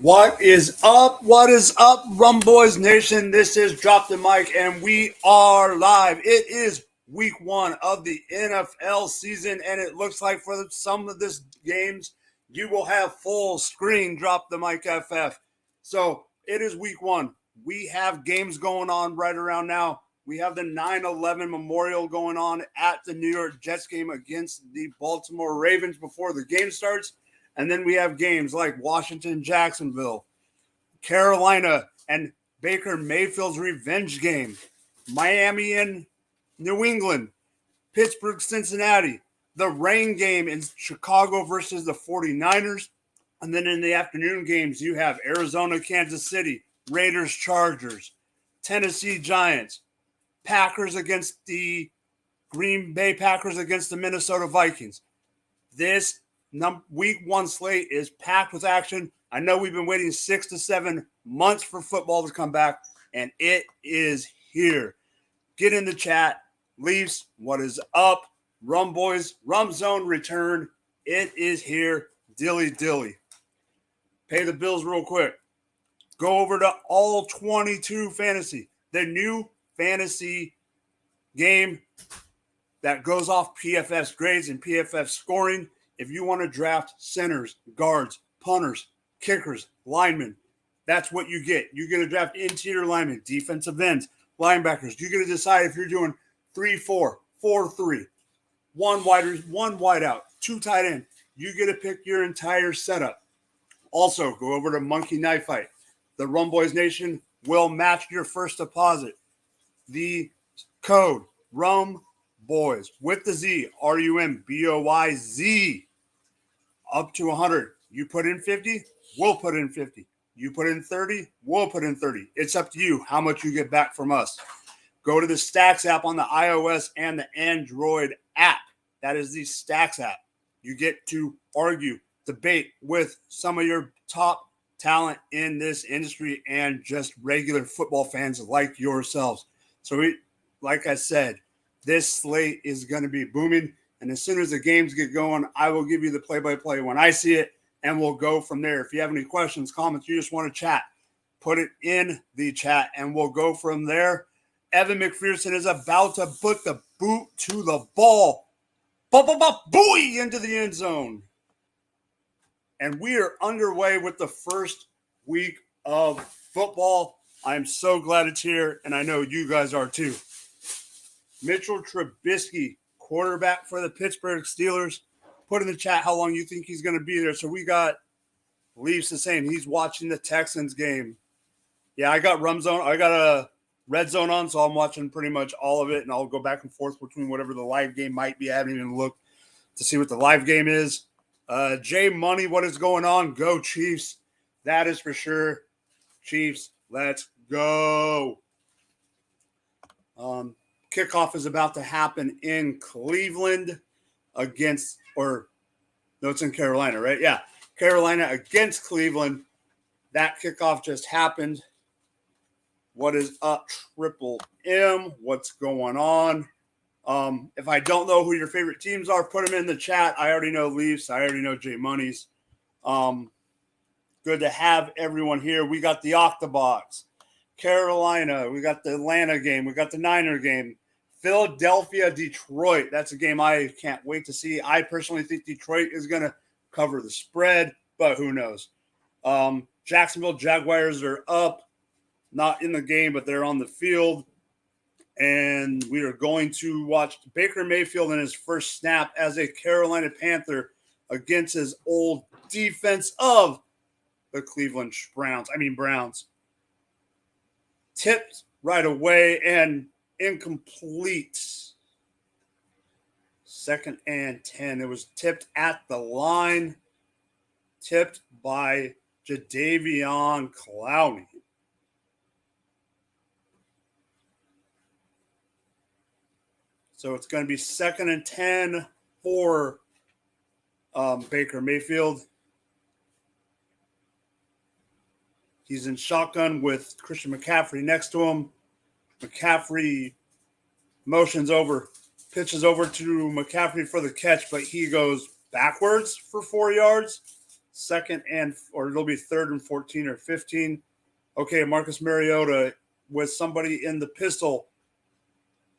What is up? What is up, Rumboyz Nation? This is Drop the Mic, and we are live. It is week one of the NFL season, and it looks like for some of these games, you will have full screen Drop the Mic FF. So it is week one. We have games going on right around now. We have the 9/11 Memorial going on at the New York Jets game against the Baltimore Ravens before the game starts. And then we have games like Washington, Jacksonville, Carolina, and Baker Mayfield's revenge game, Miami and New England, Pittsburgh, Cincinnati, the rain game in Chicago versus the 49ers. And then in the afternoon games, you have Arizona, Kansas City, Raiders, Chargers, Tennessee Giants, Packers against the Green Bay Packers against the Minnesota Vikings. This week one slate is packed with action. I know we've been waiting 6 to 7 months for football to come back, and it is here. Get in the chat. Leafs, what is up? Rumboyz, RumZone return. It is here. Dilly dilly. Pay the bills real quick. Go over to All 22 Fantasy, the new fantasy game that goes off PFF's grades and PFF's scoring. If you want to draft centers, guards, punters, kickers, linemen, that's what you get. You're going to draft interior linemen, defensive ends, linebackers. You're going to decide if you're doing 3-4, 4-3, one wide out, two tight end. You get to pick your entire setup. Also, go over to Monkey Knife Fight. The Rumboyz Nation will match your first deposit. The code RumBoyz with the Z, RUMBOYZ, up to 100. You put in 50, we'll put in 50. You put in 30, we'll put in 30. It's up to you how much you get back from us. Go to the Stacks app on the iOS and the Android app. That is the Stacks app. You get to argue, debate with some of your top talent in this industry and just regular football fans like yourselves. So like I said, this slate is going to be booming. And as soon as the games get going, I will give you the play-by-play when I see it, and we'll go from there. If you have any questions, comments, you just want to chat, put it in the chat, and we'll go from there. Evan McPherson is about to put the boot to the ball. Booey into the end zone. And we are underway with the first week of football. I'm so glad it's here, and I know you guys are too. Mitchell Trubisky, quarterback for the Pittsburgh Steelers. Put in the chat how long you think he's going to be there. So we got Leafs the same. He's watching the Texans game. Yeah, I got RumZone. I got a Red Zone on, so I'm watching pretty much all of it, and I'll go back and forth between whatever the live game might be. I haven't even looked to see what the live game is. Jay Money, what is going on? Go Chiefs. That is for sure. Chiefs, let's go. Kickoff is about to happen in Cleveland it's in Carolina, right? Yeah, Carolina against Cleveland. That kickoff just happened. What is up, Triple M? What's going on? If I don't know who your favorite teams are, put them in the chat. I already know Leafs. I already know Jay Money's. Good to have everyone here. We got the Octobox, Carolina. We got the Atlanta game. We got the Niner game. Philadelphia, Detroit. That's a game I can't wait to see. I personally think Detroit is going to cover the spread, but who knows? Jacksonville Jaguars are up. Not in the game, but they're on the field. And we are going to watch Baker Mayfield in his first snap as a Carolina Panther against his old defense of the Cleveland Browns. Tipped right away and incomplete. 2nd and 10. It was tipped at the line. Tipped by Jadeveon Clowney. So it's going to be 2nd and 10 for Baker Mayfield. He's in shotgun with Christian McCaffrey next to him. McCaffrey motions over, pitches over to McCaffrey for the catch, but he goes backwards for 4 yards. it'll be 3rd and 14 or 15. Okay, Marcus Mariota with somebody in the pistol.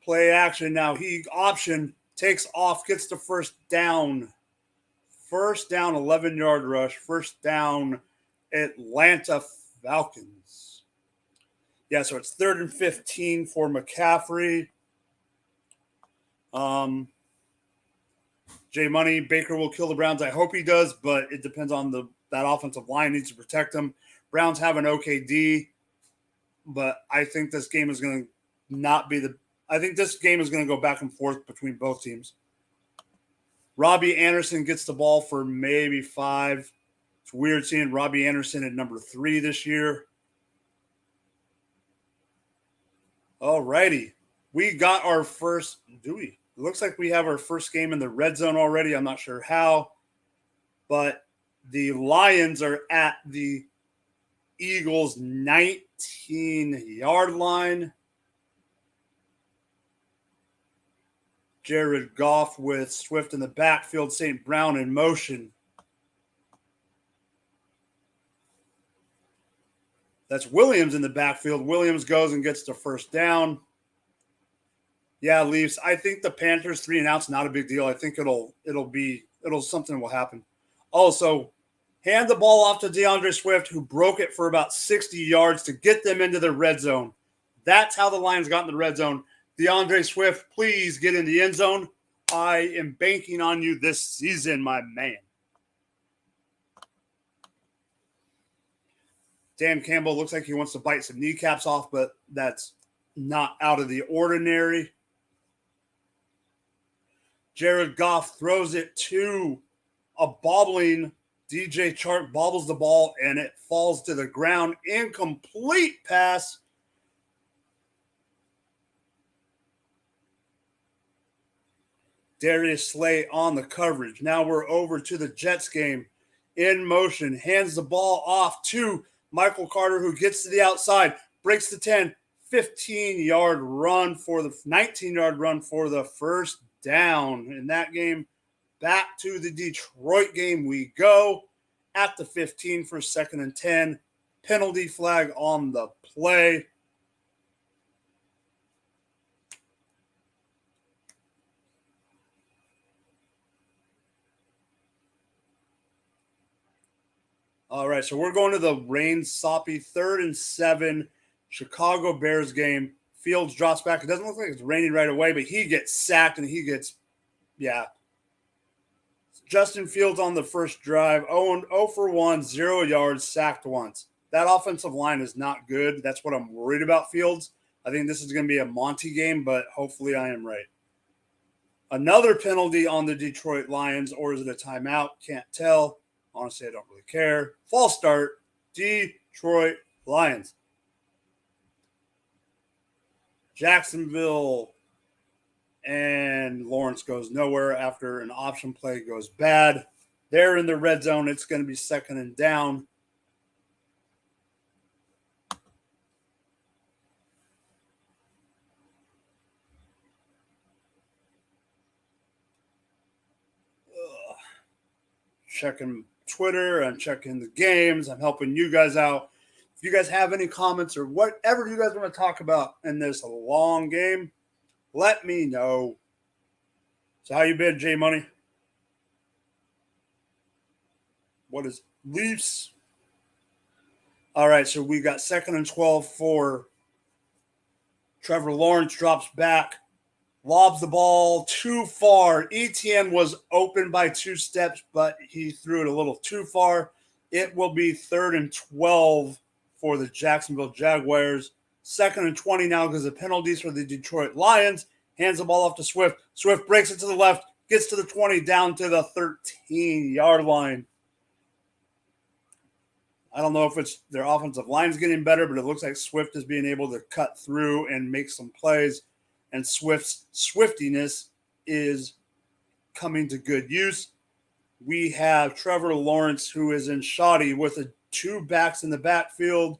Play action now. He option, takes off, gets the first down. First down, 11-yard rush. First down, Atlanta Falcons. Yeah, so it's 3rd and 15 for McCaffrey. J Money, Baker will kill the Browns. I hope he does, but it depends on that offensive line needs to protect them. Browns have an OKD, but I think this game is going to not be I think this game is going to go back and forth between both teams. Robbie Anderson gets the ball for maybe 5. It's weird seeing Robbie Anderson at number 3 this year. All righty. We got our first, do we? It looks like we have our first game in the red zone already. I'm not sure how, but the Lions are at the Eagles' 19-yard line. Jared Goff with Swift in the backfield, St. Brown in motion. That's Williams in the backfield. Williams goes and gets the first down. Yeah, Leafs. I think the Panthers 3 and out's not a big deal. I think something will happen. Also, hand the ball off to DeAndre Swift, who broke it for about 60 yards to get them into the red zone. That's how the Lions got in the red zone. DeAndre Swift, please get in the end zone. I am banking on you this season, my man. Dan Campbell looks like he wants to bite some kneecaps off, but that's not out of the ordinary. Jared Goff throws it to a bobbling DJ Chark, bobbles the ball, and it falls to the ground. Incomplete pass. Darius Slay on the coverage. Now we're over to the Jets game. In motion, hands the ball off to Michael Carter, who gets to the outside, breaks the 10, 15-yard run for the 19-yard run for the first down. In that game, back to the Detroit game we go at the 15 for 2nd and 10. Penalty flag on the play. All right, so we're going to the rain-soppy 3rd and 7 Chicago Bears game. Fields drops back. It doesn't look like it's raining right away, but he gets sacked and he gets, Justin Fields on the first drive, 0 for 1, 0 yards, sacked once. That offensive line is not good. That's what I'm worried about Fields. I think this is going to be a Monty game, but hopefully I am right. Another penalty on the Detroit Lions, or is it a timeout? Can't tell. Honestly, I don't really care. False start, Detroit Lions. Jacksonville and Lawrence goes nowhere after an option play goes bad. They're in the red zone. It's going to be 2nd and down. Checking Twitter, I'm checking the games, I'm helping you guys out. If you guys have any comments or whatever you guys want to talk about in this long game, let me know. So how you been, J Money? What is Leafs? All right, so we got 2nd and 12 for Trevor Lawrence, drops back, lobs the ball too far. Etienne was open by 2 steps, but he threw it a little too far. It will be 3rd and 12 for the Jacksonville Jaguars. 2nd and 20 now because of penalties for the Detroit Lions. Hands the ball off to Swift. Swift breaks it to the left, gets to the 20, down to the 13-yard line. I don't know if it's their offensive line's getting better, but it looks like Swift is being able to cut through and make some plays. And Swift's swiftiness is coming to good use. We have Trevor Lawrence, who is in shoddy with 2 backs in the backfield.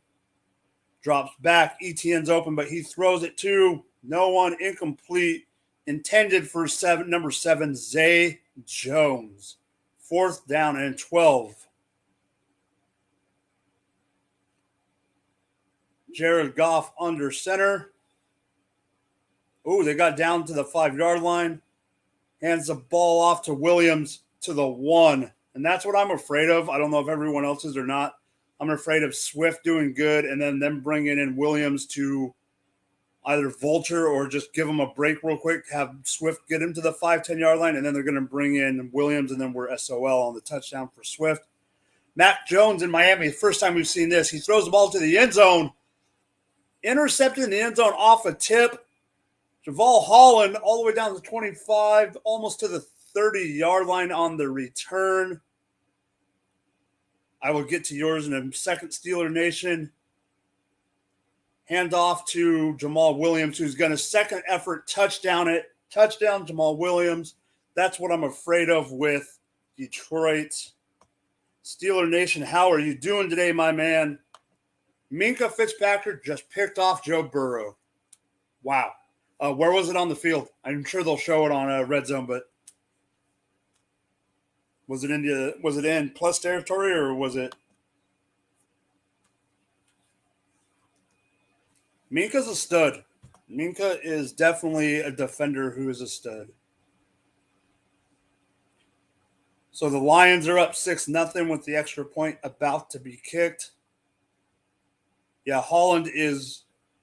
Drops back. Etienne's open, but he throws it to no one. Incomplete. Intended for number 7, Zay Jones. 4th down and 12. Jared Goff under center. Ooh, they got down to the 5-yard line. Hands the ball off to Williams to the 1. And that's what I'm afraid of. I don't know if everyone else is or not. I'm afraid of Swift doing good and then them bringing in Williams to either vulture or just give him a break real quick, have Swift get him to the 5-10-yard line, and then they're going to bring in Williams, and then we're SOL on the touchdown for Swift. Mac Jones in Miami, the first time we've seen this, he throws the ball to the end zone, intercepted in the end zone off a tip. Javal Holland all the way down to 25, almost to the 30-yard line on the return. I will get to yours in a second, Steeler Nation. Hand off to Jamal Williams, who's going to second effort touchdown it. Touchdown, Jamal Williams. That's what I'm afraid of with Detroit. Steeler Nation, how are you doing today, my man? Minka Fitzpatrick just picked off Joe Burrow. Wow. Where was it on the field? I'm sure they'll show it on Red Zone, but was it in plus territory or was it? Minka's a stud. Minka is definitely a defender who is a stud. So the Lions are up 6-0 with the extra point about to be kicked. Yeah,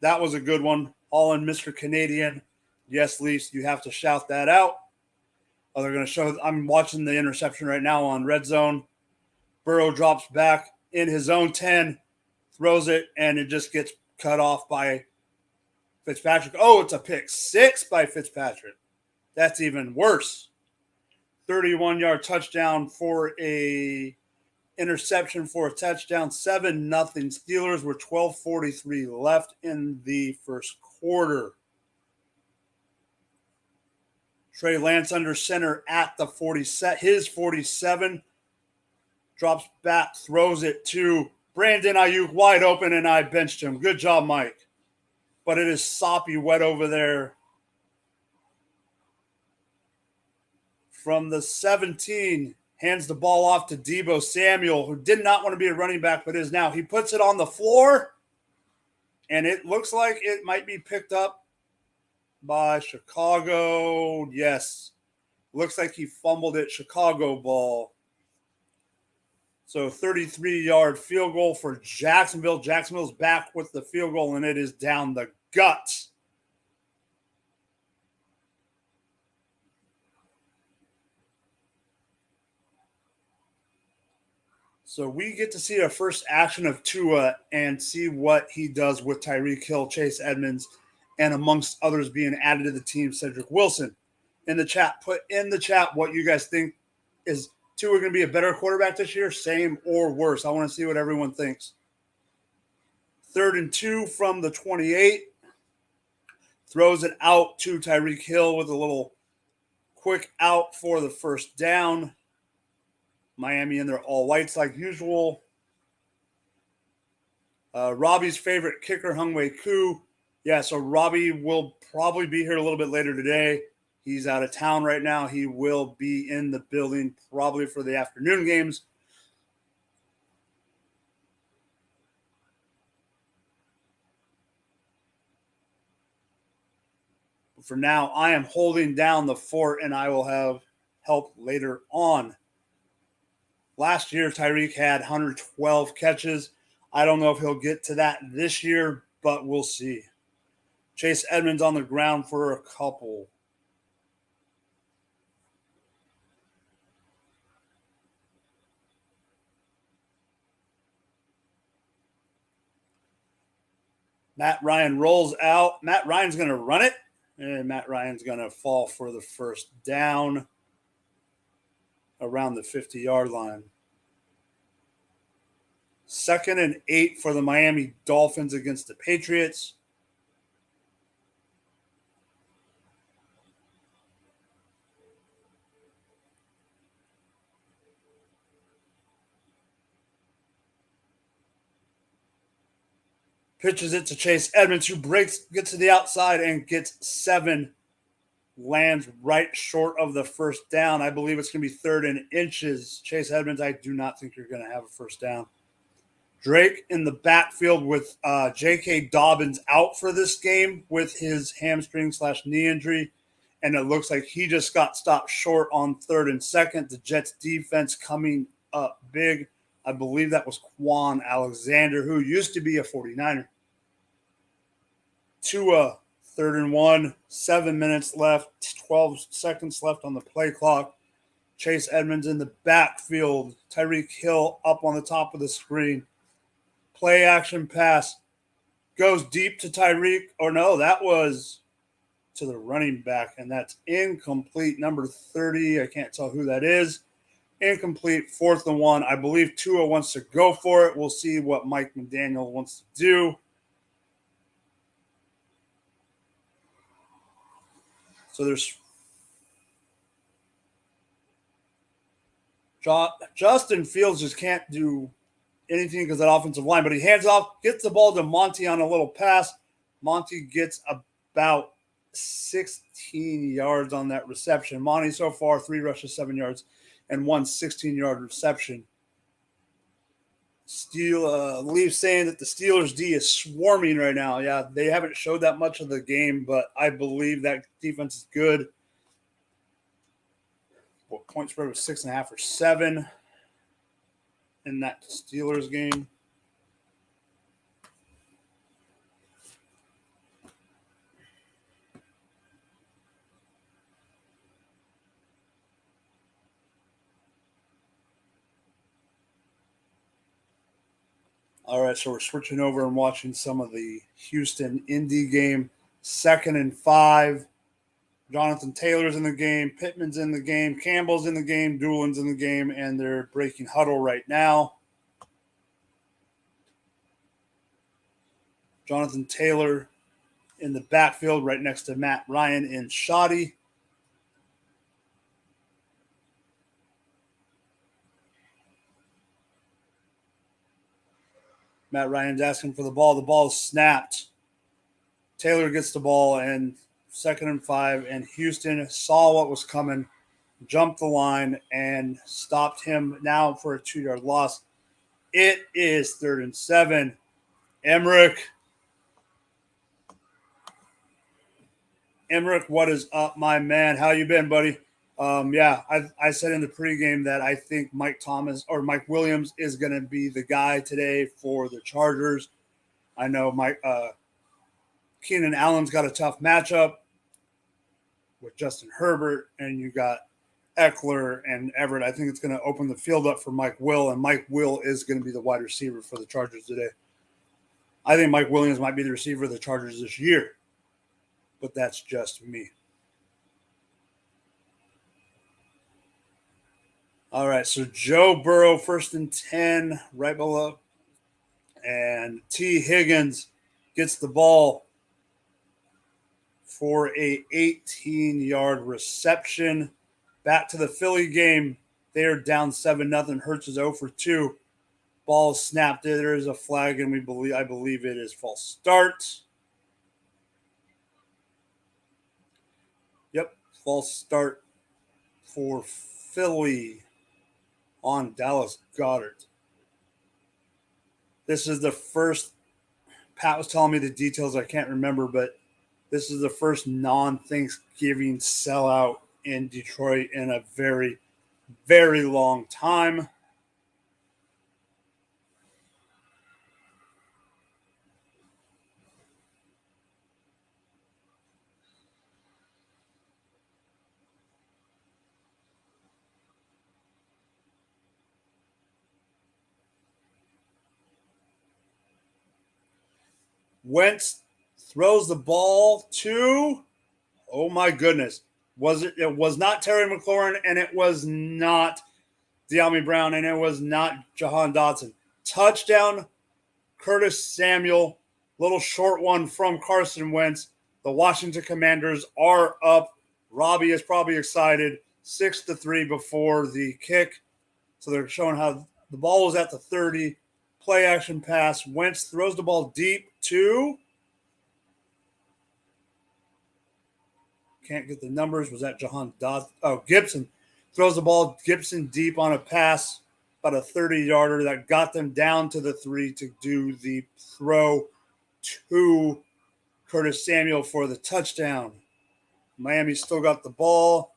that was a good one. Holland, Mr. Canadian. Yes, Leafs, you have to shout that out. Oh, they're going to show. I'm watching the interception right now on Red Zone. Burrow drops back in his own 10, throws it, and it just gets cut off by Fitzpatrick. Oh, it's a pick 6 by Fitzpatrick. That's even worse. 31-yard touchdown for a interception for a touchdown. 7-0 Steelers with 12:43 left in the first quarter. Trey Lance under center at the 47. Drops back, throws it to Brandon Ayuk wide open, and I benched him. Good job, Mike. But it is soppy wet over there. From the 17, hands the ball off to Deebo Samuel, who did not want to be a running back, but is now. He puts it on the floor, and it looks like it might be picked up by Chicago. Yes. Looks like he fumbled it. Chicago ball. So 33-yard field goal for Jacksonville. Jacksonville's back with the field goal, and it is down the guts. So we get to see our first action of Tua and see what he does with Tyreek Hill, Chase Edmonds, and amongst others being added to the team, Cedric Wilson. In the chat, put in the chat what you guys think. Is Tua going to be a better quarterback this year, same or worse? I want to see what everyone thinks. 3rd and 2 from the 28. Throws it out to Tyreek Hill with a little quick out for the first down. Miami in their all whites like usual. Robbie's favorite kicker, Hungwei Koo. Yeah, so Robbie will probably be here a little bit later today. He's out of town right now. He will be in the building probably for the afternoon games. But for now, I am holding down the fort, and I will have help later on. Last year, Tyreek had 112 catches. I don't know if he'll get to that this year, but we'll see. Chase Edmonds on the ground for a couple. Matt Ryan rolls out. Matt Ryan's going to run it, and Matt Ryan's going to fall for the first down around the 50-yard line. 2nd and 8 for the Miami Dolphins against the Patriots. Pitches it to Chase Edmonds, who gets to the outside and gets 7. Lands right short of the first down. I believe it's going to be 3rd and inches. Chase Edmonds, I do not think you're going to have a first down. Drake in the backfield with J.K. Dobbins out for this game with his hamstring/knee injury. And it looks like he just got stopped short on 3rd and 2nd. The Jets defense coming up big. I believe that was Quan Alexander, who used to be a 49er. Tua, 3rd and 1, 7 minutes left, 12 seconds left on the play clock. Chase Edmonds in the backfield. Tyreek Hill up on the top of the screen. Play action pass. Goes deep to Tyreek. Or no, that was to the running back, and that's incomplete. Number 30, I can't tell who that is. Incomplete, 4th and 1. I believe Tua wants to go for it. We'll see what Mike McDaniel wants to do. So there's Justin Fields just can't do anything because that offensive line, but he hands off, gets the ball to Monty on a little pass. Monty gets about 16 yards on that reception. Monty so far, 3 rushes, 7 yards, and 1 16-yard reception. Leaf saying that the Steelers D is swarming right now. Yeah, they haven't showed that much of the game, but I believe that defense is good. What point spread was 6.5 or 7 in that Steelers game. All right, so we're switching over and watching some of the Houston Indy game. 2nd and 5. Jonathan Taylor's in the game. Pittman's in the game. Campbell's in the game. Doolin's in the game, and they're breaking huddle right now. Jonathan Taylor in the backfield right next to Matt Ryan and Shoddy. Matt Ryan's asking for the ball. The ball is snapped. Taylor gets the ball, and 2nd and 5, and Houston saw what was coming, jumped the line, and stopped him now for a 2-yard loss. It is 3rd and 7. Emmerich, what is up, my man? How you been, buddy? I said in the pregame that I think Mike Williams is going to be the guy today for the Chargers. I know Keenan Allen's got a tough matchup with Justin Herbert, and you got Eckler and Everett. I think it's going to open the field up for Mike Will, and Mike Will is going to be the wide receiver for the Chargers today. I think Mike Williams might be the receiver of the Chargers this year, but that's just me. All right, so Joe Burrow, 1st and 10, right below. And T. Higgins gets the ball for a 18-yard reception. Back to the Philly game. They are down 7-0. Hurts is 0 for 2. Ball is snapped. There is a flag, and I believe it is false start. Yep, false start for Philly on Dallas Goedert. This is the first, Pat was telling me the details, I can't remember, but this is the first non-Thanksgiving sellout in Detroit in a very, very long time. Wentz throws the ball to, oh my goodness, it was not Terry McLaurin, and it was not De'Ami Brown, and it was not Jahan Dotson. Touchdown, Curtis Samuel, little short one from Carson Wentz. The Washington Commanders are up. Robbie is probably excited. 6-3 before the kick. So they're showing how the ball was at the 30. Play action pass. Wentz throws the ball deep to, can't get the numbers. Was that Jahan Dotson? Oh, Gibson throws the ball. Gibson deep on a pass. about a 30-yarder that got them down to the 3 to do the throw to Curtis Samuel for the touchdown. Miami still got the ball.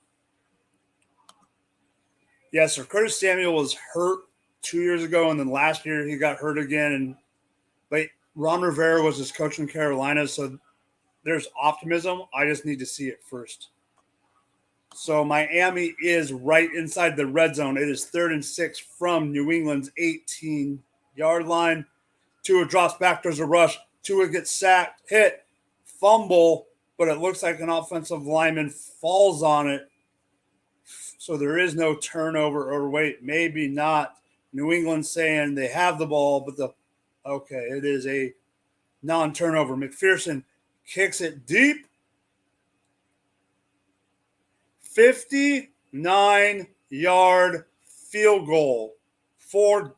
Yes, sir. Curtis Samuel was hurt 2 years ago, and then last year he got hurt again. But Ron Rivera was his coach in Carolina, so there's optimism. I just need to see it first. So Miami is right inside the red zone. It is 3rd and 6 from New England's 18-yard line. Tua drops back. There's a rush. Tua gets sacked, hit, fumble, but it looks like an offensive lineman falls on it. So there is no turnover, or wait, maybe not. New England saying they have the ball, but it is a non-turnover. McPherson kicks it deep. 59-yard field goal for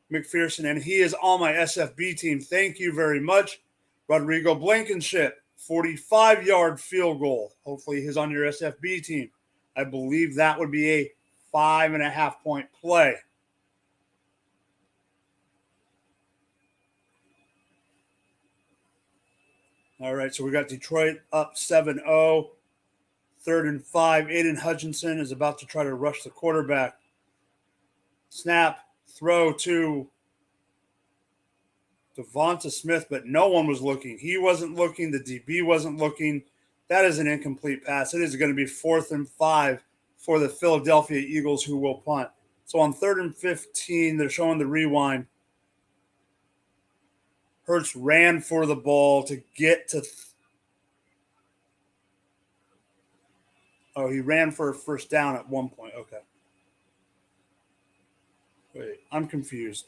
McPherson, and he is on my SFB team. Thank you very much. Rodrigo Blankenship, 45-yard field goal. Hopefully he's on your SFB team. I believe that would be a 5.5-point play. All right, so we got Detroit up 7-0. 3rd and 5. Aiden Hutchinson is about to try to rush the quarterback. Snap, throw to Devonta Smith, but no one was looking. He wasn't looking. The DB wasn't looking. That is an incomplete pass. It is going to be 4th and 5 for the Philadelphia Eagles, who will punt. So on 3rd and 15, they're showing the rewind. Hurts ran for the ball to get to he ran for a first down at one point. Okay. Wait, I'm confused.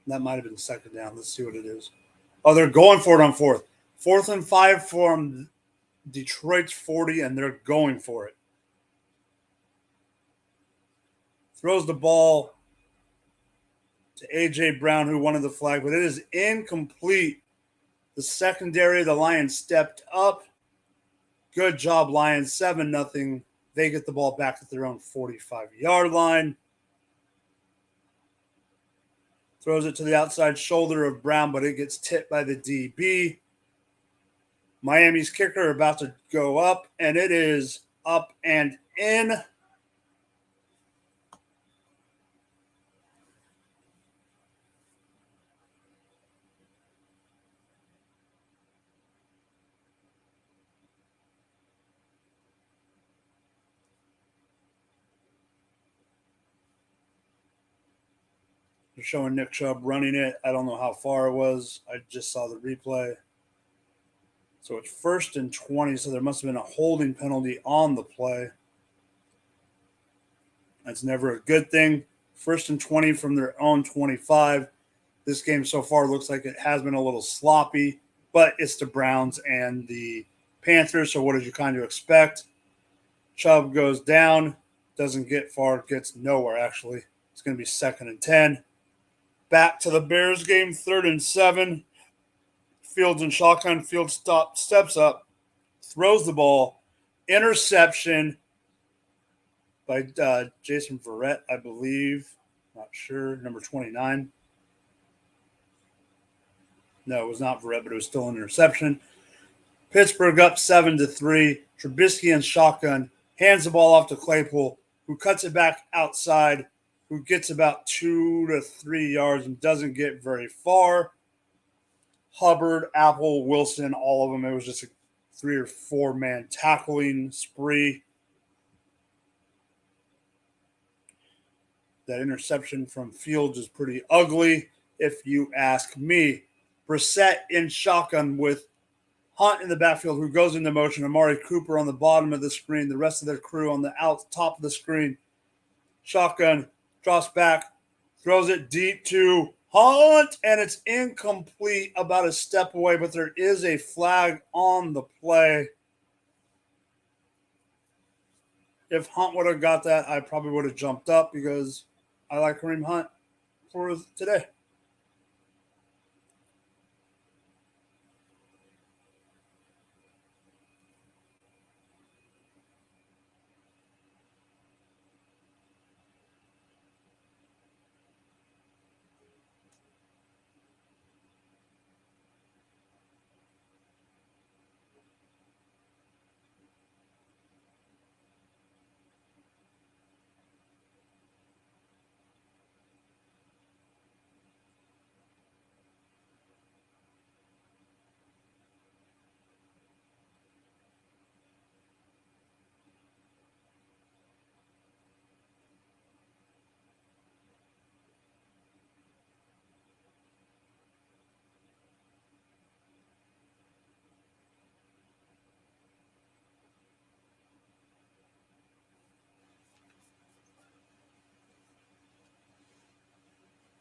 That might have been 2nd down. Let's see what it is. Oh, they're going for it on 4th. 4th and 5 from Detroit's 40, and they're going for it. Throws the ball to A.J. Brown, who wanted the flag, but it is incomplete. The secondary, the Lions stepped up. Good job, Lions. 7-0. They get the ball back at their own 45-yard line. Throws it to the outside shoulder of Brown, but it gets tipped by the DB. Miami's kicker about to go up, and it is up and in. They're showing Nick Chubb running it. I don't know how far it was. I just saw the replay. So it's 1st and 20, so there must have been a holding penalty on the play. That's never a good thing. 1st and 20 from their own 25. This game so far looks like it has been a little sloppy, but it's the Browns and the Panthers, so what did you kind of expect? Chubb goes down, doesn't get far, gets nowhere actually. It's going to be 2nd and 10. Back to the Bears game, 3rd and 7. Fields in shotgun. Fields steps up, throws the ball. Interception by Jason Verrett, I believe. Not sure. Number 29. No, it was not Verrett, but it was still an interception. Pittsburgh up 7-3. Trubisky in shotgun. Hands the ball off to Claypool, who cuts it back outside, who gets about 2 to 3 yards and doesn't get very far. Hubbard, Apple, Wilson, all of them. It was just a 3 or 4 man tackling spree. That interception from Fields is pretty ugly, if you ask me. Brissett in shotgun with Hunt in the backfield, who goes into motion. Amari Cooper on the bottom of the screen. The rest of their crew on the top of the screen. Shotgun, drops back, throws it deep to Hunt, and it's incomplete, about a step away, but there is a flag on the play. If Hunt would have got that, I probably would have jumped up because I like Kareem Hunt for today.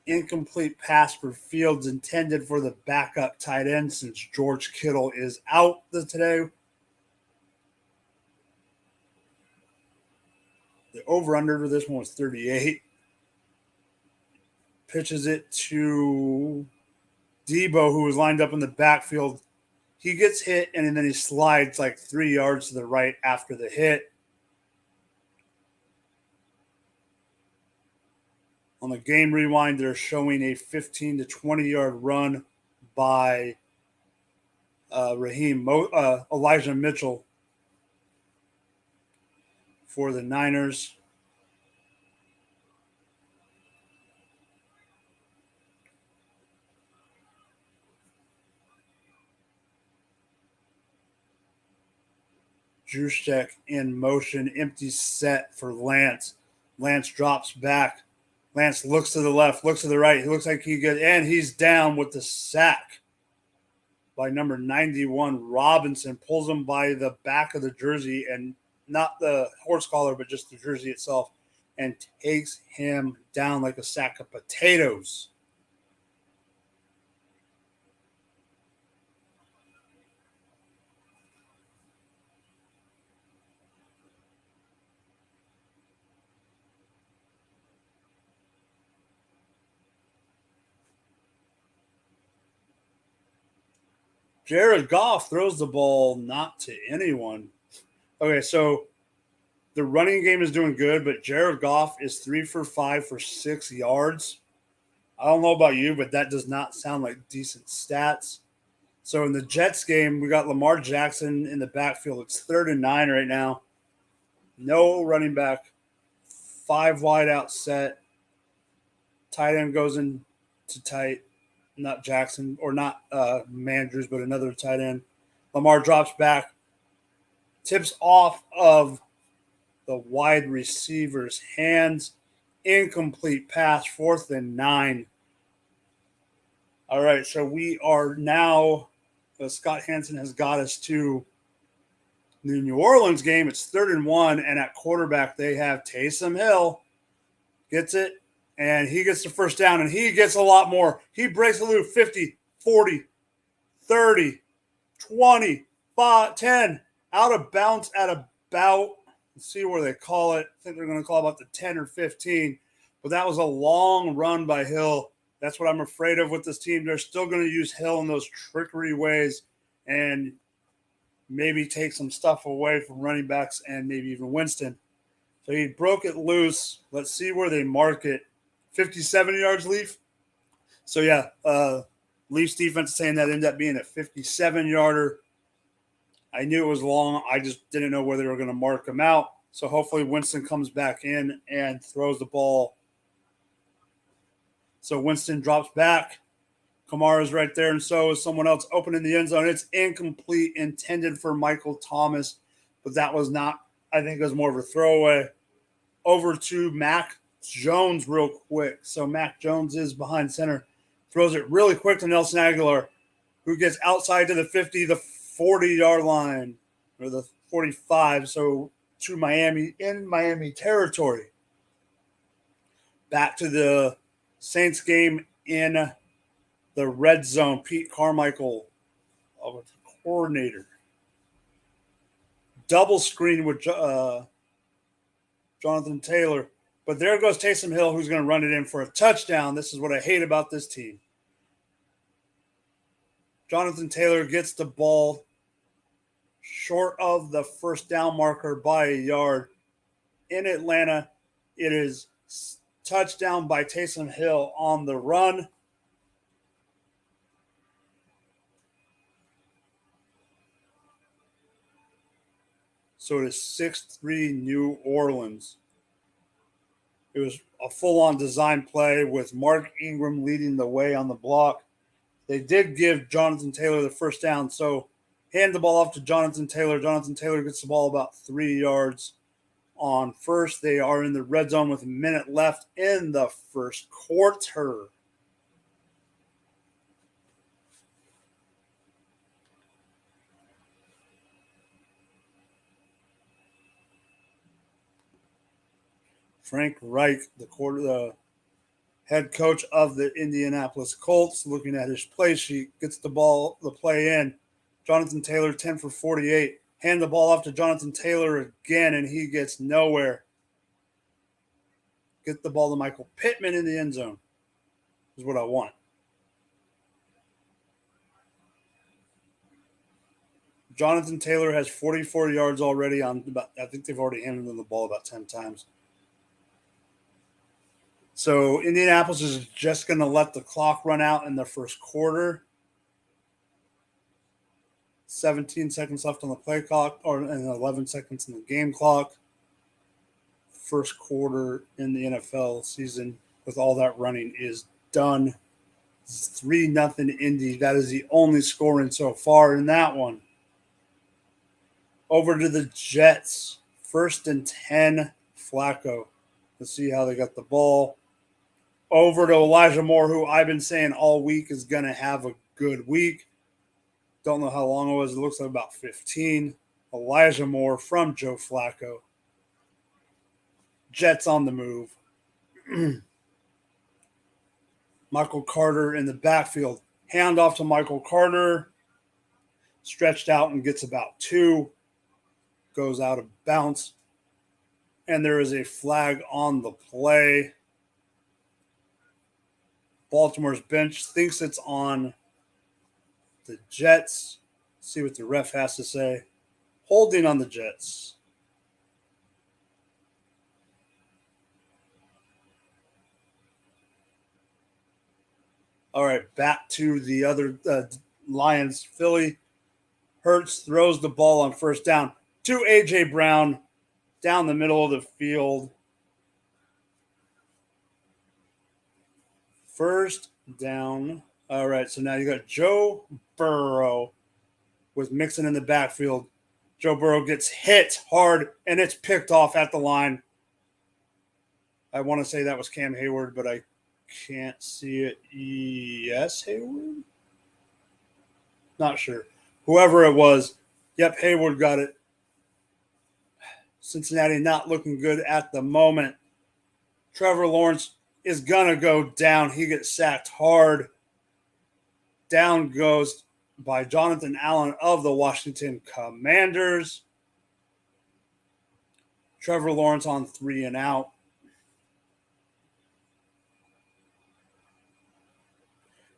incomplete pass for Fields intended for the backup tight end since George Kittle is out today. The over-under for this one was 38. Pitches it to Debo, who was lined up in the backfield. He gets hit, and then he slides like 3 yards to the right after the hit. On the game rewind, they're showing a 15 to 20-yard run by Elijah Mitchell for the Niners. Juszczyk in motion, empty set for Lance. Lance drops back. Lance looks to the left, looks to the right. He looks like and he's down with the sack by number 91. Robinson pulls him by the back of the jersey, and not the horse collar, but just the jersey itself, and takes him down like a sack of potatoes. Jared Goff throws the ball not to anyone. Okay, so the running game is doing good, but Jared Goff is 3 for 5 for 6 yards. I don't know about you, but that does not sound like decent stats. So in the Jets game, we got Lamar Jackson in the backfield. It's 3rd and 9 right now. No running back. 5 wide out set. Tight end goes in to tight. Not Jackson, or not Mandrews, but another tight end. Lamar drops back, tips off of the wide receiver's hands. Incomplete pass, 4th and 9. All right, so we are now, Scott Hansen has got us to the New Orleans game. It's 3rd and 1, and at quarterback they have Taysom Hill. Gets it. And he gets the first down, and he gets a lot more. He breaks the loop 50, 40, 30, 20, 5, 10. Out of bounds at about, let's see where they call it. I think they're going to call about the 10 or 15. But that was a long run by Hill. That's what I'm afraid of with this team. They're still going to use Hill in those trickery ways and maybe take some stuff away from running backs and maybe even Winston. So he broke it loose. Let's see where they mark it. 57 yards, Leaf. So, yeah, Leafs defense is saying that ended up being a 57-yarder. I knew it was long. I just didn't know where they were going to mark him out. So, hopefully, Winston comes back in and throws the ball. So, Winston drops back. Kamara's right there, and so is someone else opening the end zone. It's incomplete, intended for Michael Thomas, but that was not, I think it was more of a throwaway. Over to Mac Jones real quick. So Mac Jones is behind center. Throws it really quick to Nelson Aguilar, who gets outside to the 50, the 40-yard line, or the 45, so to Miami, in Miami territory. Back to the Saints game in the red zone. Pete Carmichael, the coordinator. Double screen with Jonathan Taylor. But there goes Taysom Hill, who's going to run it in for a touchdown. This is what I hate about this team. Jonathan Taylor gets the ball short of the first down marker by a yard. In Atlanta, it is touchdown by Taysom Hill on the run. So it is 6-3 New Orleans. It was a full-on design play with Mark Ingram leading the way on the block. They did give Jonathan Taylor the first down, so hand the ball off to Jonathan Taylor. Jonathan Taylor gets the ball about 3 yards on first. They are in the red zone with a minute left in the first quarter. Frank Reich, the Head coach of the Indianapolis Colts, looking at his play sheet, gets the play in. Jonathan Taylor, 10 for 48. Hand the ball off to Jonathan Taylor again, and he gets nowhere. Get the ball to Michael Pittman in the end zone is what I want. Jonathan Taylor has 44 yards already I think they've already handed him the ball about 10 times. So Indianapolis is just going to let the clock run out in the first quarter. 17 seconds left on the play clock, and 11 seconds in the game clock. First quarter in the NFL season with all that running is done. 3-0 Indy. That is the only scoring so far in that one. Over to the Jets. 1st and 10, Flacco. Let's see how they got the ball. Over to Elijah Moore, who I've been saying all week is going to have a good week. Don't know how long it was. It looks like about 15. Elijah Moore from Joe Flacco. Jets on the move. Michael Carter in the backfield. Hand off to Michael Carter. Stretched out and gets about 2. Goes out of bounds. And there is a flag on the play. Baltimore's bench thinks it's on the Jets. See what the ref has to say. Holding on the Jets. All right, back to the other Lions. Philly. Hurts throws the ball on first down to A.J. Brown down the middle of the field. First down. All right, so now you got Joe Burrow with Mixon in the backfield. Joe Burrow gets hit hard, and it's picked off at the line. I want to say that was Cam Hayward, but I can't see it. Yes, Hayward? Not sure. Whoever it was. Yep, Hayward got it. Cincinnati not looking good at the moment. Trevor Lawrence is going to go down. He gets sacked hard. Down goes by Jonathan Allen of the Washington Commanders. Trevor Lawrence on 3 and out.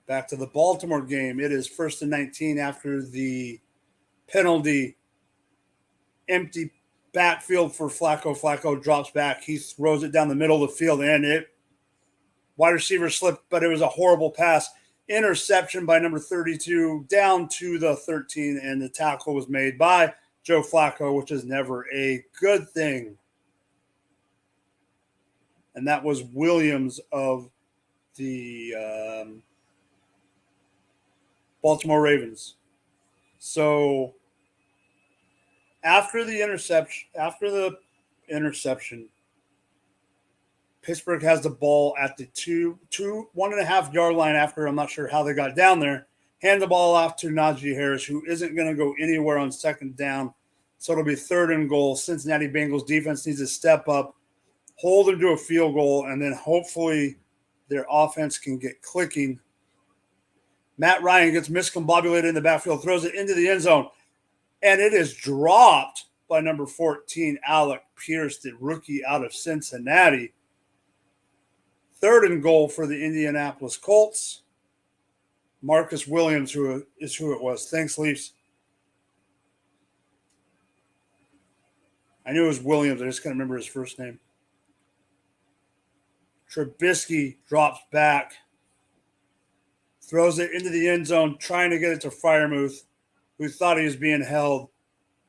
Back to the Baltimore game. It is 1st and 19 after the penalty. Empty backfield for Flacco. Flacco drops back. He throws it down the middle of the field, and wide receiver slipped, but it was a horrible pass. Interception by number 32 down to the 13, and the tackle was made by Joe Flacco, which is never a good thing. And that was Williams of the Baltimore Ravens. So after the interception, Pittsburgh has the ball at the 1.5 yard line after. I'm not sure how they got down there. Hand the ball off to Najee Harris, who isn't going to go anywhere on 2nd down. So it'll be 3rd and goal. Cincinnati Bengals defense needs to step up, hold them to a field goal, and then hopefully their offense can get clicking. Matt Ryan gets miscombobulated in the backfield, throws it into the end zone, and it is dropped by number 14, Alec Pierce, the rookie out of Cincinnati. 3rd and goal for the Indianapolis Colts. Marcus Williams, who it was. Thanks, Leafs. I knew it was Williams. I just can't remember his first name. Trubisky drops back. Throws it into the end zone, trying to get it to Freiermuth, who thought he was being held,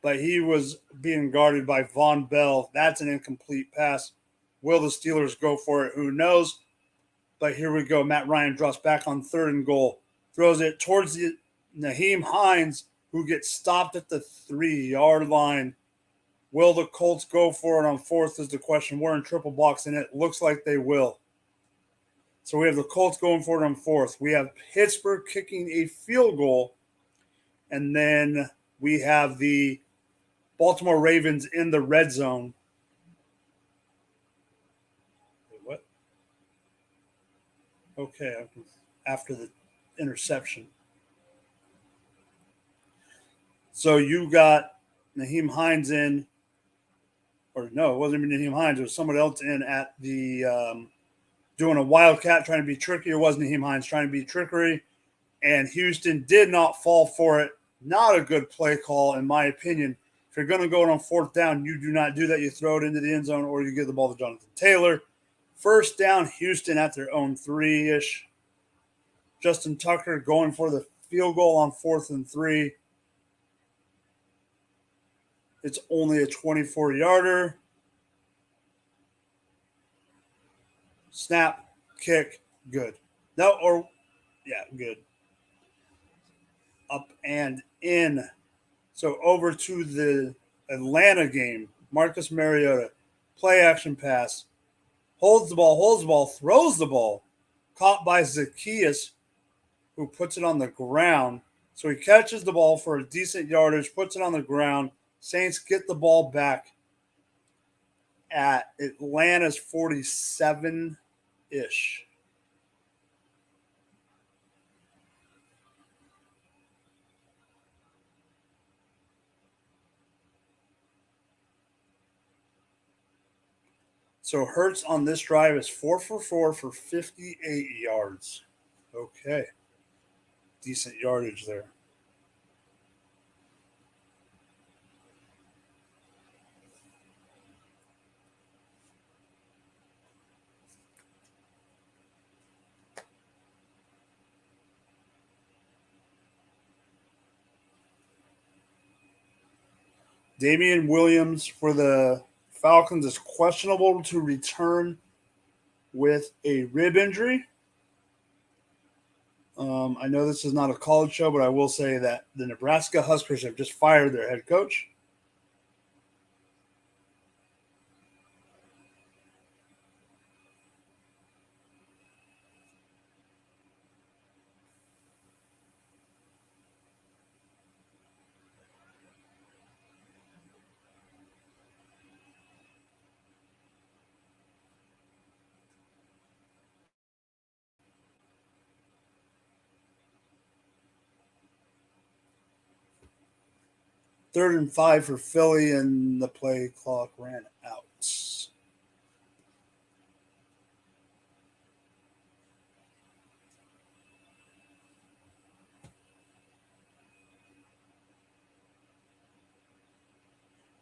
but he was being guarded by Von Bell. That's an incomplete pass. Will the Steelers go for it? Who knows? But here we go. Matt Ryan drops back on 3rd and goal. Throws it towards Nyheim Hines, who gets stopped at the 3 yard line. Will the Colts go for it on 4th is the question. We're in triple box, and it looks like they will. So we have the Colts going for it on 4th. We have Pittsburgh kicking a field goal. And then we have the Baltimore Ravens in the red zone. Wait, what? Okay, after the interception. So you got Naheem Hines in, or no, it wasn't even Naheem Hines. It was someone else in at the doing a wildcat trying to be tricky. It wasn't Naheem Hines trying to be trickery, and Houston did not fall for it. Not a good play call, in my opinion. If you're going to go on fourth down, you do not do that. You throw it into the end zone or you give the ball to Jonathan Taylor. First down, Houston at their own 3-ish. Justin Tucker going for the field goal on 4th and 3. It's only a 24-yarder. Snap, kick, good. No, or, yeah, good. Up and in. So over to the Atlanta game. Marcus Mariota, play action pass, holds the ball, throws the ball, caught by Zacchaeus, who puts it on the ground. So he catches the ball for a decent yardage, puts it on the ground. Saints get the ball back at Atlanta's 47-ish. So Hurts on this drive is 4 for 4 for 58 yards. Okay. Decent yardage there. Damian Williams for the Falcons is questionable to return with a rib injury. I know this is not a college show, but I will say that the Nebraska Huskers have just fired their head coach. Third and 5 for Philly, and the play clock ran out.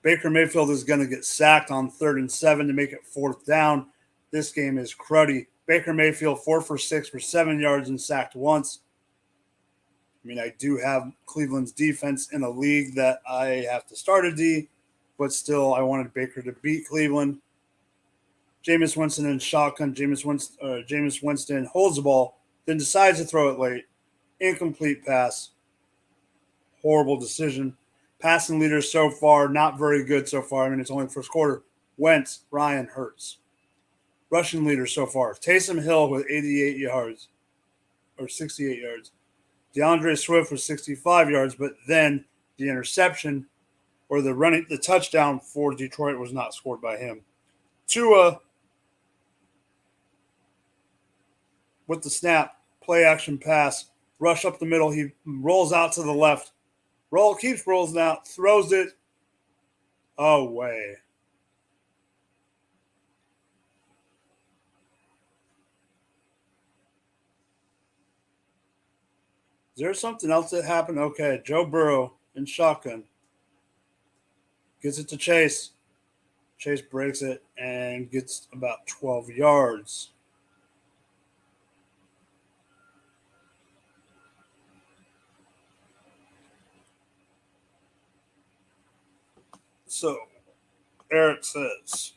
Baker Mayfield is going to get sacked on 3rd and 7 to make it 4th down. This game is cruddy. Baker Mayfield 4 for 6 for 7 yards and sacked once. I mean, I do have Cleveland's defense in a league that I have to start a D, but still I wanted Baker to beat Cleveland. Jameis Winston in shotgun. Jameis Winston holds the ball, then decides to throw it late. Incomplete pass. Horrible decision. Passing leaders so far, not very good so far. I mean, it's only the first quarter. Wentz, Ryan, Hurts. Rushing leaders so far. Taysom Hill with 88 yards or 68 yards. DeAndre Swift with 65 yards, but then the interception or the touchdown for Detroit was not scored by him. Tua with the snap, play action pass, rush up the middle. He rolls out to the left. Keeps rolling out, throws it away. Is there something else that happened? Okay, Joe Burrow in shotgun. Gets it to Chase. Chase breaks it and gets about 12 yards. So, Eric says,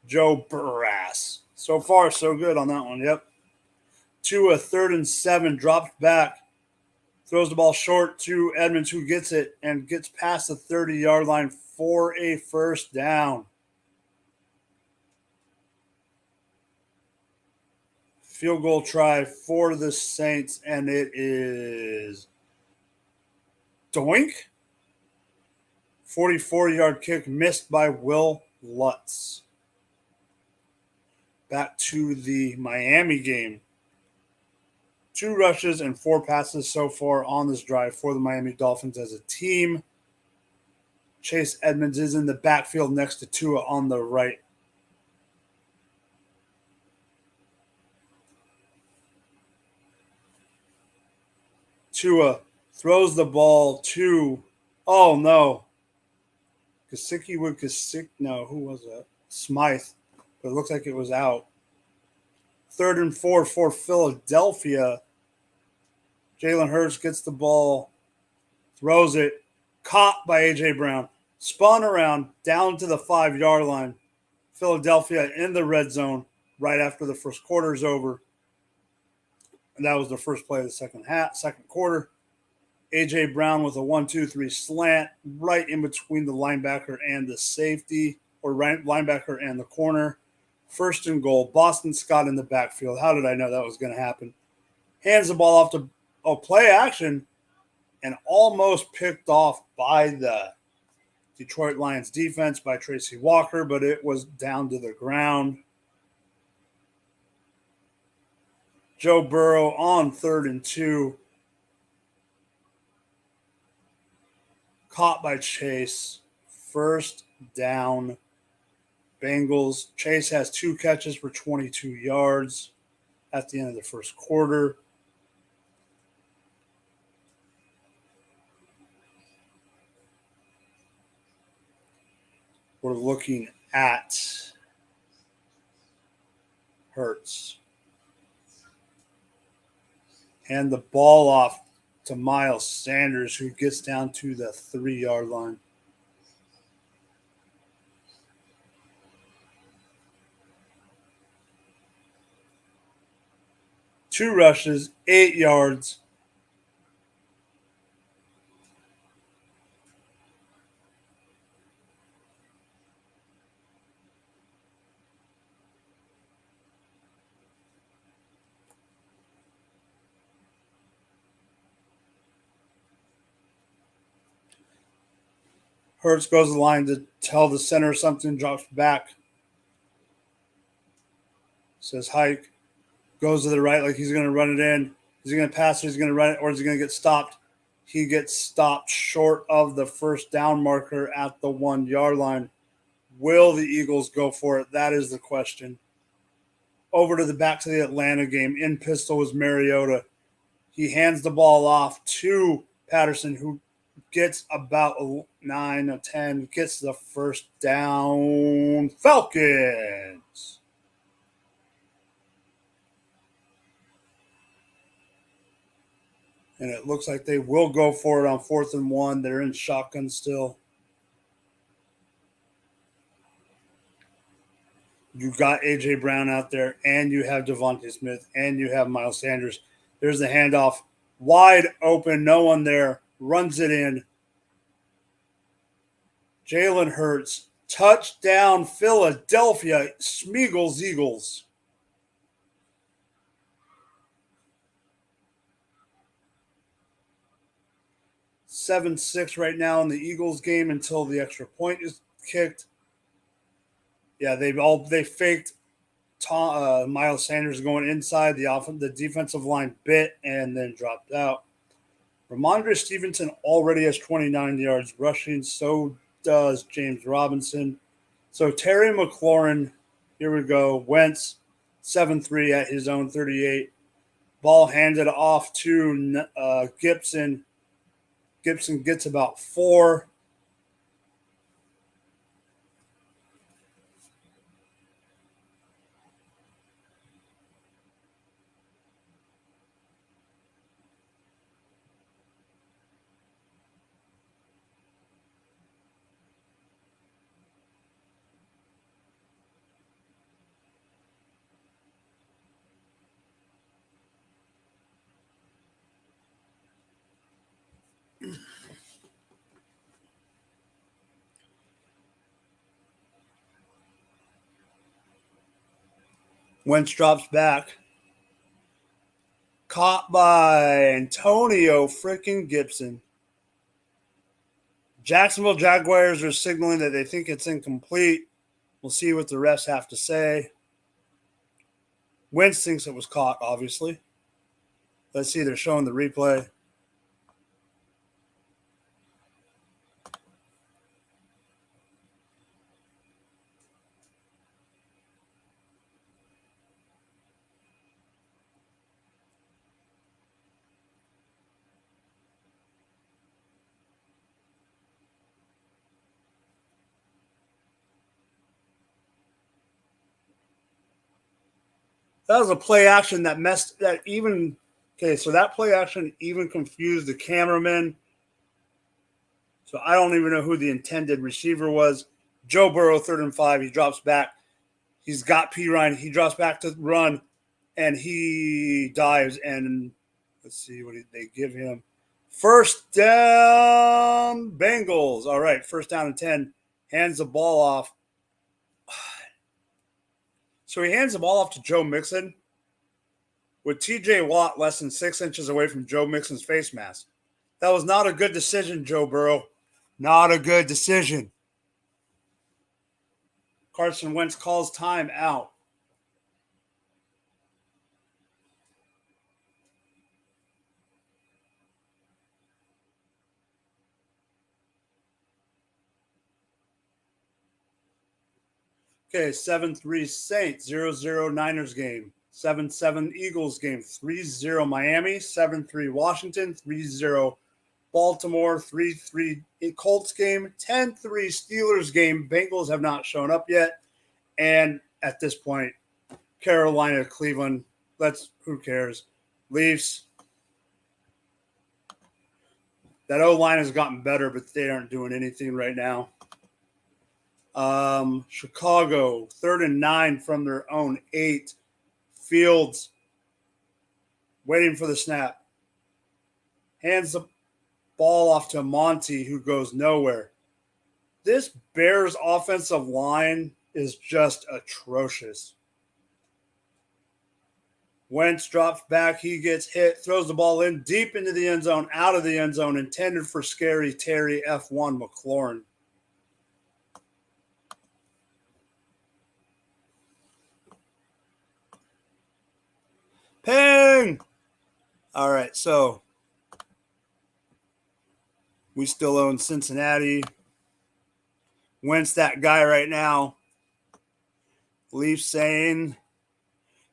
Joe Burrass. So far, so good on that one. Yep. Tua 3rd and 7, drops back, throws the ball short to Edmonds, who gets it and gets past the 30-yard line for a first down. Field goal try for the Saints, and it is doink. 44-yard kick missed by Will Lutz. back to the Miami game. 2 rushes and 4 passes so far on this drive for the Miami Dolphins as a team. Chase Edmonds is in the backfield next to Tua on the right. Tua throws the ball to, oh no, who was that? Smythe, but it looks like it was out. 3rd and 4 for Philadelphia. Jalen Hurts gets the ball, throws it, caught by A.J. Brown, spun around down to the 5-yard line. Philadelphia in the red zone right after the first quarter is over. And that was the first play of the second quarter. A.J. Brown with a 1-2-3 slant right in between the linebacker and the safety, or linebacker and the corner. 1st and goal. Boston Scott in the backfield. How did I know that was going to happen? Hands the ball off to play action and almost picked off by the Detroit Lions defense by Tracy Walker, but it was down to the ground. Joe Burrow on 3rd and 2. Caught by Chase. 1st down. Bengals. Chase has 2 catches for 22 yards at the end of the first quarter. We're looking at Hurts. Hand the ball off to Miles Sanders, who gets down to the 3-yard line. Two rushes, 8 yards. Hurts goes to the line to tell the center something, drops back. Says hike. Goes to the right like he's going to run it in. Is he going to pass it? Is he going to run it? Or is he going to get stopped? He gets stopped short of the first down marker at the 1-yard line. Will the Eagles go for it? That is the question. Over to the back to the Atlanta game. In pistol was Mariota. He hands the ball off to Patterson, who gets about 9 or 10, gets the first down. Falcons. And it looks like they will go for it on 4th and 1. They're in shotgun still. You got A.J. Brown out there, and you have Devontae Smith, and you have Miles Sanders. There's the handoff. Wide open, no one there. Runs it in. Jalen Hurts. Touchdown, Philadelphia. Smeagol's Eagles. 7-6 right now in the Eagles game until the extra point is kicked. Yeah, they faked Miles Sanders going inside the defensive line bit and then dropped out. Ramondre Stevenson already has 29 yards rushing. So does James Robinson. So Terry McLaurin, here we go. Wentz, 7-3 at his own 38. Ball handed off to Gibson. Gibson gets about 4. Wentz drops back. Caught by Antonio freaking Gibson. Jacksonville Jaguars are signaling that they think it's incomplete. We'll see what the refs have to say. Wentz thinks it was caught, obviously. Let's see, they're showing the replay. That was a play action that messed that even. Okay, so that play action even confused the cameraman. So I don't even know who the intended receiver was. Joe Burrow, 3rd and 5. He drops back. He's got P. Ryan. He drops back to run, and he dives. And let's see what they give him. First down, Bengals. All right, first down and 10. Hands the ball off. So he hands the ball off to Joe Mixon with TJ Watt less than 6 inches away from Joe Mixon's face mask. That was not a good decision, Joe Burrow. Not a good decision. Carson Wentz calls time out. Okay, 7-3 Saints, 0-0 Niners game. 7-7 Eagles game, 3-0 Miami, 7-3 Washington, 3-0 Baltimore, 3-3 Colts game, 10-3 Steelers game. Bengals have not shown up yet. And at this point, Carolina, Cleveland, who cares? Leafs. That O-line has gotten better, but they aren't doing anything right now. Chicago, 3rd and 9 from their own 8. Fields waiting for the snap. Hands the ball off to Monty, who goes nowhere. This Bears offensive line is just atrocious. Wentz drops back. He gets hit, throws the ball in deep into the end zone, out of the end zone, intended for scary Terry F1 McLaurin. Ping! All right, so we still own Cincinnati. Wentz that guy right now. Leafs saying,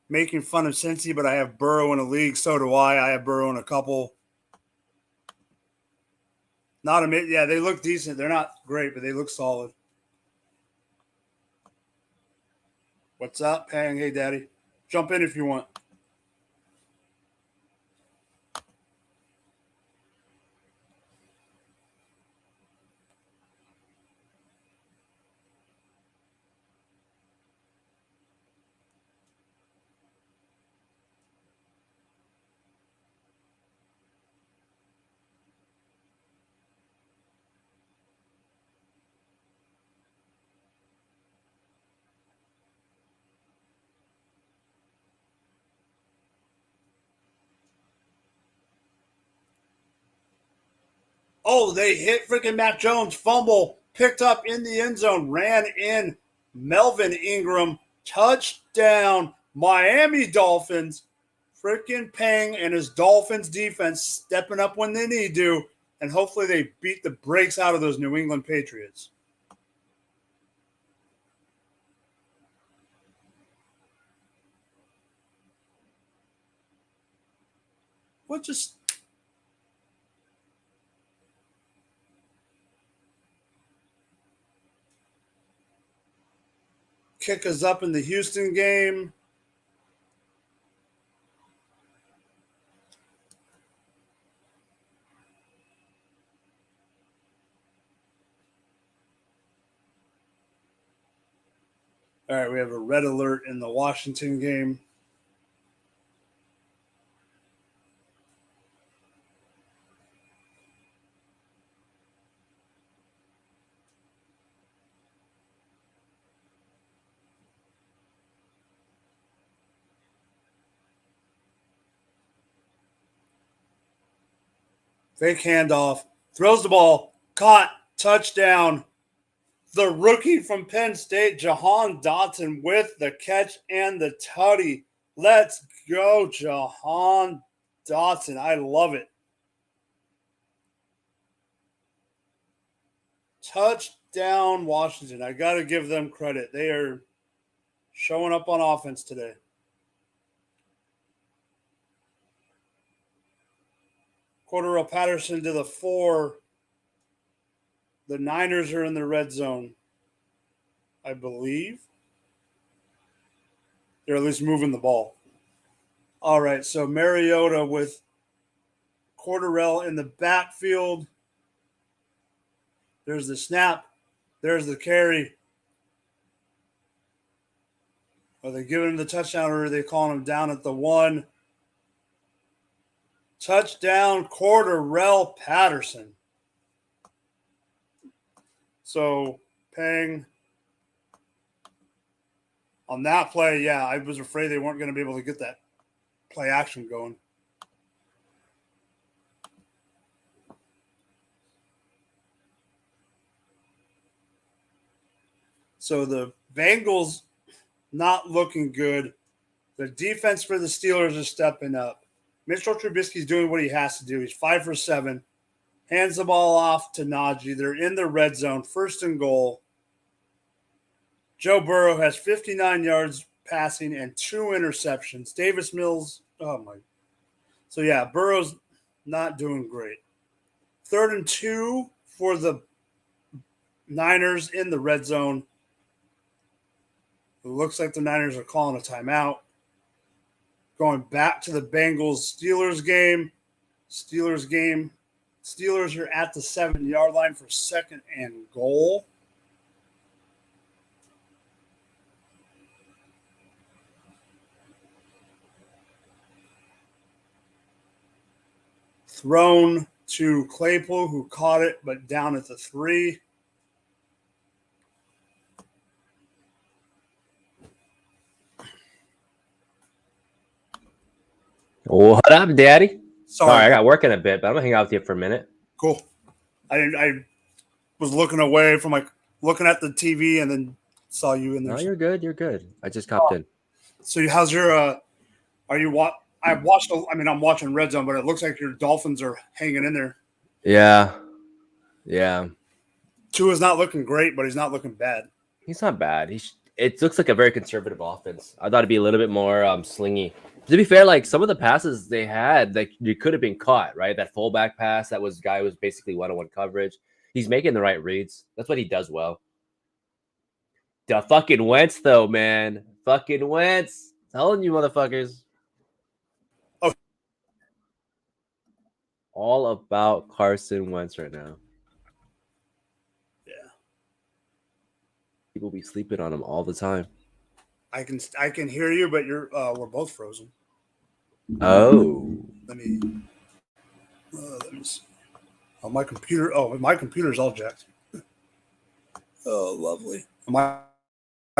making fun of Cincy, but I have Burrow in a league. So do I. I have Burrow in a couple. Yeah, they look decent. They're not great, but they look solid. What's up, Pang? Hey, Daddy. Jump in if you want. Oh, they hit freaking Mac Jones. Fumble. Picked up in the end zone. Ran in. Melvin Ingram. Touchdown. Miami Dolphins. Freaking Pang and his Dolphins defense stepping up when they need to. And hopefully they beat the brakes out of those New England Patriots. What just... kick us up in the Houston game. All right, we have a red alert in the Washington game. Fake handoff. Throws the ball. Caught. Touchdown. The rookie from Penn State, Jahan Dotson, with the catch and the tutty. Let's go, Jahan Dotson. I love it. Touchdown, Washington. I got to give them credit. They are showing up on offense today. Cordarrelle Patterson to the 4. The Niners are in the red zone, I believe. They're at least moving the ball. All right, so Mariota with Cordarrelle in the backfield. There's the snap. There's the carry. Are they giving him the touchdown or are they calling him down at the 1? Touchdown, Cordarrelle Patterson. So, Pang, on that play, yeah, I was afraid they weren't going to be able to get that play action going. So the Bengals not looking good. The defense for the Steelers is stepping up. Mitchell Trubisky's doing what he has to do. He's 5 for 7. Hands the ball off to Najee. They're in the red zone, 1st and goal. Joe Burrow has 59 yards passing and 2 interceptions. Davis Mills, oh my. So yeah, Burrow's not doing great. 3rd and 2 for the Niners in the red zone. It looks like the Niners are calling a timeout. Going back to the Bengals-Steelers game. Steelers are at the 7-yard line for 2nd and goal. Thrown to Claypool, who caught it, but down at the 3. What up, Daddy? Sorry, I got work in a bit, but I'm gonna hang out with you for a minute. Cool. I was looking away from looking at the TV and then saw you in there. No, you're good. You're good. I just hopped in. So how's your are you I'm watching Red Zone, but it looks like your Dolphins are hanging in there. Yeah. Tua's not looking great, but he's not looking bad. He's not bad. It looks like a very conservative offense. I thought it'd be a little bit more slingy. To be fair, like some of the passes they had, like you could have been caught, right? That fullback pass, guy was basically one-on-one coverage. He's making the right reads. That's what he does well. The fucking Wentz, though, man. Fucking Wentz. Telling you, motherfuckers. Oh. All about Carson Wentz right now. Yeah. People be sleeping on him all the time. I can hear you, but we're both frozen. Oh. Let me see. My computer's all jacked. Oh, lovely. Am I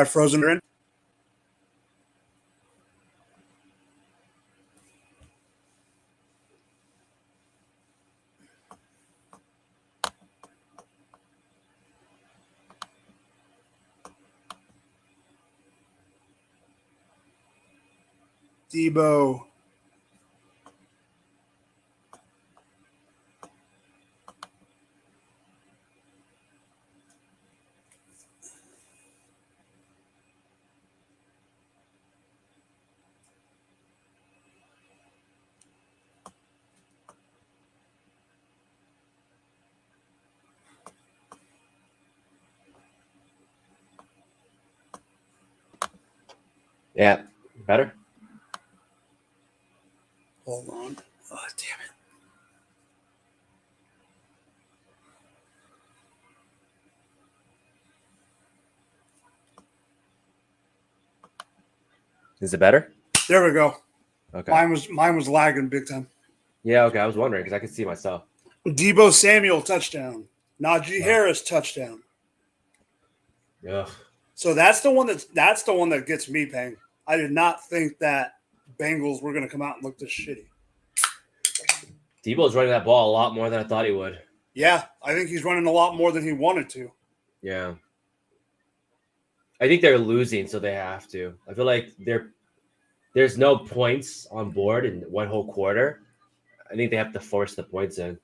frozen in? Debo. Yeah, better. Hold on. Oh, damn it. Is it better? There we go. Okay. Mine was lagging big time. Yeah, okay. I was wondering because I could see myself. Debo Samuel touchdown. Najee Harris touchdown. Yeah. So that's the one that gets me, Pang. I did not think that Bengals were going to come out and look this shitty. Debo's running that ball a lot more than I thought he would. Yeah, I think he's running a lot more than he wanted to. Yeah. I think they're losing, so they have to. I feel like there's no points on board in one whole quarter, I think they have to force the points in.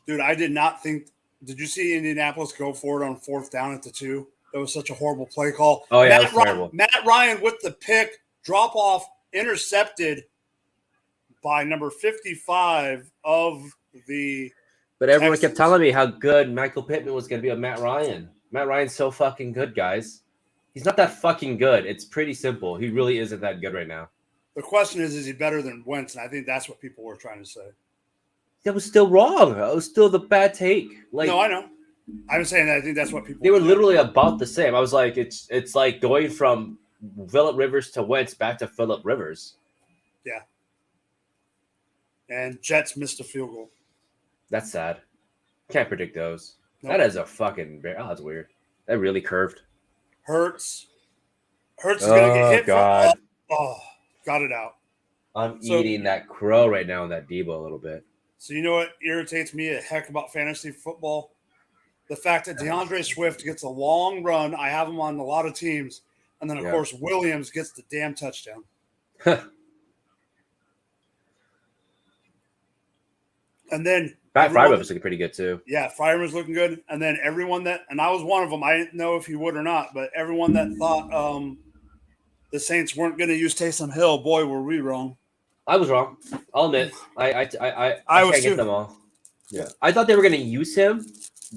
Dude, I did not think. Did you see Indianapolis go for it on 4th down at the 2? That was such a horrible play call. Oh yeah, that was terrible. Matt Ryan with the pick, drop off, intercepted by number 55 of the. But everyone Texans. kept telling me how good Michael Pittman was going to be with Matt Ryan. Matt Ryan's so fucking good, guys. He's not that fucking good. It's pretty simple. He really isn't that good right now. The question is he better than Wentz? And I think that's what people were trying to say. That was still wrong. That was still the bad take. Like, no, I know. I'm saying that I think that's what people. They were literally about the same. I was like, it's like going from Phillip Rivers to Wentz back to Phillip Rivers. Yeah. And Jets missed a field goal. That's sad. Can't predict those. Nope. That is a fucking. Oh, that's weird. That really curved. Hurts is gonna get hit. God. Got it out. I'm eating that crow right now in that Debo a little bit. So you know what irritates me a heck about fantasy football? The fact that DeAndre Swift gets a long run. I have him on a lot of teams. And then, of course, Williams gets the damn touchdown. And then Fryerman was looking pretty good too. Yeah, Fryerman was looking good. And then everyone that, and I was one of them, I didn't know if he would or not, but everyone that thought the Saints weren't going to use Taysom Hill, boy, were we wrong. I was wrong. I'll admit. I can't get them all. Yeah, I thought they were going to use him,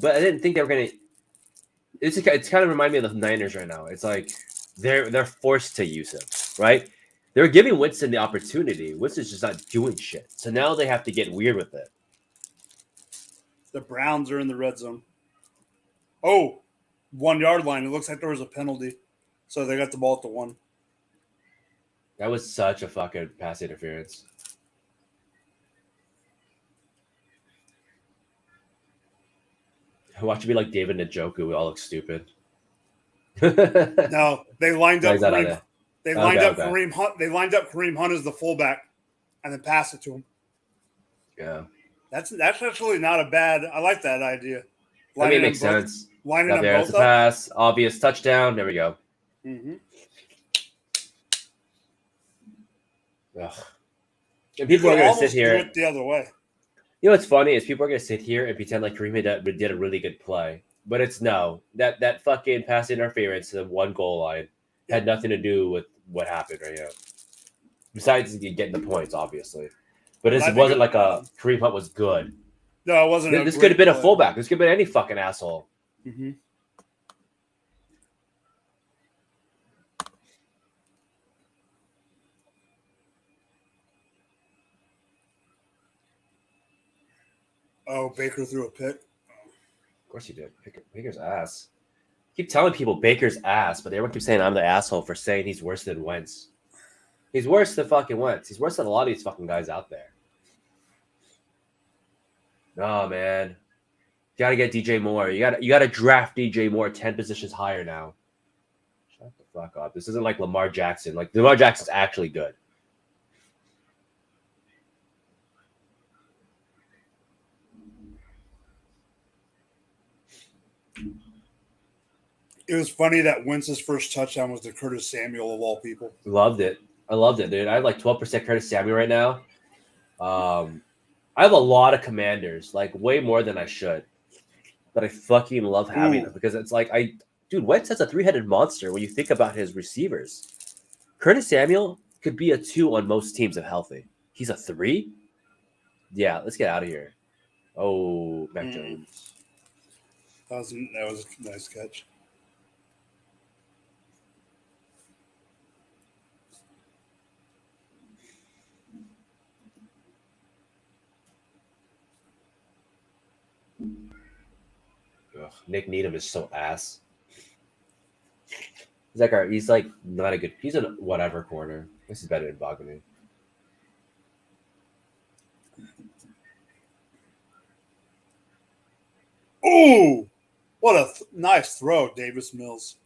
but I didn't think they were going to. It's kind of remind me of the Niners right now. It's like they're forced to use him, right? They're giving Winston the opportunity. Winston's just not doing shit. So now they have to get weird with it. The Browns are in the red zone. Oh, 1 yard line. It looks like there was a penalty. So they got the ball at the 1. That was such a fucking pass interference. Watch it be like David Njoku. We all look stupid. No, they lined up Kareem. Kareem Hunt. They lined up Kareem Hunt as the fullback, and then passed it to him. Yeah, that's actually not a bad. I like that idea. I mean, it makes sense. Lining up both. Pass, obvious touchdown. There we go. Mm-hmm. Ugh. And people are going to sit here. Do it the other way. You know what's funny is people are going to sit here and pretend like Kareem did a really good play, but it's no. That fucking pass interference to the 1 goal line had nothing to do with what happened right here. Besides getting the points, obviously, but it wasn't like a Kareem Hunt was good. No, it wasn't. This could have been a fullback. This could have been any fucking asshole. Mm-hmm. Oh, Baker threw a pick. Of course he did. Baker's ass. Keep telling people Baker's ass, but everyone keeps saying I'm the asshole for saying he's worse than Wentz. He's worse than fucking Wentz. He's worse than a lot of these fucking guys out there. Oh man, you gotta get DJ Moore. You gotta draft DJ Moore 10 positions higher now. Shut the fuck up. This isn't like Lamar Jackson. Like Lamar Jackson's actually good. It was funny that Wentz's first touchdown was to Curtis Samuel of all people. Loved it. I loved it, dude. I have like 12% Curtis Samuel right now. I have a lot of commanders, like way more than I should. But I fucking love having them because it's like dude, Wentz has a 3-headed monster when you think about his receivers. Curtis Samuel could be a 2 on most teams if healthy. He's a 3? Yeah, let's get out of here. Oh, Mac Jones. That was a nice catch. Ugh, Nick Needham is so ass. He's like not a good. He's a whatever corner. This is better than Bogman. Oh, what a nice throw, Davis Mills.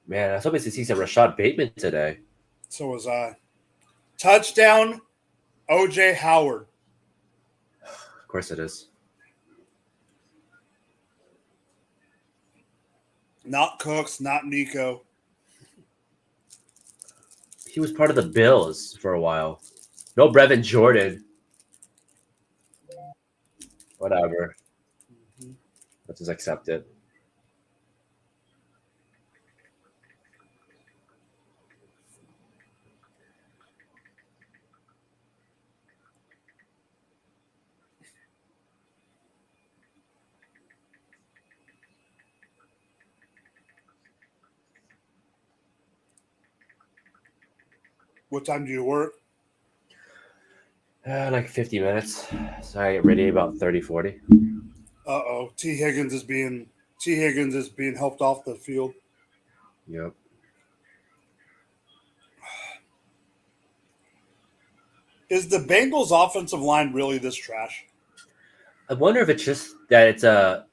Man, I was hoping to see some Rashad Bateman today. So was I. Touchdown, O.J. Howard. Of course it is. Not Cooks, not Nico. He was part of the Bills for a while. No Brevin Jordan. Whatever. Let's just accept it. What time do you work? Like 50 minutes. So I get ready about 30, 40. Uh-oh. T. Higgins is being helped off the field. Yep. Is the Bengals offensive line really this trash? I wonder if it's just that it's a.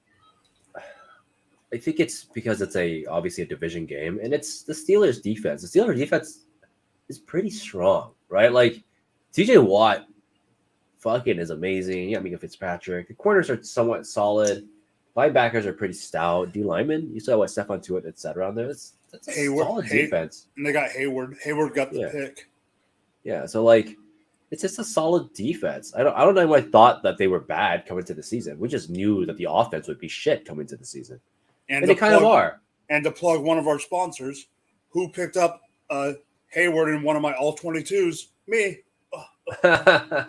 I think it's because it's obviously a division game, and it's the Steelers' defense. The Steelers' defense is pretty strong, right? Like T.J. Watt, fucking is amazing. You got Mika Fitzpatrick. The corners are somewhat solid. Linebackers are pretty stout. D linemen, you saw what Stephon Tuitt, etc. on there. That's a solid defense. And they got Hayward. Hayward got the pick. Yeah, so like. It's just a solid defense. I don't know why I thought that they were bad coming to the season. We just knew that the offense would be shit coming to the season. And they kind of are. And to plug one of our sponsors, who picked up Hayward in one of my all 22s? Me. Where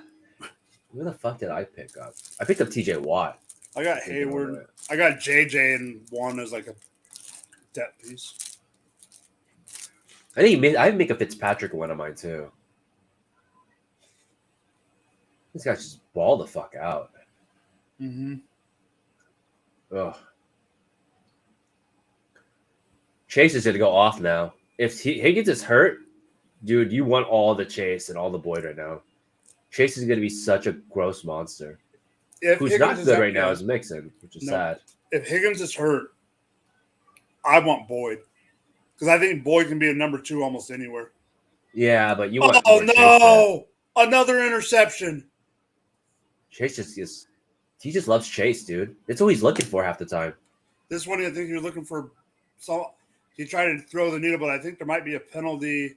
the fuck did I pick up? I picked up TJ Watt. I got Hayward. I got JJ and one as like a depth piece. I think I make a Fitzpatrick one of mine too. This guy just balled the fuck out. Mm-hmm. Ugh. Chase is going to go off now. If Higgins is hurt, dude, you want all the Chase and all the Boyd right now. Chase is going to be such a gross monster. Who's not good right now is Mixon, which is sad. If Higgins is hurt, I want Boyd. Because I think Boyd can be a number 2 almost anywhere. Yeah, but you want Oh, no! Another interception. Chase he just loves Chase, dude. It's what he's looking for half the time. This one, I think you're looking for. So he tried to throw the needle, but I think there might be a penalty.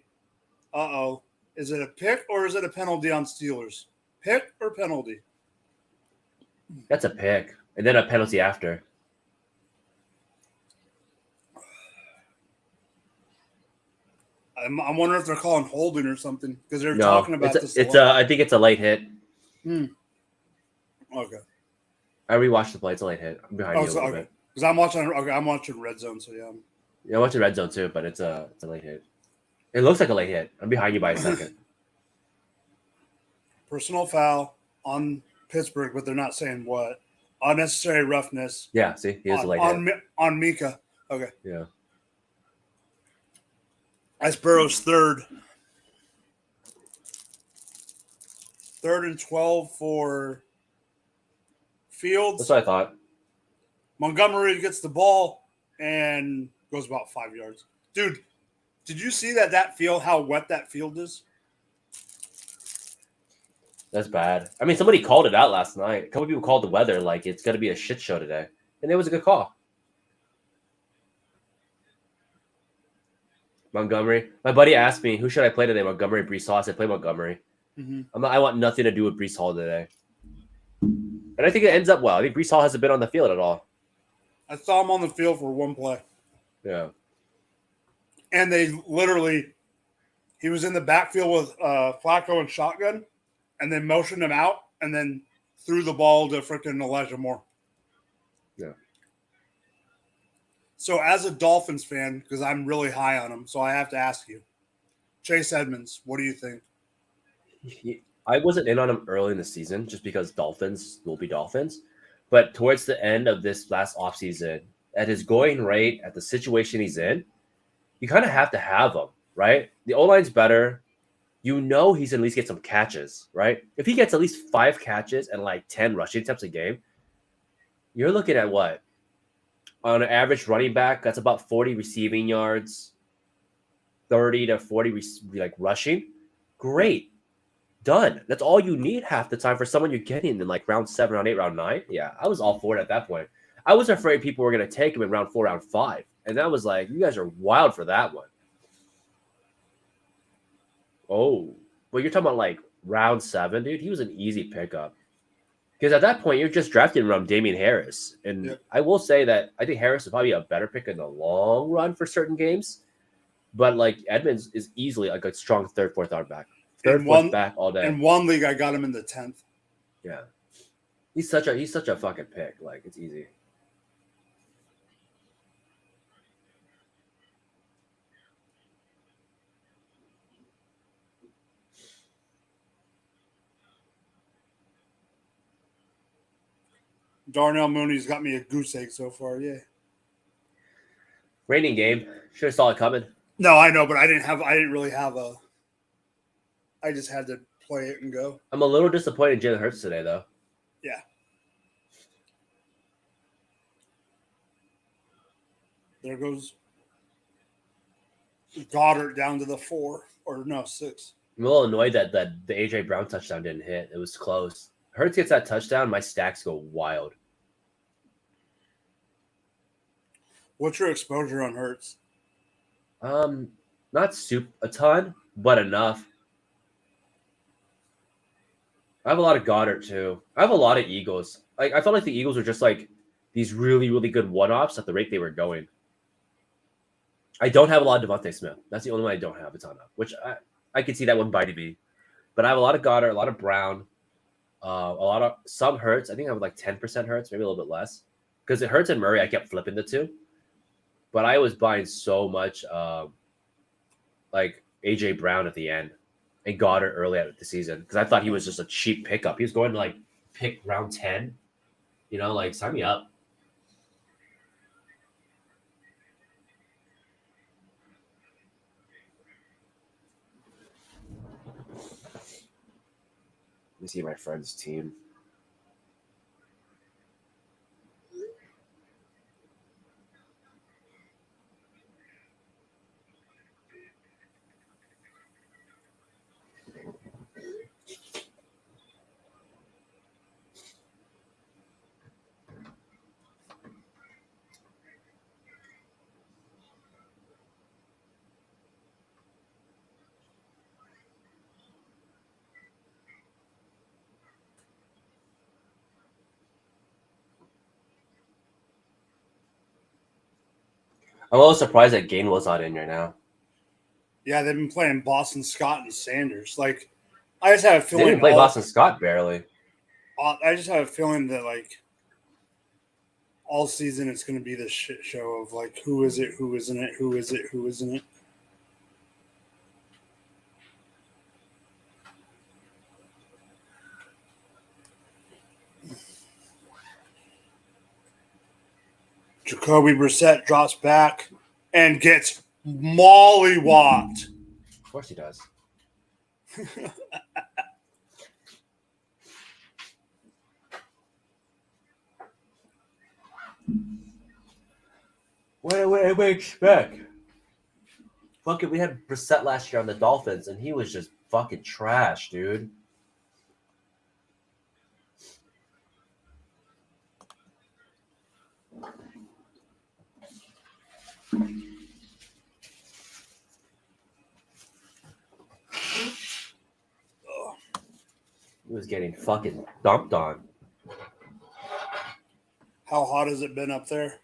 Uh-oh. Is it a pick or is it a penalty on Steelers? Pick or penalty? That's a pick. And then a penalty after. I'm wondering if they're calling holding or something because they're talking about this. I think it's a late hit. Okay. I rewatched the play. It's a late hit. I'm behind you a little bit. Because I'm watching Red Zone, so yeah. Yeah, I'm watching Red Zone too, but it's a late hit. It looks like a late hit. I'm behind you by a second. Personal foul on Pittsburgh, but they're not saying what. Unnecessary roughness. Yeah, see, he is a late hit. On Mika. Okay. Yeah. That's Burrow's third. 3rd and 12 for Fields. That's what I thought. Montgomery gets the ball and goes about 5 yards. Dude, did you see that field, how wet that field is? That's bad. I mean, somebody called it out last night. A couple people called the weather like it's going to be a shit show today. And it was a good call. Montgomery. My buddy asked me, who should I play today? Montgomery, Breece Hall. I said, play Montgomery. Mm-hmm. I want nothing to do with Breece Hall today. And I think it ends up well. I think Breece Hall hasn't been on the field at all. I saw him on the field for one play. Yeah. And he was in the backfield with Flacco and shotgun, and then motioned him out, and then threw the ball to freaking Elijah Moore. Yeah. So as a Dolphins fan, because I'm really high on him, so I have to ask you, Chase Edmonds, what do you think? I wasn't in on him early in the season just because Dolphins will be Dolphins. But towards the end of this last offseason, at his going rate, at the situation he's in, you kind of have to have him, right? The O-line's better. You know he's at least get some catches, right? If he gets at least 5 catches and like 10 rushing attempts a game, you're looking at what? On an average running back, that's about 40 receiving yards, 30 to 40 rushing. Great. Done. That's all you need half the time for someone you're getting in like round 7, round 8, round 9. Yeah, I was all for it at that point. I was afraid people were going to take him in round 4, round 5. And that was like, you guys are wild for that one. Oh, but you're talking about like round 7, dude. He was an easy pickup. Because at that point, you're just drafting around Damian Harris. And Yep. I will say that I think Harris is probably a better pick in the long run for certain games. But like Edmonds is easily like a strong third, fourth out back. Third, fourth back all day. In one league, I got him in the 10th. Yeah. He's such a fucking pick. Like, it's easy. Darnell Mooney's got me a goose egg so far. Yeah. Raining game. Should have saw it coming. No, I know, but I didn't really have a. I just had to play it and go. I'm a little disappointed in Jalen Hurts today, though. Yeah. There goes Goddard down to the 4 or no 6. I'm a little annoyed that the AJ Brown touchdown didn't hit. It was close. Hurts gets that touchdown, my stacks go wild. What's your exposure on Hurts? Not a ton, but enough. I have a lot of Goddard too. I have a lot of Eagles. Like I felt like the Eagles were just like these really, really good one-offs at the rate they were going. I don't have a lot of Devontae Smith. That's the only one I don't have a ton of, which I could see that one biting me. But I have a lot of Goddard, a lot of Brown, a lot of some Hurts. I think I have like 10% Hurts, maybe a little bit less. Because it Hurts and Murray, I kept flipping the two. But I was buying so much like AJ Brown at the end and Goddard early at the season because I thought he was just a cheap pickup. He was going to like pick round 10. You know, like sign me up. Let me see my friend's team. I'm a little surprised that Gainwell's not in here now. Yeah, they've been playing Boston Scott and Sanders. Like, I just have a They feeling. didn't play Boston Scott barely. I just have a feeling that like all season it's going to be this shit show of like who is it, who isn't it, who is it, who isn't it. Jacoby Brissett drops back and gets mollywopped. Of course he does. What did we expect? Fucking, we had Brissett last year on the Dolphins, and he was just fucking trash, dude. He was getting fucking dumped on. How hot has it been up there?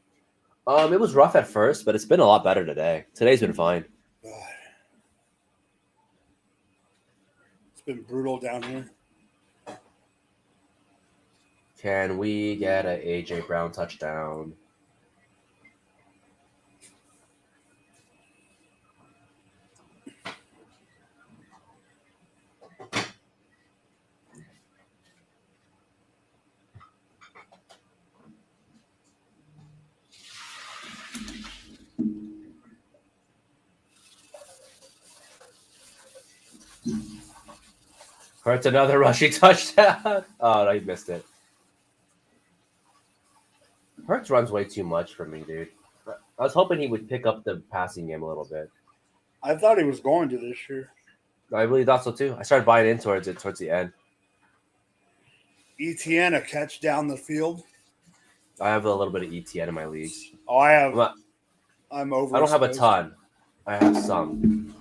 It was rough at first, but it's been a lot better today. Today's been fine. God. It's been brutal down here. Can we get a AJ Brown touchdown? Hurts another rushing touchdown. Oh, no, he missed it. Hurts runs way too much for me, dude. I was hoping he would pick up the passing game a little bit. I thought he was going to this year. I really thought so too. I started buying in towards the end. ETN a catch down the field. I have a little bit of ETN in my leagues. Oh, I'm over. I don't have a ton. I have some.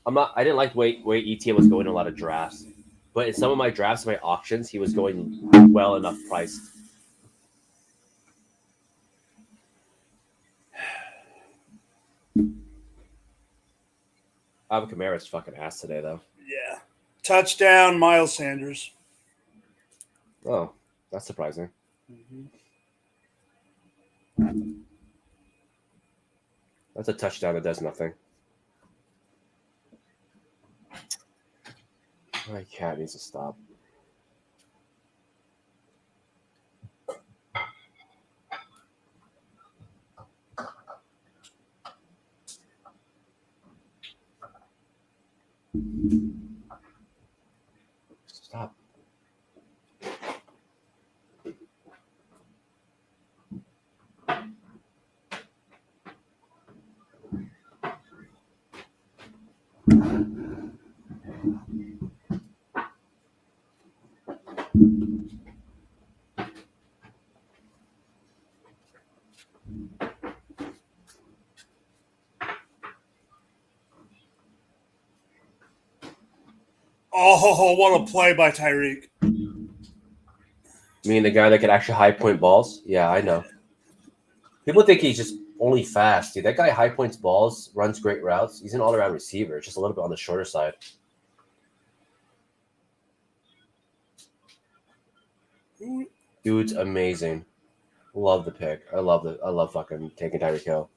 I didn't like the way ETN was going in a lot of drafts, but in some of my drafts, my auctions, he was going well enough priced. Alvin Kamara's fucking ass today, though. Yeah. Touchdown, Miles Sanders. Oh, that's surprising. That's a touchdown that does nothing. My cat needs to stop. Stop. Oh, what a play by Tyreek. You mean the guy that could actually high point balls? Yeah, I know. People think he's just only fast, dude. That guy high points balls, runs great routes. He's an all around receiver, just a little bit on the shorter side. Dude's amazing. Love the pick. I love fucking taking Tyreek Hill.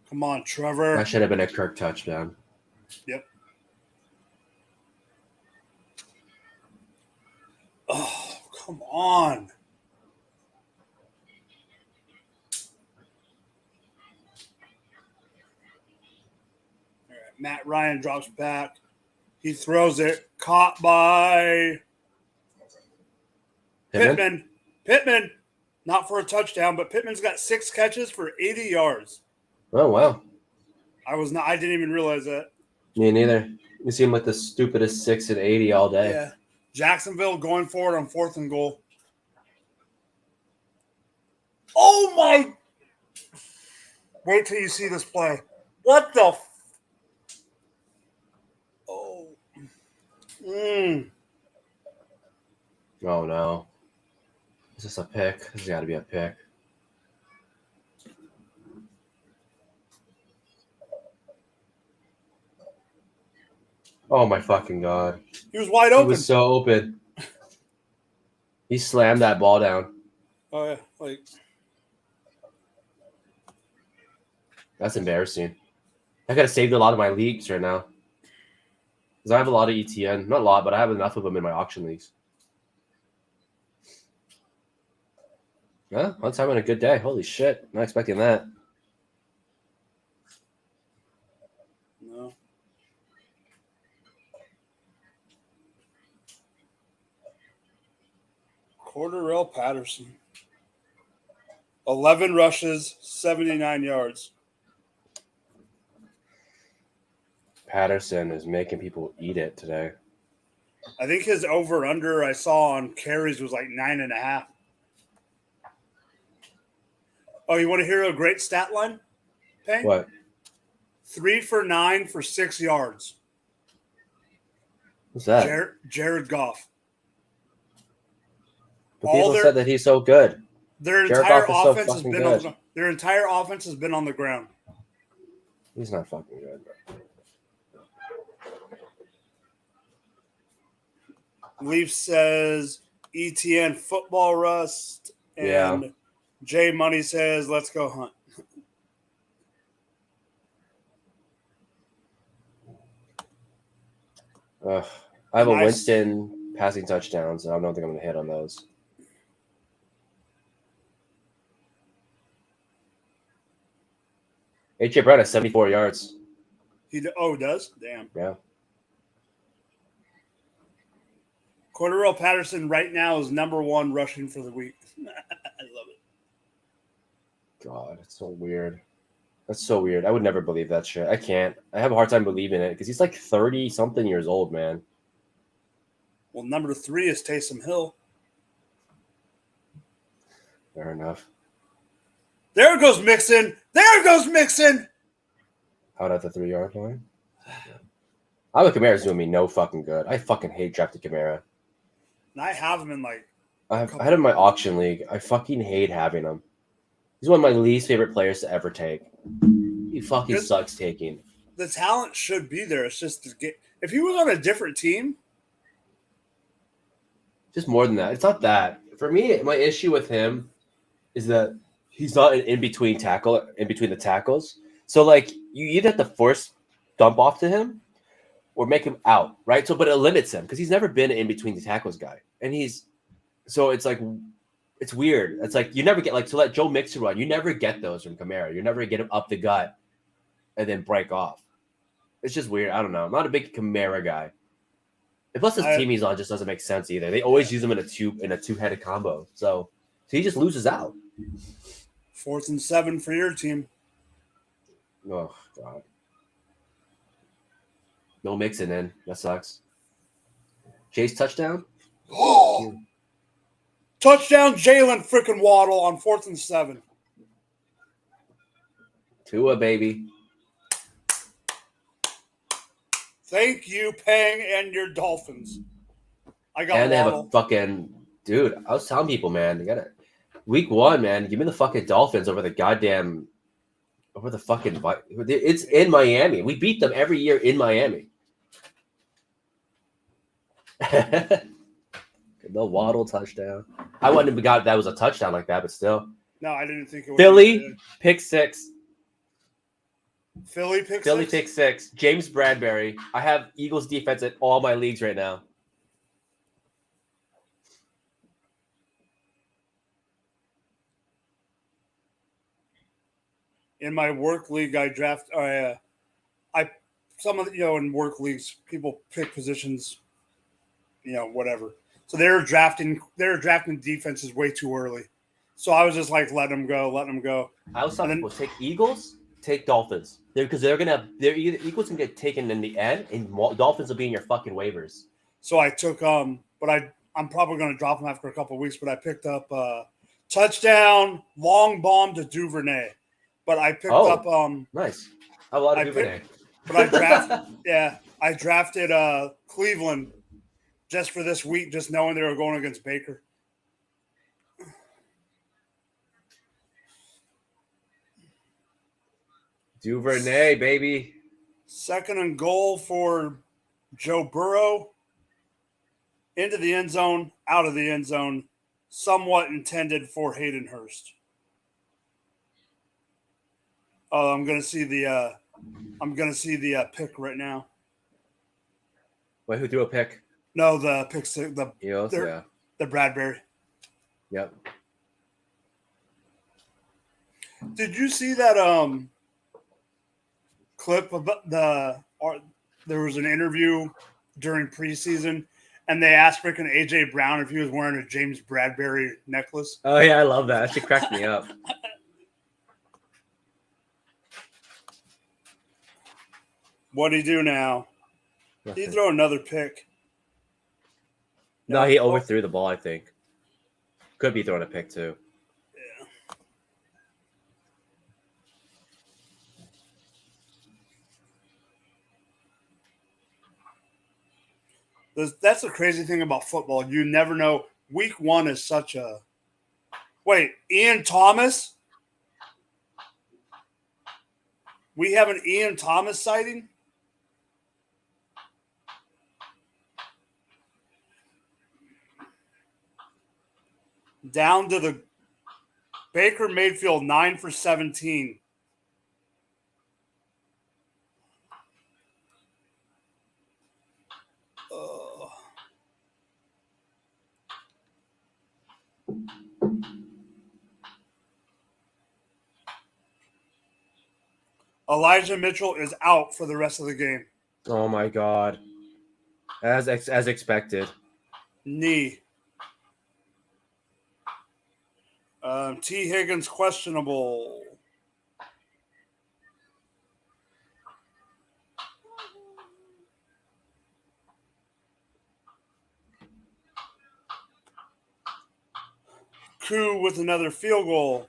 Come on, Trevor. That should have been a Kirk touchdown. Yep. Oh, come on. All right, Matt Ryan drops back. He throws it. Caught by Pittman. Not for a touchdown, but Pittman's got 6 catches for 80 yards. Oh wow. I didn't even realize that. Me neither. You seem like the stupidest 6 and 80 all day. Yeah. Jacksonville going forward on 4th and goal. Oh my! Wait till you see this play. What the? Oh. Oh no. Is this a pick? This has got to be a pick. Oh my fucking god. He was wide open. He was so open. He slammed that ball down. Oh yeah, like that's embarrassing. I could have saved a lot of my leagues right now. Because I have a lot of ETN. Not a lot, but I have enough of them in my auction leagues. Yeah, I'm having a good day. Holy shit. Not expecting that. no. Cordarrelle Patterson. 11 rushes, 79 yards. Patterson is making people eat it today. I think his over-under I saw on carries was like 9.5. Oh, you want to hear a great stat line, Payne? What? 3 for 9 for 6 yards. What's that? Jared Goff. But people said that he's so good. Their Jared entire Goff is so offense has fucking been good. their entire offense has been on the ground. He's not fucking good. Leaf says ETN football rust, and Jay Money says let's go hunt. I have a Winston passing touchdown, so I don't think I'm going to hit on those. AJ Brown has 74 yards. He does? Damn. Yeah. Cordarrelle Patterson right now is number 1 rushing for the week. God, it's so weird. That's so weird. I would never believe that shit. I can't. I have a hard time believing it because he's like 30 something years old, man. Well, number 3 is Taysom Hill. Fair enough. There goes Mixon. There goes Mixon. Out at the 3-yard line. I would Kamara's doing me no fucking good. I fucking hate drafting Kamara. And I have him in like. I had him in my auction league. I fucking hate having him. He's one of my least favorite players to ever take. He fucking sucks taking. The talent should be there. It's just to get. If he was on a different team. Just more than that. It's not that. For me, my issue with him is that he's not an in-between the tackles. So, like, you either have to force dump off to him or make him out, right? So, but it limits him because he's never been an in-between the tackles guy. And so it's like, it's weird. It's like, you never get, like, to let Joe Mixon run, you never get those from Kamara. You never get him up the gut and then break off. It's just weird. I don't know. I'm not a big Kamara guy. And plus, his team he's on just doesn't make sense either. They always use him in a two-headed combo. So he just loses out. 4th and 7 for your team. Oh, God. No Mixon in. That sucks. Chase touchdown? Oh! Touchdown, Jalen freaking Waddle on 4th and 7. Tua, baby. Thank you, Pang, and your Dolphins. I got And they Waddle. have a fucking dude. I was telling people, man, they got it. Week 1, man. Give me the fucking Dolphins over the fucking. It's in Miami. We beat them every year in Miami. The Waddle touchdown. I wouldn't have got that was a touchdown like that, but still. No, I didn't think it was. Philly pick 6. Philly pick 6. James Bradbury. I have Eagles defense in all my leagues right now. In my work league, I draft. Some of the, in work leagues, people pick positions. Whatever. So they're drafting defenses way too early. So I was just like, let them go. I was telling people take Eagles, take Dolphins. Because Eagles can get taken in the end, and Dolphins will be in your fucking waivers. So I took but I'm probably going to drop them after a couple of weeks. But I picked up touchdown, long bomb to Duvernay. But I picked up nice. I love Duvernay. But I drafted Cleveland just for this week, just knowing they were going against Baker. Duvernay, baby. 2nd and goal for Joe Burrow. Into the end zone, out of the end zone. Somewhat intended for Hayden Hurst. Oh, I'm gonna see the pick right now. Wait, who threw a pick? No, the pick. The Bradbury. Yep. Did you see that clip of there was an interview during preseason, and they asked freaking AJ Brown if he was wearing a James Bradbury necklace? Oh yeah, I love that. That shit cracked me up. What'd he do now? Did he throw another pick? No, he overthrew the ball, I think. Could be throwing a pick, too. Yeah. That's the crazy thing about football. You never know. Week 1 is such a... Wait, Ian Thomas? We have an Ian Thomas sighting? Down to the Baker Mayfield, 9 for 17. Elijah Mitchell is out for the rest of the game. Oh my God. As expected. Knee. T. Higgins questionable. Koo with another field goal.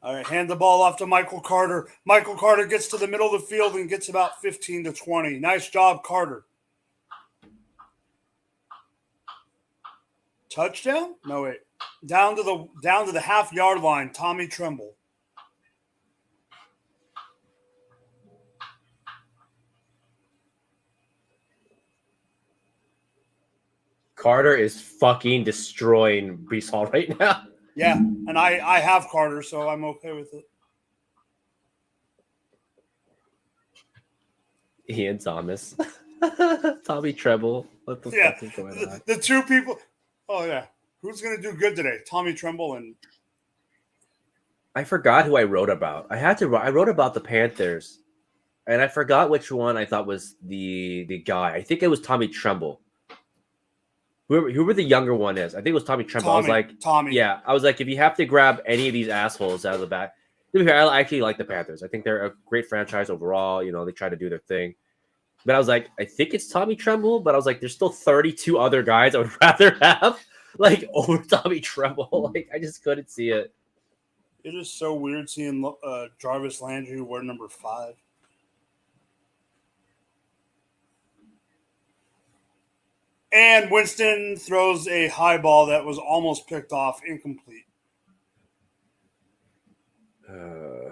All right, hand the ball off to Michael Carter. Michael Carter gets to the middle of the field and gets about 15 to 20. Nice job, Carter. Touchdown? No, wait. Down to the half-yard line, Tommy Tremble. Carter is fucking destroying Brees Hall right now. Yeah, and I have Carter, so I'm okay with it. Ian Thomas. Tommy Tremble. What the fuck is going on? The two people. Oh, yeah. Who's going to do good today? Tommy Tremble and... I forgot who I wrote about. I wrote about the Panthers, and I forgot which one I thought was the guy. I think it was Tommy Tremble. Whoever the younger one is, I think it was Tommy Tremble. I was like, Tommy. Yeah, I was like, if you have to grab any of these assholes out of the back, to be fair, I actually like the Panthers. I think they're a great franchise overall. You know, they try to do their thing. But I was like, I think it's Tommy Tremble, but I was like, there's still 32 other guys I would rather have like over Tommy Tremble. Like, I just couldn't see it. It is so weird seeing Jarvis Landry wear number 5. And Winston throws a high ball that was almost picked off, incomplete. I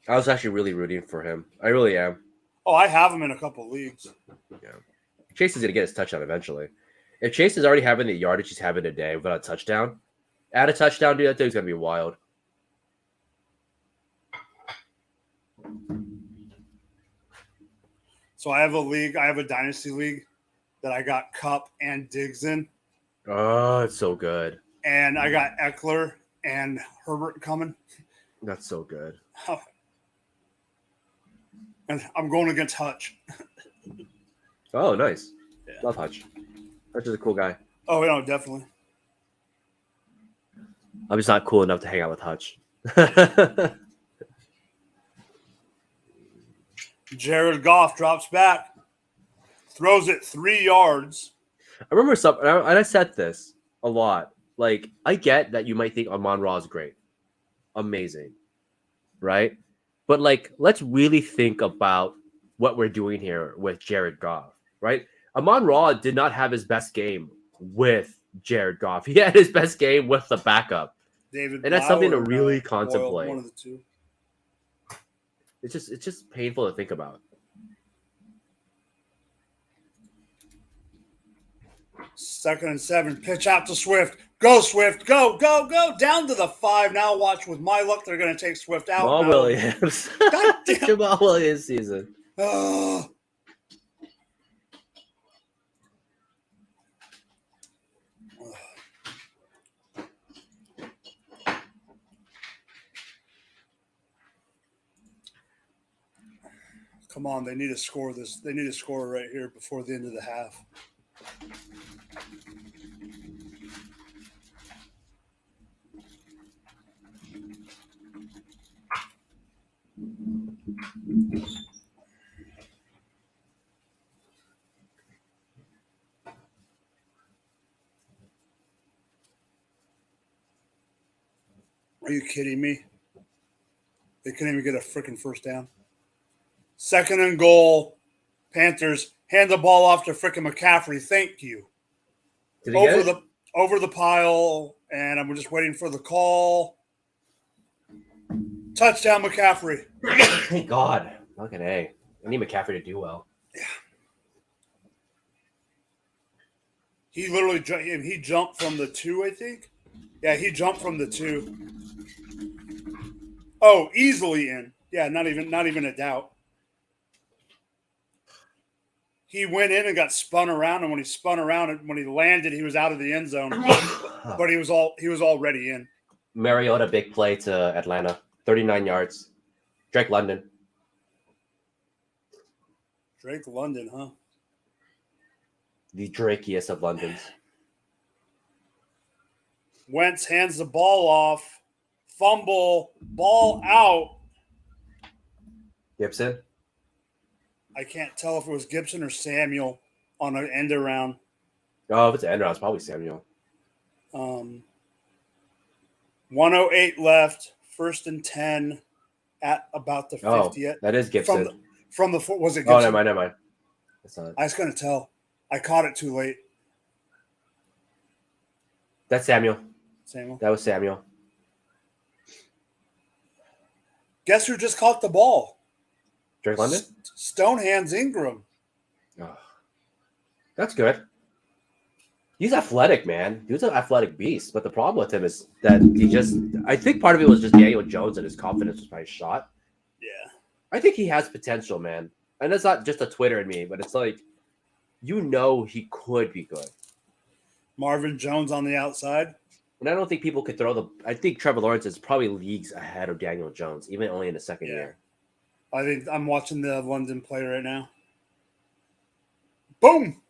was actually really rooting for him. I really am. Oh, I have him in a couple leagues. Yeah. Chase is going to get his touchdown eventually. If Chase is already having the yardage he's having today without a touchdown, add a touchdown, dude, that thing's going to be wild. So I have a dynasty league that I got Cup and Diggs in. Oh, it's so good. And I got Eckler and Herbert coming. That's so good. And I'm going against Hutch. Oh, nice. Yeah. Love Hutch. Hutch is a cool guy. Oh, no, definitely. I'm just not cool enough to hang out with Hutch. Jared Goff drops back. Throws it 3 yards. I remember something, and I said this a lot. Like, I get that you might think Amon-Ra is great. Amazing. Right? But, like, let's really think about what we're doing here with Jared Goff. Right? Amon-Ra did not have his best game with Jared Goff. He had his best game with the backup. David and that's Blau something to or really Boyle, contemplate. one of the two. It's just painful to think about. Second and 7. Pitch out to Swift. Go, Swift. Go, go, go. Down to the 5. Now watch. With my luck, they're going to take Swift out. Jamal Williams. God damn. Jamal Williams season. Come on. They need to score this. They need to score right here before the end of the half. Are you kidding me? They couldn't even get a freaking first down. Second and goal. Panthers hand the ball off to freaking McCaffrey. Thank you. Did he get it? Over the pile, and I'm just waiting for the call. Touchdown, McCaffrey. Thank God. Fucking A. I need McCaffrey to do well. Yeah. He literally jumped from the 2, I think. Yeah, he jumped from the 2. Oh, easily in. Yeah, not even a doubt. He went in and got spun around, and when he spun around and when he landed, he was out of the end zone. But he was already in. Mariota big play to Atlanta. 39 yards. Drake London. Drake London, huh? The Drakiest of Londons. Wentz hands the ball off. Fumble. Ball out. Gibson. I can't tell if it was Gibson or Samuel on an end around. Oh, if it's an end around, it's probably Samuel. 1:08 left. 1st and 10 at about the 50th. That is Gibson. From the was it Gibson? Oh, never mind. That's not. I was going to tell. I caught it too late. That's Samuel. Samuel. That was Samuel. Guess who just caught the ball? Drake London? Stonehands Ingram. Oh, that's good. He's athletic, man. He was an athletic beast. But the problem with him is that I think part of it was just Daniel Jones and his confidence was probably shot. Yeah. I think he has potential, man. And it's not just a Twitter in me, but it's like, he could be good. Marvin Jones on the outside. And I don't think people could I think Trevor Lawrence is probably leagues ahead of Daniel Jones, even only in the second year. I think I'm watching the London play right now. Boom.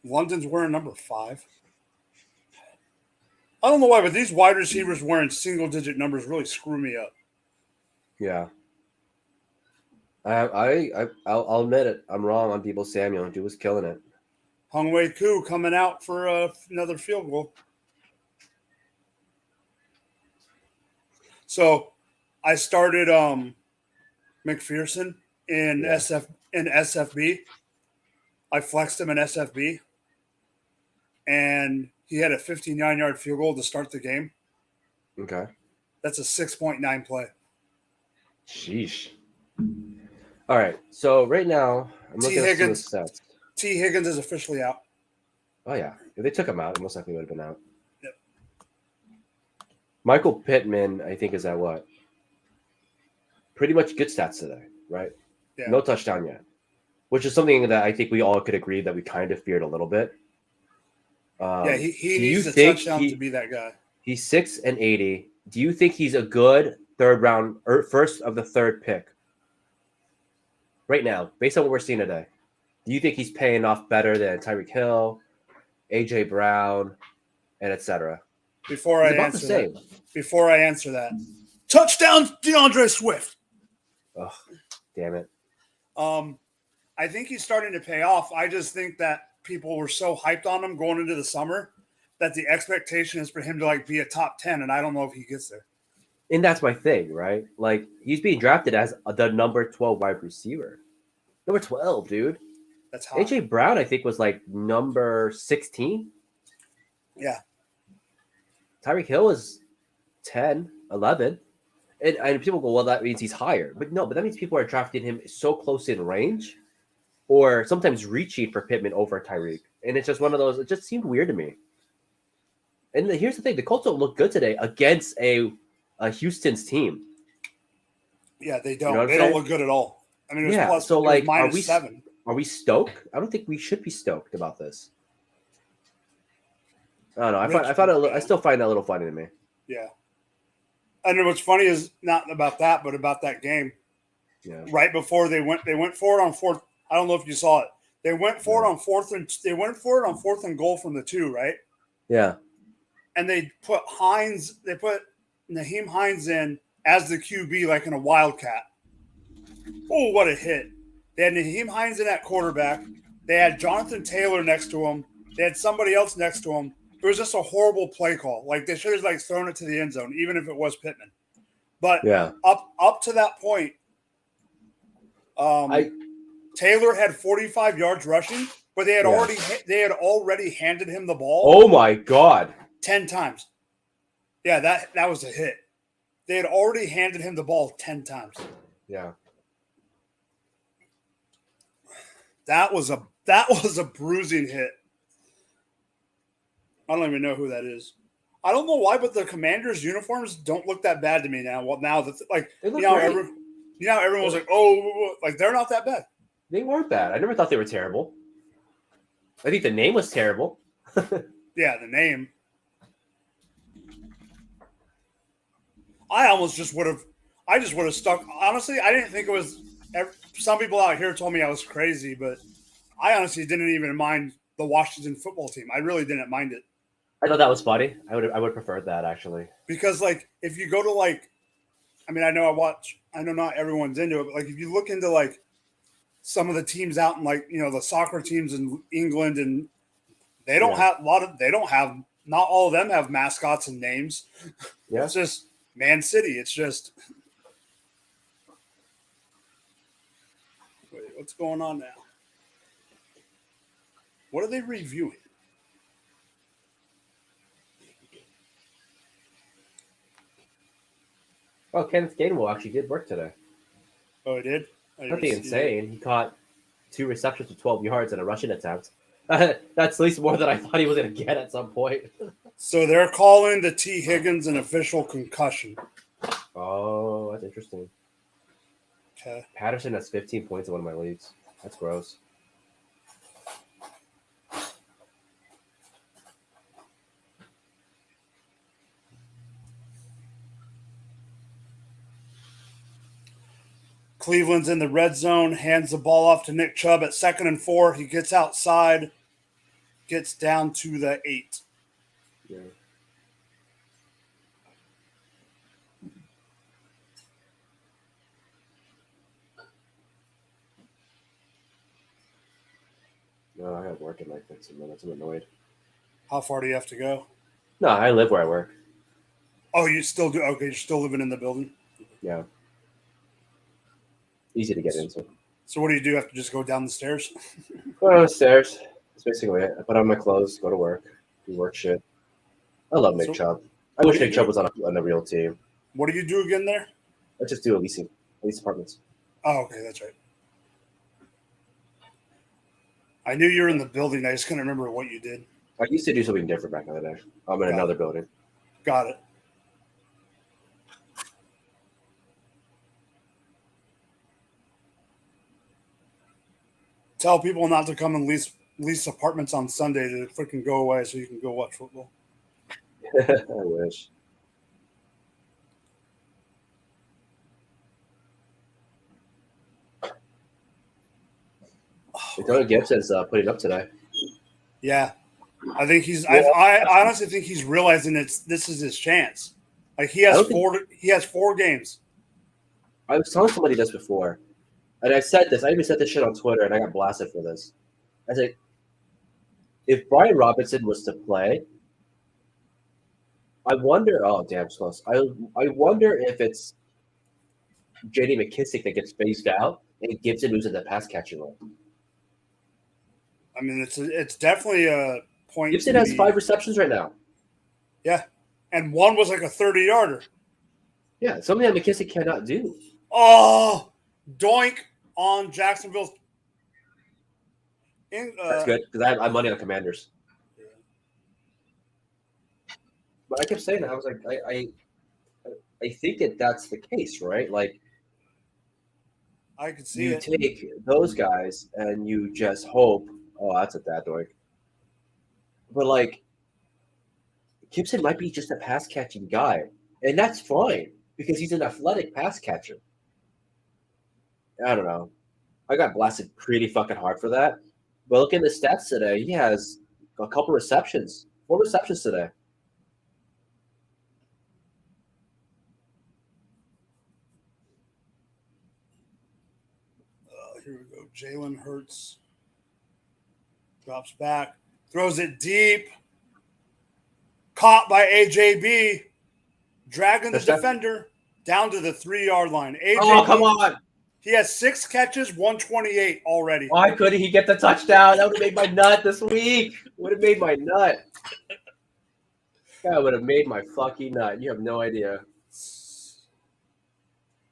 London's wearing number 5. I don't know why, but these wide receivers wearing single-digit numbers really screw me up. Yeah. I'll admit it. I'm wrong on Debo Samuel. Dude was killing it. Hung-Wei Koo coming out for another field goal. So I started McPherson in SFB. I flexed him in SFB. And he had a 59-yard field goal to start the game. Okay. That's a 6.9 play. Sheesh. All right. So right now, I'm looking at some of the stats. T. Higgins is officially out. Oh, yeah. If they took him out, it most likely would have been out. Yep. Michael Pittman, I think, is at what? Pretty much good stats today, right? Yeah. No touchdown yet, which is something that I think we all could agree that we kind of feared a little bit. He needs a touchdown to be that guy. He's 6-80. Do you think he's a good third round or first of the third pick right now, based on what we're seeing today? Do you think he's paying off better than Tyreek Hill, AJ Brown, and etc.? Before I answer that, touchdown DeAndre Swift. Oh, damn it. I think he's starting to pay off. I just think that people were so hyped on him going into the summer that the expectation is for him to be a top 10, and I don't know if he gets there. And that's my thing, right? Like, he's being drafted as the number 12 wide receiver. Number 12, dude. That's hot. AJ Brown, I think, was number 16. Yeah. Tyreek Hill is 10, 11. And people go, well, that means he's higher. But no, that means people are drafting him so close in range or sometimes reaching for Pittman over Tyreek. And it's just one of those, it just seemed weird to me. And here's the thing, the Colts don't look good today against a Houston's team. Yeah, they don't. They don't look good at all. I mean, it was -7. Are we stoked? I don't think we should be stoked about this. I don't know. I still find that a little funny to me. Yeah. And what's funny is not about that, but about that game. Yeah. Right before they went for it on fourth. I don't know if you saw it. They went for it on fourth and goal from the 2, right? Yeah. And they put Naheem Hines in as the QB like in a wildcat. Oh, what a hit. They had Naheem Hines in at quarterback. They had Jonathan Taylor next to him. They had somebody else next to him. It was just a horrible play call. Like, they should have thrown it to the end zone, even if it was Pittman. But up to that point, Taylor had 45 yards rushing, but they had already handed him the ball. Oh my God. 10 times. Yeah, that was a hit. They had already handed him the ball 10 times. Yeah. That was a bruising hit. I don't even know who that is. I don't know why, but the Commanders' uniforms don't look that bad to me now. Well, now that everyone was like, "Oh, they're not that bad." They weren't bad. I never thought they were terrible. I think the name was terrible. Yeah, the name. I just would have stuck. Honestly, I didn't think it was some people out here told me I was crazy, but I honestly didn't even mind the Washington football team. I really didn't mind it. I thought that was funny. I would prefer that actually. Because like if you go to like, I mean, I know not everyone's into it, but like if you look into like some of the teams out in like, the soccer teams in England, and they don't have not all of them have mascots and names. Yeah. It's just Man City. It's just, wait, what's going on now? What are they reviewing? Oh, Kenneth Gainwell actually did work today. Oh, it did? Nothing insane. He caught 2 receptions for 12 yards and a rushing attempt. That's at least more than I thought he was going to get at some point. So they're calling the T. Higgins an official concussion. Oh, that's interesting. Okay. Patterson has 15 points in one of my leagues. That's gross. Cleveland's in the red zone, hands the ball off to Nick Chubb at 2nd and 4. He gets outside, gets down to the 8. Yeah. No, I have work in like 15 minutes. I'm annoyed. How far do you have to go? No, I live where I work. Oh, you still do? Okay, you're still living in the building? Yeah. Easy to get into. So what do? You have to just go down the stairs? Go down the stairs. That's basically it. I put on my clothes, go to work, do work shit. I love Nick Chubb. I wish Nick Chubb was on a real team. What do you do again there? I just do lease apartments. Oh, okay, that's right. I knew you were in the building. I just couldn't remember what you did. I used to do something different back in the day. I'm in another building. Got it. Tell people not to come and lease apartments on Sunday to freaking go away so you can go watch football. I wish. Antonio Gibson's putting up today. Yeah, I think I honestly think he's realizing this is his chance. Like he has 4 games. I was telling somebody this before, and I said this. I even said this shit on Twitter, and I got blasted for this. I said, if Brian Robinson was to play, I wonder. Oh, damn, it's close. I wonder if it's J.D. McKissick that gets phased out, and Gibson moves into the pass catching role. I mean, it's definitely a point. Gibson has 5 receptions right now. Yeah, and one was like a 30-yarder. Yeah, something that McKissick cannot do. Oh, doink on Jacksonville's. That's good because I have money on Commanders. Yeah. But I kept saying that. I was like, I think that's the case, right? Like, I could see you take those guys and you just hope. Oh, that's a dad doink. But like, Gibson might be just a pass catching guy, and that's fine because he's an athletic pass catcher. I don't know. I got blasted pretty fucking hard for that. But look at the stats today. He has a couple receptions, 4 receptions today. Here we go. Jalen Hurts drops back, throws it deep. Caught by AJB, dragging the defender down to the 3-yard line. AJB, oh, come on. He has 6 catches, 128 already. Why couldn't he get the touchdown? That would have made my nut this week. Would have made my nut. That would have made my fucking nut. You have no idea.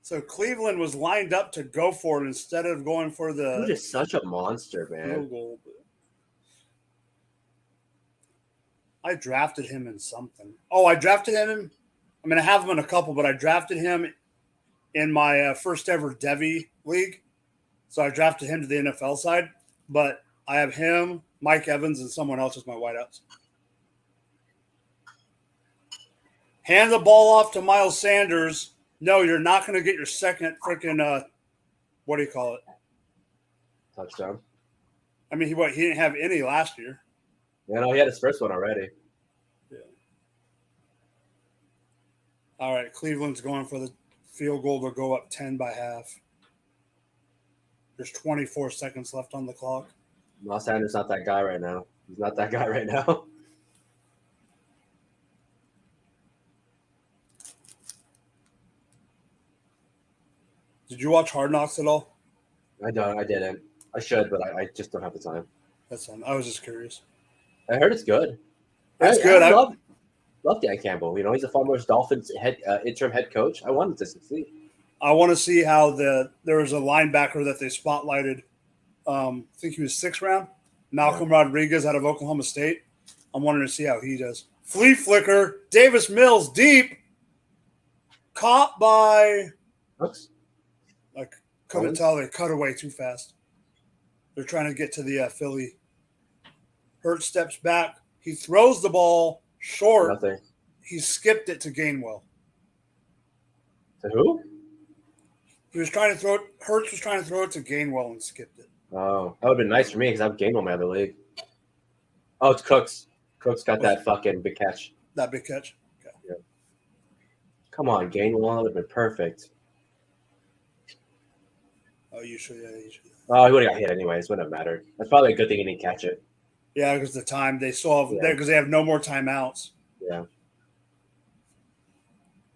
So Cleveland was lined up to go for it instead of going for the. Dude is such a monster, man. Goal. I drafted him in something. Oh, I drafted him. I mean, I have him in a couple, but I drafted him in my first ever Devy league. So I drafted him to the NFL side. But I have him, Mike Evans, and someone else as my wideouts. Hand the ball off to Miles Sanders. No, you're not going to get your second freaking, what do you call it? touchdown. I mean, he didn't have any last year. Yeah, no, he had his first one already. Yeah. All right, Cleveland's going for the field goal to go up 10 by half. There's 24 seconds left on the clock. Miles Sanders not that guy right now. He's not that guy right now. Did you watch Hard Knocks at all? I don't. I didn't. I should, but I just don't have the time. That's fine. I was just curious. I heard it's good. It's good. I love Dan Campbell. You know, he's a former Dolphins interim head coach. I wanted to succeed. I want to see how there was a linebacker that they spotlighted. I think he was 6th round. Malcolm Rodriguez out of Oklahoma State. I'm wanting to see how he does. Flea flicker. Davis Mills deep. Caught by. Oops. I couldn't tell. They cut away too fast. They're trying to get to the Philly. Hurts steps back. He throws the ball short. Nothing. He skipped it to Gainwell. To who? He was trying to throw it. Hurts was trying to throw it to Gainwell and skipped it. Oh, that would have been nice for me because I've Gainwell in my other league. Oh, it's Cooks. Cooks got that fucking big catch. That big catch? Okay. Yeah. Come on, Gainwell. That would have been perfect. Oh, you should. Yeah, you should. Oh, he would have got hit anyways. Wouldn't have mattered. That's probably a good thing he didn't catch it. Yeah, because the time they still have because they have no more timeouts. Yeah.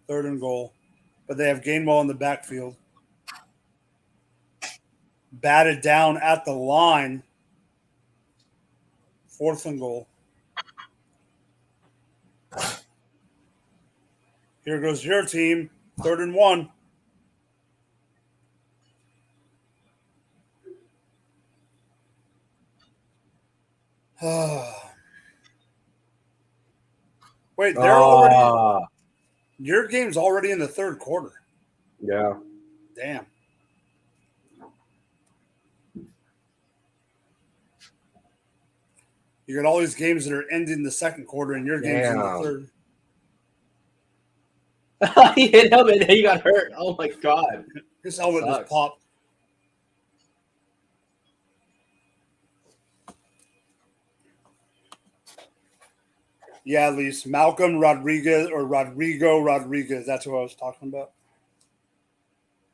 3rd and goal, but they have Gainwell in the backfield. Batted down at the line. 4th and goal. Here goes your team. 3rd and 1. Wait, they're already. Your game's already in the 3rd quarter. Yeah. Damn. You got all these games that are ending the 2nd quarter, and your game's in the 3rd. He hit him, and then he got hurt. Oh my god. His helmet just popped. Yeah, at least Malcolm Rodriguez or Rodrigo Rodriguez. That's who I was talking about.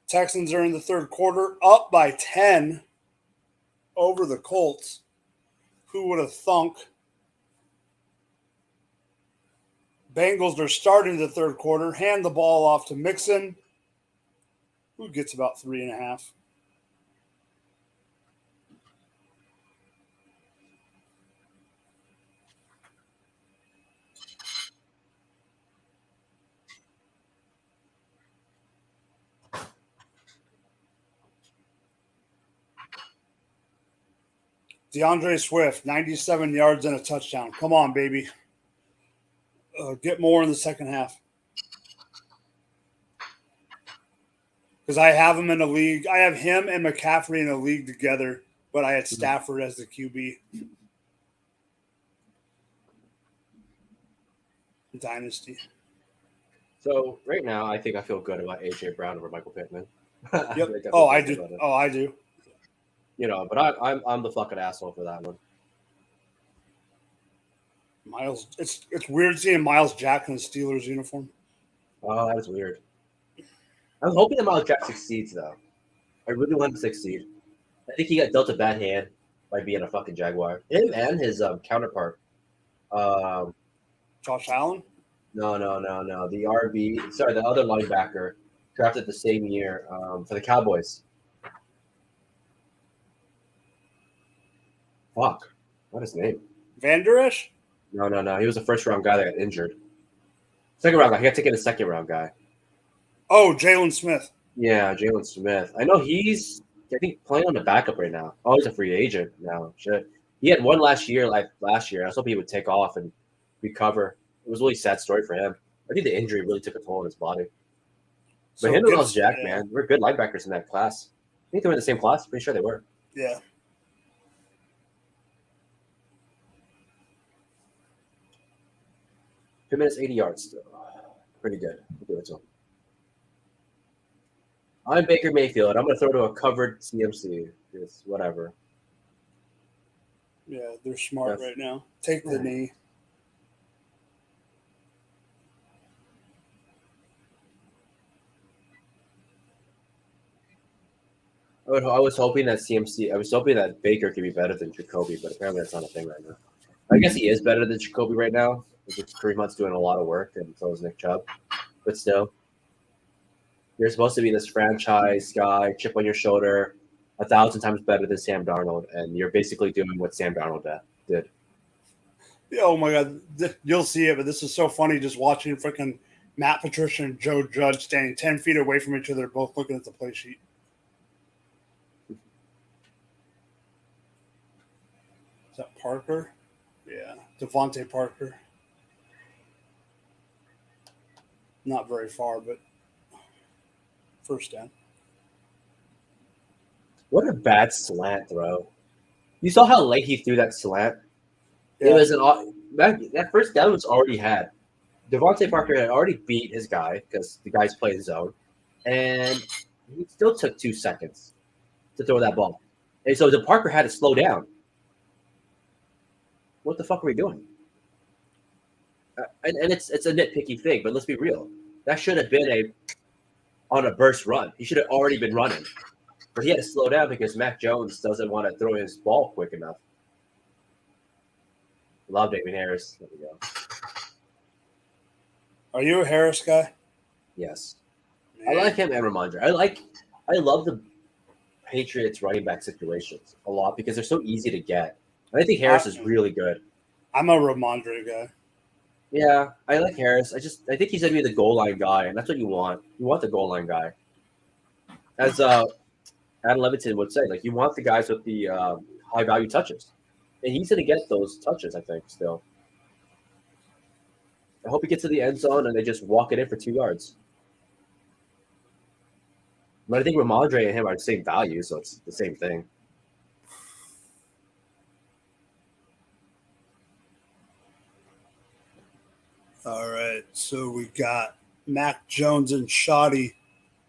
Texans are in the 3rd quarter, up by 10 over the Colts. Who would have thunk? Bengals are starting the 3rd quarter. Hand the ball off to Mixon, who gets about 3.5. DeAndre Swift, 97 yards and a touchdown. Come on, baby. Get more in the 2nd half. Because I have him in a league. I have him and McCaffrey in a league together, but I had Stafford as the QB. Dynasty. So right now, I think I feel good about AJ Brown over Michael Pittman. Yep. I do. Oh, I do. You know, but I'm the fucking asshole for that one. Miles, it's weird seeing Miles Jack in the Steelers uniform. Oh, that is weird. I'm hoping that Miles Jack succeeds, though. I really want him to succeed. I think he got dealt a bad hand by being a fucking Jaguar. Him and his counterpart. Josh Allen? No. The other linebacker drafted the same year for the Cowboys. Fuck. What is his name? Van Der Esch? No. He was a 1st-round guy that got injured. 2nd-round guy. He got taken a 2nd-round guy. Oh, Jalen Smith. Yeah, Jalen Smith. I know he's, I think, playing on the backup right now. Oh, he's a free agent now. Shit. He had one last year. I was hoping he would take off and recover. It was a really sad story for him. I think the injury really took a toll on his body. But him and Miles Jack, man, we're good linebackers in that class. I think they were in the same class. Pretty sure they were. Yeah. Two minutes, 80 yards still. Pretty good. We'll do it to him. I'm Baker Mayfield. I'm going to throw to a covered CMC. It's whatever. Yeah, they're smart Yes. right now. Take the knee. I was hoping that CMC. I was hoping that Baker could be better than Jacoby, but apparently that's not a thing right now. I guess he is better than Jacoby right now. Kareem Hunt's doing a lot of work, and so is Nick Chubb. But still, you're supposed to be this franchise guy, chip on your shoulder, 1,000 times better than Sam Darnold, and you're basically doing what Sam Darnold did. Yeah, oh my God, you'll see it, but this is so funny just watching freaking Matt Patricia and Joe Judge standing 10 feet away from each other, both looking at the play sheet. Is that Parker? Yeah, Devontae Parker. Not very far, but first down. What a bad slant throw! You saw how late he threw that slant. Yeah. It was that first down was already had. Devontae Parker had already beat his guy because the guys played zone, and he still took 2 seconds to throw that ball. And so the Parker had to slow down. What the fuck are we doing? And it's a nitpicky thing, but let's be real. That should have been on a burst run. He should have already been running. But he had to slow down because Mac Jones doesn't want to throw his ball quick enough. Love Damien Harris. There we go. Are you a Harris guy? Yes. Man. I like him and Ramondre. I love the Patriots running back situations a lot because they're so easy to get. And I think Harris is really good. I'm a Ramondre guy. Yeah, I like Harris. I think he's gonna be the goal line guy, and that's what you want. You want the goal line guy. As Adam Leviton would say, like you want the guys with the high value touches. And he's gonna get those touches, I think, still. I hope he gets to the end zone and they just walk it in for 2 yards. But I think Ramondre and him are the same value, so it's the same thing. All right, so we got Mac Jones and Shoddy.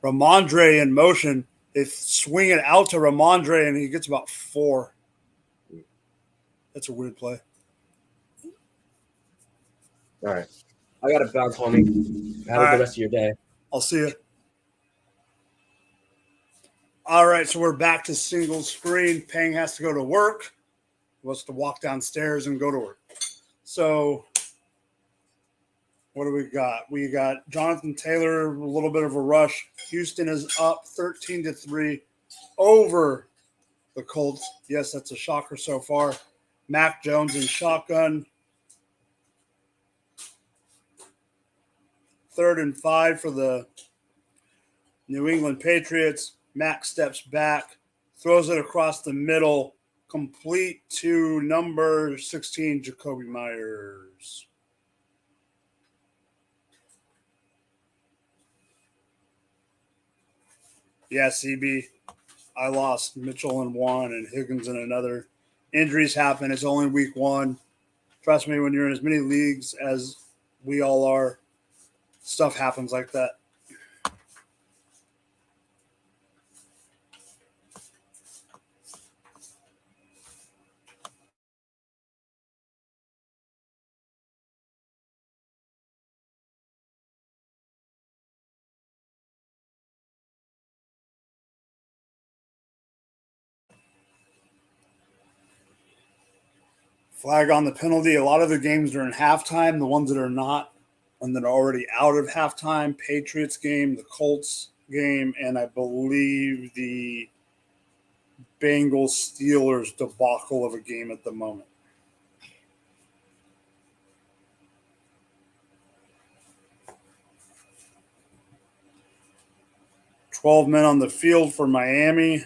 Ramondre in motion. They swing it out to Ramondre, and he gets about 4. That's a weird play. All right. I got to bounce, homie. Have a good rest of your day. I'll see you. All right, so we're back to single screen. Peng has to go to work. He wants to walk downstairs and go to work. So what do we got? We got Jonathan Taylor, a little bit of a rush. Houston is up 13-3 over the Colts. Yes, that's a shocker so far. Mac Jones in shotgun. 3rd and 5 for the New England Patriots. Mac steps back, throws it across the middle, complete to number 16, Jacoby Myers. Yeah, CB, I lost Mitchell in one and Higgins in another. Injuries happen. It's only week 1. Trust me, when you're in as many leagues as we all are, stuff happens like that. Flag on the penalty. A lot of the games are in halftime. The ones that are not and that are already out of halftime, Patriots game, the Colts game, and I believe the Bengals Steelers debacle of a game at the moment. $12 men on the field for Miami.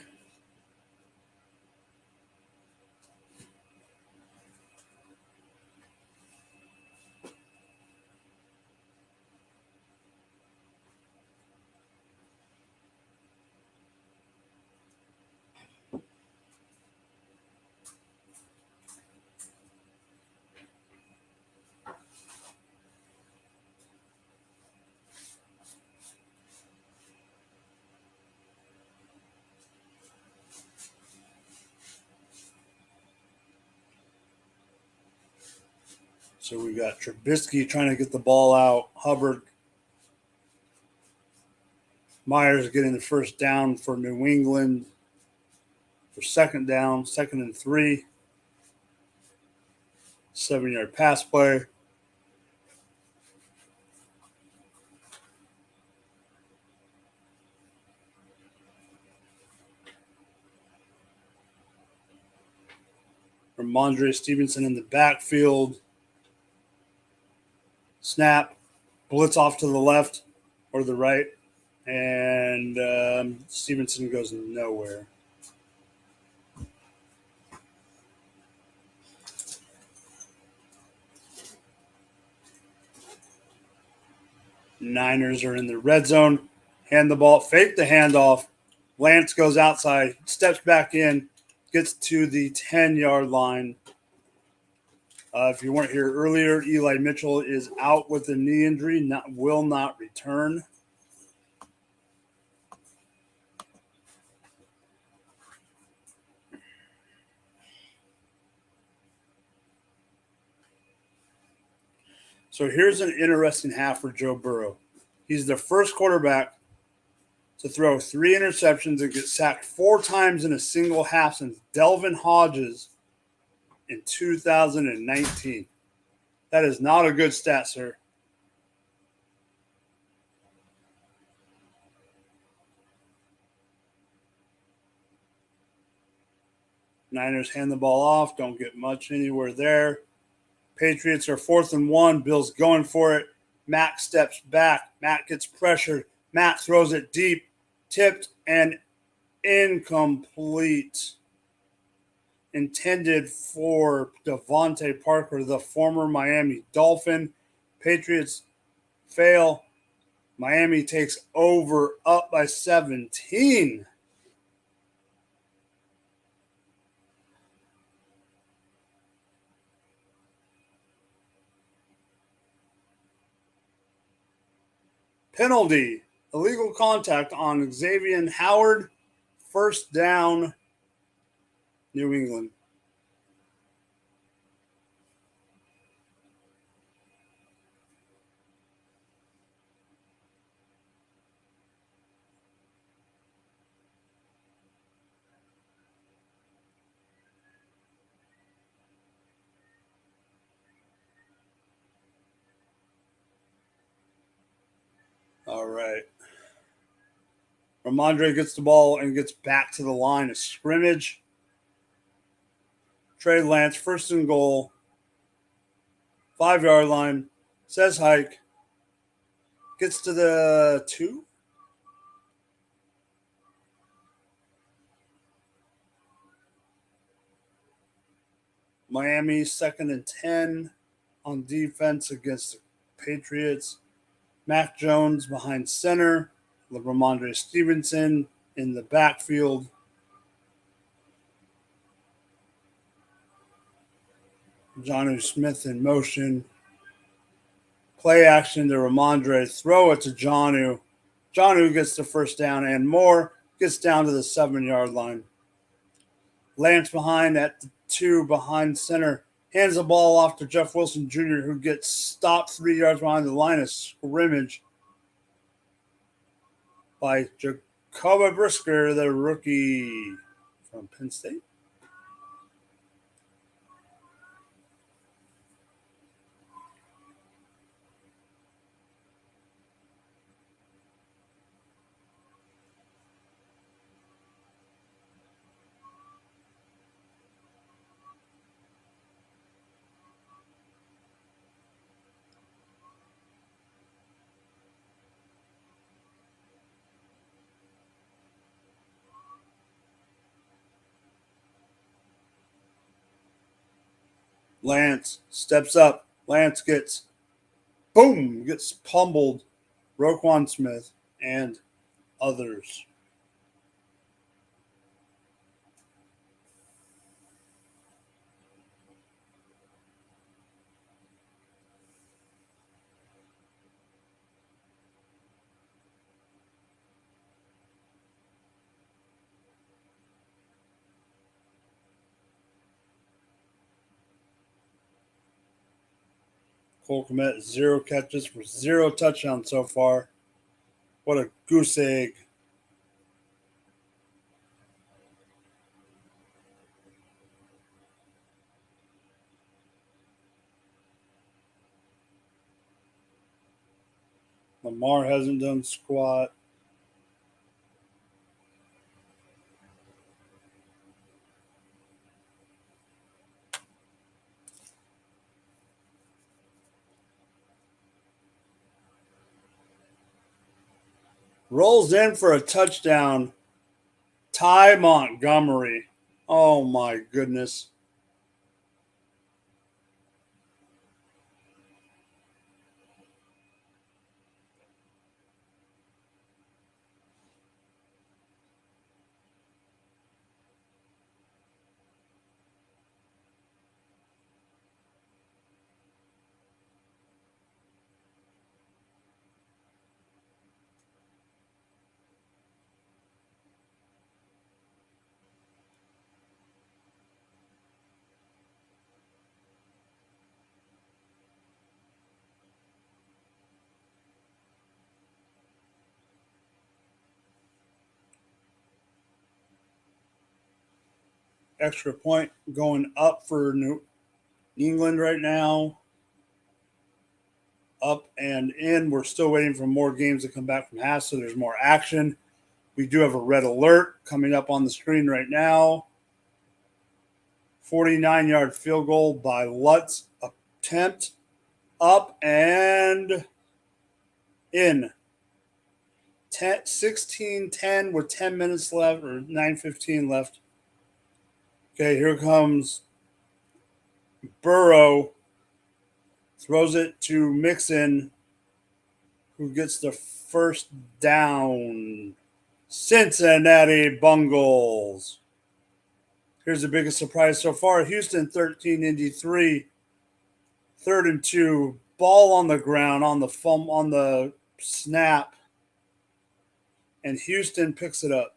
So we got Trubisky trying to get the ball out. Hubbard. Myers getting the first down for New England. For second down, 2nd and 3. 7-yard pass play. Ramondre Stevenson in the backfield. Snap. Blitz off to the left or the right. And Stevenson goes nowhere. Niners are in the red zone. Hand the ball. Fake the handoff. Lance goes outside. Steps back in. Gets to the 10-yard line. If you weren't here earlier, Eli Mitchell is out with a knee injury. Will not return. So here's an interesting half for Joe Burrow. He's the first quarterback to throw 3 interceptions and get sacked 4 times in a single half since Delvin Hodges in 2019. That is not a good stat, sir. Niners hand the ball off. Don't get much anywhere there. Patriots are 4th and 1. Bill's going for it. Matt steps back. Matt gets pressured. Matt throws it deep. Tipped and incomplete. Intended for Devontae Parker, the former Miami Dolphin. Patriots fail. Miami takes over, up by 17. Penalty. Illegal contact on Xavier Howard. First down, New England. All right. Ramondre gets the ball and gets back to the line of scrimmage. Trey Lance, 1st and goal. 5-yard line. Says hike. Gets to the 2. Miami, 2nd and 10 on defense against the Patriots. Mac Jones behind center. Ramondre Stevenson in the backfield. Jonnu Smith in motion. Play action to Ramondre. Throw it to Jonnu. Jonnu gets the first down and more. Gets down to the 7-yard line. Lance behind at the 2 behind center. Hands the ball off to Jeff Wilson Jr., who gets stopped 3 yards behind the line of scrimmage by Jacoby Brisker, the rookie from Penn State. Lance steps up. Lance gets pummeled. Roquan Smith and others. Cole Kmet, 0 catches for 0 touchdowns so far. What a goose egg. Lamar hasn't done squat. Rolls in for a touchdown. Ty Montgomery. Oh my goodness. Extra point going up for New England right now. Up and in. We're still waiting for more games to come back from half, so there's more action. We do have a red alert coming up on the screen right now. 49-yard field goal by Lutz. Attempt up and in. 16-10 with 10 minutes left, or 9:15 left. Okay, here comes Burrow. Throws it to Mixon, who gets the first down. Cincinnati Bungles. Here's the biggest surprise so far. Houston 13, Indy 3. 3rd and 2. Ball on the ground on the snap. And Houston picks it up.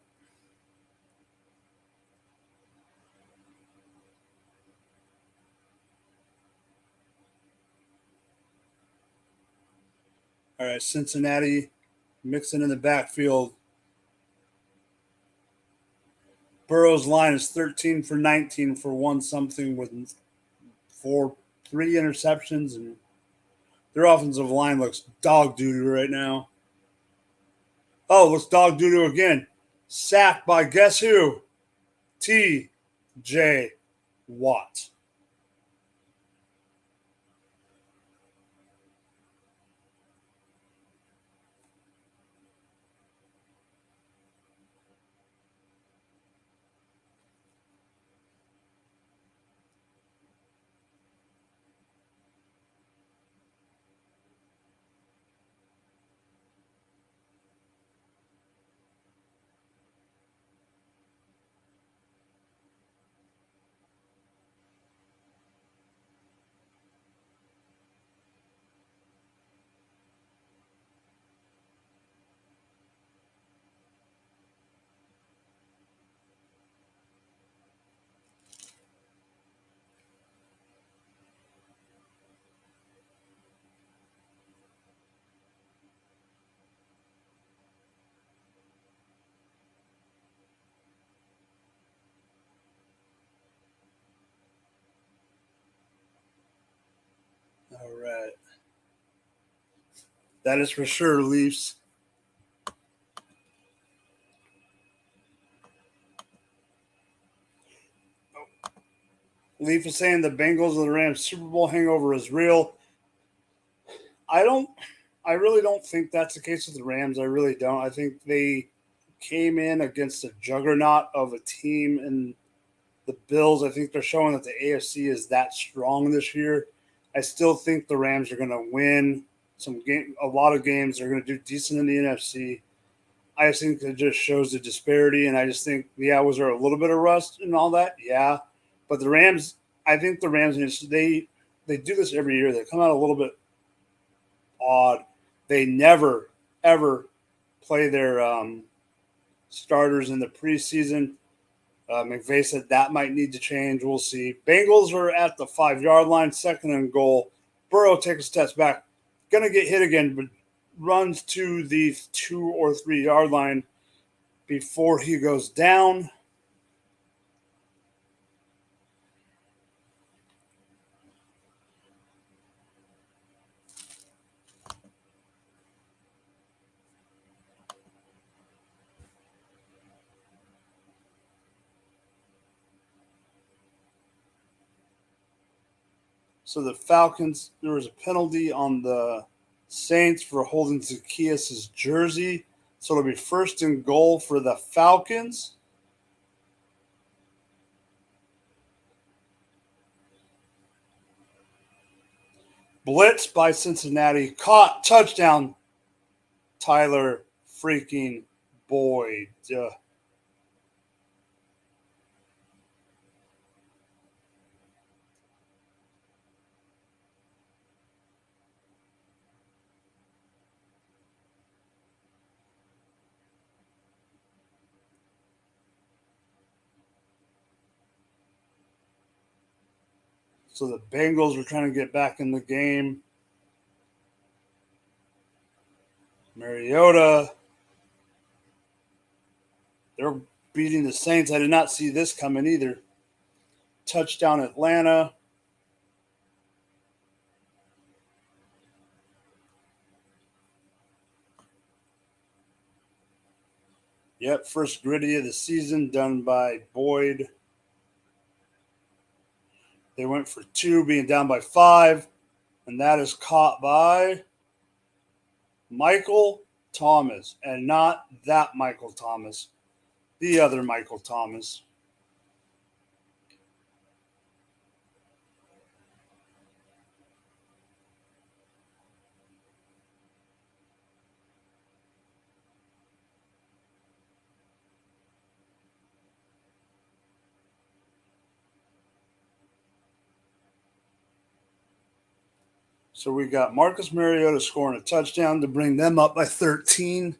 All right, Cincinnati mixing in the backfield. Burrow's line is 13 for 19 for 1-something with 3 interceptions, and their offensive line looks dog doo-doo right now. Oh, looks dog doo-doo again. Sacked by guess who? T.J. Watt. All right. That is for sure, Leafs. Leaf is saying the Bengals and the Rams Super Bowl hangover is real. I really don't think that's the case with the Rams. I really don't. I think they came in against a juggernaut of a team in the Bills. I think they're showing that the AFC is that strong this year. I still think the Rams are going to win a lot of games. They're going to do decent in the NFC. I just think it just shows the disparity, and I just think, was there a little bit of rust and all that? Yeah. But the Rams, I think the Rams, they do this every year. They come out a little bit odd. They never, ever play their starters in the preseason. McVay said that might need to change. We'll see. Bengals are at the 5-yard line, 2nd and goal. Burrow takes steps back. Gonna get hit again, but runs to the 2 or 3 yard line before he goes down. So the Falcons, there was a penalty on the Saints for holding Zacchaeus' jersey. So it'll be first and goal for the Falcons. Blitz by Cincinnati. Caught. Touchdown. Tyler freaking Boyd. So the Bengals were trying to get back in the game. Mariota. They're beating the Saints. I did not see this coming either. Touchdown Atlanta. Yep, first gritty of the season done by Boyd. They went for 2, being down by 5, and that is caught by Michael Thomas, and not that Michael Thomas, the other Michael Thomas. So we got Marcus Mariota scoring a touchdown to bring them up by 13.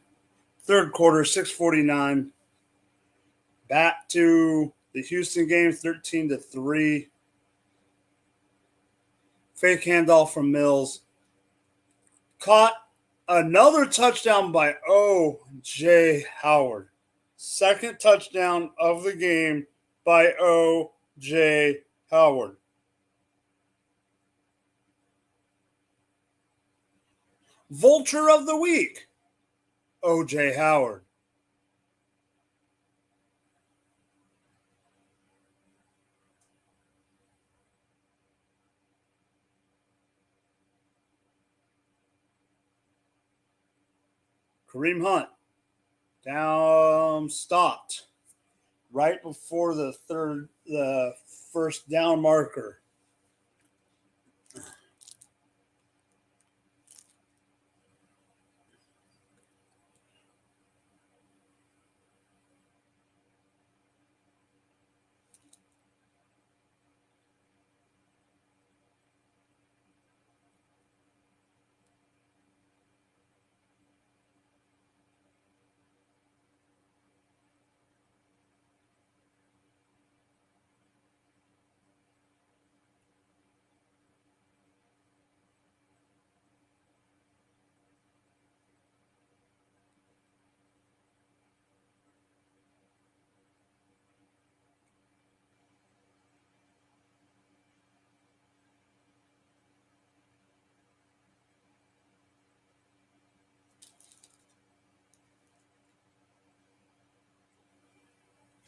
Third quarter, 6:49. Back to the Houston game, 13-3. Fake handoff from Mills. Caught. Another touchdown by O.J. Howard. Second touchdown of the game by O.J. Howard. Vulture of the week, O.J. Howard. Kareem Hunt down, stopped right before the first down marker.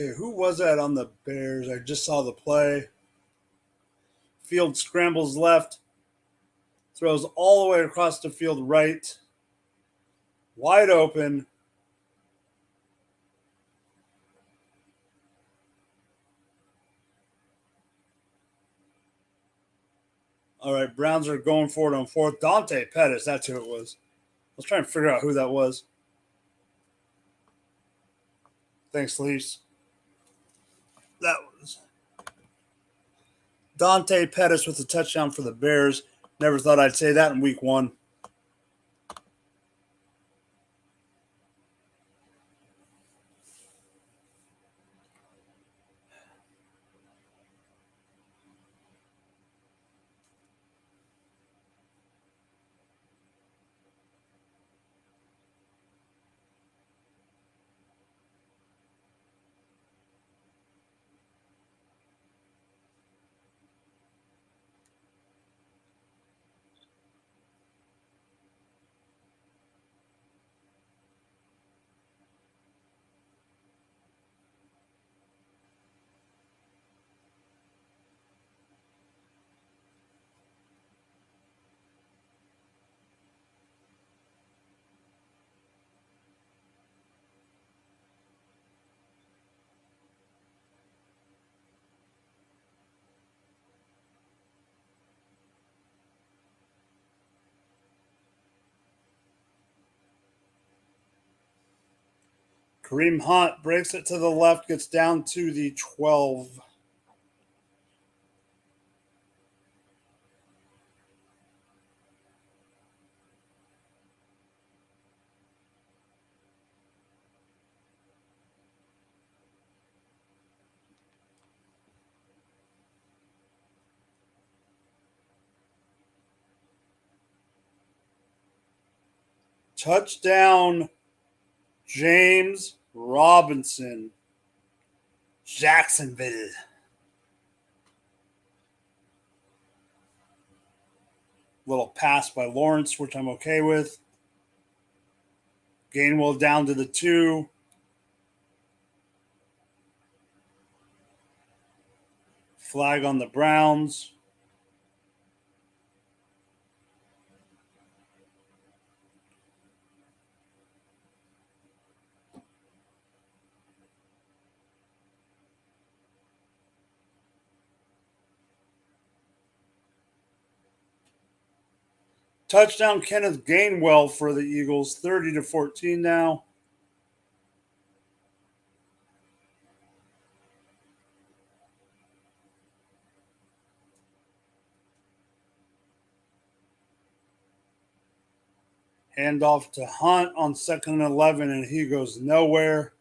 Okay, who was that on the Bears? I just saw the play. Field scrambles left, throws all the way across the field right, wide open. All right, Browns are going for it on fourth. Dante Pettis, that's who it was. I was trying to figure out who that was. Thanks, Leafs. That was Dante Pettis with a touchdown for the Bears. Never thought I'd say that in week 1. Kareem Hunt breaks it to the left, gets down to the 12. Touchdown, James Robinson, Jacksonville. Little pass by Lawrence, which I'm okay with. Gainwell down to the 2. Flag on the Browns. Touchdown Kenneth Gainwell for the Eagles, 30-14 now. Handoff to Hunt on 2nd and 11, and he goes nowhere.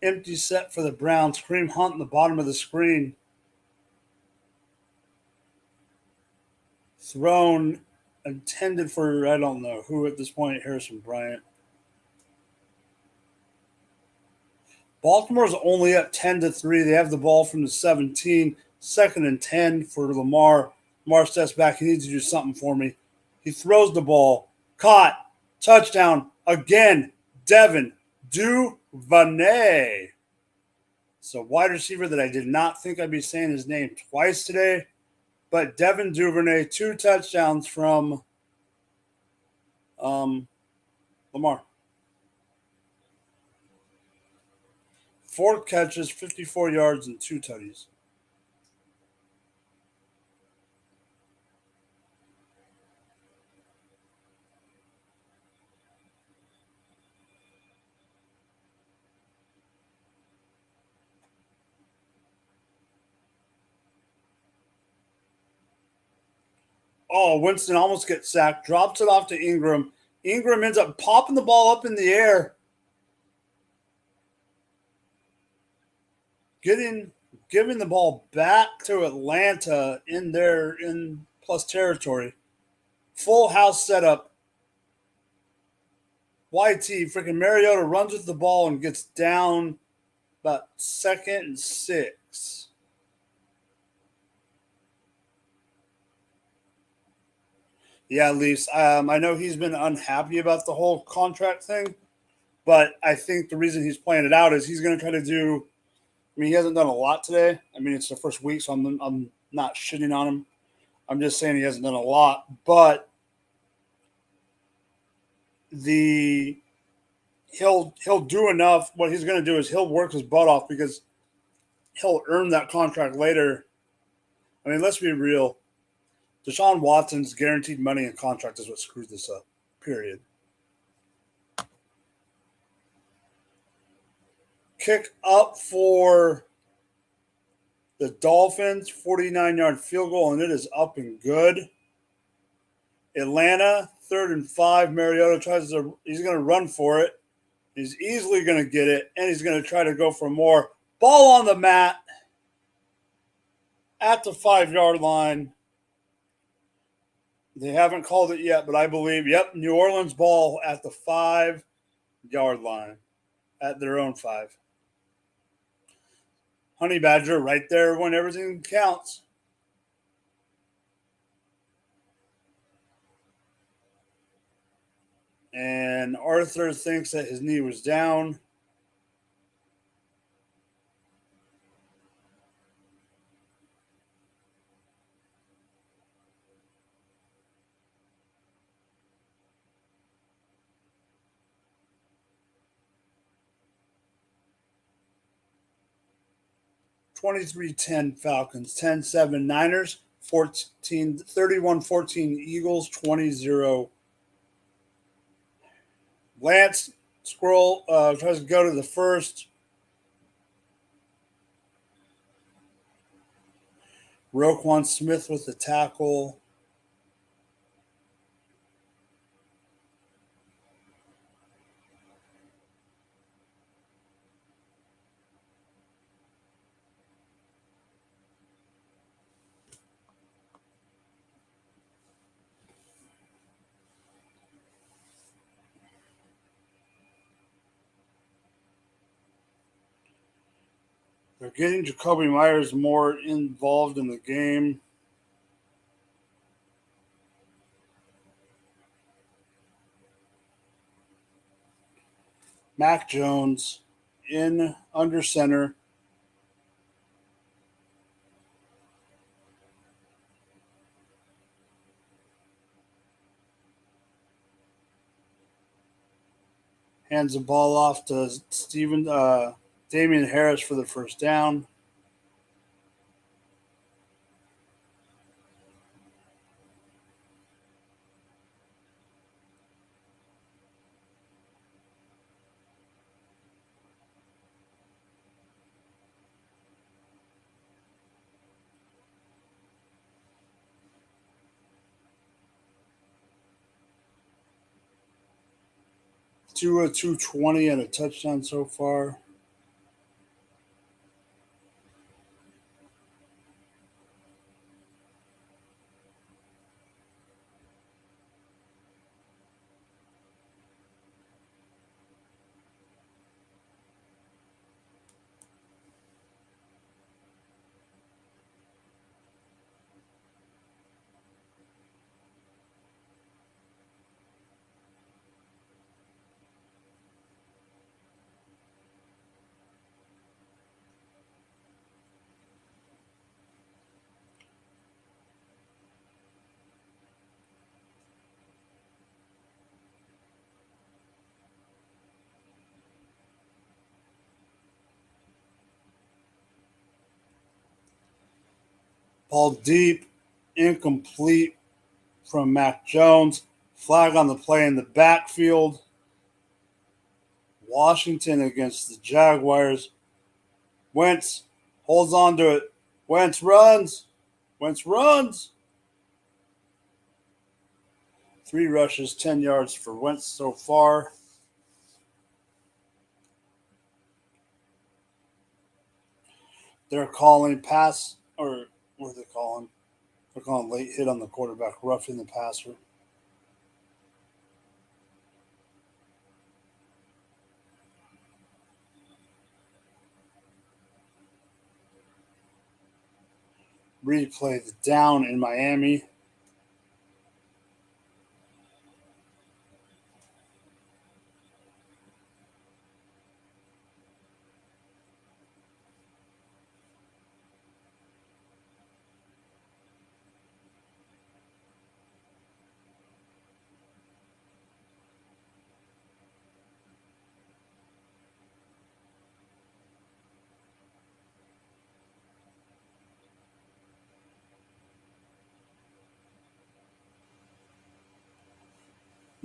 Empty set for the Browns. Kareem Hunt in the bottom of the screen. Thrown, intended for, I don't know who at this point, Harrison Bryant. Baltimore's only up 10-3. They have the ball from the 17. 2nd and 10 for Lamar. Lamar steps back. He needs to do something for me. He throws the ball. Caught. Touchdown. Again. Devin Duvernay. So wide receiver that I did not think I'd be saying his name twice today. But Devin Duvernay, 2 touchdowns from Lamar. 4 catches, 54 yards, and 2 tutties. Oh, Winston almost gets sacked, drops it off to Ingram. Ingram ends up popping the ball up in the air, giving the ball back to Atlanta in plus territory. Full house setup. YT, freaking Mariota runs with the ball and gets down about 2nd and 6. Yeah, Leafs. I know he's been unhappy about the whole contract thing, but I think the reason he's playing it out is he's going to try to do. I mean, he hasn't done a lot today. I mean, it's the first week, so I'm not shitting on him. I'm just saying he hasn't done a lot, but he'll do enough. What he's going to do is he'll work his butt off because he'll earn that contract later. I mean, let's be real. Deshaun Watson's guaranteed money and contract is what screws this up, period. Kick up for the Dolphins, 49-yard field goal, and it is up and good. Atlanta, 3rd and 5. Mariota he's going to run for it. He's easily going to get it, and he's going to try to go for more. Ball on the mat at the 5-yard line. They haven't called it yet, but I believe, New Orleans ball at the 5-yard line at their own 5. Honey Badger right there when everything counts. And Arthur thinks that his knee was down. (23-10) Falcons, 10-7 Niners, 31-14 Eagles, 20-0. Lance Squirrel tries to go to the first. Roquan Smith with the tackle. They're getting Jacoby Myers more involved in the game. Mac Jones in under center. Hands the ball off to Damian Harris for the first down. Tua 220 and a touchdown so far. Ball deep, incomplete from Mac Jones. Flag on the play in the backfield. Washington against the Jaguars. Wentz holds on to it. Wentz runs. Wentz runs. 3 rushes, 10 yards for Wentz so far. They're calling pass, or what are they calling? They're calling late hit on the quarterback, roughing the passer. Replay the down in Miami.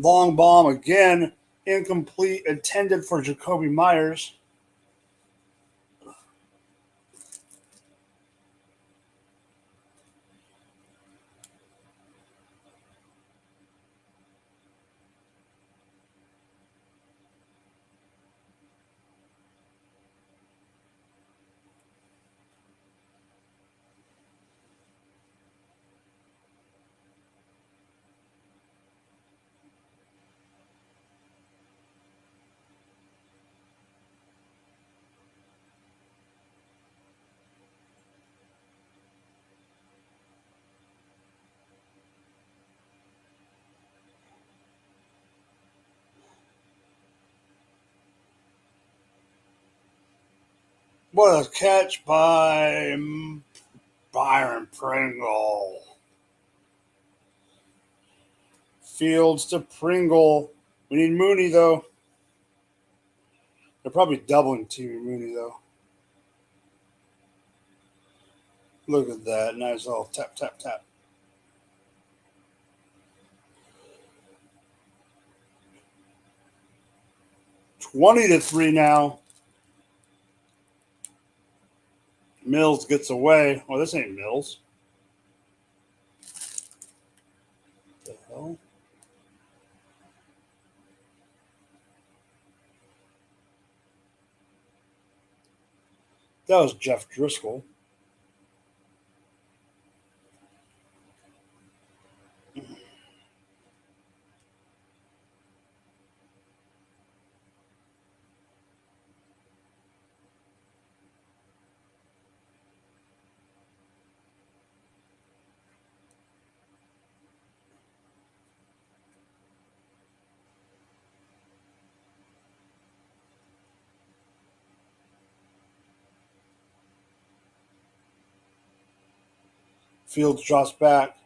Long bomb again, incomplete, intended for Jacoby Myers. What a catch by Byron Pringle. Fields to Pringle. We need Mooney, though. They're probably doubling TV Mooney, though. Look at that. Nice little tap, tap, tap. $20-3 now. Mills gets away. Oh, this ain't Mills. What the hell? That was Jeff Driscoll. Fields drops back.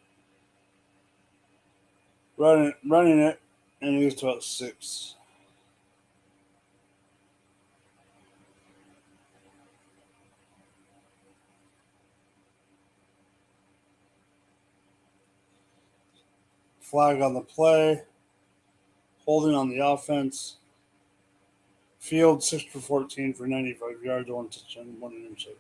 Running it, and he gets to about 6. Flag on the play. Holding on the offense. Fields 6 for 14 for 95 yards, 1 touchdown, 1 interception.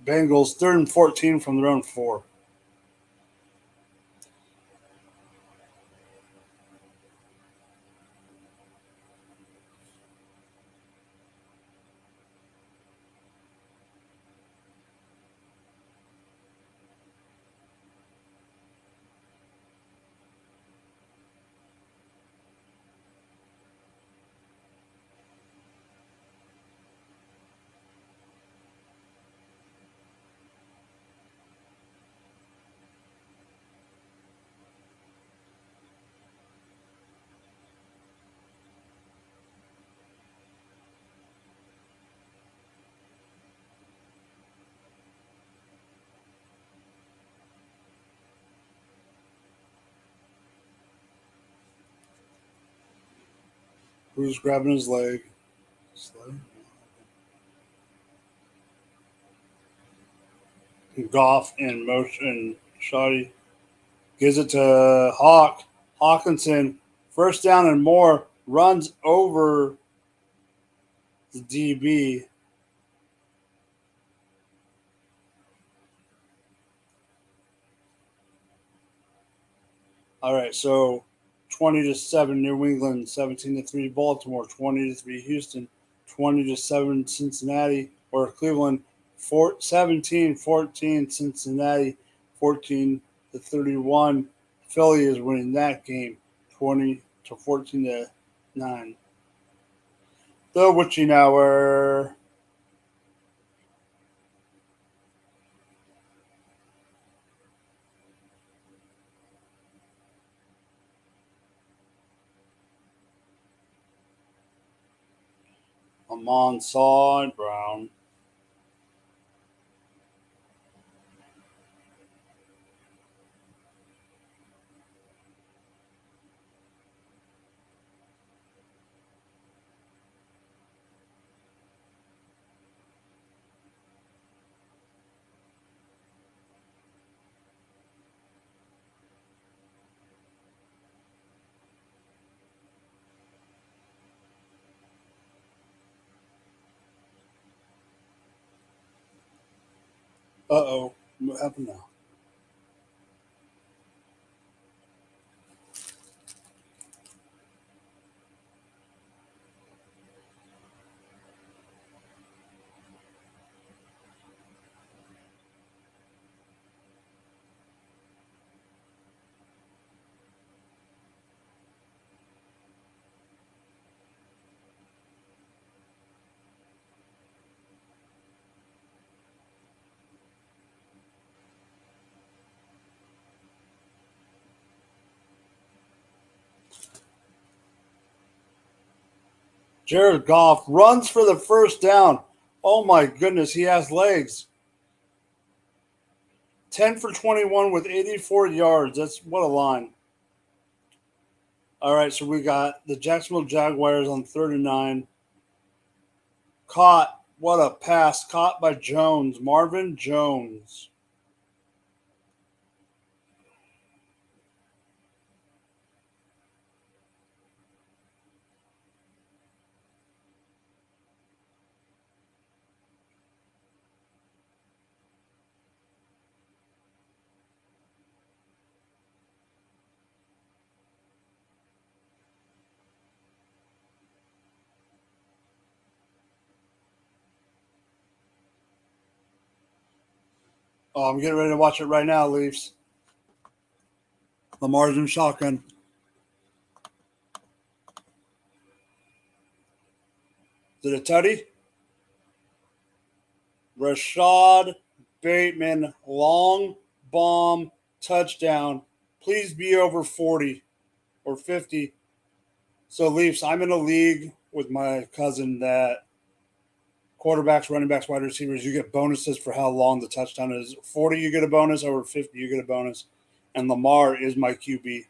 Bengals 3rd and 14 from their own 4. Who's grabbing his leg? Goff in motion. Shoddy gives it to Hawkinson. First down and more. Runs over the DB. All right, so 20-7 New England, 17-3 Baltimore, 20-3 Houston, 20-7 Cincinnati or Cleveland, 17-14 Cincinnati, 14-31. Philly is winning that game, 20-14-9. The witching hour. Amon Saw Brown. Uh-oh. What happened now? Jared Goff runs for the first down. Oh my goodness, he has legs. 10 for 21 with 84 yards. That's what a line. All right, so we got the Jacksonville Jaguars on 39. Caught. What a pass. Caught by Jones. Marvin Jones. Oh, I'm getting ready to watch it right now, Leafs. Lamar's in shotgun. Is it a tutty? Rashad Bateman, long bomb, touchdown. Please be over 40 or 50. So, Leafs, I'm in a league with my cousin that quarterbacks, running backs, wide receivers, you get bonuses for how long the touchdown is. 40, you get a bonus. Over 50, you get a bonus. And Lamar is my QB.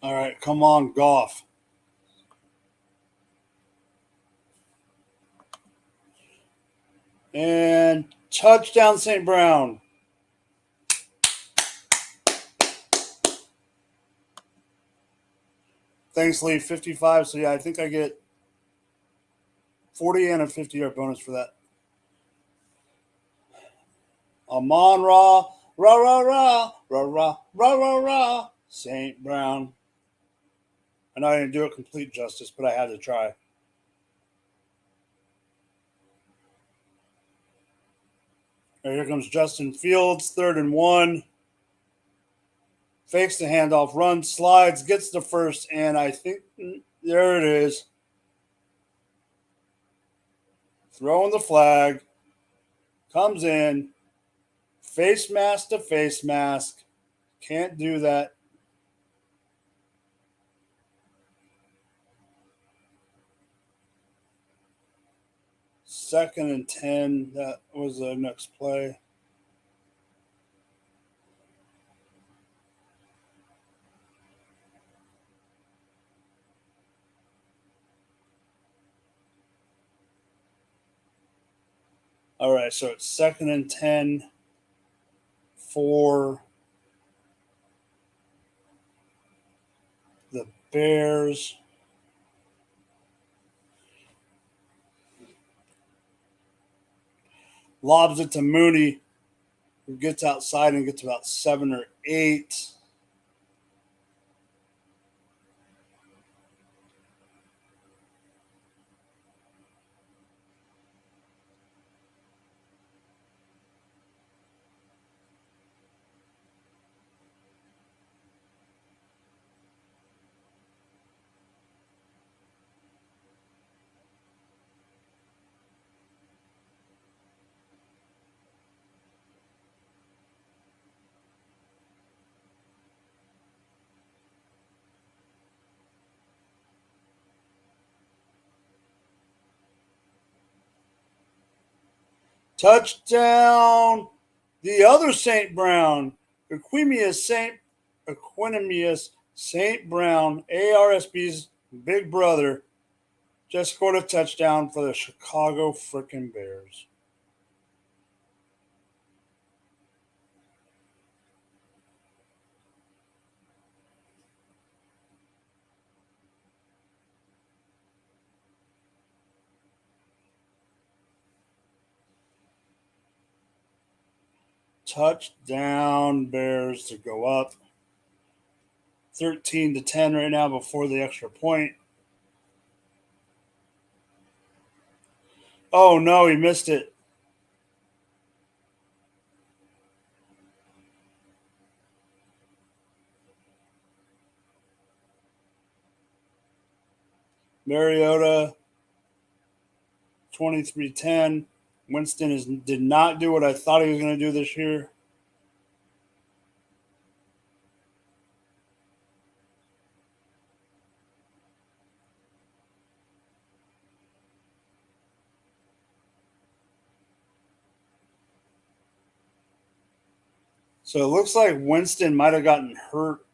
All right, come on, Goff. And touchdown, St. Brown. Thanks, Lee. 55. So, yeah, I think I get 40 and a 50-yard bonus for that. Amon Ra, rah, rah, rah, rah, rah, rah, rah, rah, St. Brown. I know I didn't do it complete justice, but I had to try. Right, here comes Justin Fields, 3rd and 1. Fakes the handoff, runs, slides, gets the first, and I think there it is. Throwing the flag. Comes in. Face mask to face mask. Can't do that. Second and 10. That was the next play. All right, so it's 2nd and 10 for the Bears. Lobs it to Mooney, who gets outside and gets about 7 or 8. Touchdown! The other St. Brown, Equimius St. Brown, ARSB's big brother, just scored a touchdown for the Chicago frickin' Bears. Touchdown, Bears to go up 13-10 right now before the extra point. Oh no, he missed it. Mariota, 23-10. Winston did not do what I thought he was going to do this year. So it looks like Winston might have gotten hurt,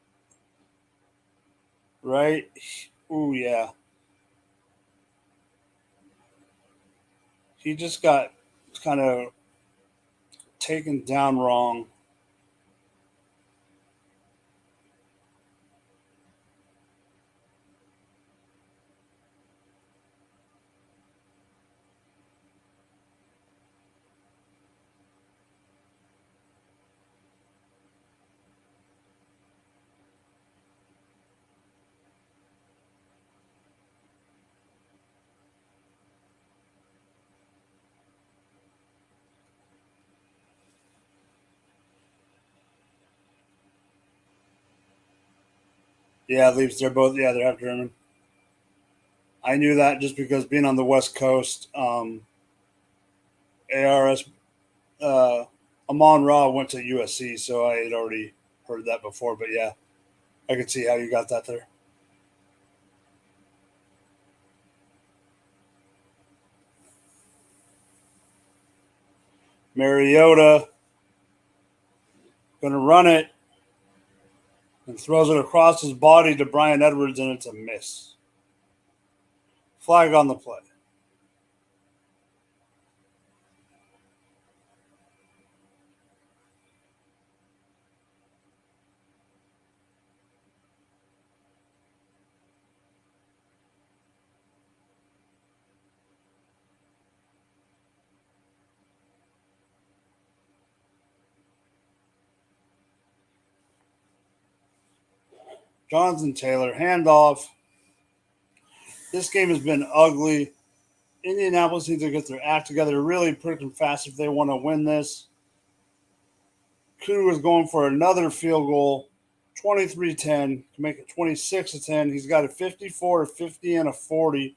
right? Ooh, yeah. He just got kind of taken down wrong. Yeah, Leafs. They're half German. I knew that just because being on the West Coast, ARS, Amon Ra went to USC, so I had already heard that before. But yeah, I could see how you got that there. Mariota going to run it and throws it across his body to Brian Edwards, and it's a miss. Flag on the play. Jonathan Taylor, handoff. This game has been ugly. Indianapolis needs to get their act together really pretty fast if they want to win this. Kudu is going for another field goal, 23-10 to make it 26-10. He's got a 54, a 50, and a 40.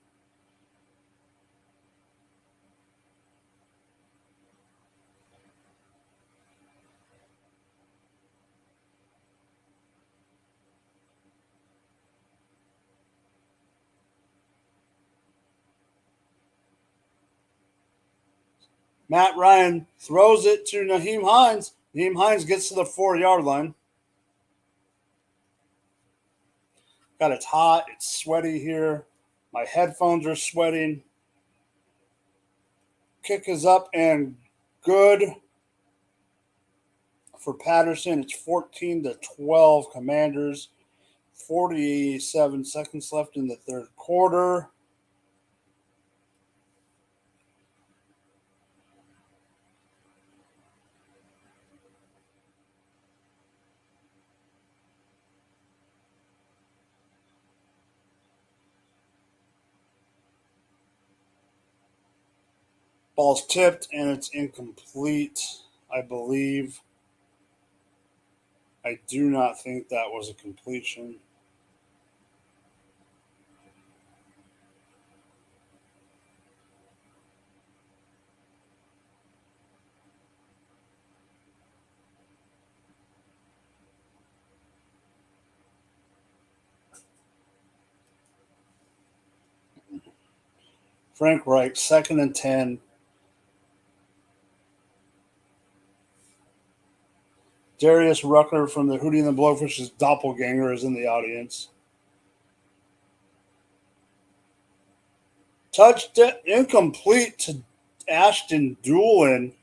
Matt Ryan throws it to Nyheim Hines. Nyheim Hines gets to the 4-yard line. God, it's hot. It's sweaty here. My headphones are sweating. Kick is up and good for Patterson. It's 14-12 Commanders. 47 seconds left in the third quarter. Ball's tipped and it's incomplete, I believe. I do not think that was a completion. Frank Reich, 2nd and 10. Darius Rucker from the Hootie and the Blowfish's doppelganger is in the audience. Touchdown incomplete to Ashton Doolin.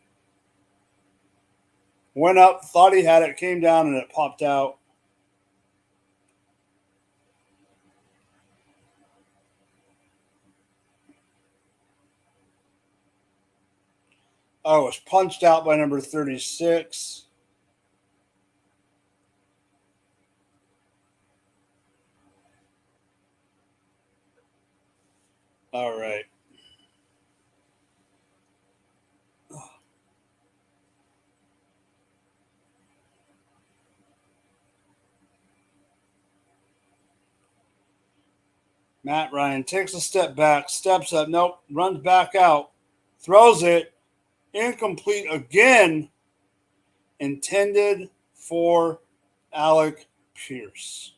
Went up, thought he had it, came down, and it popped out. Oh, it was punched out by number 36. All right. Matt Ryan takes a step back, steps up, nope, runs back out, throws it, incomplete again, intended for Alec Pierce.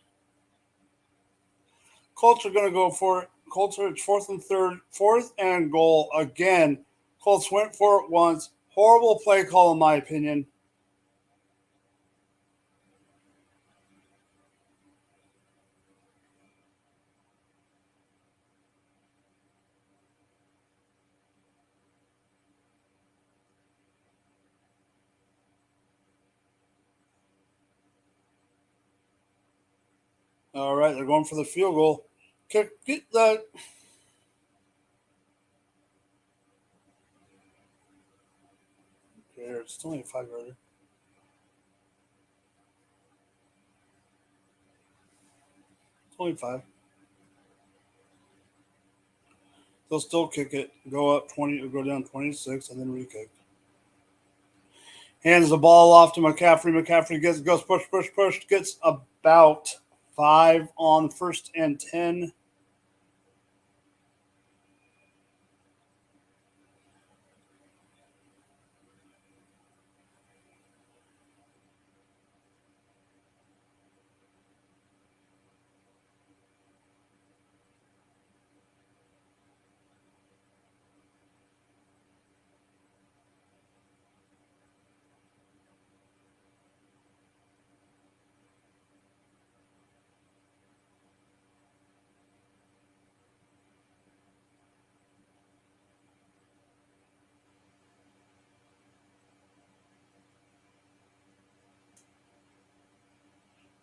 Colts are going to go for it. Colts are fourth and goal again. Colts went for it once. Horrible play call, in my opinion. All right, they're going for the field goal. Get that. Okay, it's only a 5-yarder. It's only 5. They'll still kick it, go up 20, go down 26, and then re-kick. Hands the ball off to McCaffrey. McCaffrey goes push, gets about 5 on 1st and 10.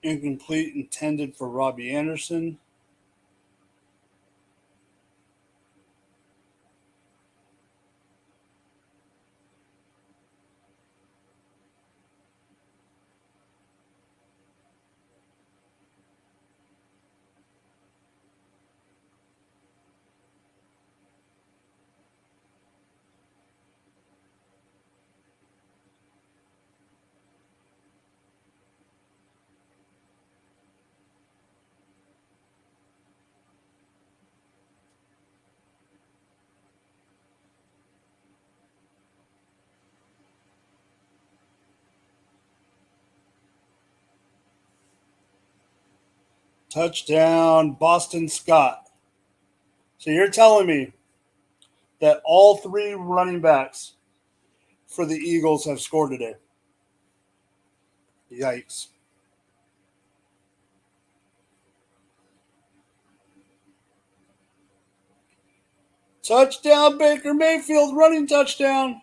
Incomplete, intended for Robbie Anderson. Touchdown, Boston Scott. So you're telling me that all 3 running backs for the Eagles have scored today? Yikes. Touchdown, Baker Mayfield, running touchdown.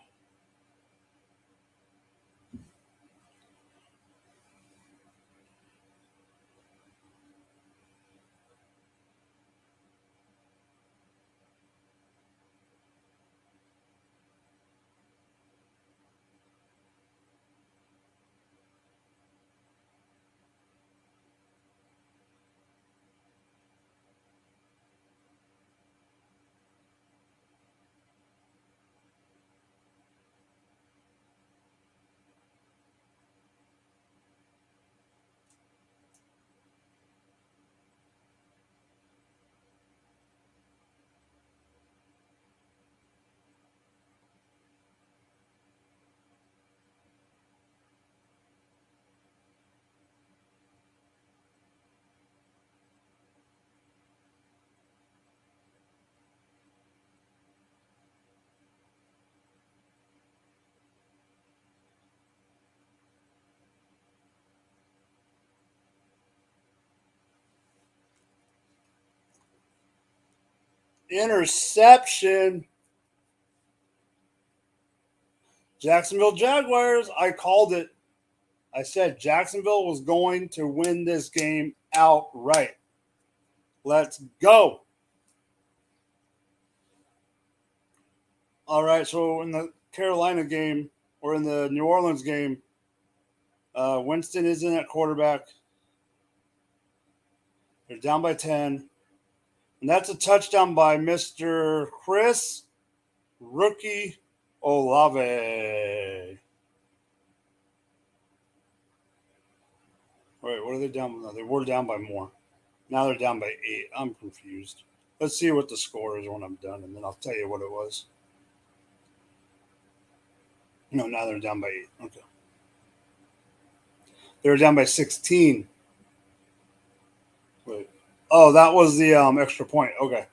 Interception. Jacksonville Jaguars. I called it. I said Jacksonville was going to win this game outright. Let's go. All right, so in the Carolina game or in the New Orleans game, Winston is in at quarterback. They're down by 10. And that's a touchdown by Mr. Chris Rookie Olave. Wait, what are they down by? They were down by more. Now they're down by 8. I'm confused. Let's see what the score is when I'm done, and then I'll tell you what it was. No, now they're down by 8. Okay. They were down by 16. Wait. Oh, that was the extra point. Okay.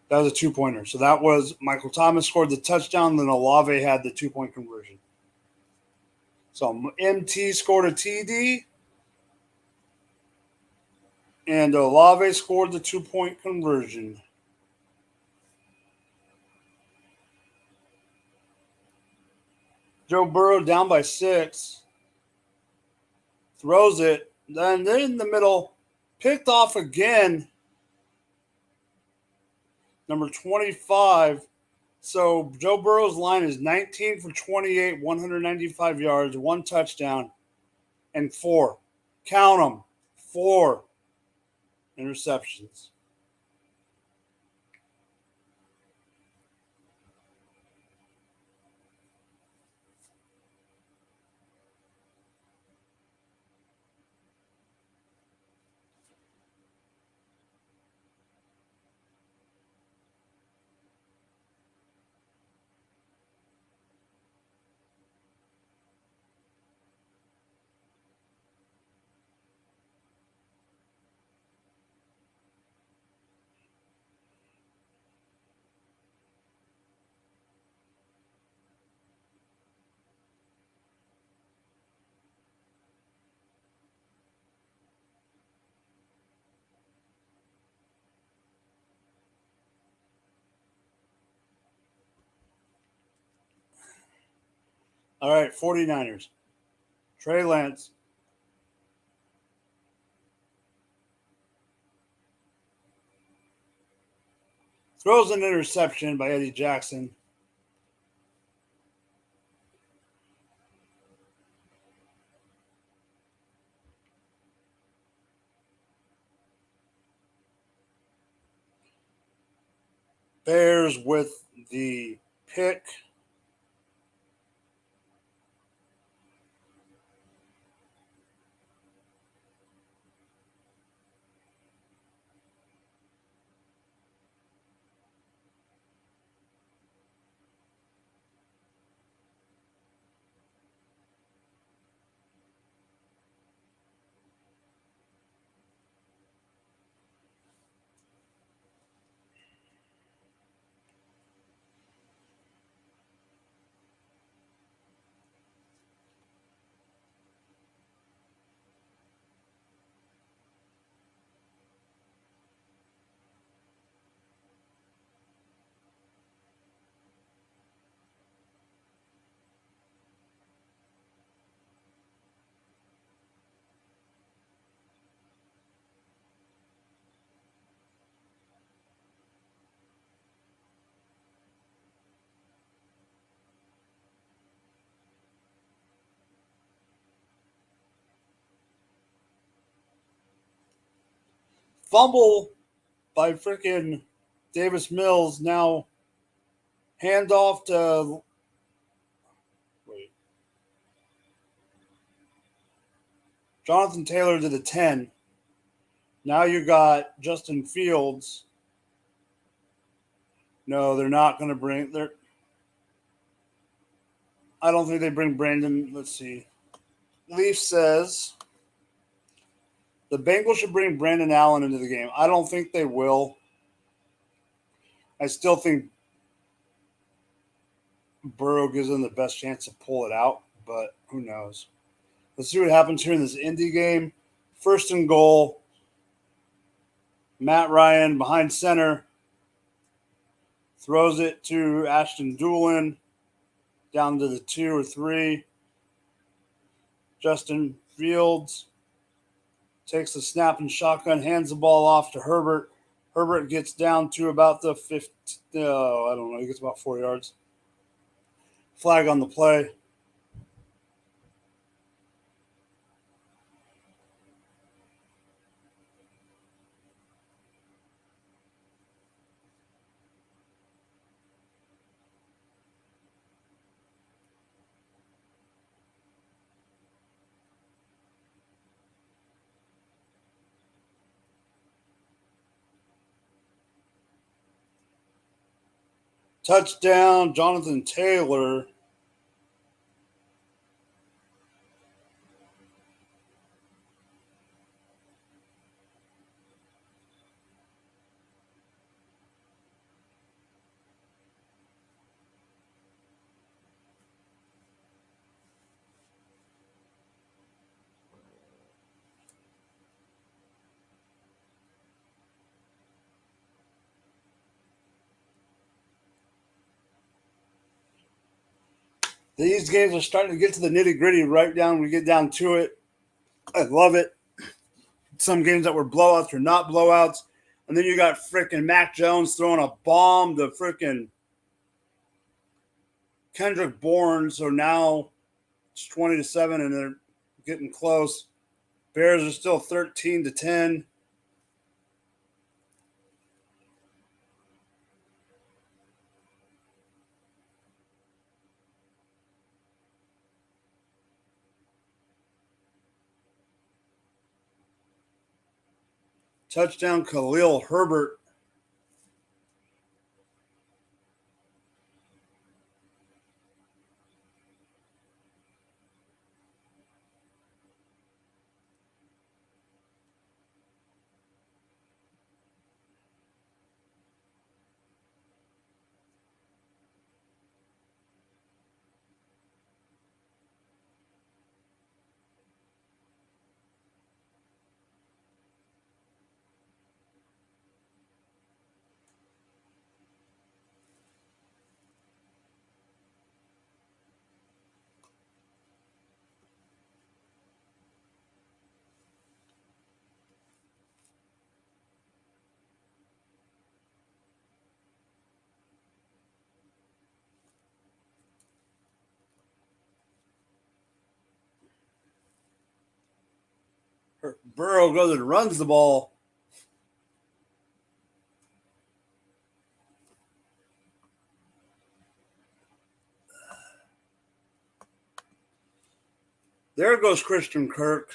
That was a 2-pointer. So that was Michael Thomas scored the touchdown, then Olave had the 2-point conversion. So MT scored a TD, and Olave scored the 2-point conversion. Joe Burrow down by 6. Throws it. Then in the middle, picked off again. Number 25. So Joe Burrow's line is 19 for 28, 195 yards, 1 touchdown, and 4. Count them. 4 interceptions. All right, 49ers. Trey Lance. Throws an interception by Eddie Jackson. Bears with the pick. Fumble by freaking Davis Mills. Now handoff to Jonathan Taylor to the 10. Now you got Justin Fields. No, they're not going to bring. I don't think they bring Brandon. Let's see. Leaf says the Bengals should bring Brandon Allen into the game. I don't think they will. I still think Burrow gives them the best chance to pull it out, but who knows? Let's see what happens here in this Indy game. First and goal. Matt Ryan behind center. Throws it to Ashton Doolin. Down to the 2 or 3. Justin Fields takes the snap and shotgun, hands the ball off to Herbert. Herbert gets down to about the 50. I don't know. He gets about 4 yards. Flag on the play. Touchdown, Jonathan Taylor. These games are starting to get to the nitty gritty right down. We get down to it. I love it. Some games that were blowouts are not blowouts. And then you got freaking Mac Jones throwing a bomb to freaking Kendrick Bourne. So now it's 20-7, and they're getting close. Bears are still 13-10. Touchdown, Khalil Herbert. Burrow goes and runs the ball. There goes Christian Kirk.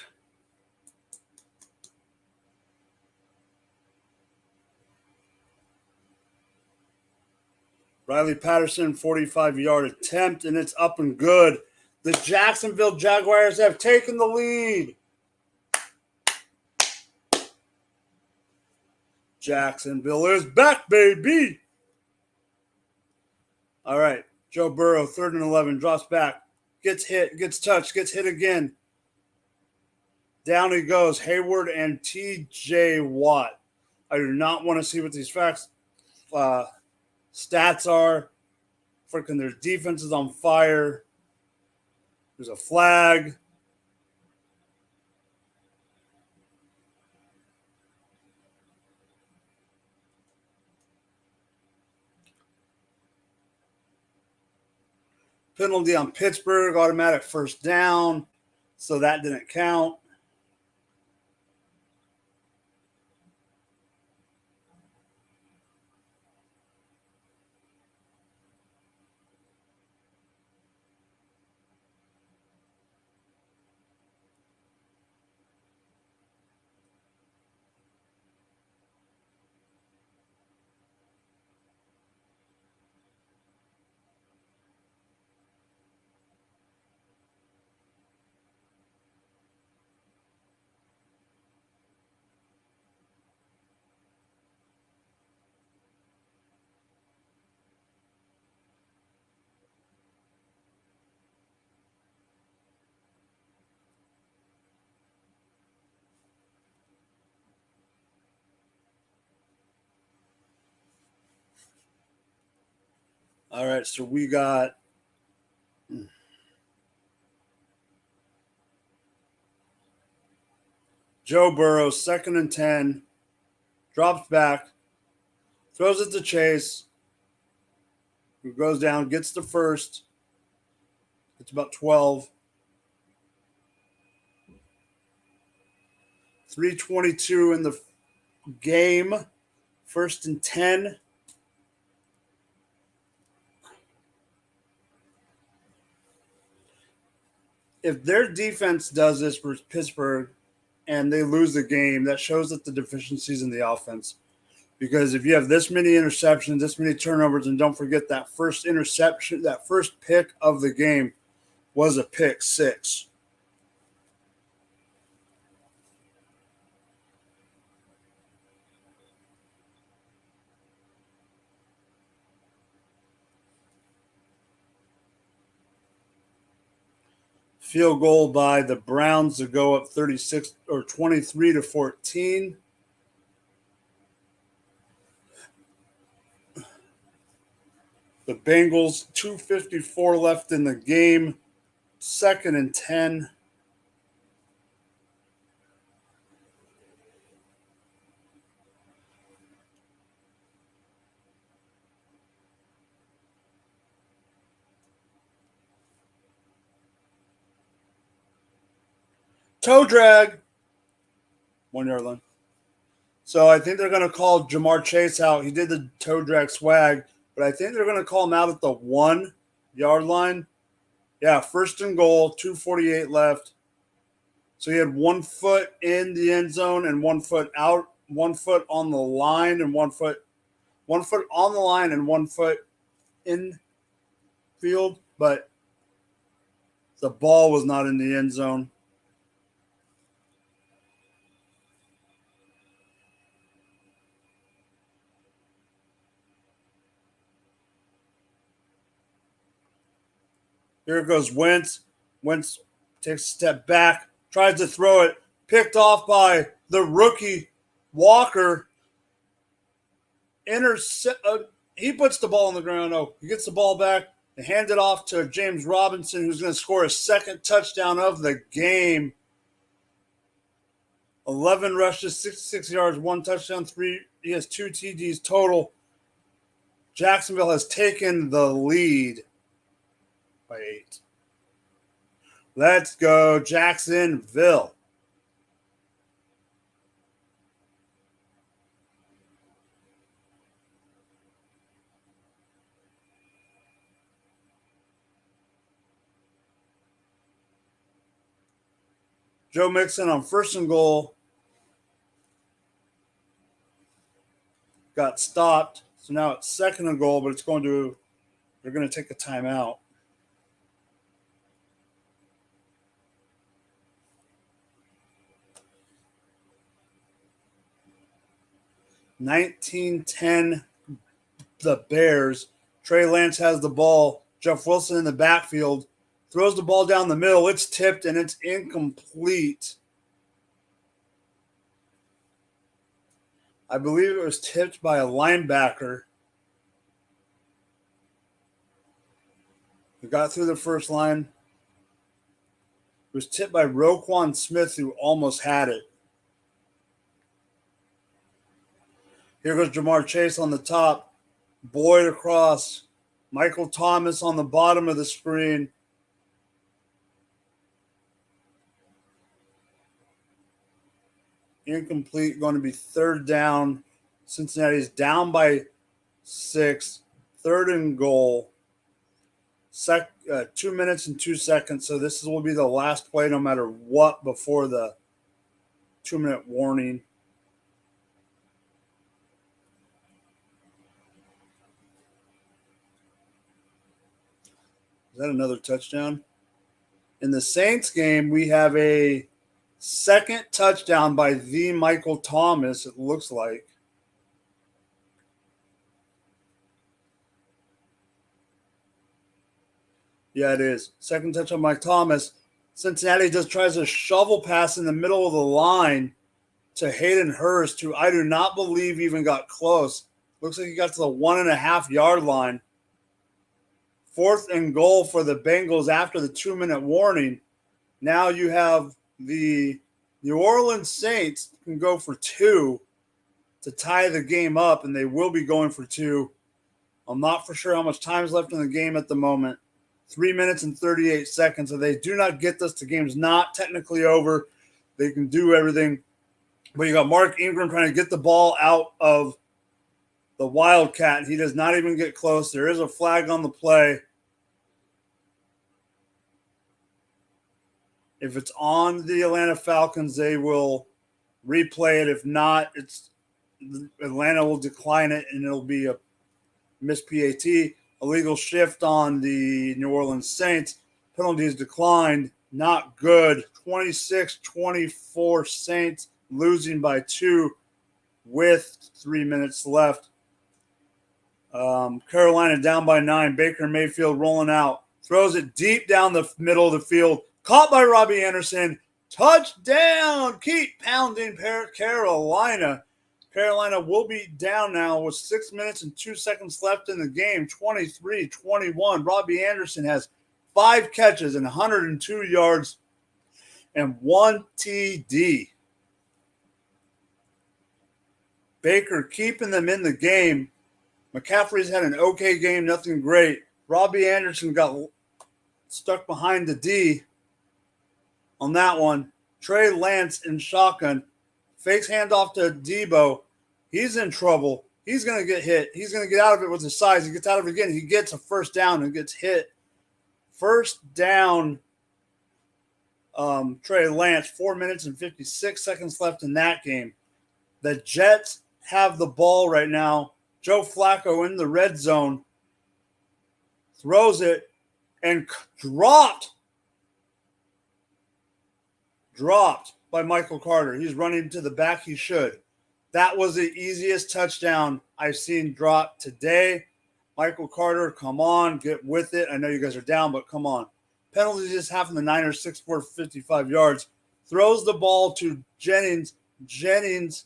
Riley Patterson, 45-yard attempt, and it's up and good. The Jacksonville Jaguars have taken the lead. Jacksonville is back, baby. All right, Joe Burrow, 3rd and 11, drops back, gets hit, gets touched, gets hit again. Down he goes, Hayward and T.J. Watt. I do not want to see what these stats are. Freaking their defense is on fire. There's a flag. Penalty on Pittsburgh, automatic first down. So that didn't count. All right, so we got Joe Burrow, 2nd and 10, drops back, throws it to Chase, who goes down, gets the first. It's about 12. 3:22 in the game, 1st and 10. If their defense does this for Pittsburgh and they lose the game, that shows that the deficiencies in the offense. Because if you have this many interceptions, this many turnovers, and don't forget that first interception, that first pick of the game was a pick six. Field goal by the Browns to go up 36 or 23-14. The Bengals, 2:54 left in the game, 2nd and 10. Toe drag, 1 yard line. So I think they're going to call Jamar Chase out. He did the toe drag swag, but I think they're going to call him out at the 1 yard line. Yeah, 1st and goal, 2:48 left. So he had 1 foot in the end zone and 1 foot out, 1 foot on the line and 1 foot on the line and 1 foot in field, but the ball was not in the end zone. Here goes Wentz. Wentz takes a step back, tries to throw it, picked off by the rookie Walker. He puts the ball on the ground. Oh, he gets the ball back and hands it off to James Robinson, who's going to score his 2nd touchdown of the game. 11 rushes, 66 yards, 1 touchdown, 3. He has 2 TDs total. Jacksonville has taken the lead by 8. Let's go, Jacksonville. Joe Mixon on 1st and goal. Got stopped. So now it's 2nd and goal, but they're going to take a timeout. (19-10) the Bears. Trey Lance has the ball. Jeff Wilson in the backfield. Throws the ball down the middle. It's tipped and it's incomplete. I believe it was tipped by a linebacker. It got through the first line. It was tipped by Roquan Smith, who almost had it. Here goes Jamar Chase on the top. Boyd across. Michael Thomas on the bottom of the screen. Incomplete, going to be 3rd down. Cincinnati's down by 6. 3rd and goal. 2 minutes and 2 seconds. So this will be the last play no matter what before the 2-minute warning. Is that another touchdown? In the Saints game, we have a 2nd touchdown by the Michael Thomas, it looks like. Yeah, it is. 2nd touchdown by Thomas. Cincinnati just tries a shovel pass in the middle of the line to Hayden Hurst, who I do not believe even got close. Looks like he got to the 1.5 yard line. 4th and goal for the Bengals after the 2-minute warning. Now you have the New Orleans Saints can go for 2 to tie the game up, and they will be going for 2. I'm not for sure how much time is left in the game at the moment. 3 minutes and 38 seconds. If they do not get this, the game's not technically over. They can do everything. But you got Mark Ingram trying to get the ball out of the Wildcat. He does not even get close. There is a flag on the play. If it's on the Atlanta Falcons, they will replay it. If not, it's Atlanta will decline it, and it'll be a missed PAT. Illegal shift on the New Orleans Saints. Penalties declined. Not good. 26-24 Saints losing by 2 with 3 minutes left. Carolina down by 9. Baker Mayfield rolling out. Throws it deep down the middle of the field. Caught by Robbie Anderson. Touchdown! Keep pounding Carolina. Carolina will be down now with 6 minutes and 2 seconds left in the game. 23-21. Robbie Anderson has 5 catches and 102 yards and 1 TD. Baker keeping them in the game. McCaffrey's had an okay game, nothing great. Robbie Anderson got stuck behind the D on that one. Trey Lance in shotgun. Fakes handoff to Debo. He's in trouble. He's going to get hit. He's going to get out of it with his size. He gets out of it again. He gets a first down and gets hit. First down, Trey Lance. 4 minutes and 56 seconds left in that game. The Jets have the ball right now. Joe Flacco in the red zone. Throws it and dropped by Michael Carter. He's running to the back. He should. That was the easiest touchdown I've seen drop today. Michael Carter, come on, get with it. I know you guys are down, but come on. Penalty just happened. The Niners 6 for 55 yards. Throws the ball to Jennings. Jennings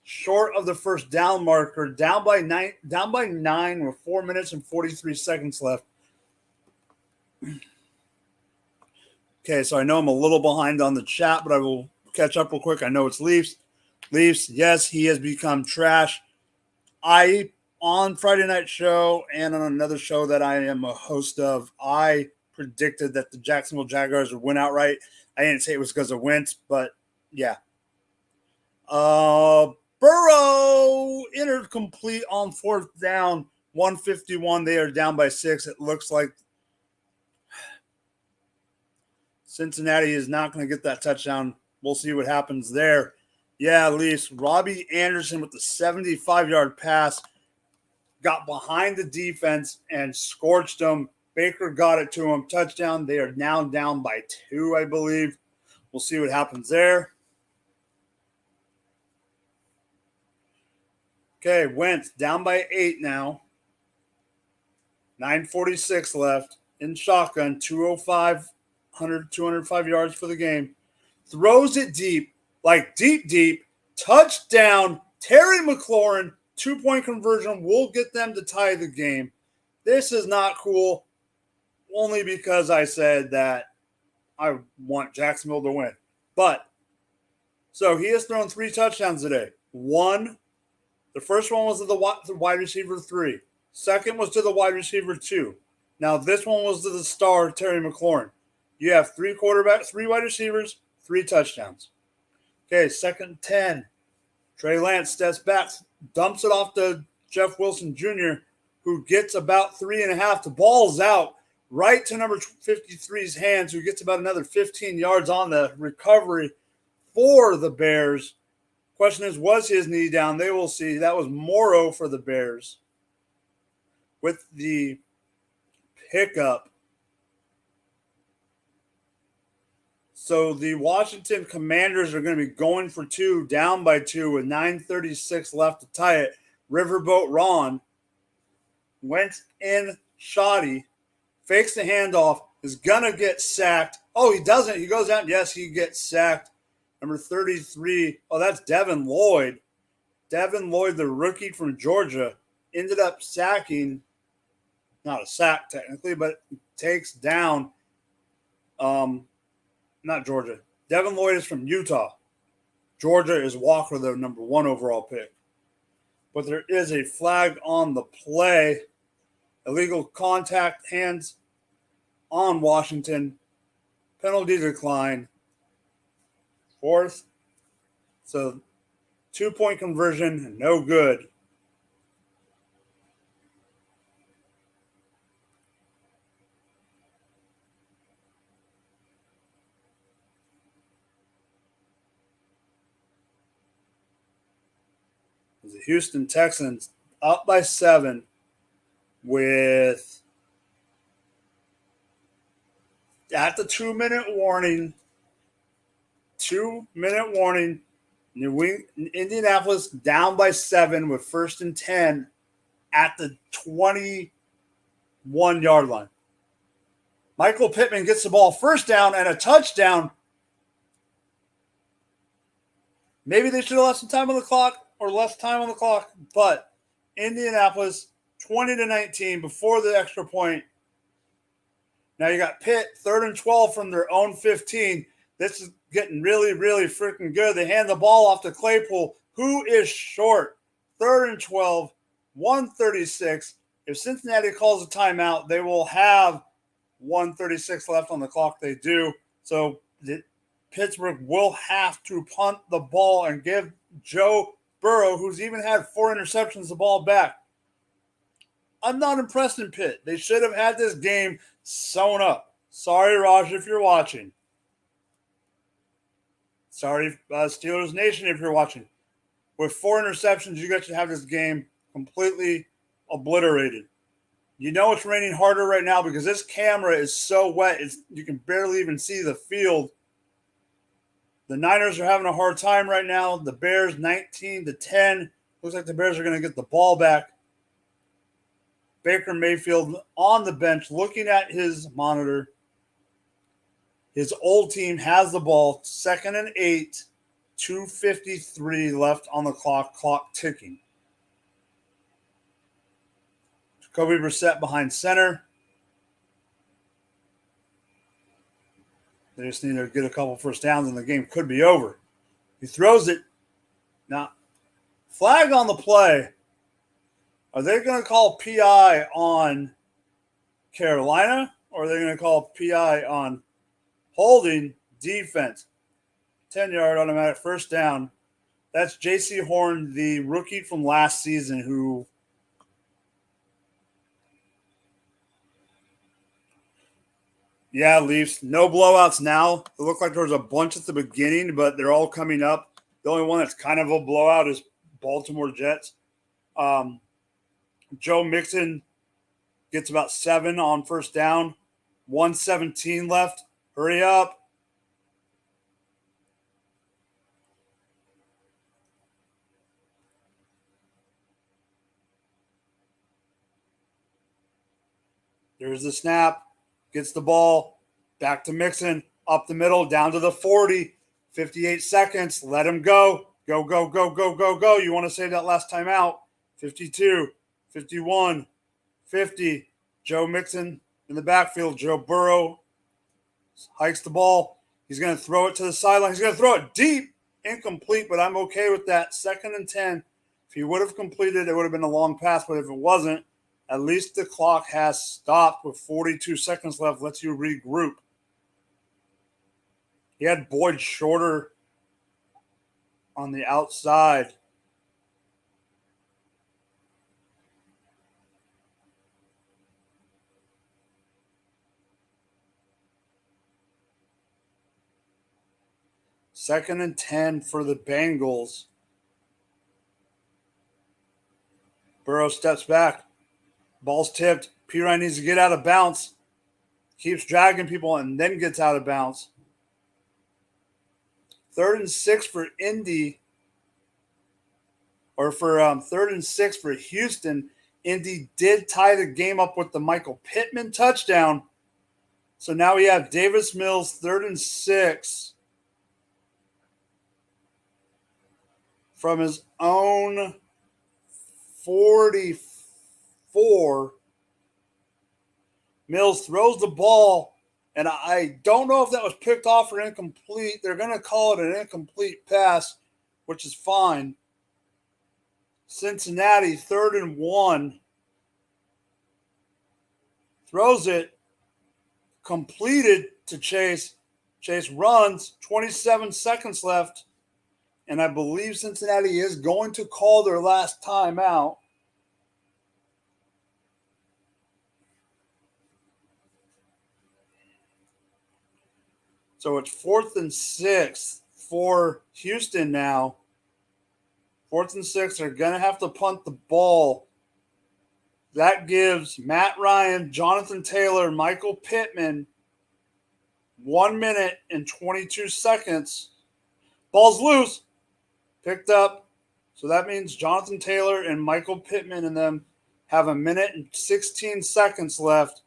short of the first down marker. Down by nine with 4 minutes and 43 seconds left. Okay, so I know I'm a little behind on the chat, but I will catch up real quick. I know it's Leafs. Leafs, yes, he has become trash. On Friday night show and on another show that I am a host of, I predicted that the Jacksonville Jaguars would win outright. I didn't say it was because of Wentz, but yeah. Burrow entered complete on 4th down, 151. They are down by 6. It looks like Cincinnati is not going to get that touchdown. We'll see what happens there. Yeah, at least Robbie Anderson with the 75-yard pass got behind the defense and scorched them. Baker got it to him. Touchdown. They are now down by 2, I believe. We'll see what happens there. Okay, Wentz down by 8 now. 9:46 left. In shotgun, 205 yards for the game. Throws it deep, like deep. Touchdown. Terry McLaurin, 2-point conversion will get them to tie the game. This is not cool, only because I said that I want Jacksonville to win. But, so he has thrown 3 touchdowns today. The first one was to the wide receiver 3. Second was to the wide receiver 2. Now this one was to the star, Terry McLaurin. You have 3 quarterbacks, 3 wide receivers, 3 touchdowns. Okay, 2nd 10. Trey Lance steps back, dumps it off to Jeff Wilson Jr., who gets about 3.5. The ball's out right to number 53's hands, who gets about another 15 yards on the recovery for the Bears. Question is, was his knee down? They will see. That was Morrow for the Bears with the pickup. So the Washington Commanders are going to be going for 2, down by 2 with 9:36 left to tie it. Riverboat Ron went in shoddy, fakes the handoff, is going to get sacked. Oh, he doesn't. He goes out. Yes, he gets sacked. Number 33. Oh, that's Devin Lloyd. Devin Lloyd, the rookie from Georgia, ended up sacking, not a sack technically, but takes down not Georgia. Devin Lloyd is from Utah. Georgia is Walker, the number 1 overall pick. But there is a flag on the play. Illegal contact, hands on Washington. Penalty decline. 4th. So 2-point conversion, no good. The Houston Texans up by 7 with at the 2-minute warning. 2-minute warning. Indianapolis down by 7 with 1st and 10 at the 21-yard line. Michael Pittman gets the ball, first down and a touchdown. Maybe they should have left some time on the clock or less time on the clock, but Indianapolis 20-19 before the extra point. Now you got Pitt 3rd and 12 from their own 15. This is getting really, really freaking good. They hand the ball off to Claypool, who is short. 3rd and 12, 136. If Cincinnati calls a timeout, they will have 136 left on the clock. They do. So Pittsburgh will have to punt the ball and give Joe Burrow, who's even had 4 interceptions, the ball back. I'm not impressed in Pitt. They should have had this game sewn up. Sorry, Raj, if you're watching. Sorry, Steelers Nation, if you're watching. With 4 interceptions, you guys should have this game completely obliterated. You know it's raining harder right now because this camera is so wet, you can barely even see the field. The Niners are having a hard time right now. The Bears 19-10. Looks like the Bears are going to get the ball back. Baker Mayfield on the bench looking at his monitor. His old team has the ball. 2nd and 8. 2:53 left on the clock ticking. Jacoby Brissett behind center. They just need to get a couple first downs and the game could be over. He throws it. Now, flag on the play. Are they going to call PI on Carolina or are they going to call PI on holding defense? 10-yard automatic first down. That's J.C. Horn, the rookie from last season who Leafs. No blowouts now. It looked like there was a bunch at the beginning, but they're all coming up. The only one that's kind of a blowout is Baltimore Jets. Joe Mixon gets about 7 on first down. 1:17 left. Hurry up. There's the snap. Gets the ball. Back to Mixon. Up the middle. Down to the 40. 58 seconds. Let him go. Go, go, go, go, go, go. You want to save that last time out. 52. 51. 50. Joe Mixon in the backfield. Joe Burrow hikes the ball. He's going to throw it to the sideline. He's going to throw it deep. Incomplete, but I'm okay with that. 2nd and 10. If he would have completed, it would have been a long pass, but if it wasn't, at least the clock has stopped with 42 seconds left. Lets you regroup. He had Boyd shorter on the outside. Second and 10 for the Bengals. Burrow steps back. Ball's tipped. Pirine needs to get out of bounds. Keeps dragging people and then gets out of bounds. 3rd and 6 for Indy. Or for 3rd and 6 for Houston. Indy did tie the game up with the Michael Pittman touchdown. So now we have Davis Mills, 3rd and 6. From his own 44. Mills throws the ball, and I don't know if that was picked off or incomplete. They're going to call it an incomplete pass, which is fine. Cincinnati, 3rd and 1. Throws it. Completed to Chase. Chase runs. 27 seconds left. And I believe Cincinnati is going to call their last timeout. So it's 4th and 6 for Houston now. 4th and 6. They're going to have to punt the ball. That gives Matt Ryan, Jonathan Taylor, Michael Pittman 1 minute and 22 seconds. Ball's loose. Picked up. So that means Jonathan Taylor and Michael Pittman and them have 1 minute and 16 seconds left.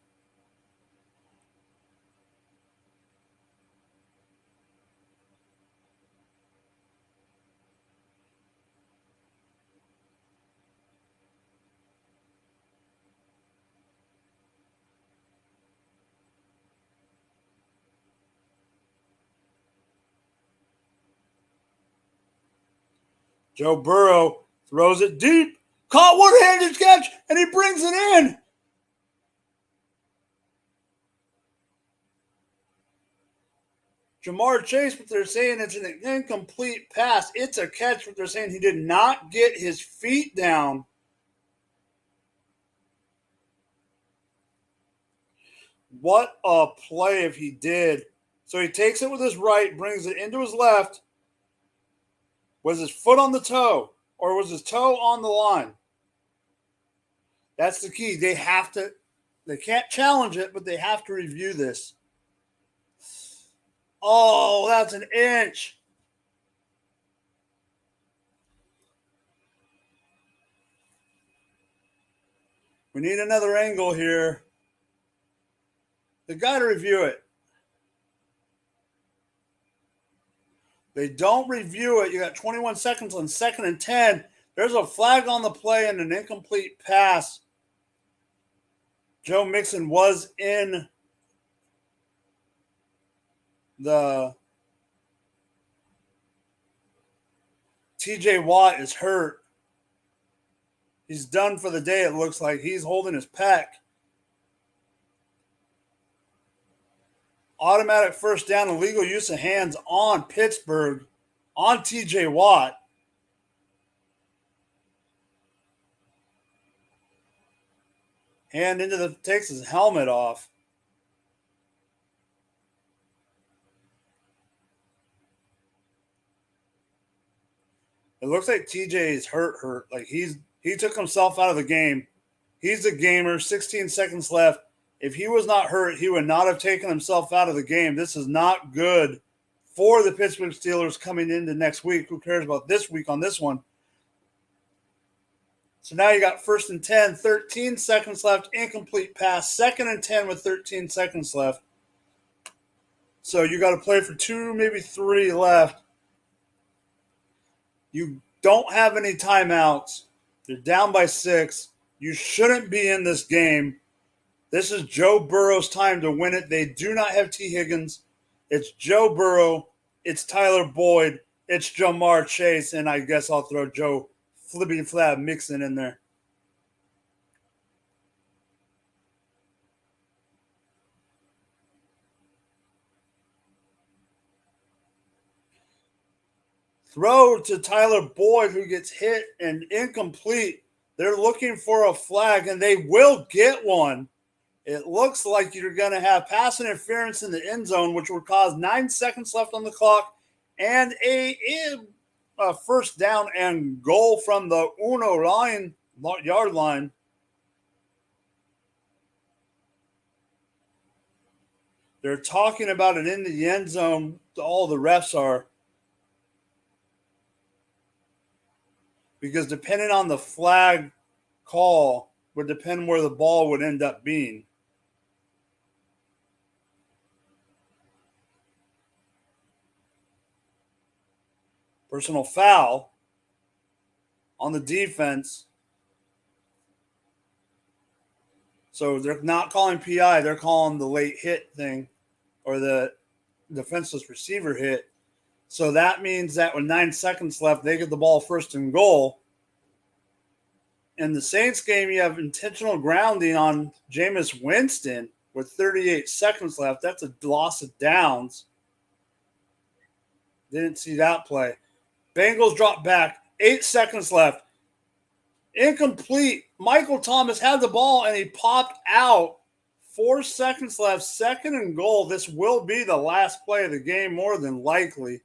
Joe Burrow throws it deep. Caught one-handed catch, and he brings it in. Jamar Chase, but they're saying it's an incomplete pass. It's a catch, but they're saying he did not get his feet down. What a play if he did. So he takes it with his right, brings it into his left. Was his foot on the toe, or was his toe on the line? That's the key. They can't challenge it, but they have to review this. Oh, that's an inch. We need another angle here. They got to review it. They don't review it. You got 21 seconds on 2nd and 10. There's a flag on the play and an incomplete pass. Joe Mixon was in the TJ Watt is hurt. He's done for the day, it looks like. He's holding his pec. Automatic first down, illegal use of hands on Pittsburgh, on TJ Watt. Hand takes his helmet off. It looks like TJ is hurt. Like he took himself out of the game. He's a gamer, 16 seconds left. If he was not hurt, he would not have taken himself out of the game. This is not good for the Pittsburgh Steelers coming into next week. Who cares about this week on this one? So now you got 1st and 10, 13 seconds left, incomplete pass. 2nd and 10 with 13 seconds left. So you got to play for 2, maybe 3 left. You don't have any timeouts. You're down by 6. You shouldn't be in this game. This is Joe Burrow's time to win it. They do not have T. Higgins. It's Joe Burrow. It's Tyler Boyd. It's Jamar Chase. And I guess I'll throw Joe Flippy Flab Mixon in there. Throw to Tyler Boyd, who gets hit and incomplete. They're looking for a flag, and they will get one. It looks like you're going to have pass interference in the end zone, which would cause 9 seconds left on the clock and a first down and goal from the yard line. They're talking about it in the end zone. All the refs are. Because depending on the flag call would depend where the ball would end up being. Personal foul on the defense. So they're not calling PI. They're calling the late hit thing or the defenseless receiver hit. So that means that with 9 seconds left, they get the ball 1st and goal. In the Saints game, you have intentional grounding on Jameis Winston with 38 seconds left. That's a loss of downs. Didn't see that play. Bengals drop back. 8 seconds left. Incomplete. Michael Thomas had the ball, and he popped out. 4 seconds left. 2nd and goal. This will be the last play of the game, more than likely.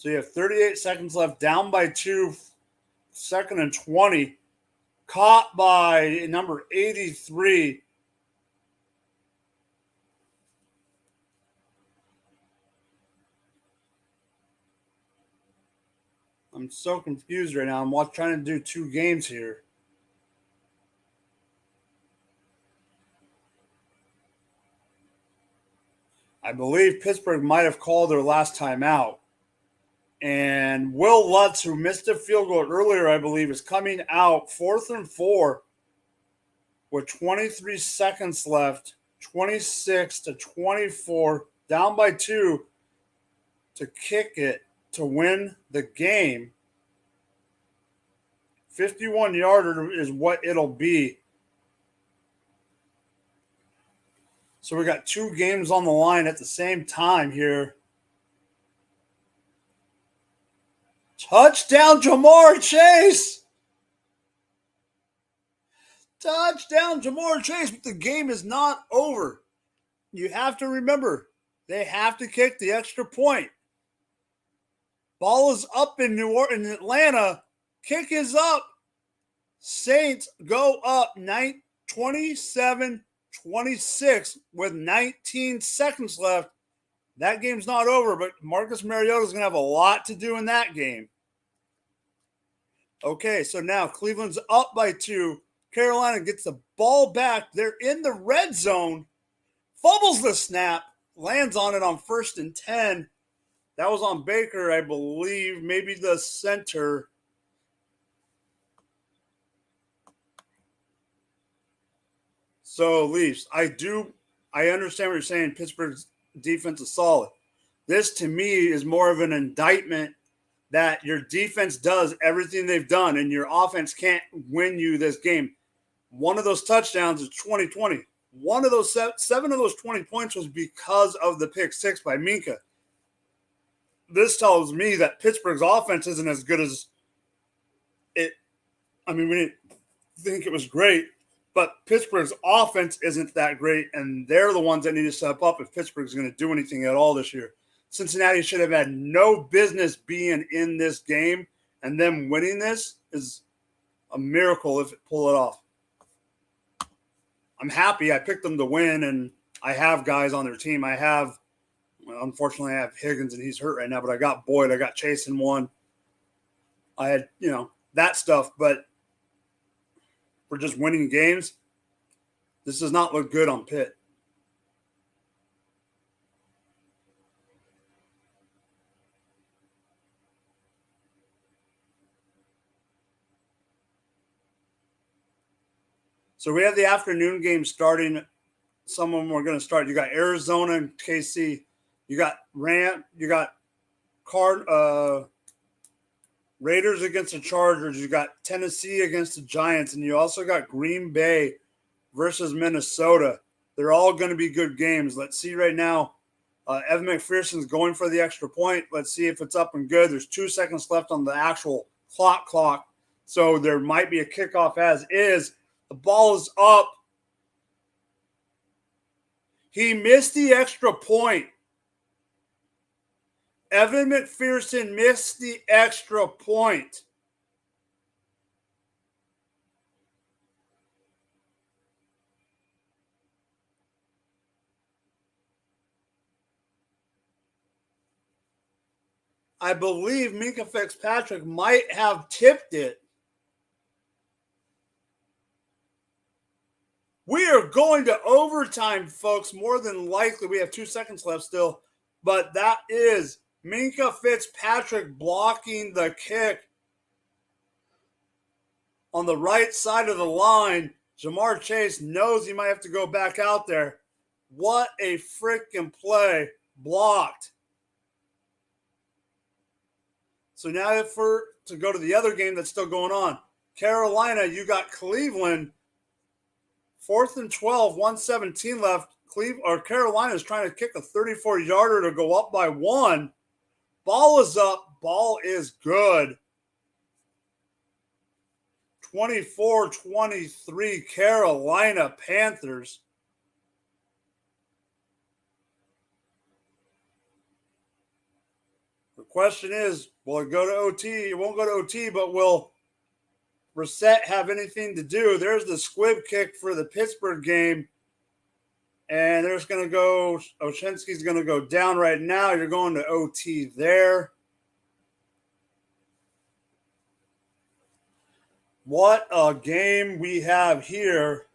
So you have 38 seconds left, down by 2, 2nd and 20. Caught by number 83. I'm so confused right now. I'm trying to do 2 games here. I believe Pittsburgh might have called their last time out. And Will Lutz, who missed a field goal earlier, I believe, is coming out 4th and 4 with 23 seconds left, 26 to 24, down by 2 to kick it to win the game. 51-yarder is what it'll be. So we got 2 games on the line at the same time here. Touchdown, Jamar Chase! Touchdown, Jamar Chase, but the game is not over. You have to remember, they have to kick the extra point. Ball is up in Atlanta. Kick is up. Saints go up 27-26 with 19 seconds left. That game's not over, but Marcus Mariota is going to have a lot to do in that game. Okay, so now Cleveland's up by 2. Carolina gets the ball back. They're in the red zone. Fumbles the snap. Lands on it on 1st and 10. That was on Baker, I believe. Maybe the center. So, Leafs, I understand what you're saying. Pittsburgh's defense is solid. This, to me, is more of an indictment that your defense does everything they've done, and your offense can't win you this game. One of those touchdowns is 2020. One of those 7 of those 20 points was because of the pick 6 by Minka. This tells me that Pittsburgh's offense isn't as good as it. I mean, we didn't think it was great, but Pittsburgh's offense isn't that great, and they're the ones that need to step up if Pittsburgh's going to do anything at all this year. Cincinnati should have had no business being in this game, and them winning this is a miracle if it pull it off. I'm happy I picked them to win, and I have guys on their team. Unfortunately, I have Higgins, and he's hurt right now, but I got Boyd. I got Chase in one. I had, that stuff, but for just winning games, this does not look good on Pitt. So we have the afternoon game starting. Some of them are going to start. You got Arizona and KC. You got Raiders against the Chargers. You got Tennessee against the Giants. And you also got Green Bay versus Minnesota. They're all going to be good games. Let's see right now. Evan McPherson's going for the extra point. Let's see if it's up and good. There's 2 seconds left on the actual clock. So there might be a kickoff as is. The ball is up. He missed the extra point. Evan McPherson missed the extra point. I believe Minka Fitzpatrick might have tipped it. We are going to overtime, folks. More than likely, we have 2 seconds left still. But that is Minka Fitzpatrick blocking the kick on the right side of the line. Jamar Chase knows he might have to go back out there. What a freaking play. Blocked. So now to go to the other game that's still going on. Carolina, you got Cleveland. 4th and 12, 1:17 left. Carolina is trying to kick a 34-yarder to go up by 1. Ball is up. Ball is good. 24-23 Carolina Panthers. Question is, will it go to OT? It won't go to OT, but will Brissett have anything to do? There's the squib kick for the Pittsburgh game. And there's going to go, Oshinsky's going to go down right now. You're going to OT there. What a game we have here.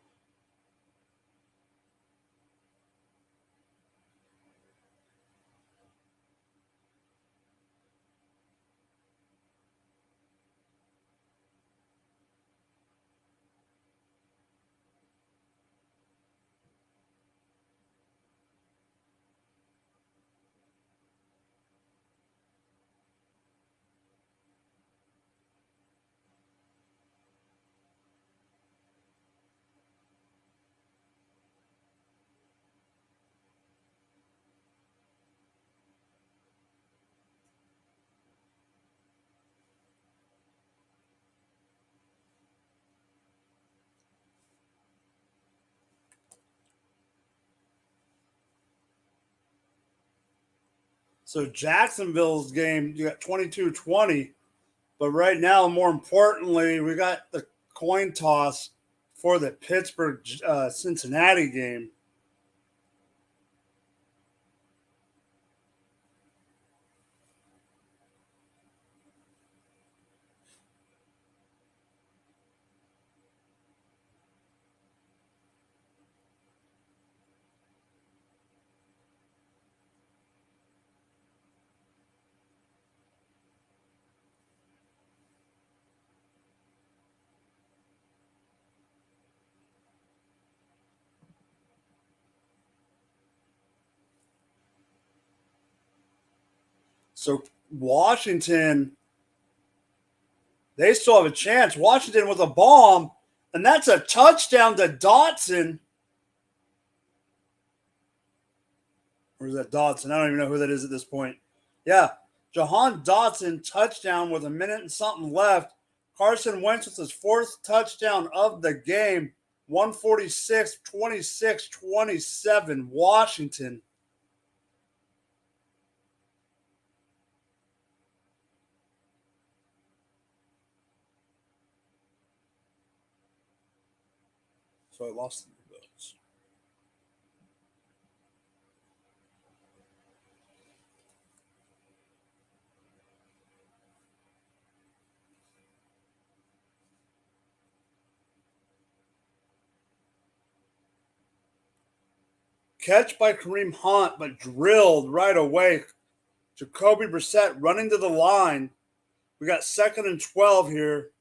So Jacksonville's game, you got 22-20. But right now, more importantly, we got the coin toss for the Pittsburgh Cincinnati game. So Washington, they still have a chance. Washington with a bomb, and that's a touchdown to Dotson. Or is that Dotson? I don't even know who that is at this point. Yeah, Jahan Dotson, touchdown with a minute and something left. Carson Wentz with his fourth touchdown of the game. 146, 26, 27, Washington. So I lost the votes. Catch by Kareem Hunt, but drilled right away. Jacoby Brissett running to the line. We got 2nd and 12 here.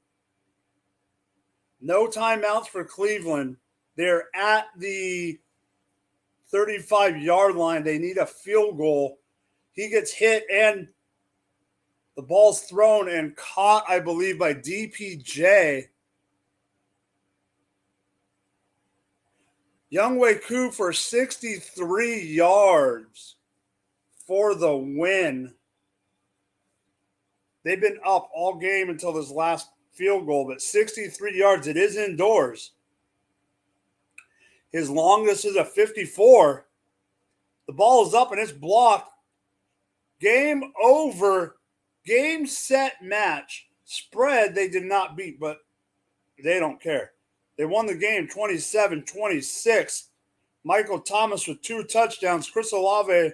No timeouts for Cleveland. They're at the 35-yard line. They need a field goal. He gets hit, and the ball's thrown and caught, I believe, by DPJ. Younghoe Koo for 63 yards for the win. They've been up all game until this last field goal, but 63 yards. It is indoors. His longest is a 54. The ball is up and it's blocked. Game over. Game, set, match. Spread they did not beat, but they don't care. They won the game 27-26. Michael Thomas with 2 touchdowns. Chris Olave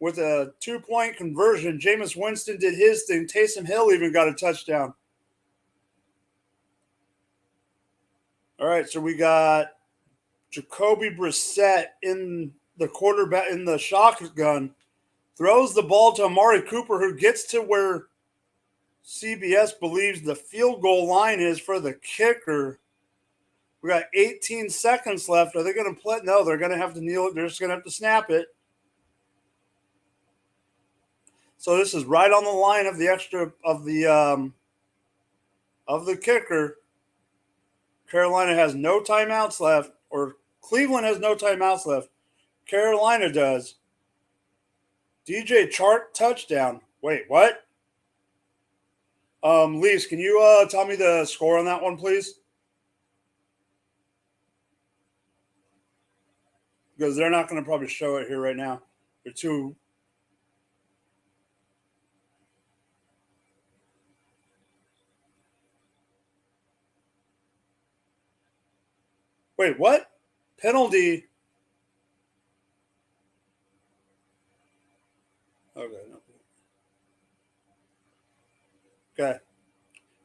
with a 2-point conversion. Jameis Winston did his thing. Taysom Hill even got a touchdown. All right, so we got Jacoby Brissett in the quarterback in the shotgun. Throws the ball to Amari Cooper, who gets to where CBS believes the field goal line is for the kicker. We got 18 seconds left. Are they going to play? No, they're going to have to kneel it. They're just going to have to snap it. So this is right on the line of the extra of the kicker. Carolina has no timeouts left, or Cleveland has no timeouts left. Carolina does. DJ Chark touchdown. Wait, what? Lise, can you tell me the score on that one, please? Because they're not going to probably show it here right now. They're too. Wait, what? Penalty. Okay. Okay.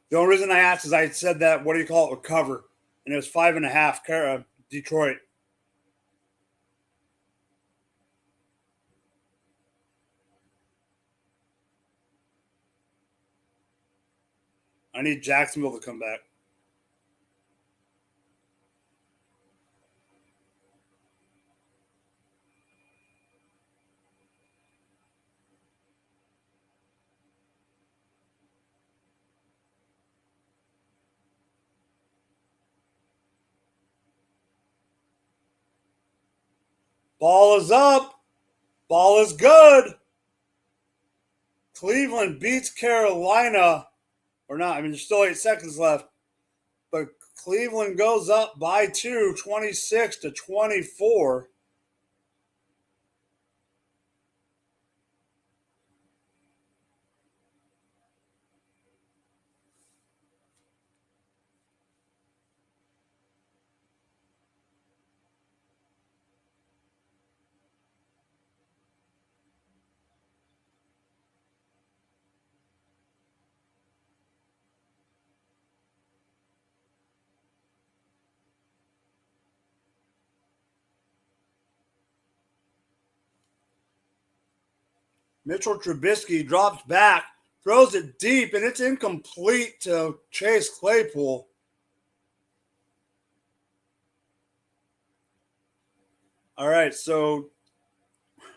The only reason I asked is I said that, what do you call it, a cover. And it was 5.5, Detroit. I need Jacksonville to come back. Ball is up. Ball is good. Cleveland beats Carolina. Or not. I mean, there's still 8 seconds left. But Cleveland goes up by 2, 26-24. Mitchell Trubisky drops back, throws it deep, and it's incomplete to Chase Claypool. All right, so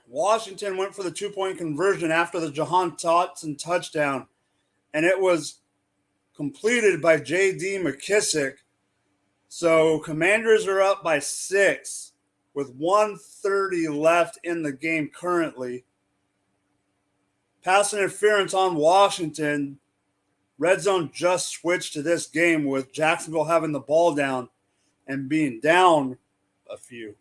Washington went for the 2-point conversion after the Jahan Dotson touchdown, and it was completed by J.D. McKissick. So Commanders are up by 6 with 1:30 left in the game currently. Pass interference on Washington. Red zone just switched to this game with Jacksonville having the ball down and being down a few.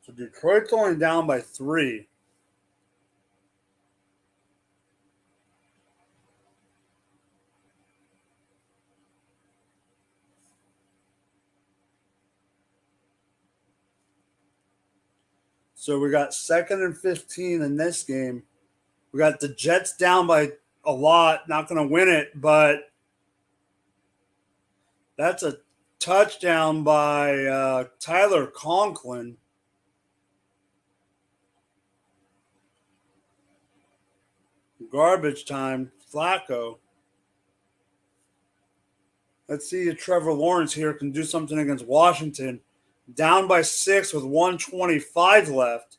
So Detroit's only down by 3. So we got 2nd and 15 in this game. We got the Jets down by a lot. Not going to win it, but that's a touchdown by Tyler Conklin. Garbage time. Flacco. Let's see if Trevor Lawrence here can do something against Washington. Down by 6 with 1:25 left.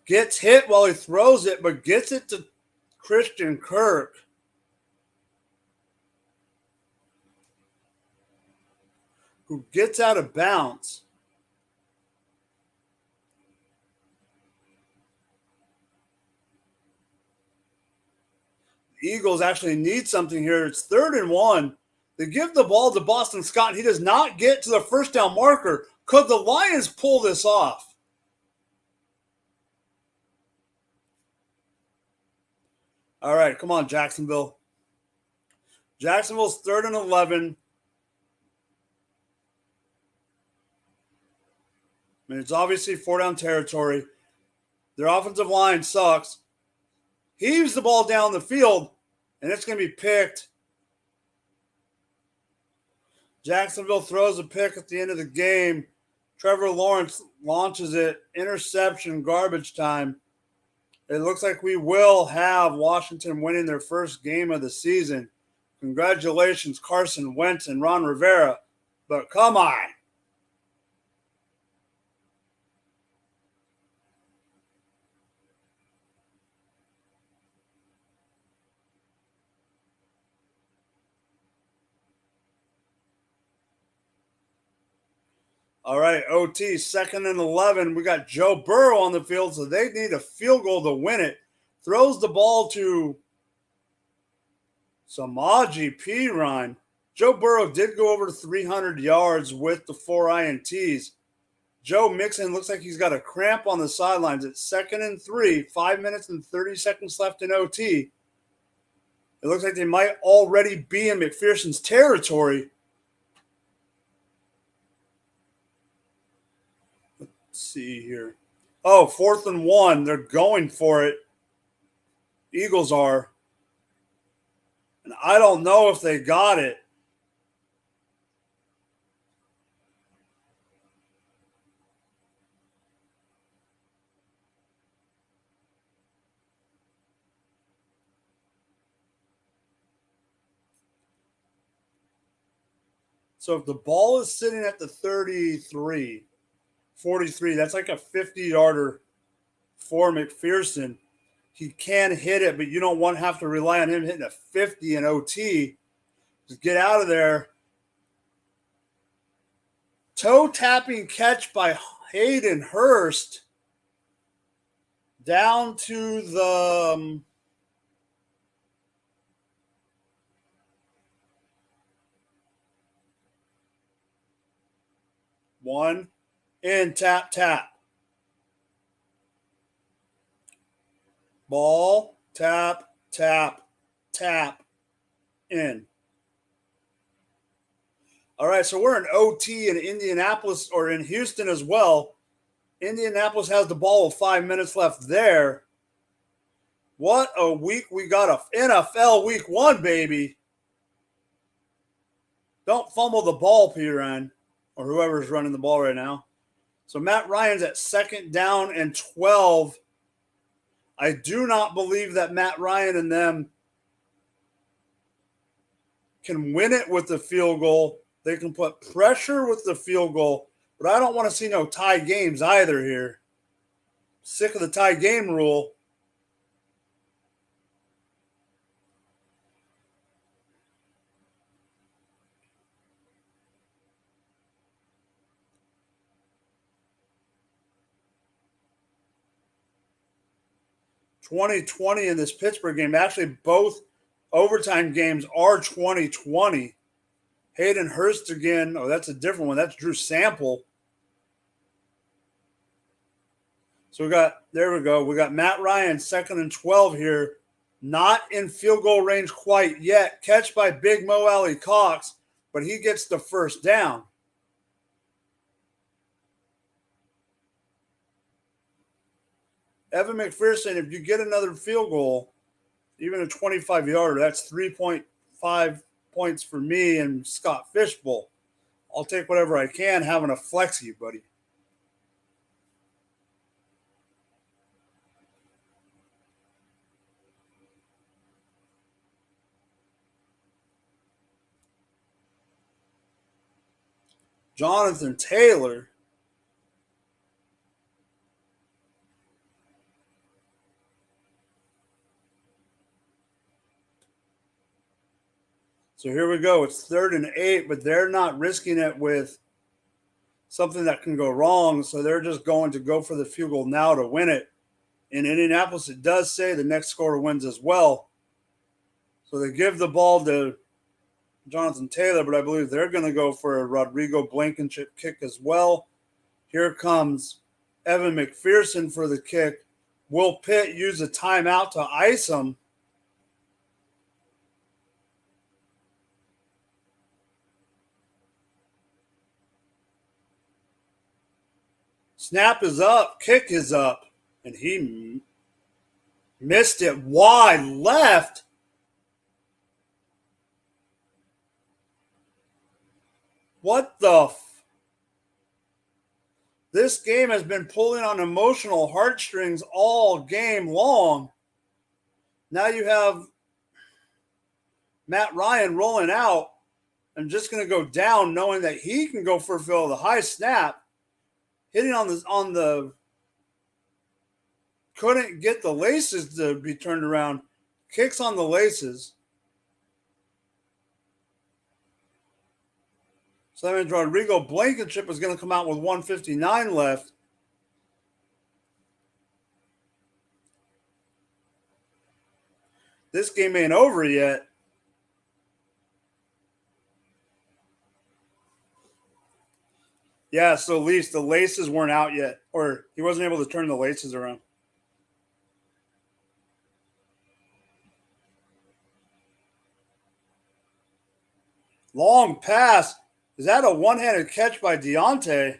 Gets hit while he throws it, but gets it to Christian Kirk. Who gets out of bounds. The Eagles actually need something here. It's 3rd and 1. They give the ball to Boston Scott. He does not get to the first down marker. Could the Lions pull this off? All right, come on, Jacksonville. Jacksonville's 3rd and 11. I mean, it's obviously 4-down territory. Their offensive line sucks. Heaves the ball down the field, and it's going to be picked. Jacksonville throws a pick at the end of the game. Trevor Lawrence launches it. Interception, garbage time. It looks like we will have Washington winning their first game of the season. Congratulations, Carson Wentz and Ron Rivera. But come on. All right, OT, 2nd and 11. We got Joe Burrow on the field, so they need a field goal to win it. Throws the ball to Samaje Perine. Joe Burrow did go over 300 yards with the 4 INTs. Joe Mixon looks like he's got a cramp on the sidelines. It's 2nd and 3, 5 minutes and 30 seconds left in OT. It looks like they might already be in McPherson's territory. Let's see here. Oh, 4th and 1. They're going for it. Eagles are. And I don't know if they got it. So if the ball is sitting at the 33, 43, that's like a 50-yarder for McPherson. He can hit it, but you don't want to have to rely on him hitting a 50 in OT. Just get out of there. Toe tapping catch by Hayden Hurst down to the one and tap. Ball, tap, in. All right, so we're in OT in Indianapolis or in Houston as well. Indianapolis has the ball with 5 minutes left there. What a week we got, a NFL week 1, baby. Don't fumble the ball, Perine, or whoever's running the ball right now. So Matt Ryan's at 2nd down and 12. I do not believe that Matt Ryan and them can win it with the field goal. They can put pressure with the field goal, but I don't want to see no tie games either here. Sick of the tie game rule. (2020) in this Pittsburgh game. Actually, both overtime games are 2020. Hayden Hurst again. Oh, that's a different one. That's Drew Sample. So there we go. We got Matt Ryan, 2nd and 12 here. Not in field goal range quite yet. Catch by Big Mo Alley Cox, but he gets the first down. Evan McPherson, if you get another field goal, even a 25-yarder, that's 3.5 points for me and Scott Fishbowl. I'll take whatever I can having a flexi, buddy. Jonathan Taylor. So here we go. It's 3rd and 8, but they're not risking it with something that can go wrong. So they're just going to go for the field goal now to win it. In Indianapolis, it does say the next scorer wins as well. So they give the ball to Jonathan Taylor, but I believe they're going to go for a Rodrigo Blankenship kick as well. Here comes Evan McPherson for the kick. Will Pitt use a timeout to ice him? Snap is up, kick is up, and he missed it wide left. What the This game has been pulling on emotional heartstrings all game long. Now you have Matt Ryan rolling out and just going to go down, knowing that he can go for a fill. The high snap, hitting on the couldn't get the laces to be turned around. Kicks on the laces. So that means Rodrigo Blankenship is going to come out with 159 left. This game ain't over yet. Yeah, so at least the laces weren't out yet, or he wasn't able to turn the laces around. Long pass. Is that a one-handed catch by Deontay?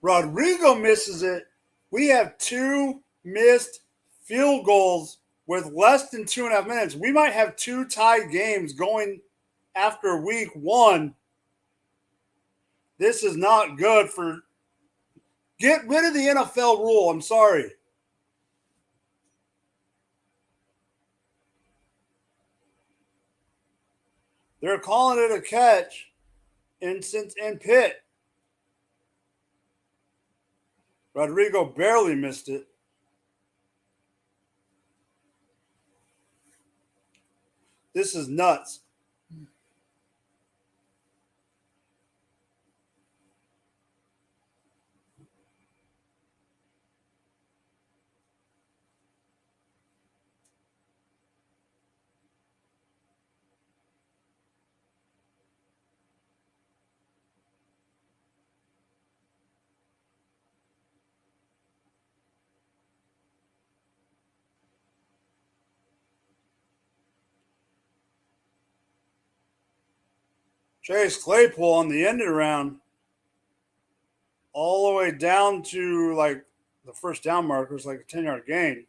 Rodrigo misses it. We have two missed field goals with less than 2.5 minutes. We might have two tied games going after week one. This is not good for. Get rid of the NFL rule. I'm sorry. They're calling it a catch in Pitt. Rodrigo barely missed it. This is nuts. Chase Claypool on the end around all the way down to like the first down markers, like a 10-yard gain.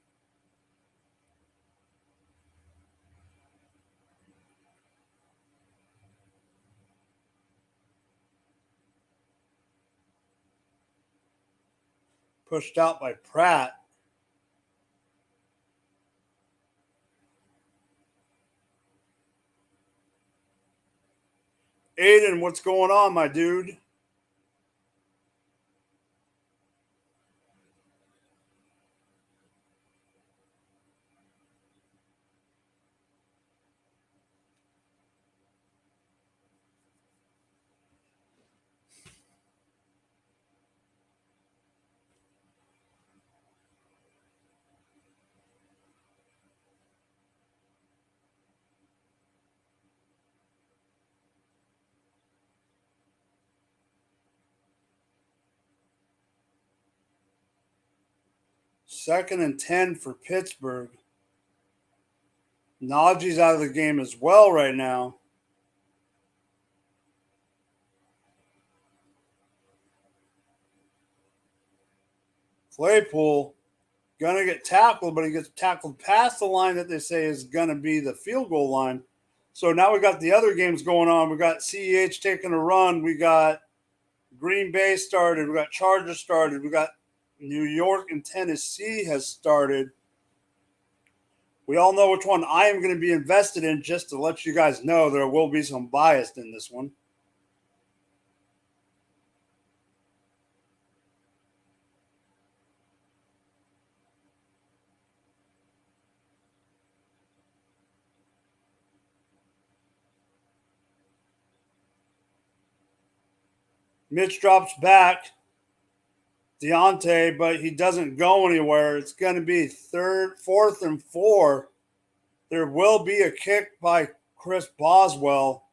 Pushed out by Pratt. Aiden, what's going on, my dude? 2nd and 10 for Pittsburgh. Najee's out of the game as well right now. Claypool going to get tackled, but he gets tackled past the line that they say is going to be the field goal line. So now we got the other games going on. We got CEH taking a run. We got Green Bay started. We got Chargers started. We got New York and Tennessee has started. We all know which one I am going to be invested in. Just to let you guys know, there will be some bias in this one. Mitch drops back. Deontay, but he doesn't go anywhere. It's going to be 4th and 4. There will be a kick by Chris Boswell.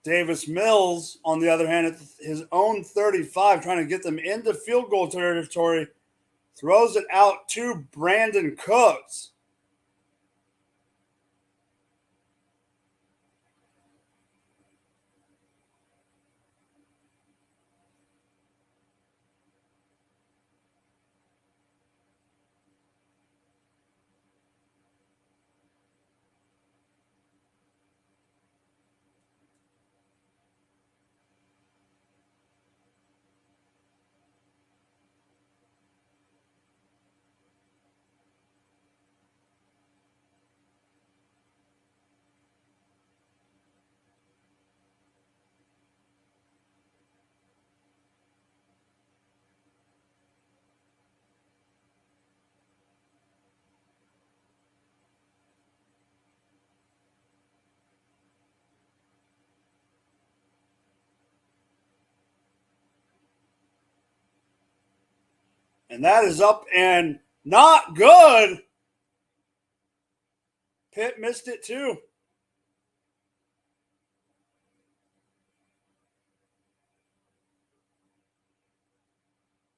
Davis Mills, on the other hand, at his own 35, trying to get them into field goal territory, throws it out to Brandon Cooks. And that is up and not good. Pitt missed it too.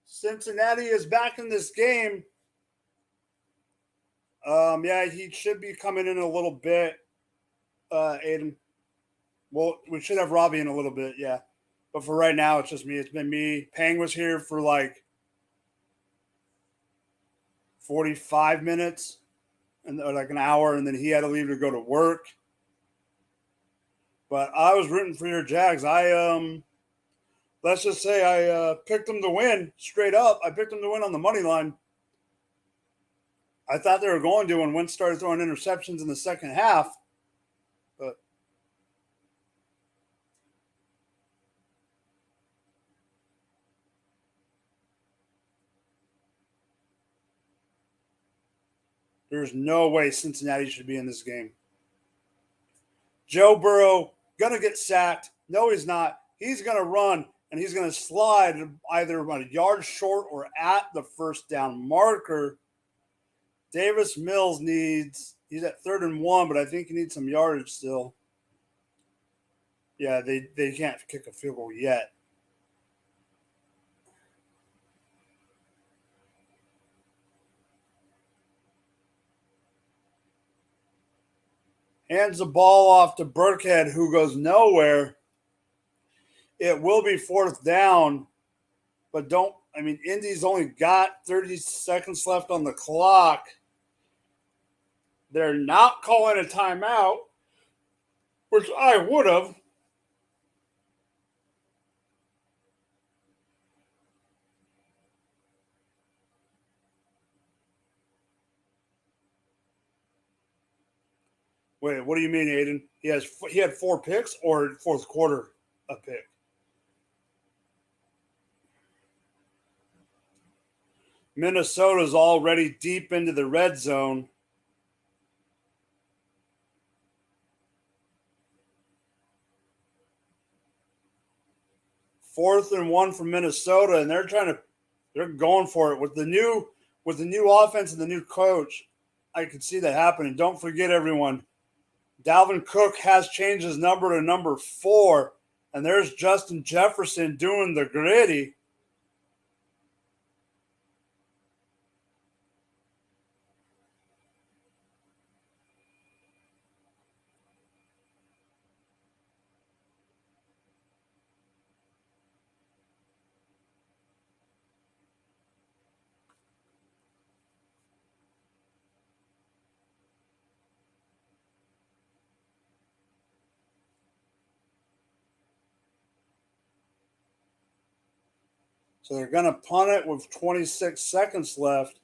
Cincinnati is back in this game. Yeah, he should be coming in a little bit, Aiden. Well, we should have Robbie in a little bit, yeah. But for right now, it's just me. It's been me. Pang was here for like 45 minutes, or like an hour, and then he had to leave to go to work. But I was rooting for your Jags. Let's just say I picked them to win straight up. I picked them to win on the money line. I thought they were going to when Wentz started throwing interceptions in the second half. But there's no way Cincinnati should be in this game. Joe Burrow going to get sacked. No, he's not. He's going to run, and he's going to slide either a yard short or at the first down marker. Davis Mills he's at 3rd and 1, but I think he needs some yardage still. Yeah, they can't kick a field goal yet. Hands the ball off to Burkhead, who goes nowhere. It will be 4th down, but Indy's only got 30 seconds left on the clock. They're not calling a timeout, which I would have. Wait, what do you mean, Aiden? He had 4 picks or 4th quarter a pick? Minnesota's already deep into the red zone. Fourth and 1 from Minnesota, and they're going for it with the new offense and the new coach. I could see that happening. Don't forget, everyone, Dalvin Cook has changed his number to number 4, and there's Justin Jefferson doing the gritty. So they're going to punt it with 26 seconds left.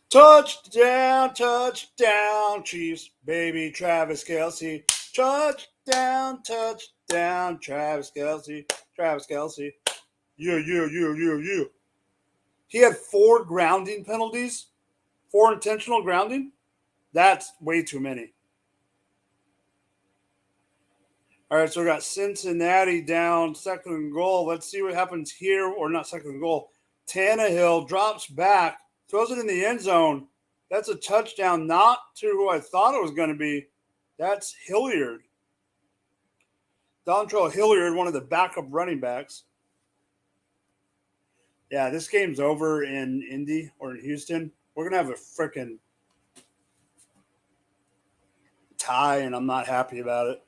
Touchdown, touchdown, Chiefs, baby Travis Kelce. Touchdown, touchdown, Travis Kelce. Travis Kelce. Yeah. He had 4 grounding penalties, 4 intentional grounding. That's way too many. All right, so we got Cincinnati down, second and goal. Let's see what happens here, or not second and goal. Tannehill drops back, throws it in the end zone. That's a touchdown, not to who I thought it was going to be. That's Hilliard. Dontrell Hilliard, one of the backup running backs. Yeah, this game's over in Indy or in Houston. We're going to have a freaking tie, and I'm not happy about it.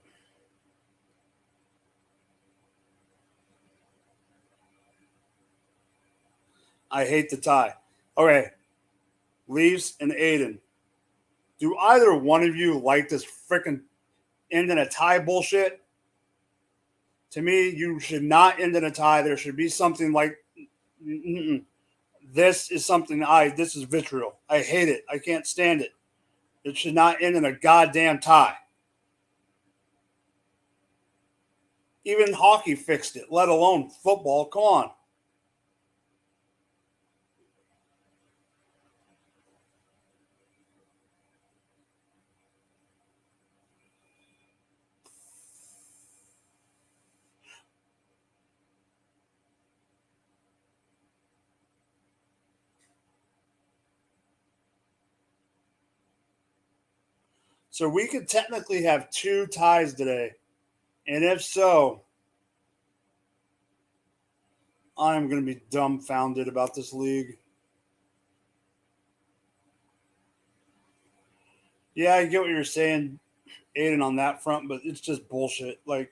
I hate the tie. Okay, Leafs and Aiden. Do either one of you like this freaking end in a tie bullshit? To me, you should not end in a tie. There should be something like this is something this is vitriol. I hate it. I can't stand it. It should not end in a goddamn tie. Even hockey fixed it, let alone football. Come on. So we could technically have 2 ties today. And if so, I'm going to be dumbfounded about this league. Yeah, I get what you're saying, Aiden, on that front, but it's just bullshit. Like,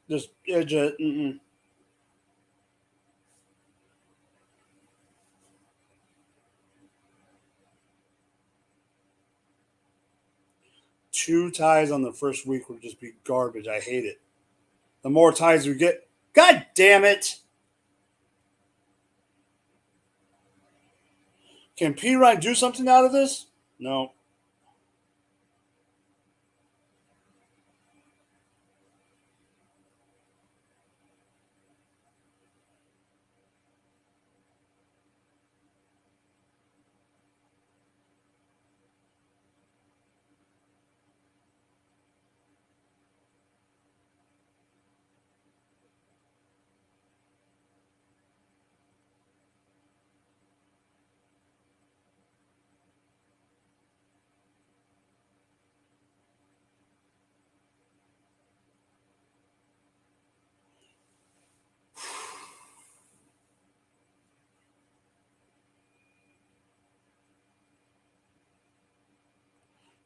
just, mm-mm. Two ties on the first week would just be garbage. I hate it. The more ties we get, God damn it. Can P. Ryan do something out of this? No.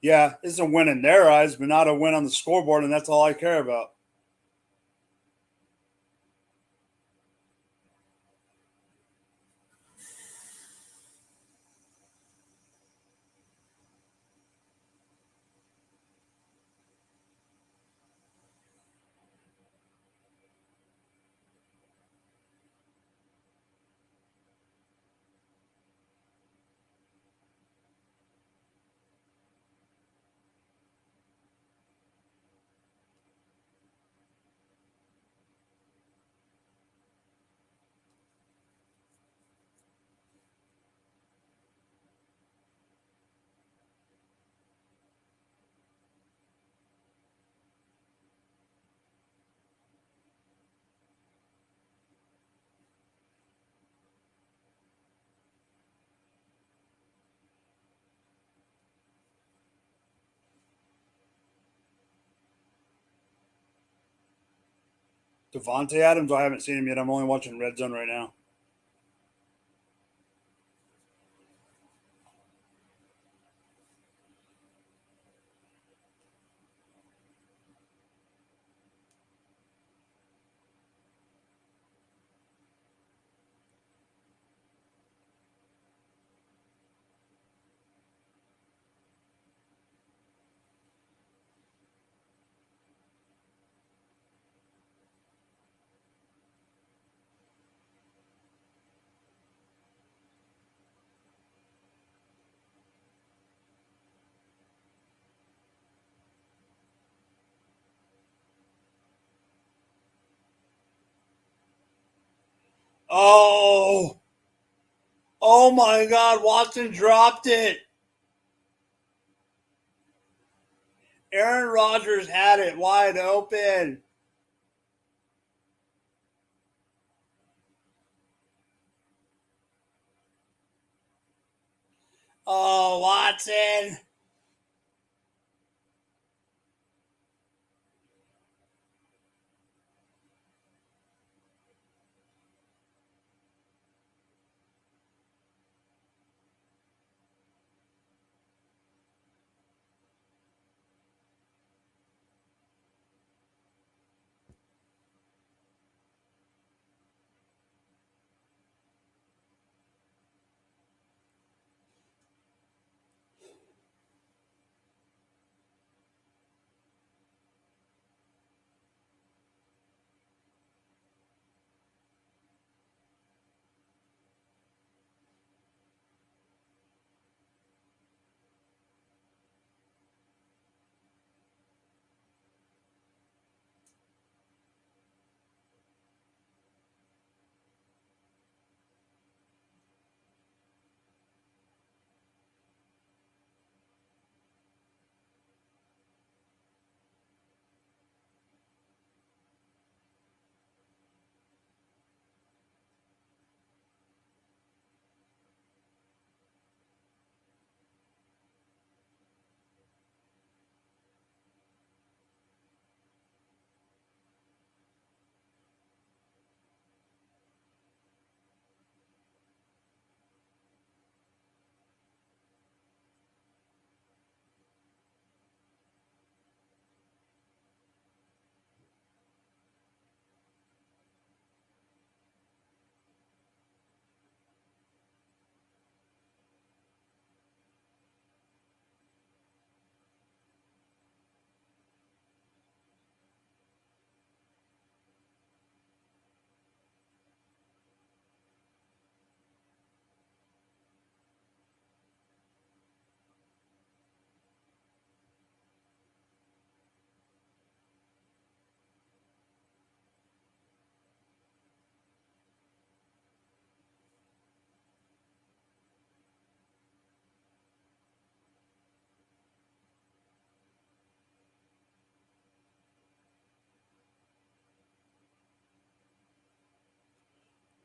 Yeah, it's a win in their eyes, but not a win on the scoreboard, and that's all I care about. Devontae Adams, I haven't seen him yet. I'm only watching Red Zone right now. Oh, oh my God! Watson dropped it. Aaron Rodgers had it wide open. Oh, Watson.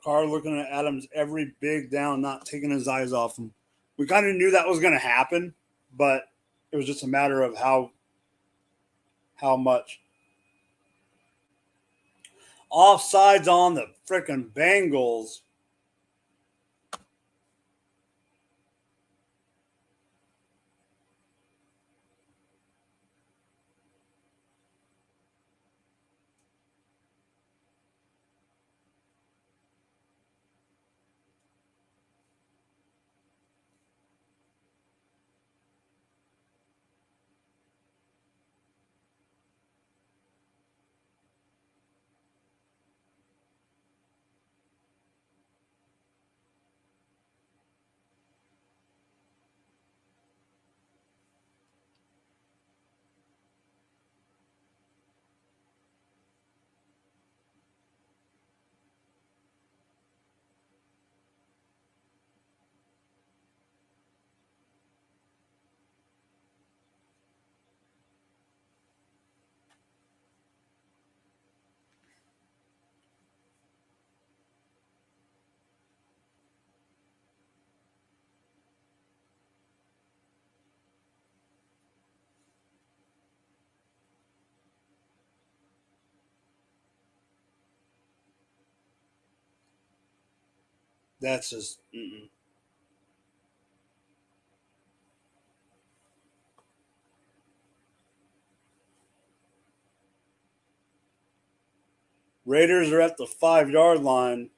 Carr looking at Adams every big down, not taking his eyes off him. We kind of knew that was going to happen, but it was just a matter of how much. Offsides on the freaking Bengals. That's just. Mm-mm. Raiders are at the 5-yard line.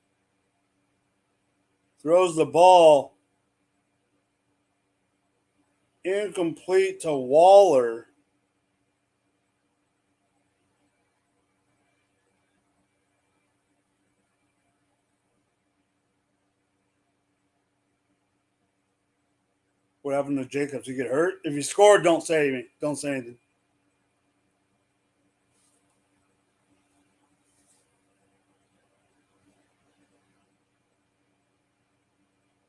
Throws the ball incomplete to Waller. What happened to Jacobs? He get hurt? If he scored, don't say anything. Don't say anything.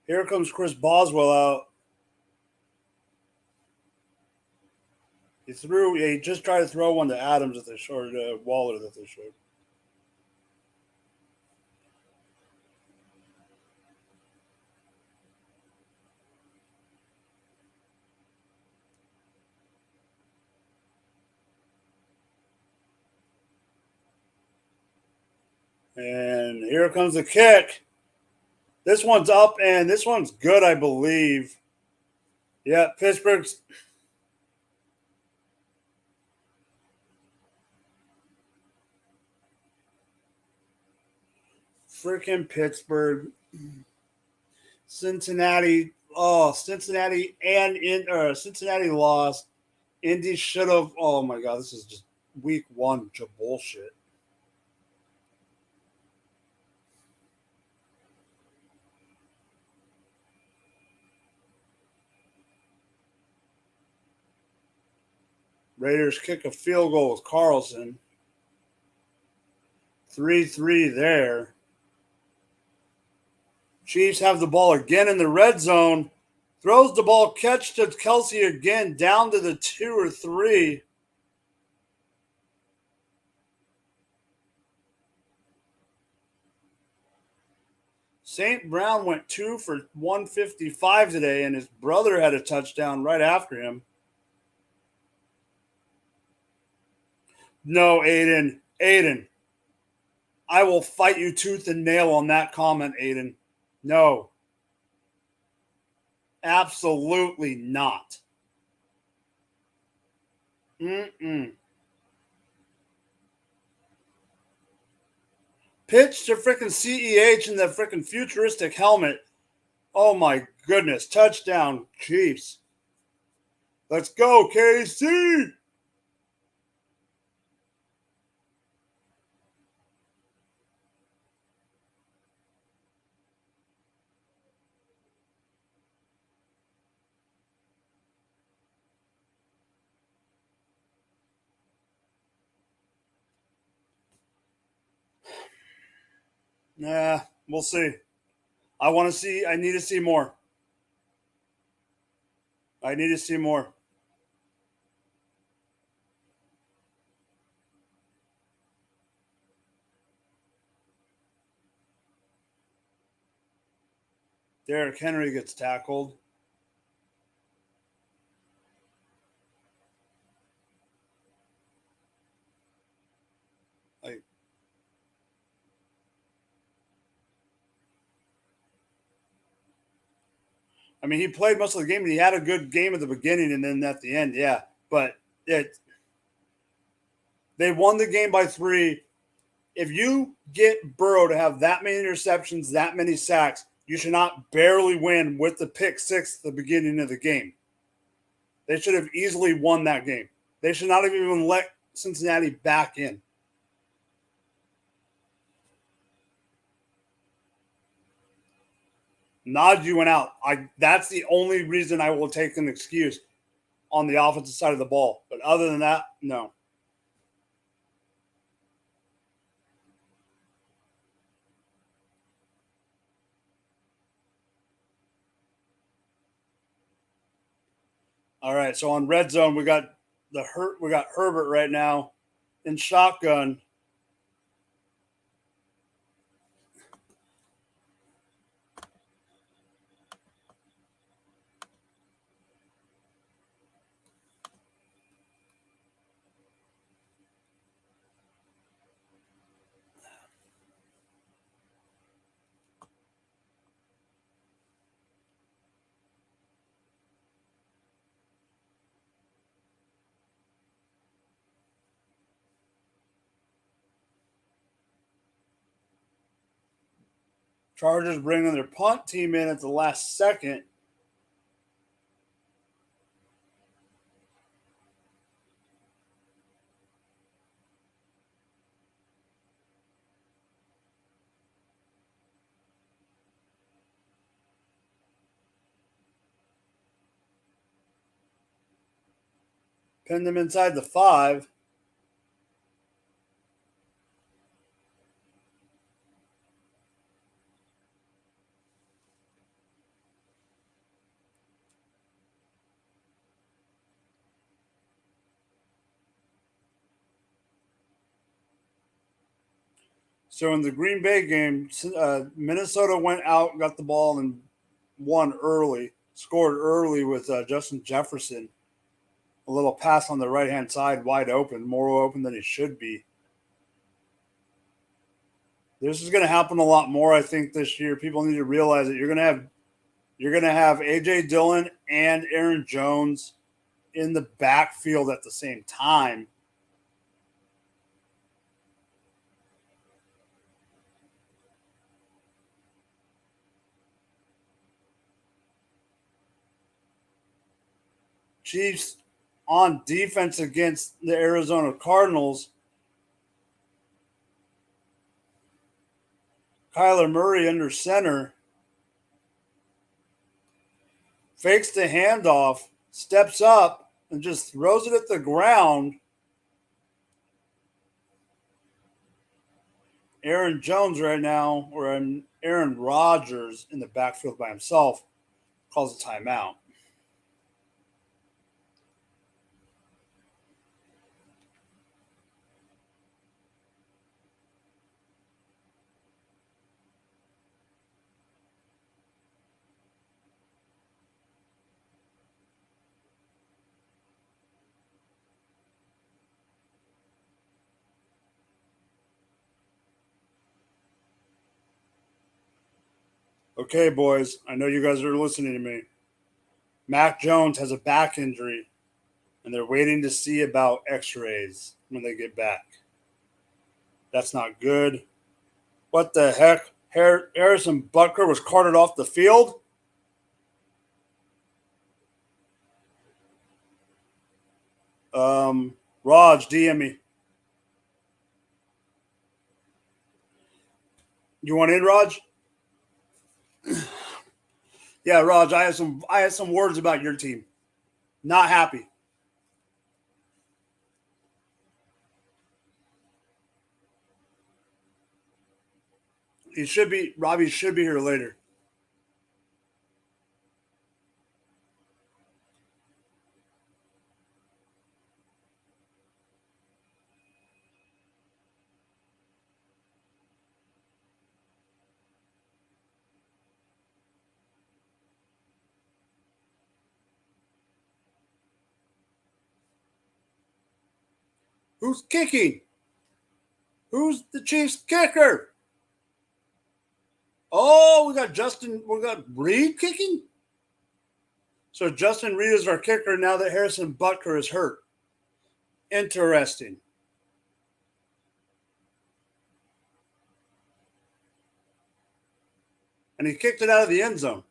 Here comes Chris Boswell out. He threw. He just tried to throw one to Adams that they showed, Waller that they showed. And here comes the kick. This one's up, and this one's good, I believe. Yeah, Pittsburgh's. Freaking Pittsburgh. Cincinnati. Oh, Cincinnati Cincinnati lost. Indy should have. Oh my God, this is just week one bullshit. Raiders kick a field goal with Carlson. 3-3 there. Chiefs have the ball again in the red zone. Throws the ball, catch to Kelsey again, down to the 2 or 3. St. Brown went 2 for 155 today, and his brother had a touchdown right after him. No, Aiden. Aiden. I will fight you tooth and nail on that comment, Aiden. No. Absolutely not. Mm-mm. Pitch to freaking CEH in the freaking futuristic helmet. Oh my goodness. Touchdown, Chiefs. Let's go, KC. Nah, we'll see. I need to see more. I need to see more. Derrick Henry gets tackled. I mean, he played most of the game, and he had a good game at the beginning, and then at the end, yeah. But they won the game by 3. If you get Burrow to have that many interceptions, that many sacks, you should not barely win with the pick 6 at the beginning of the game. They should have easily won that game. They should not have even let Cincinnati back in. Najee went out. That's the only reason I will take an excuse on the offensive side of the ball. But other than that, no. All right, so on red zone, we got Herbert right now in shotgun. Chargers bringing their punt team in at the last second. Pin them inside the 5. So in the Green Bay game, Minnesota went out, got the ball, and won early, scored early with Justin Jefferson. A little pass on the right-hand side, wide open, more open than it should be. This is going to happen a lot more, I think, this year. People need to realize that you're going to have AJ Dillon and Aaron Jones in the backfield at the same time. Chiefs on defense against the Arizona Cardinals. Kyler Murray under center. Fakes the handoff, steps up, and just throws it at the ground. Aaron Jones right now, or Aaron Rodgers in the backfield by himself, calls a timeout. Okay, boys, I know you guys are listening to me. Mac Jones has a back injury, and they're waiting to see about x-rays when they get back. That's not good. What the heck? Harrison Butker was carted off the field? Raj, DM me. You want in, Raj? Yeah, Raj, I have some words about your team. Not happy. Robbie should be here later. Who's kicking? Who's the Chiefs kicker? Oh, we got Reed kicking? So Justin Reed is our kicker now that Harrison Butker is hurt. Interesting. And he kicked it out of the end zone.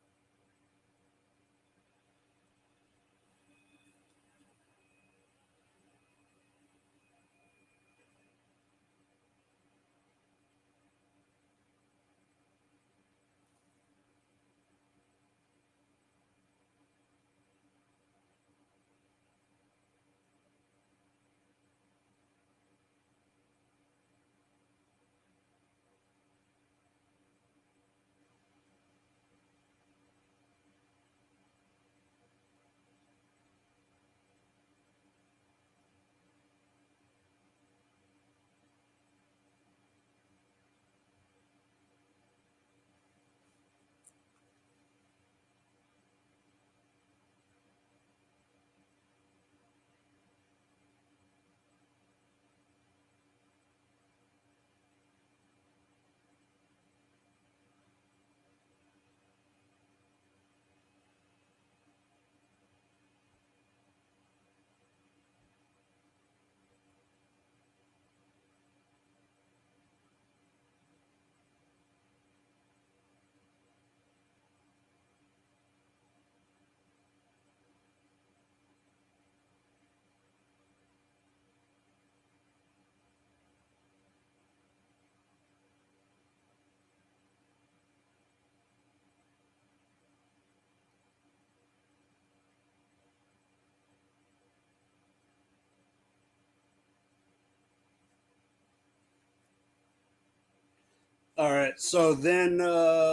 All right. So then,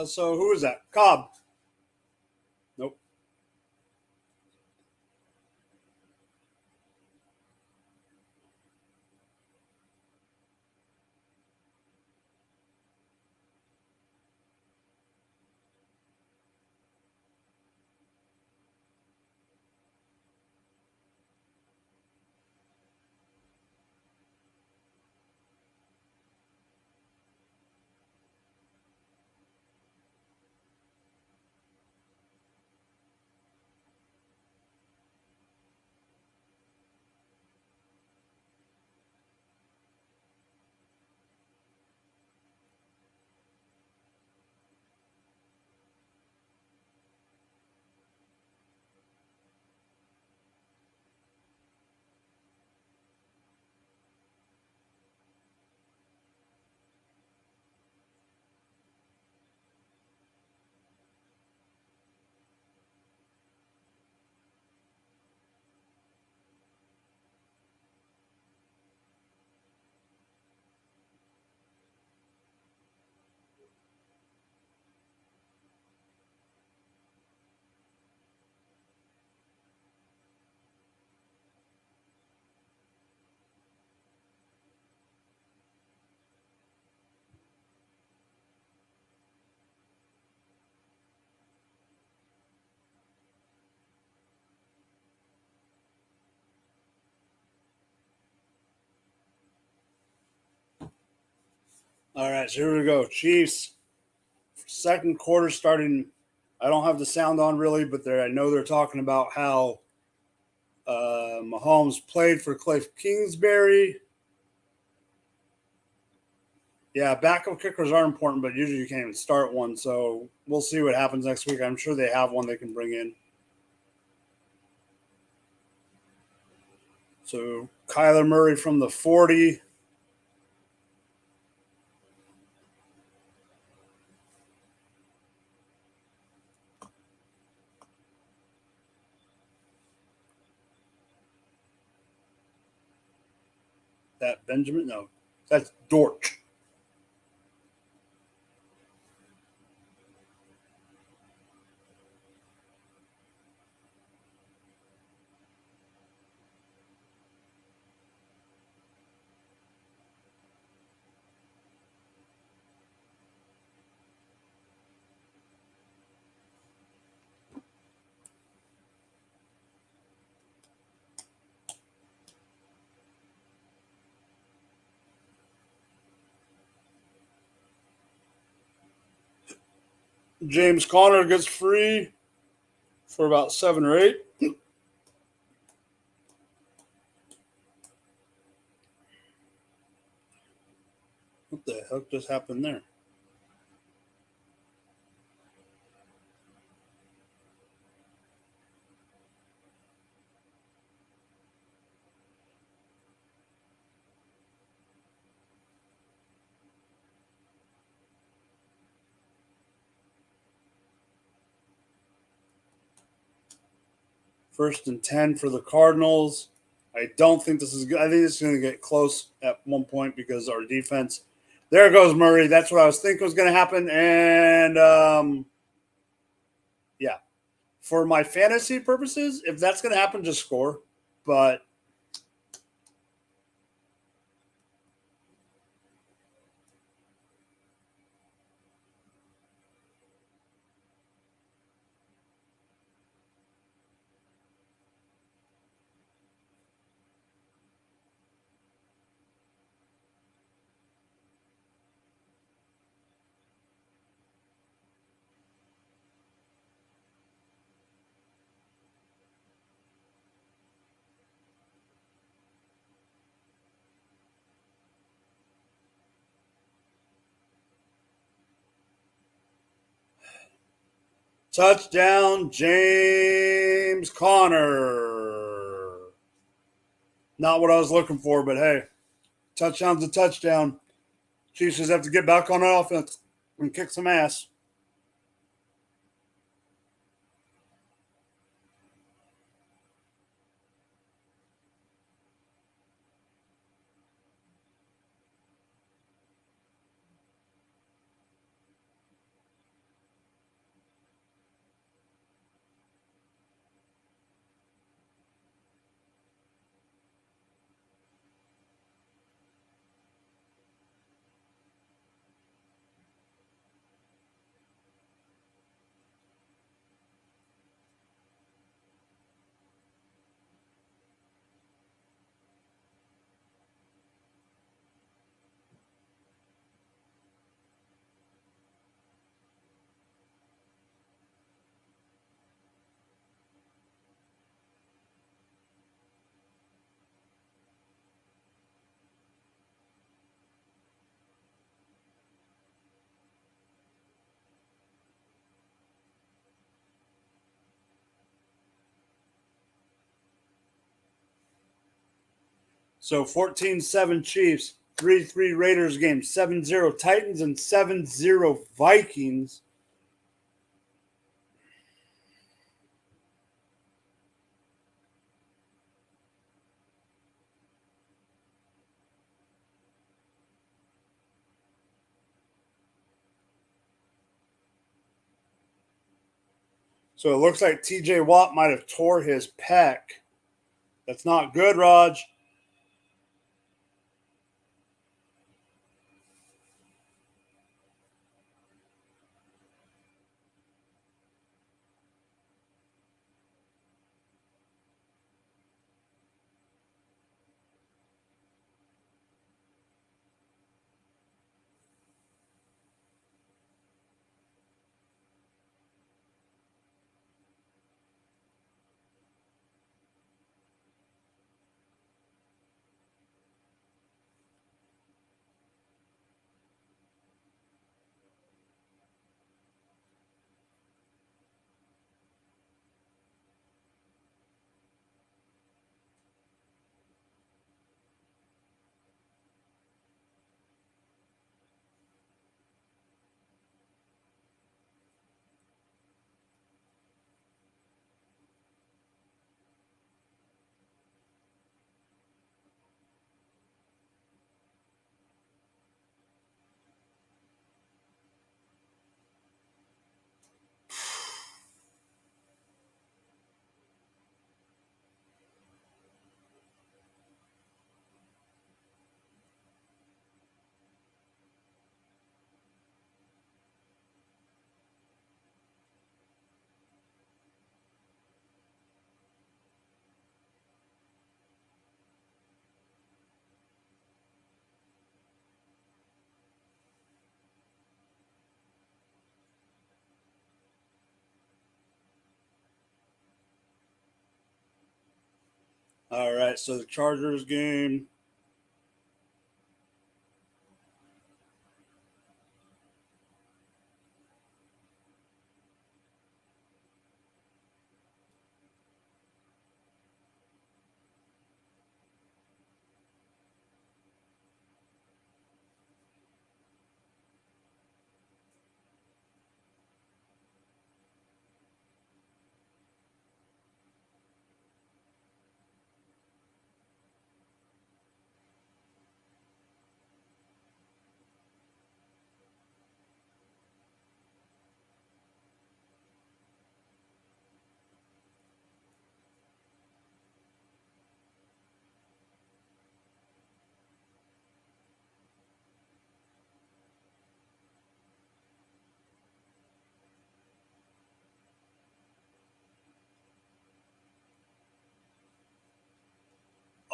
so who is that? Cobb. Nope. All right. So here we go. Chiefs. Second quarter starting. I don't have the sound on really, but I know they're talking about how Mahomes played for Cliff Kingsbury. Yeah, backup kickers are important, but usually you can't even start one. So we'll see what happens next week. I'm sure they have one they can bring in. So Kyler Murray from the 40. That Benjamin? No, that's Dortch. James Conner gets free for about 7 or 8. What the heck just happened there? First and 10 for the Cardinals. I don't think this is good. I think it's going to get close at one point because our defense. There goes Murray. That's what I was thinking was going to happen. And yeah, for my fantasy purposes, if that's going to happen, just score. But touchdown, James Conner. Not what I was looking for, but hey, touchdown's a touchdown. Chiefs just have to get back on offense and kick some ass. So 14-7 Chiefs, 3-3 Raiders game, 7-0 Titans, and 7-0 Vikings. So it looks like TJ Watt might have tore his pec. That's not good, Raj. All right, so the Chargers game.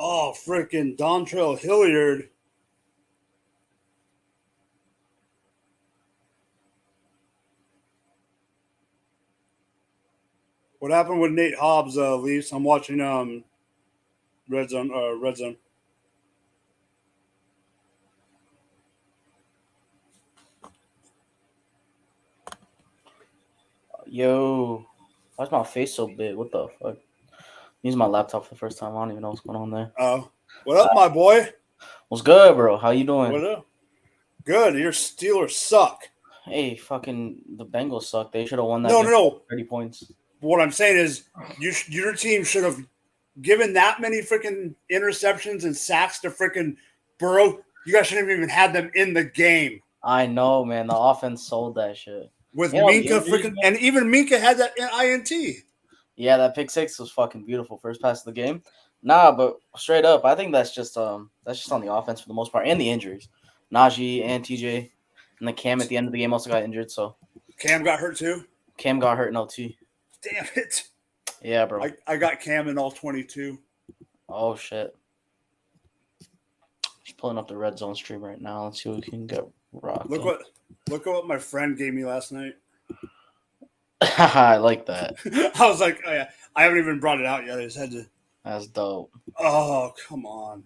Oh, freaking Dontrell Hilliard. What happened with Nate Hobbs, Leafs? I'm watching Red Zone. Yo, why's my face so big? What the fuck? Using my laptop for the first time. I don't even know what's going on there. Oh, what up, my boy? What's good, bro? How you doing? What up? Good. Your Steelers suck. Hey, fucking the Bengals suck. They should have won that. No. 30 points. What I'm saying is, your team should have given that many freaking interceptions and sacks to freaking Burrow. You guys shouldn't have even had them in the game. I know, man. The offense sold that shit. With Minka freaking, and even Minka had that INT. Yeah, that pick six was fucking beautiful. First pass of the game. Nah, but straight up, I think that's just on the offense for the most part, and the injuries. Najee and TJ, and the Cam at the end of the game also got injured. So Cam got hurt too. Cam got hurt in OT. Damn it. Yeah, bro. I got Cam in all 22. Oh shit. Just pulling up the red zone stream right now. Let's see what we can get rocked. Look at what my friend gave me last night. I like that. I was like, oh, yeah. I haven't even brought it out yet. I just had to. That's dope. Oh, come on.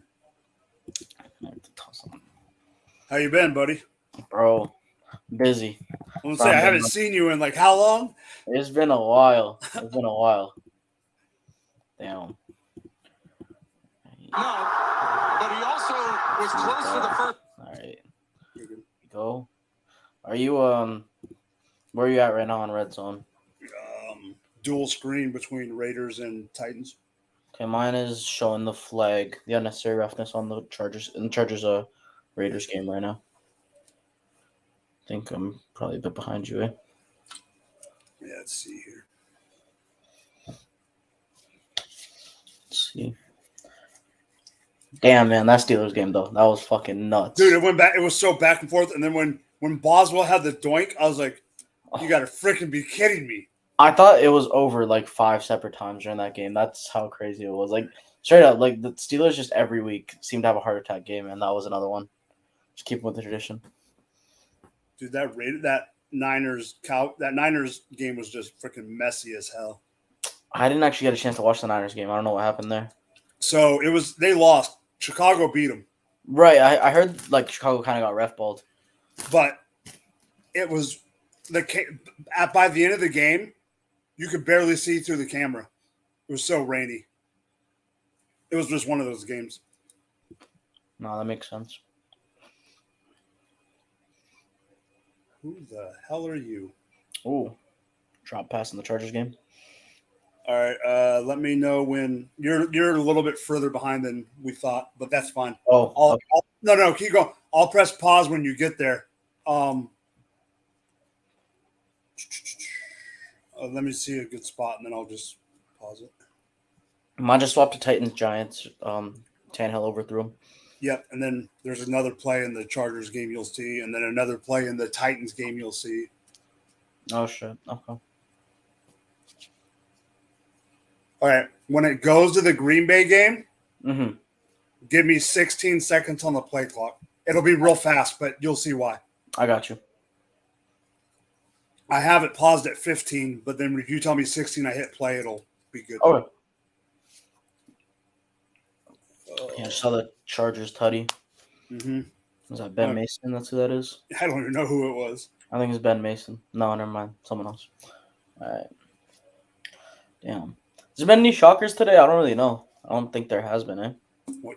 How you been, buddy? Bro, busy. I'm gonna say I haven't seen you in like how long? It's been a while. Damn. but he also was close to the first. All right. Go. Are you where are you at right now on Red Zone? Dual screen between Raiders and Titans. Okay, mine is showing the flag, the unnecessary roughness on the Chargers in the Chargers Raiders game right now. I think I'm probably a bit behind you, eh? Yeah, let's see here. Let's see. Damn, man, that Steelers game though, that was fucking nuts. Dude, it went back. It was so back and forth. And then when Boswell had the doink, I was like, "You got to freaking be kidding me!" I thought it was over like 5 separate times during that game. That's how crazy it was. Like straight up, like the Steelers just every week seem to have a heart attack game, and that was another one. Just keep with the tradition. Dude, that Niners game was just freaking messy as hell. I didn't actually get a chance to watch the Niners game. I don't know what happened there. So they lost. Chicago beat them. Right, I heard like Chicago kind of got ref balled. But it was by the end of the game, you could barely see through the camera. It was so rainy. It was just one of those games. No, that makes sense. Who the hell are you? Ooh, drop pass in the Chargers game. All right, let me know when you're a little bit further behind than we thought, but that's fine. Oh, No, keep going. I'll press pause when you get there. Let me see a good spot, and then I'll just pause it. Mine just swapped to Titans Giants. Tannehill overthrew him. Yep, and then there's another play in the Chargers game you'll see, and then another play in the Titans game you'll see. Oh shit. Okay. All right, when it goes to the Green Bay game, Mm-hmm. give me 16 seconds on the play clock. It'll be real fast, but you'll see why. I got you. I have it paused at 15, but then if you tell me 16, I hit play, it'll be good. Okay. Yeah, I saw the Chargers tutty. Mm-hmm. Was that Ben Mason? That's who that is? I don't even know who it was. I think it's Ben Mason. No, never mind. Someone else. All right. Damn. Has there been any shockers today? I don't really know. I don't think there has been, eh? Well,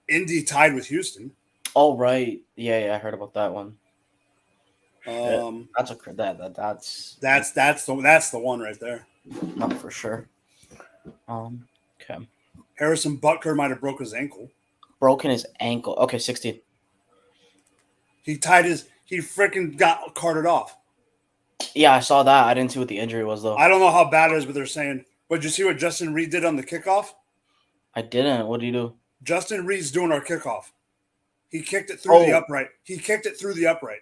Indy tied with Houston. Oh, right. Yeah, I heard about that one. That's That's the one right there. not for sure. Okay. Harrison Butker might have broke his ankle. Broken his ankle. Okay, 16. He freaking got carted off. Yeah, I saw that. I didn't see what the injury was though. I don't know how bad it is, but they're saying. But did you see what Justin Reed did on the kickoff? I didn't. What did you do? Justin Reed's doing our kickoff. He kicked it through the upright.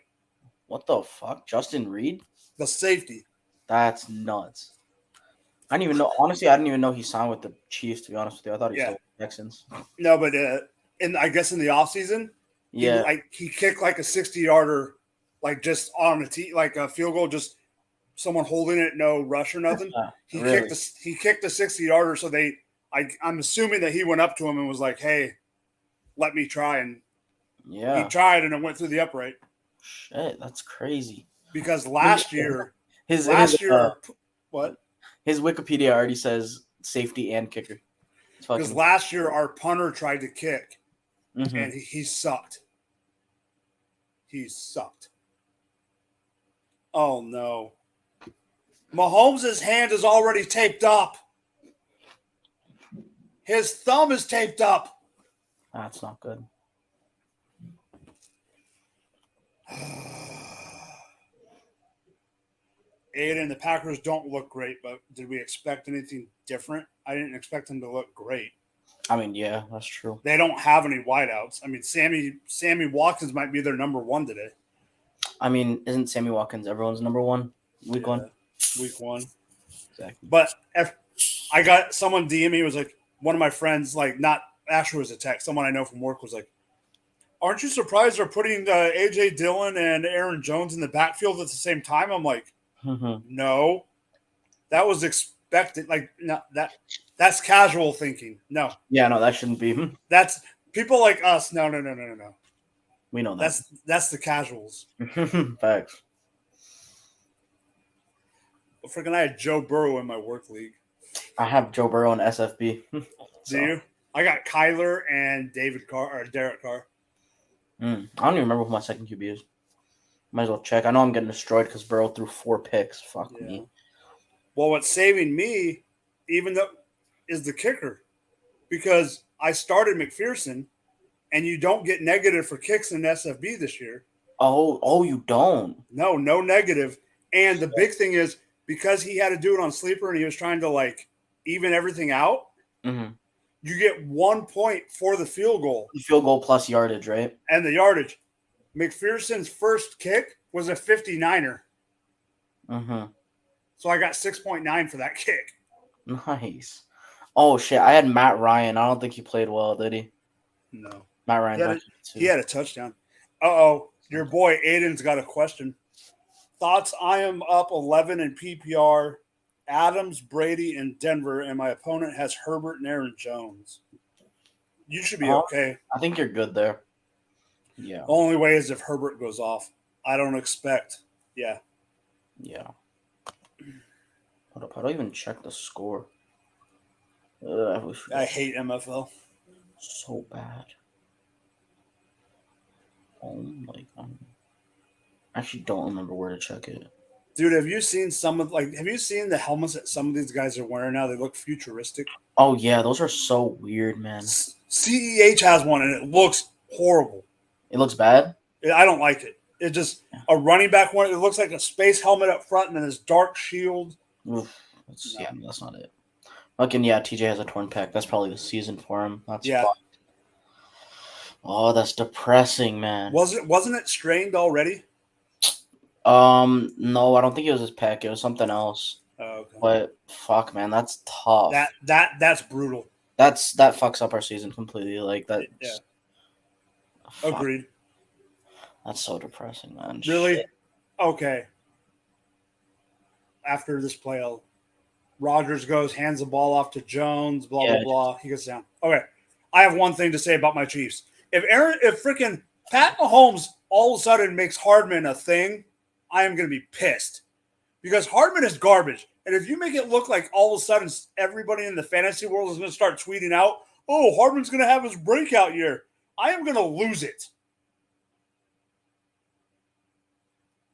What the fuck? Justin Reed? The safety. That's nuts. I didn't even know. Honestly, I didn't even know he signed with the Chiefs, to be honest with you. I thought he was with the Texans. No, but I guess in the offseason, he kicked like a 60-yarder, like just on a like a field goal, just someone holding it, no rush or nothing. He kicked a 60-yarder, so I'm assuming that he went up to him and was like, "Hey, let me try," and he tried, and it went through the upright. Shit, that's crazy. Because last year, what? His Wikipedia already says safety and kicker. Because last year our punter tried to kick, and he sucked. He sucked. Oh no! Mahomes' hand is already taped up. His thumb is taped up. That's not good. Aiden, the Packers don't look great, but did we expect anything different? I didn't expect them to look great. I mean, yeah, that's true. They don't have any wideouts. I mean, Sammy Watkins might be their number one today. I mean, isn't Sammy Watkins everyone's number one week one? Week one. Exactly. But if I got someone DM me, was like, one of my friends, like, not actually was a text, someone I know from work was like, aren't you surprised they're putting A.J. Dillon and Aaron Jones in the backfield at the same time? I'm like, no, that was expected. Like, no, that's casual thinking. No. Yeah, no, that shouldn't be. That's people like us. No. We know that. That's the casuals. Facts. Freaking, I had Joe Burrow in my work league. I have Joe Burrow in SFB. So. Do you? I got Kyler and Derek Carr. I don't even remember who my second QB is. Might as well check. I know I'm getting destroyed because Burrow threw 4 picks. Fuck me. Well, what's saving me, even though, is the kicker, because I started McPherson, and you don't get negative for kicks in SFB this year. Oh, you don't? No negative. And the big thing is because he had to do it on sleeper and he was trying to like even everything out. Mm-hmm. You get 1 point for the field goal. Field goal plus yardage, right? And the yardage. McPherson's first kick was a 59er. Mm-hmm. So I got 6.9 for that kick. Nice. Oh, shit. I had Matt Ryan. I don't think he played well, did he? No. Matt Ryan. He had a touchdown. Uh-oh. Your boy Aiden's got a question. Thoughts? I am up 11 in PPR. Adams, Brady, and Denver, and my opponent has Herbert and Aaron Jones. You should be okay. I think you're good there. Yeah. The only way is if Herbert goes off. I don't expect. Yeah. Yeah. Hold up. How do I even check the score? I hate MFL. So bad. Oh my god. I actually don't remember where to check it. Dude, have you seen the helmets that some of these guys are wearing now? They look futuristic. Oh yeah, those are so weird, man. CEH has one and it looks horrible. It looks bad? I don't like it. It just a running back one. It looks like a space helmet up front and then this dark shield. Oof. Yeah, that's not it. Fucking yeah, TJ has a torn pec. That's probably the season for him. That's fucked. Oh, that's depressing, man. Wasn't it strained already? No, I don't think it was his pec. It was something else. Oh, okay. But fuck, man, that's tough. That's brutal. That fucks up our season completely. Like that. Yeah. Fuck. Agreed. That's so depressing, man. Really? Shit. Okay. After this play, Rodgers goes, hands the ball off to Jones, blah, blah. He goes down. Okay. I have one thing to say about my Chiefs. If freaking Pat Mahomes all of a sudden makes Hardman a thing, I am going to be pissed. Because Hardman is garbage. And if you make it look like all of a sudden everybody in the fantasy world is going to start tweeting out, oh, Hardman's going to have his breakout year, I am going to lose it.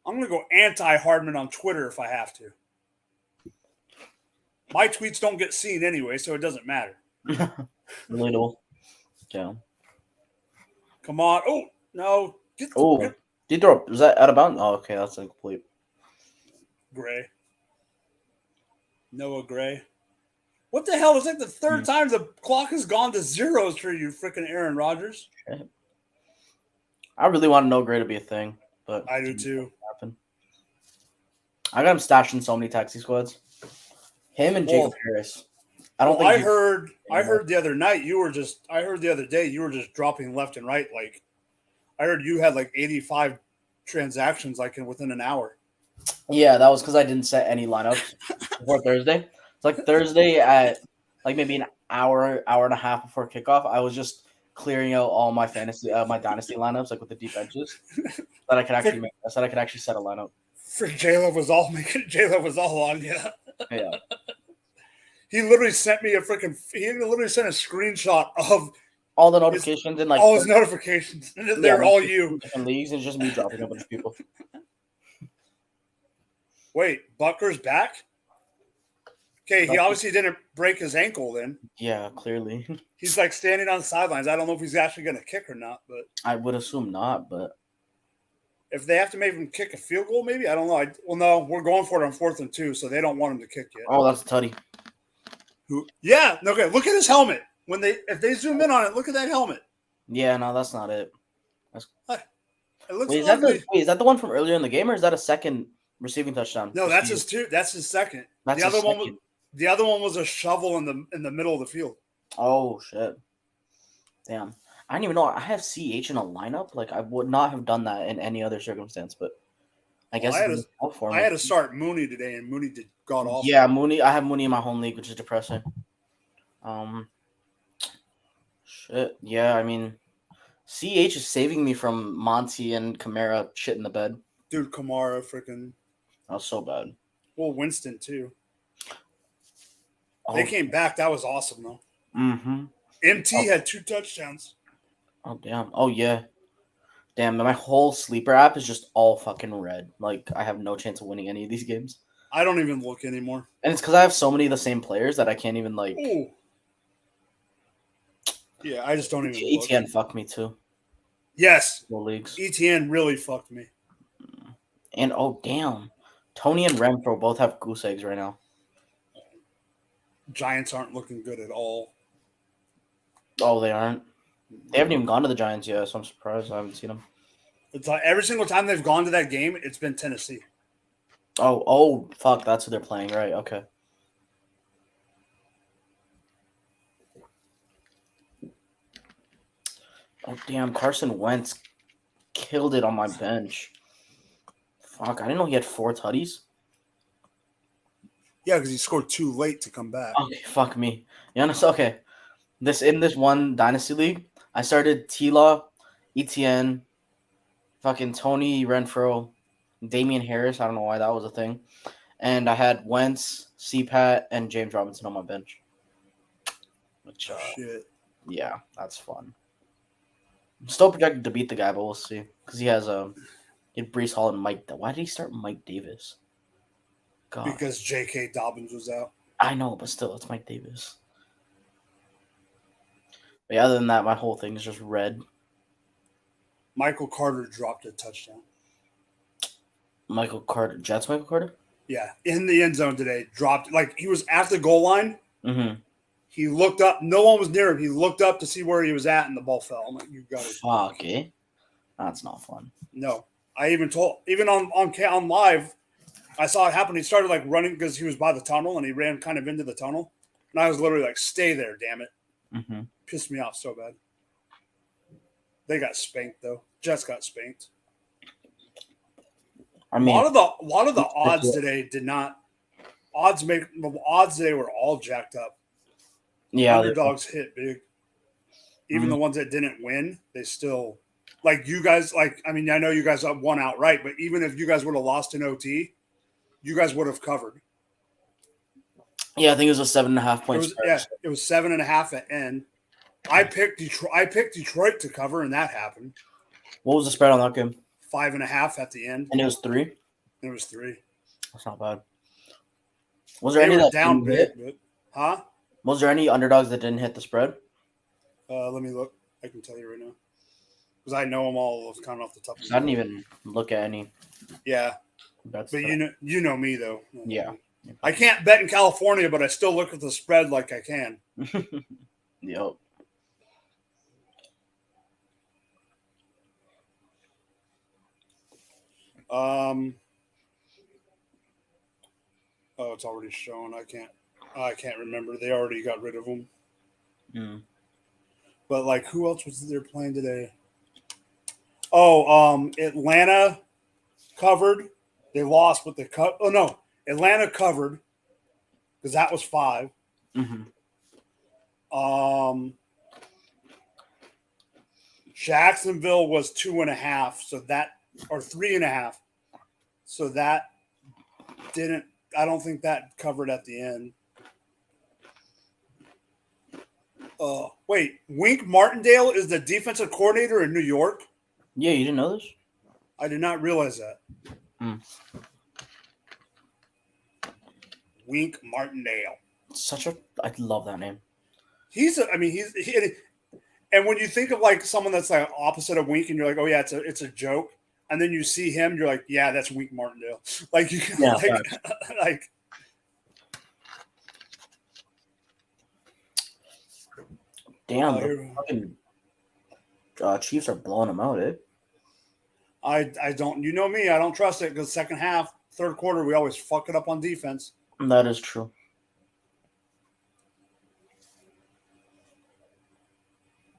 I'm going to go anti-Hardman on Twitter if I have to. My tweets don't get seen anyway, so it doesn't matter. Relatable. Yeah. Come on. Oh, no. Did you throw? Was that out of bounds? Oh, okay. That's incomplete. Gray. Noah Gray. What the hell? It's like the third time the clock has gone to zeros for you, freaking Aaron Rodgers. Shit. I really want no Gray to be a thing, but I do too. Happen. I got him stashed in so many taxi squads. Him and Jacob Harris. I don't think I heard the other night I heard the other day you were just dropping left and right. Like I heard you had like 85 transactions like within an hour. Yeah, that was because I didn't set any lineups before Thursday. It's like Thursday at like maybe an hour and a half before kickoff. I was just clearing out all my fantasy, my dynasty lineups, like with the deep edges, that I could actually make. So that I could actually set a lineup. J-Love was all on you. Yeah. He literally sent me a screenshot of all the notifications and like all his notifications. They're all you. Different leagues and just me dropping a bunch of people. Wait, Butker's back? Okay, he obviously didn't break his ankle then. Yeah, clearly. He's like standing on the sidelines. I don't know if he's actually going to kick or not, but I would assume not, but if they have to make him kick a field goal, maybe. I don't know. No, we're going for it on 4th and 2, so they don't want him to kick yet. Oh, that's a tutty. Yeah, okay. Look at his helmet. If they zoom in on it, look at that helmet. Yeah, no, that's not it. It looks Wait, is that the one from earlier in the game, or is that a second receiving touchdown? No, that's his two. That's his second. That's the other one was a shovel in the middle of the field. Oh shit! Damn, I didn't even know I have CH in a lineup. Like I would not have done that in any other circumstance, but I guess I had to start Mooney today, and Mooney got off. Yeah, Mooney. I have Mooney in my home league, which is depressing. Shit. Yeah, I mean, CH is saving me from Monty and Kamara shit in the bed. Dude, Kamara freaking. That was so bad. Well, Winston too. Oh, They came back. That was awesome though. Mm-hmm. MT had 2 touchdowns. Oh, damn. Oh, yeah. Damn, my whole sleeper app is just all fucking red. Like, I have no chance of winning any of these games. I don't even look anymore. And it's because I have so many of the same players that I can't even, like... Ooh. Yeah, I just don't even look. ETN fucked me, too. Yes. The leagues. ETN really fucked me. And, oh, damn. Tony and Renfro both have goose eggs right now. Giants aren't looking good at all. Oh, they aren't? They haven't even gone to the Giants yet, so I'm surprised I haven't seen them. It's like every single time they've gone to that game, it's been Tennessee. Oh, fuck, that's who they're playing, right? Okay. Oh, damn, Carson Wentz killed it on my bench. Fuck, I didn't know he had 4 tutties. Yeah, because he scored too late to come back. Okay, fuck me. You understand? Okay. In this one Dynasty League, I started T-Law, ETN, fucking Tony Renfro, Damian Harris. I don't know why that was a thing. And I had Wentz, CPAT, and James Robinson on my bench. Which, Shit. yeah, that's fun. I'm still projected to beat the guy, but we'll see. Because he has he had Brees Hall and Mike. Why did he start Mike Davis? God. Because J.K. Dobbins was out. I know, but still, it's Mike Davis. But yeah, other than that, my whole thing is just red. Michael Carter dropped a touchdown. Michael Carter. Jets Michael Carter? Yeah, in the end zone today. Dropped, like, he was at the goal line. Mm-hmm. He looked up. No one was near him. He looked up to see where he was at, and the ball fell. I'm like, you got it. Fuck, eh? That's not fun. No. I even on live, I saw it happen. He started, like, running because he was by the tunnel, and he ran kind of into the tunnel. And I was literally like, stay there, damn it. Mm-hmm. Pissed me off so bad. They got spanked, though. Jets got spanked. I mean, A lot of the odds today did not. The odds today were all jacked up. yeah, Underdogs hit big. Even the ones that didn't win, they still, like, you guys, like, I mean, I know you guys won outright, but even if you guys would have lost in OT, you guys would have covered. yeah, I think it was a 7.5 point spread. Yeah, it was 7.5 at end. I picked Detroit to cover, and that happened. What was the spread on that game? 5.5 at the end. And it was 3? It was 3. That's not bad. Was there They any were that down didn't hit? big, but Was there any underdogs that didn't hit the spread? let me look. I can tell you right now. Because I know them all kind of off the top of I didn't even look at any. Yeah. Bets But you know me, though. Yeah. I can't bet in California, but I still look at the spread like I can. Yep. Oh, it's already shown. I can't remember. They already got rid of them. Mm. But, like, who else was there playing today? Oh, Atlanta covered. They lost, but they cut. Oh no, Atlanta covered because that was 5. Mm-hmm. Jacksonville was 2.5, so that, or 3.5, so that didn't. I don't think that covered at the end. Wait, Wink Martindale is the defensive coordinator in New York? Yeah, you didn't know this? I did not realize that. Wink Martindale. I love that name. And when you think of, like, someone that's like opposite of Wink, and you're like, oh yeah, it's a joke, and then you see him, you're like, yeah, that's Wink Martindale. Like, you can, Yeah, like damn, the fucking Chiefs are blowing them out, eh? I don't. You know me. I don't trust it because second half, third quarter, we always fuck it up on defense. That is true.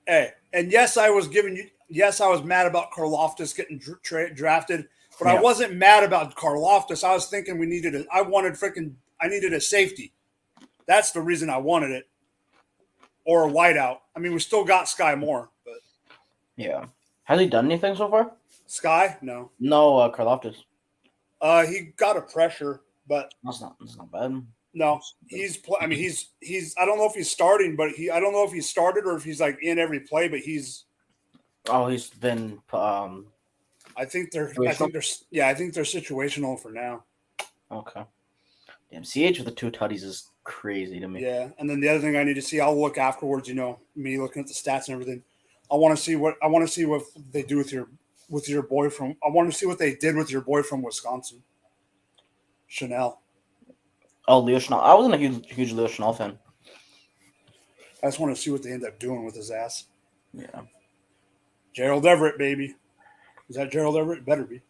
Hey, and yes, I was mad about Karlaftis getting drafted, but Yeah. I wasn't mad about Karlaftis. I was thinking I needed a safety. That's the reason I wanted it. Or a wideout. I mean, we still got Sky Moore, but Yeah. Has he done anything so far? Sky, no. No, Karlaftis. He got a pressure, but That's not bad. No, he's. I mean, he's. I don't know if he's starting, but I don't know if he started or if he's like in every play. But he's. Oh, he's been. I think they're. Situational? I think they're situational for now. Okay. Damn, CH with the 2 tutties is crazy to me. Yeah, and then the other thing I need to see, I'll look afterwards. You know, me looking at the stats and everything. I want to see what they do with your boy from. I want to see what they did with your boy from Wisconsin, Chanel. Oh, Leo Chanel. I wasn't a huge Leo Chanel fan. I just want to see what they end up doing with his ass. Yeah. Gerald Everett, baby. Is that Gerald Everett? Better be.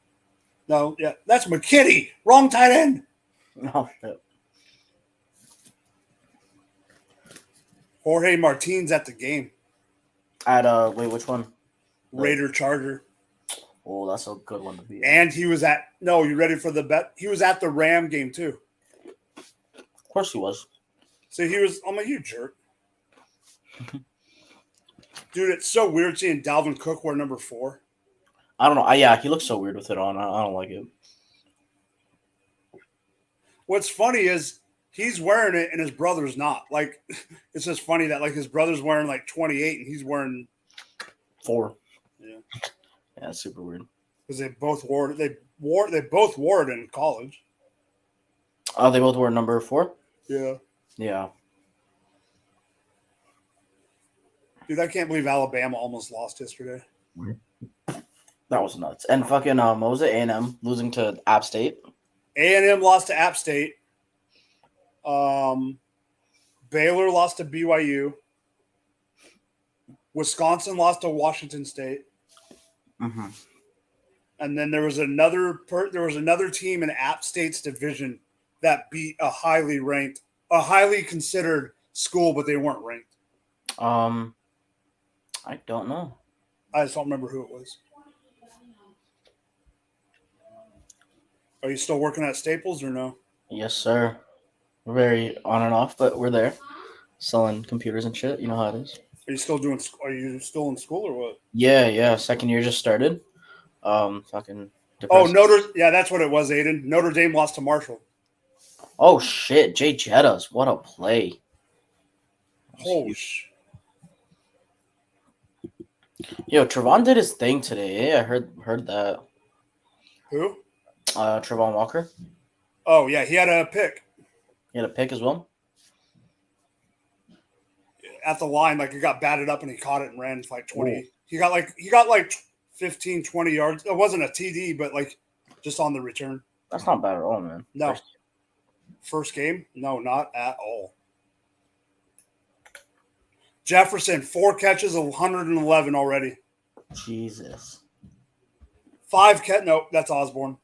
No, yeah, that's McKitty. Wrong tight end. Oh shit. Jorge Martin's at the game. At wait, which one? Raider Charger. Oh, that's a good one to be. And he was at. No, you ready for the bet? He was at the Ram game too. Of course he was. So he was. I'm a huge jerk. Dude, it's so weird seeing Dalvin Cook wear number 4. I don't know. Yeah, he looks so weird with it on. I don't like it. What's funny is he's wearing it and his brother's not. Like, it's just funny that like his brother's wearing like 28 and he's wearing 4. Yeah, Yeah, it's super weird. because they both wore it. They both wore it in college. Oh, they both were number 4. Yeah, Yeah. dude, I can't believe Alabama almost lost yesterday. That was nuts. And fucking what was it? A&M losing to App State. A&M lost to App State. Baylor lost to BYU. Wisconsin lost to Washington State. Mm-hmm. And then there was another team in App State's division that beat a highly considered school, but they weren't ranked. I don't know. I just don't remember who it was. Are you still working at Staples or no? Yes, sir. We're very on and off, but we're there. Selling computers and shit. You know how it is. Are you still in school or what? Yeah. Second year just started. Fucking depressing. That's what it was, Aiden. Notre Dame lost to Marshall. Oh shit, Jay Jettas, what a play. Holy shit. Yo, Trevon did his thing today. Yeah, I heard that. Who? Trevon Walker. Oh yeah, he had a pick. He had a pick as well. At the line, like it got batted up and he caught it and ran for like 20. Ooh. He got like 15, 20 yards. It wasn't a TD, but like just on the return. That's not bad at all, man. No. First game? No, not at all. Jefferson, 4 catches, 111 already. Jesus. 5 catch. Nope, that's Osborne.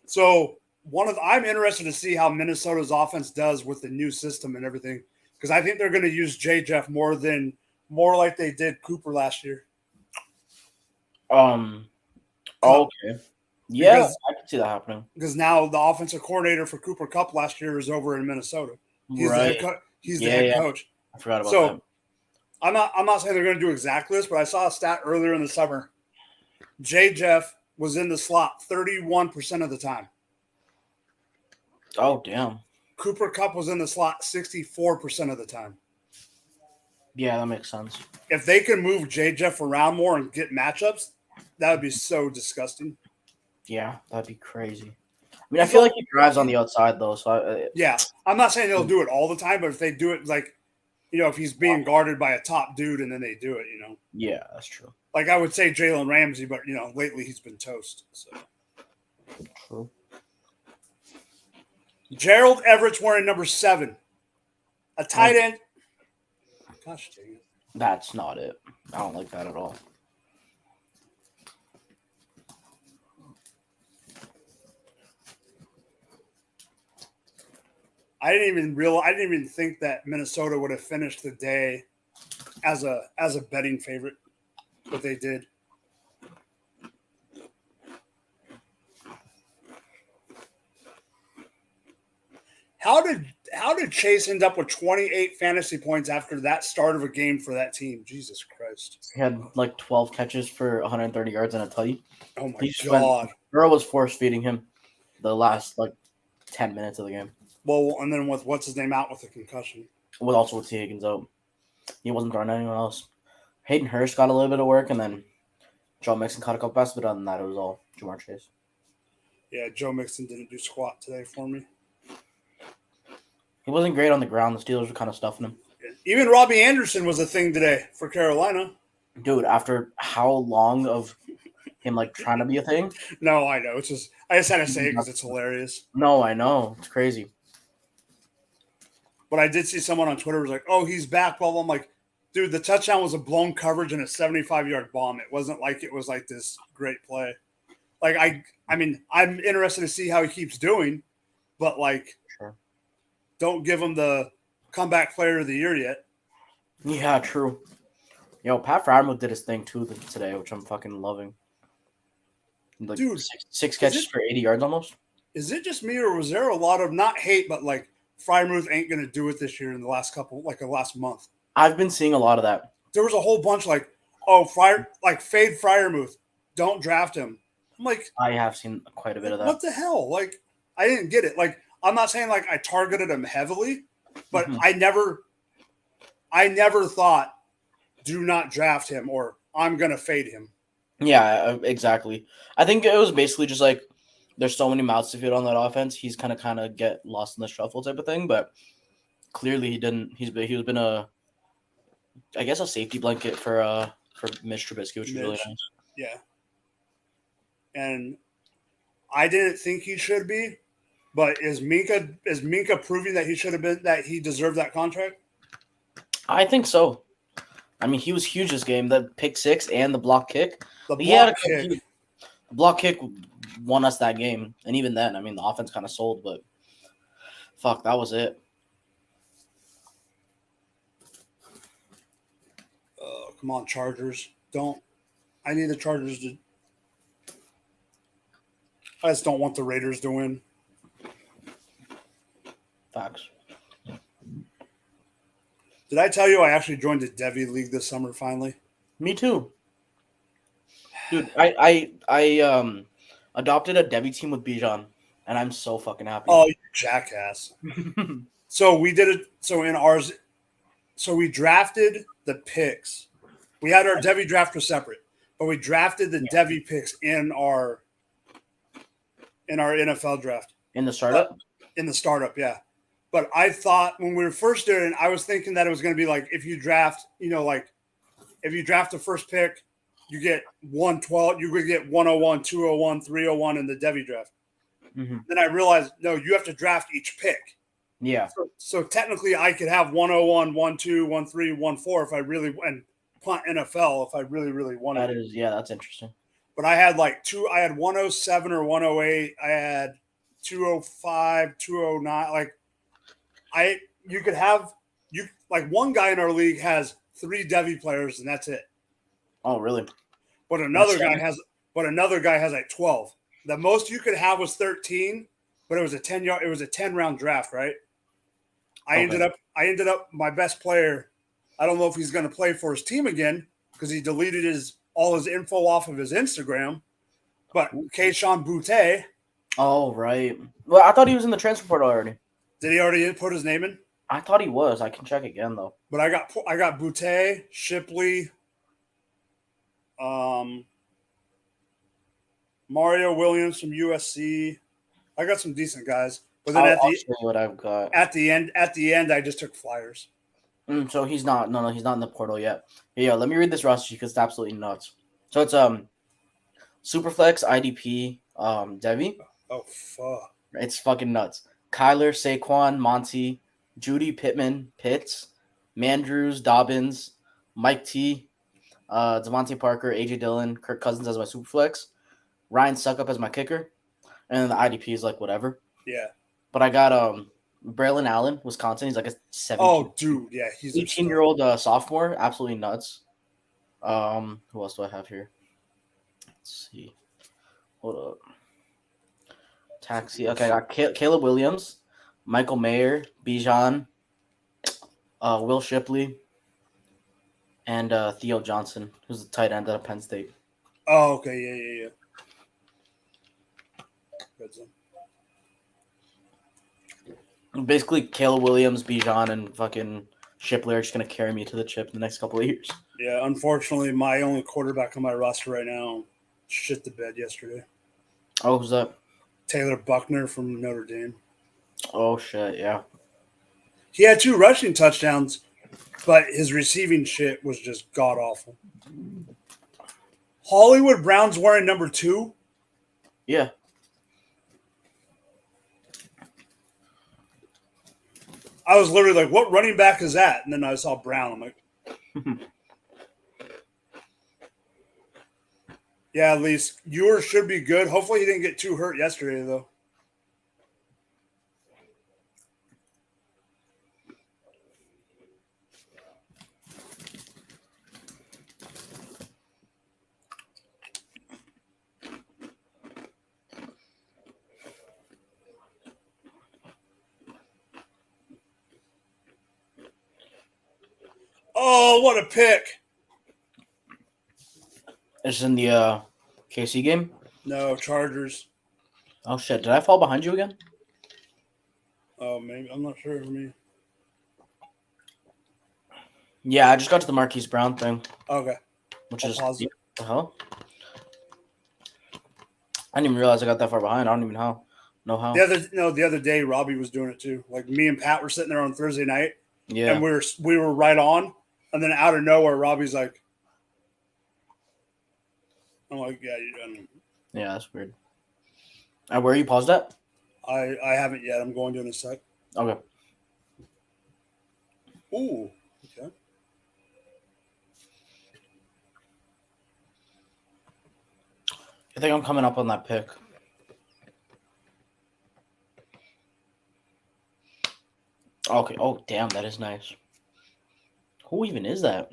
So I'm interested to see how Minnesota's offense does with the new system and everything, because I think they're going to use Jeff more like they did Cooper last year. Okay. Yeah, I can see that happening. Because now the offensive coordinator for Cooper Kupp last year is over in Minnesota. He's the head coach. I forgot about that. I'm not saying they're going to do exactly this, but I saw a stat earlier in the summer. Jeff was in the slot 31% of the time. Oh, damn. Cooper Kupp was in the slot 64% of the time. Yeah, that makes sense. If they can move Jeff around more and get matchups, that would be so disgusting. Yeah, that'd be crazy. I mean, I feel like he drives on the outside, though. So yeah, I'm not saying they'll do it all the time, but if they do it, like, if he's being guarded by a top dude and then they do it, Yeah, that's true. Like I would say Jalen Ramsey, but, lately he's been toast. So. True. Gerald Everett's wearing number 7. A tight end. Gosh dang it. That's not it. I don't like that at all. I didn't even think that Minnesota would have finished the day as a betting favorite, but they did. How did Chase end up with 28 fantasy points after that start of a game for that team? Jesus Christ. He had like 12 catches for 130 yards and a tutty. Oh my God. Burrow was force feeding him the last 10 minutes of the game. Well, and then with what's his name out with a concussion. With T. Higgins out. He wasn't throwing anyone else. Hayden Hurst got a little bit of work, and then Joe Mixon caught a couple passes, but other than that, it was all Jamar Chase. Yeah, Joe Mixon didn't do squat today for me. He wasn't great on the ground. The Steelers were kind of stuffing him. Even Robbie Anderson was a thing today for Carolina. Dude, after how long of him like trying to be a thing? No, I know. I just had to say it because it's hilarious. No, I know. It's crazy. But I did see someone on Twitter was like, "Oh, he's back." Well, I'm like, dude, the touchdown was a blown coverage and a 75-yard bomb. It wasn't like it was like this great play. Like I mean, I'm interested to see how he keeps doing, but like, Sure. Don't give him the comeback player of the year yet. Yeah, true. Yo, Pat Fryermuth did his thing too today, which I'm fucking loving. Like, Dude, six catches for 80 yards almost. Is it just me, or was there a lot of not hate, but like Fryermuth ain't going to do it this year in the last month? I've been seeing a lot of that. There was a whole bunch like, fade Fryermuth, don't draft him. I'm like, I have seen quite a bit of that. What the hell? Like, I didn't get it. Like, I'm not saying like I targeted him heavily, but I never thought, do not draft him or I'm going to fade him. Yeah, exactly. I think it was basically just like there's so many mouths to feed on that offense. He's kind of get lost in the shuffle type of thing, but clearly he didn't. He's been a safety blanket for Mitch Trubisky, which is really nice. Yeah, and I didn't think he should be, but is Minka proving that he should have been, that he deserved that contract? I think so. I mean, he was huge this game. The pick six and the block kick. The block kick won us that game, and even then, I mean, the offense kind of sold, but fuck, that was it. Come on, Chargers! I need the Chargers to. I just don't want the Raiders to win. Facts. Did I tell you I actually joined the Devy League this summer finally? Me too. Dude, I adopted a Devy team with Bijan, and I'm so fucking happy. Oh, you jackass. So we did it. So in ours, we drafted the picks. We had our Devy draft was separate, but we drafted the Devy picks in our NFL draft. In the startup? In the startup, yeah. But I thought when we were first doing it, I was thinking that it was going to be like if you draft, if you draft the first pick, you get 112, you could get 101, 201, 301 in the Devy draft. Mm-hmm. Then I realized, no, you have to draft each pick. Yeah. So technically I could have 101, 12, 13, 14 if I really, and punt NFL if I really, really wanted. That's interesting. But I had I had 107 or 108. I had 205, 209. One guy in our league has 3 Devy players and that's it. Oh, really? But another guy has like 12. The most you could have was 13, but it was a 10-round draft, right? I ended up my best player. I don't know if he's going to play for his team again because he deleted all his info off of his Instagram. But Keyshawn Boutte. Oh, right. Well, I thought he was in the transfer portal already. Did he already put his name in? I thought he was. I can check again though. But I got Boutte, Shipley, Mario Williams from USC. I got some decent guys. But then I'll show you what I've got. At the end, I just took flyers. So he's not. No, he's not in the portal yet. Yeah, let me read this roster sheet because it's absolutely nuts. So it's Superflex, IDP, Devy. Oh fuck! It's fucking nuts. Kyler, Saquon, Monty, Judy, Pittman, Pitts, Mandrews, Dobbins, Mike T, Devontae Parker, AJ Dillon, Kirk Cousins as my Superflex, Ryan Suckup as my kicker, and then the IDP is like whatever. Yeah. But I got Braylon Allen, Wisconsin. He's like a 17. Oh, dude, yeah, he's 18-year-old sophomore, absolutely nuts. Who else do I have here? Let's see. Hold up. Taxi. Okay, I got Caleb Williams, Michael Mayer, Bijan, Will Shipley, and Theo Johnson, who's the tight end at Penn State. Oh, okay, yeah. Good. Basically, Caleb Williams, Bijan, and fucking Shipley are just gonna carry me to the chip in the next couple of years. Yeah, unfortunately, my only quarterback on my roster right now shit the bed yesterday. Oh, who's that? Taylor Buckner from Notre Dame. Oh shit, yeah. He had 2 rushing touchdowns, but his receiving shit was just god awful. Hollywood Brown's wearing number 2. Yeah. I was literally like, what running back is that? And then I saw Brown. I'm like, yeah, at least yours should be good. Hopefully he didn't get too hurt yesterday, though. Oh, what a pick. It's in the KC game. No, Chargers. Oh shit! Did I fall behind you again? Oh, maybe. I'm not sure for me. Yeah, I just got to the Marquise Brown thing, Okay. which I'll is pause it. what the hell? I didn't even realize I got that far behind. I don't even know how. The other day, Robbie was doing it too. Like me and Pat were sitting there on Thursday night, Yeah. and we were right on, and then out of nowhere, Robbie's like, "I'm like, yeah, you done." Yeah, that's weird. Where are you paused at? I haven't yet. I'm going to in a sec. Okay. Ooh. Okay. I think I'm coming up on that pick. Okay. Oh, damn, that is nice. Who even is that?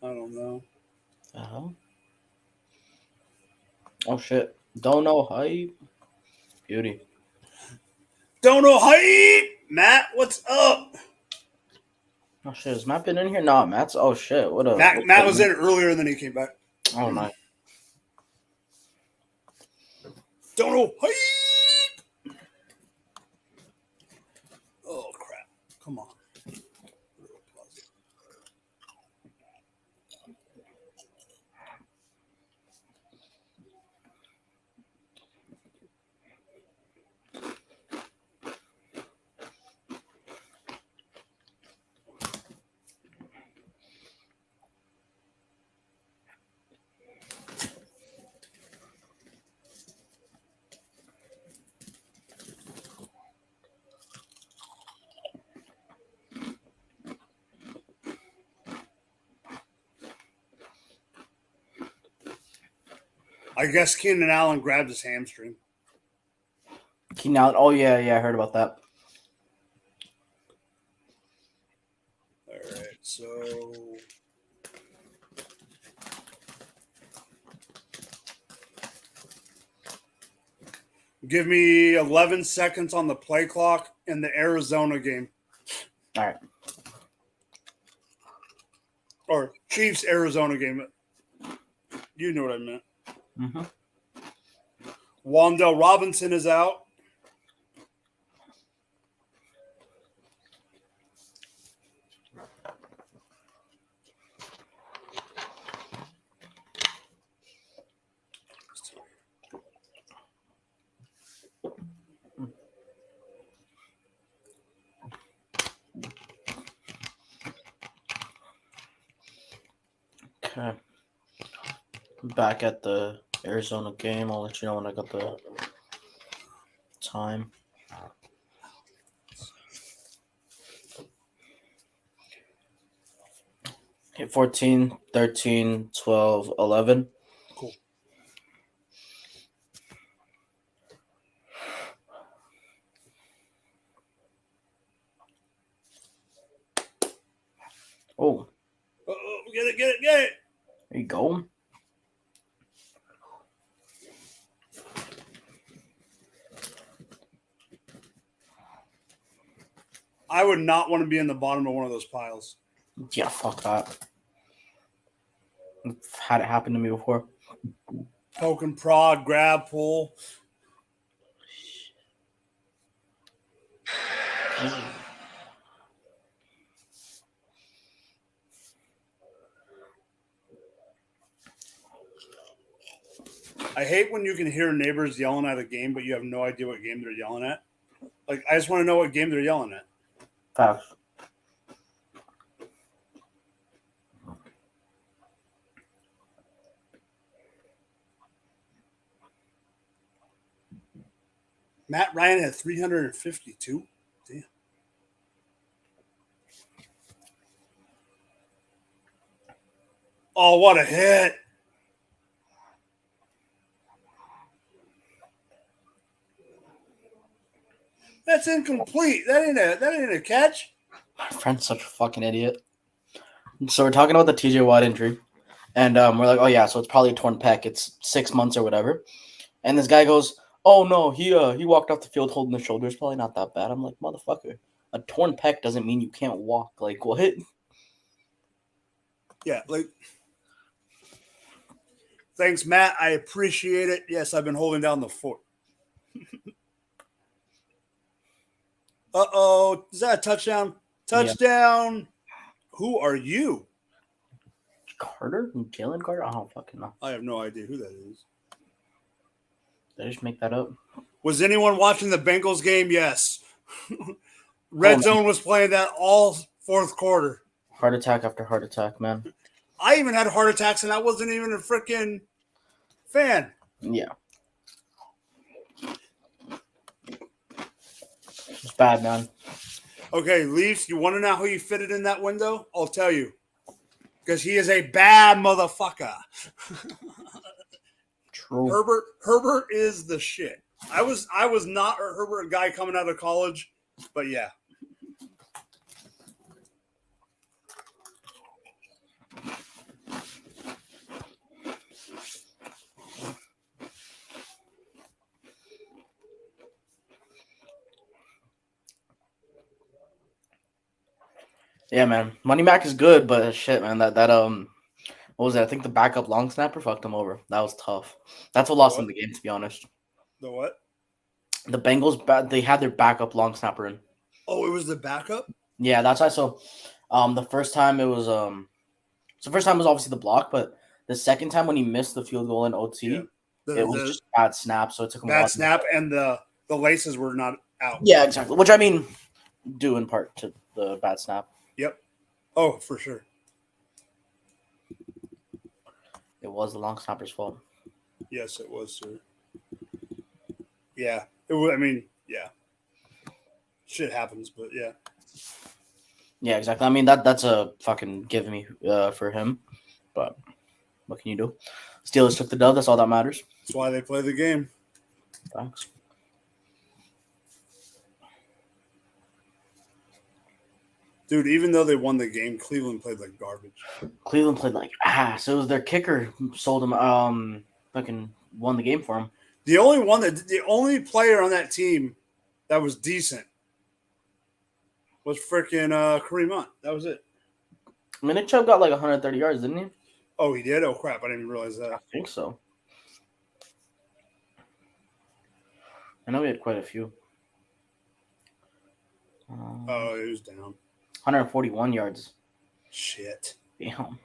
I don't know. Oh shit! Don't know hype. Beauty. Don't know hype. Matt, what's up? Oh shit! Is Matt been in here? No, Matt's. Oh shit! What a Matt was in earlier, and then he came back. Oh nice. Don't know hype. Oh crap! Come on. I guess Keenan Allen grabbed his hamstring. Keenan Allen. Oh yeah, I heard about that. All right, so give me 11 seconds on the play clock in the Arizona game. All right. Or Chiefs Arizona game. You know what I meant. Mm-hmm. Wandell Robinson is out. Okay. Back at the Arizona game. I'll let you know when I got the time. Hit 14, 13, 12, 11. Cool. Oh, Get it. there you go. I would not want to be in the bottom of one of those piles. Yeah, fuck that. I've had it happen to me before. Poke and prod, grab, pull. I hate when you can hear neighbors yelling at a game, but you have no idea what game they're yelling at. Like, I just want to know what game they're yelling at. Facts. Matt Ryan had 352. Damn. Oh, what a hit. That's incomplete. That ain't a catch. My friend's such a fucking idiot. So we're talking about the TJ Watt injury, and we're like, oh yeah, so it's probably a torn pec. It's 6 months or whatever. And this guy goes, oh no, he walked off the field holding the shoulder. It's probably not that bad. I'm like, motherfucker, a torn pec doesn't mean you can't walk. Like what? Yeah, like. Thanks, Matt. I appreciate it. Yes, I've been holding down the fort. Uh-oh. Is that a touchdown? Touchdown. Yeah. Who are you? Carter? Jalen Carter? I don't fucking know. I have no idea who that is. Did I just make that up? Was anyone watching the Bengals game? Yes. Red Zone was playing that all fourth quarter. Heart attack after heart attack, man. I even had heart attacks, and I wasn't even a freaking fan. Yeah. It's bad, man. Okay, Leafs, you want to know how he fitted in that window? I'll tell you. Because he is a bad motherfucker. True. Herbert is the shit. I was not a Herbert guy coming out of college, but yeah. Yeah, man. Money Mac is good, but shit, man. That what was it? I think the backup long snapper fucked him over. That was tough. That's what lost them the game, to be honest. The what? The Bengals, they had their backup long snapper in. Oh, it was the backup? Yeah, that's why. So, the first time it was obviously the block, but the second time when he missed the field goal in OT, it was just bad snap. So it took him bad snap, and the laces were not out. Yeah, exactly. Which I mean, due in part to the bad snap. Yep. Oh, for sure. It was the long snapper's fault. Yes, it was, sir. Yeah. It was, I mean, yeah. Shit happens, but yeah. Yeah, exactly. I mean, that's a fucking give me for him. But what can you do? Steelers took the dub. That's all that matters. That's why they play the game. Thanks. Dude, even though they won the game, Cleveland played like garbage. Cleveland played like ass. It was their kicker sold him. Fucking won the game for him. The only player on that team that was decent was freaking Kareem Hunt. That was it. I mean, Nick Chubb got like 130 yards, didn't he? Oh, he did? Oh, crap. I didn't even realize that. I think so. I know we had quite a few. Oh, it was down. 141 yards. Shit. Damn.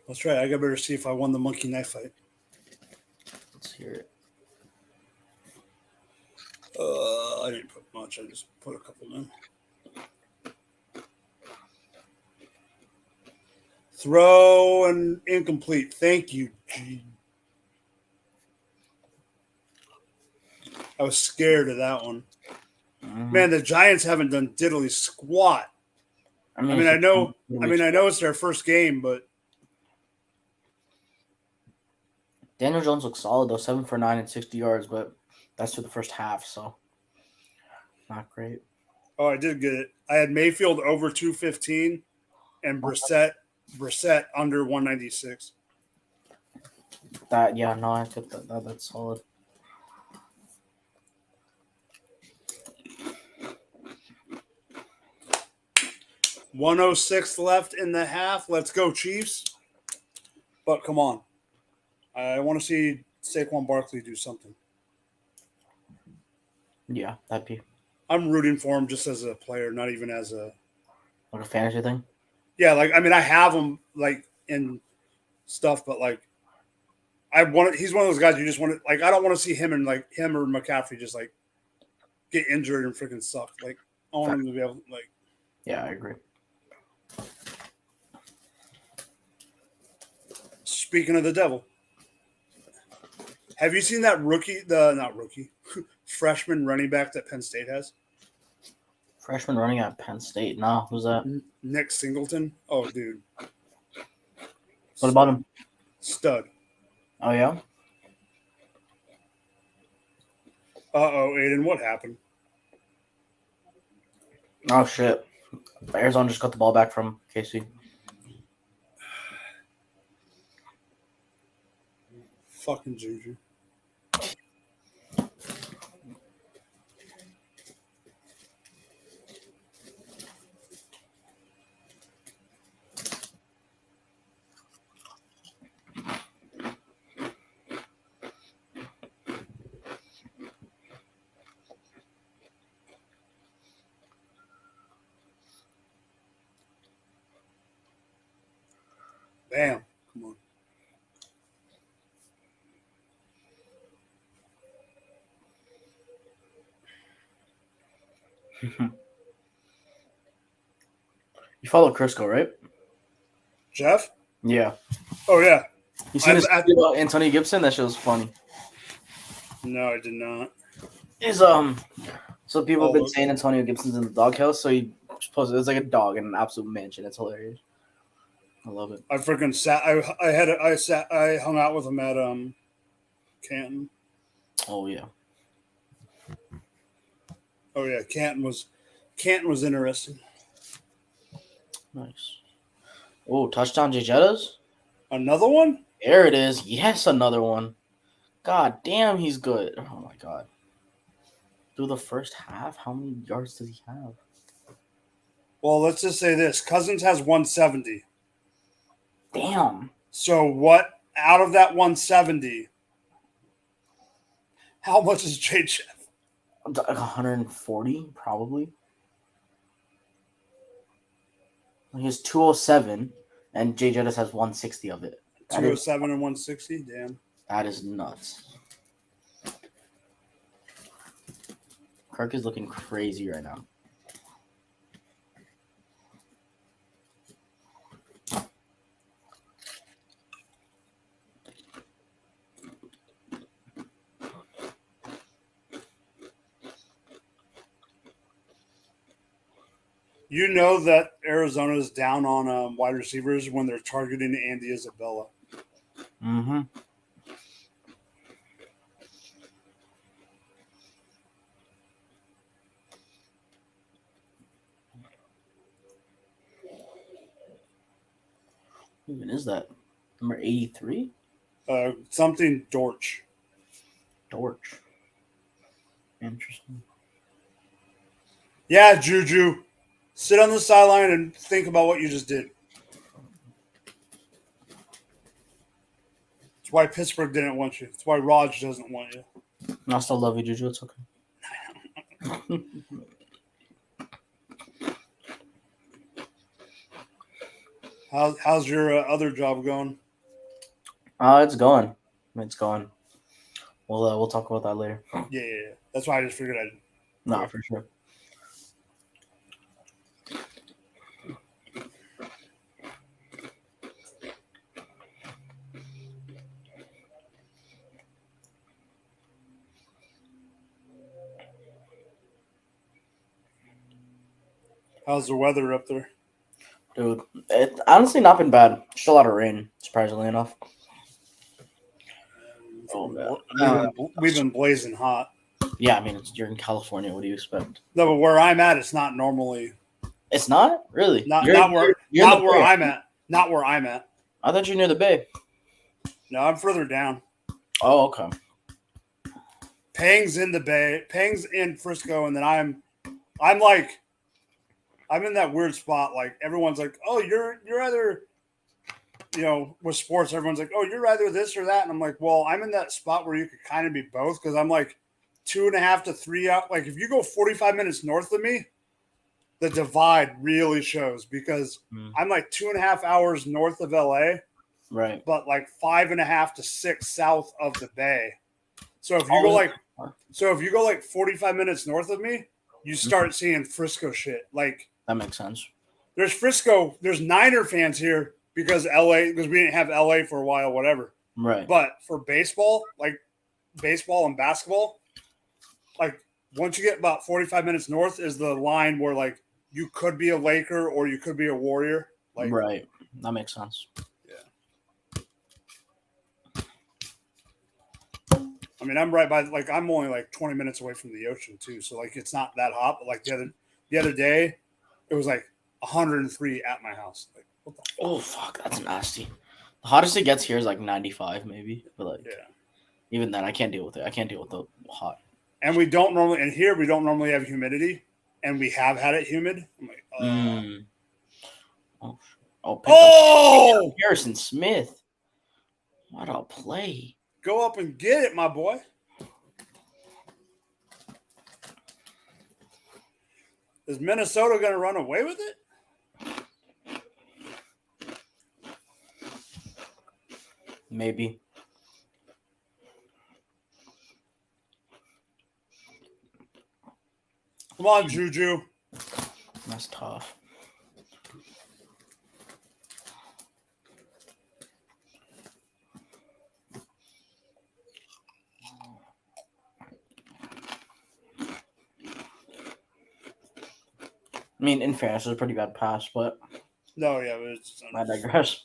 Let's try it. I got better see if I won the monkey knife fight. Let's hear it. I didn't put much. I just put a couple in. Throw and incomplete. Thank you, G. I was scared of that one. Mm-hmm. Man, the Giants haven't done diddly squat. I know it's their first game, but Daniel Jones looks solid though, 7 for 9 and 60 yards, but that's through the first half, so not great. Oh, I did get it. I had Mayfield over 215 and Brissett under 196. I took that. That's solid. $106 left in the half. Let's go, Chiefs. But come on. I want to see Saquon Barkley do something. Yeah, that'd be I'm rooting for him just as a player, not even as a like a fantasy thing. yeah. Like I mean, I have him like in stuff, but like he's one of those guys you just want to like. I don't want to see him and like him or McCaffrey just like get injured and freaking suck. Like I want him to be able to, like. Yeah, I agree. Speaking of the devil, have you seen that freshman running back that Penn State has? Freshman running at Penn State. Nah, who's that? Nick Singleton. Oh, dude. What about him? Stud. Oh yeah. Uh-oh, Aiden, what happened? Oh shit. Arizona just got the ball back from KC. Fucking Juju. Bam. Come on. You follow Crisco, right? Jeff? Yeah. Oh, yeah. You seen this video about Antonio Gibson? That shit was funny. No, I did not. So people have been saying Antonio Gibson's in the doghouse, so he posted it's like a dog in an absolute mansion. It's hilarious. I love it. I freaking I hung out with him at Canton. Oh yeah. Oh yeah, Canton was interesting. Nice. Oh, touchdown Jay Jettas? Another one? There it is. Yes, another one. God damn, he's good. Oh my god. Through the first half, how many yards does he have? Well, let's just say this. Cousins has 170. Damn. So what out of that 170, how much is Jay Jeff? 140, probably. He has 207, and Jay Jettas has 160 of it. 207 and 160? Damn. That is nuts. Kirk is looking crazy right now. You know that Arizona is down on wide receivers when they're targeting Andy Isabella. Mm-hmm. Who even is that? Number 83? Something Dortch. Dortch. Interesting. Yeah, Juju. Sit on the sideline and think about what you just did. That's why Pittsburgh didn't want you. That's why Raj doesn't want you. I still love you, Juju. It's okay. How's your other job going? It's going. It's going. We'll talk about that later. Yeah. That's why I just figured I'd. No, for sure. How's the weather up there? Dude, it honestly not been bad. Just a lot of rain, surprisingly enough. We've been blazing hot. Yeah, I mean, you're in California. What do you expect? No, but where I'm at, it's not normally. It's not? Really? Not where I'm at. Not where I'm at. I thought you were near the bay. No, I'm further down. Oh, okay. Pang's in the bay. Pang's in Frisco, and then I'm in that weird spot. Like everyone's like, "Oh, you're either." With sports, everyone's like, "Oh, you're either this or that," and I'm like, "Well, I'm in that spot where you could kind of be both because I'm like 2.5 to 3 hours. Like if you go 45 minutes north of me, the divide really shows because I'm like 2.5 hours north of LA, Right. but like 5.5 to 6 south of the Bay. So if you go like 45 minutes north of me, you start seeing Frisco shit. Like that makes sense. There's Niner fans here because we didn't have LA for a while, whatever. Right. But for baseball, like baseball and basketball, like once you get about 45 minutes north is the line where like you could be a Laker or you could be a Warrior. Like right. That makes sense. I mean, I'm right by I'm only like 20 minutes away from the ocean too, so like it's not that hot. But like the other day, it was like 103 at my house. Like, what the fuck? Oh fuck, that's nasty. The hottest it gets here is like 95 maybe, but like even then I can't deal with it. I can't deal with the hot. And we don't normally have humidity, and we have had it humid. I'm like, oh, Harrison Smith. What a play. Go up and get it, my boy. Is Minnesota going to run away with it? Maybe. Come on, Juju. That's tough. I mean, in fairness, it was a pretty bad pass, but no, yeah, it's I digress.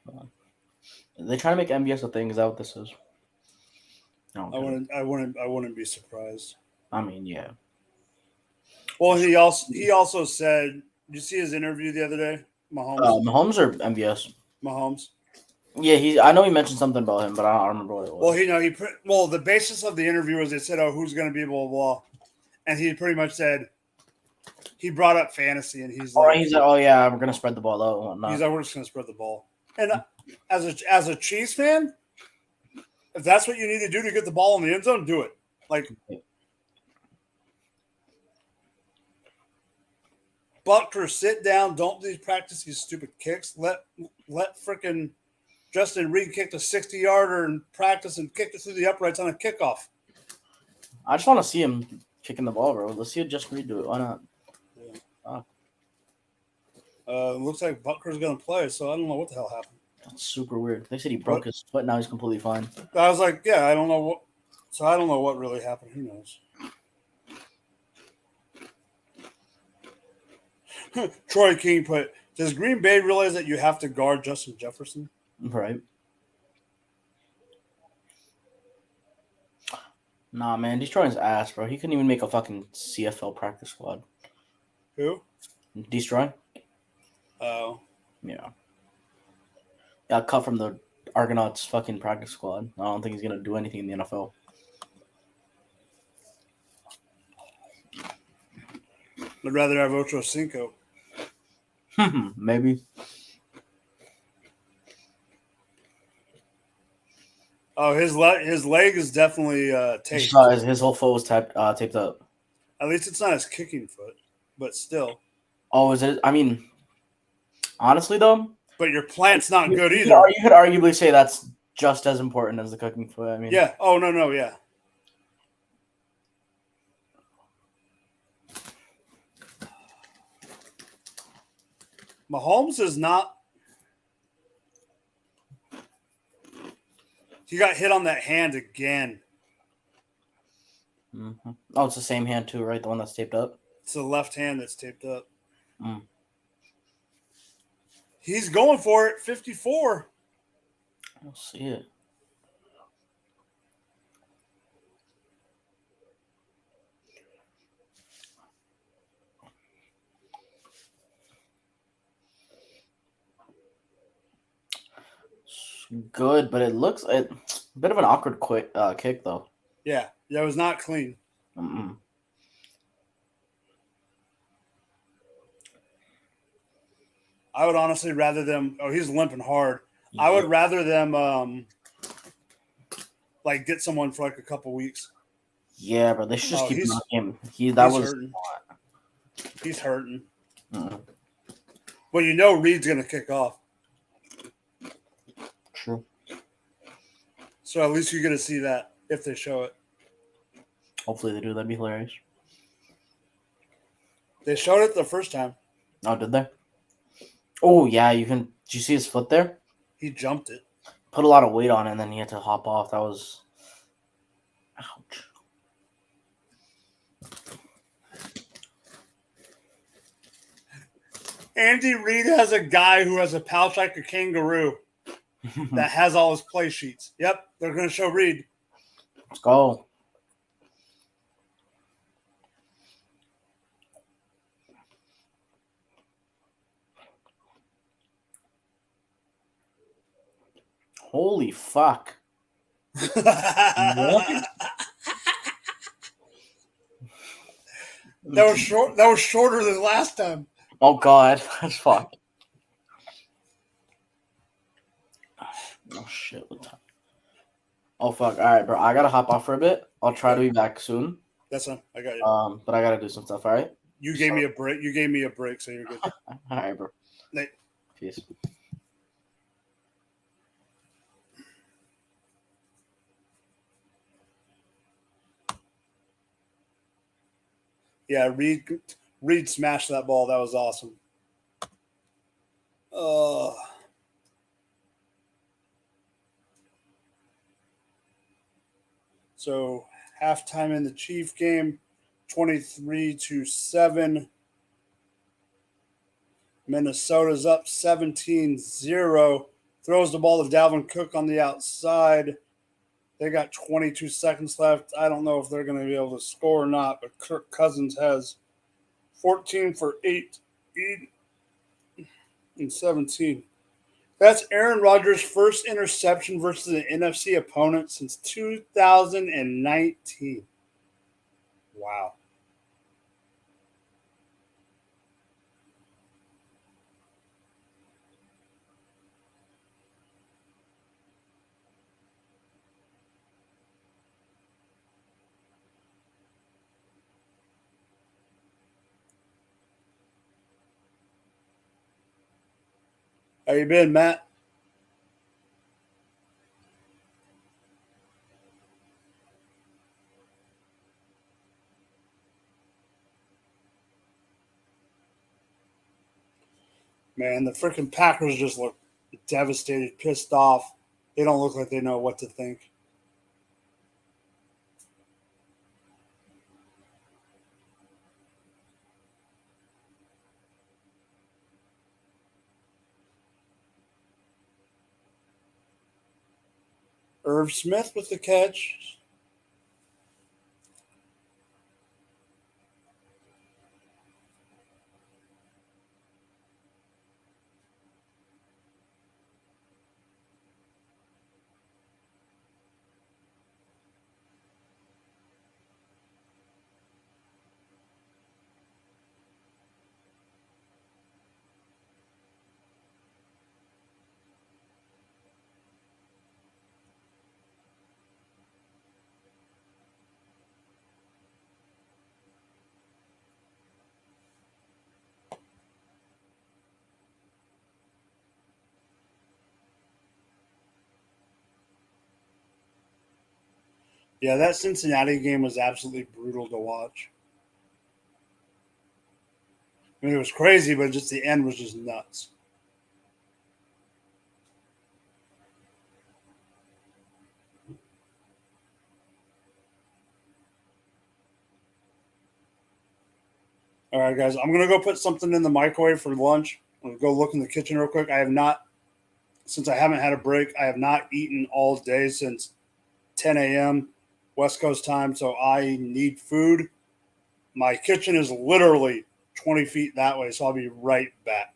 Are they trying to make MVS a thing? Is that what this is? No, I wouldn't be surprised. I mean, yeah. Well, he also said. Did you see his interview the other day? Mahomes or MVS? Mahomes. Yeah, I know he mentioned something about him, but I don't remember what it was. Well, the basis of the interview was they said, "Oh, who's going to be blah blah," and he pretty much said he brought up fantasy, and he's like, "Oh yeah, we're going to spread the ball out and whatnot." He's like, "We're just going to spread the ball." And as a Chiefs fan, if that's what you need to do to get the ball in the end zone, do it. Like, Butker, sit down. Don't practice these stupid kicks. Let frickin' Justin Reed kicked a 60-yarder in practice and kicked it through the uprights on a kickoff. I just want to see him kicking the ball, bro. Let's see Justin Reed do it. Why not? Yeah. Looks like Butker's going to play, so I don't know what the hell happened. That's super weird. They said he broke his foot. Now he's completely fine. I was like, yeah, I don't know what. So I don't know what really happened. Who knows? Troy King put, does Green Bay realize that you have to guard Justin Jefferson? Right. Nah, man, Destroying's ass, bro. He couldn't even make a fucking CFL practice squad. Who? Destroy? Oh. Yeah. Got cut from the Argonauts fucking practice squad. I don't think he's going to do anything in the NFL. I'd rather have Ocho Cinco. Maybe. Oh, his leg is definitely taped. His whole foot was taped up. At least it's not his kicking foot, but still. Oh, is it? I mean, honestly, though. But your plant's not good either. You could arguably say that's just as important as the cooking foot. I mean, yeah. Oh no, yeah. Mahomes is not. He got hit on that hand again. Mm-hmm. Oh, it's the same hand too, right? The one that's taped up. It's the left hand that's taped up. Mm. He's going for it. 54. I'll see it. Good, but it looks a bit of an awkward kick, though. Yeah, it was not clean. Mm-mm. I would honestly rather them. Oh, he's limping hard. I would rather them like get someone for like a couple weeks. Yeah, but they should just keep he's- him on him. He's hurting. He's hurting. Mm. Well, you know Reed's gonna kick off, True. so at least you're gonna see that if they show it. Hopefully they do. That'd be hilarious. They showed it the first time. Oh, did they? Oh yeah, you can. Did you see his foot there? He jumped it. Put a lot of weight on it, and then he had to hop off. That was. Ouch. Andy Reid has a guy who has a pouch like a kangaroo that has all his play sheets. Yep, they're going to show Reid. Let's go. Holy fuck. That was short. That was shorter than last time. Oh god, that's fucked. Oh shit, what time? Oh fuck. Alright, bro. I gotta hop off for a bit. I'll try to be back soon. That's fine. I got you. But I gotta do some stuff, alright? You gave me a break. You gave me a break, so you're good. Alright, bro. Night. Peace. Yeah, Reid smashed that ball. That was awesome. So halftime in the Chief game, 23-7. Minnesota's up 17-0. Throws the ball to Dalvin Cook on the outside. They got 22 seconds left. I don't know if they're going to be able to score or not, but Kirk Cousins has 14 for 8 and 17. That's Aaron Rodgers' first interception versus an NFC opponent since 2019. Wow. How you been, Matt? Man, the freaking Packers just look devastated, pissed off. They don't look like they know what to think. Irv Smith with the catch. Yeah, that Cincinnati game was absolutely brutal to watch. I mean, it was crazy, but just the end was just nuts. All right, guys, I'm going to go put something in the microwave for lunch. I'm going to go look in the kitchen real quick. Since I haven't had a break, I have not eaten all day since 10 a.m. West Coast time, so I need food. My kitchen is literally 20 feet that way, so I'll be right back.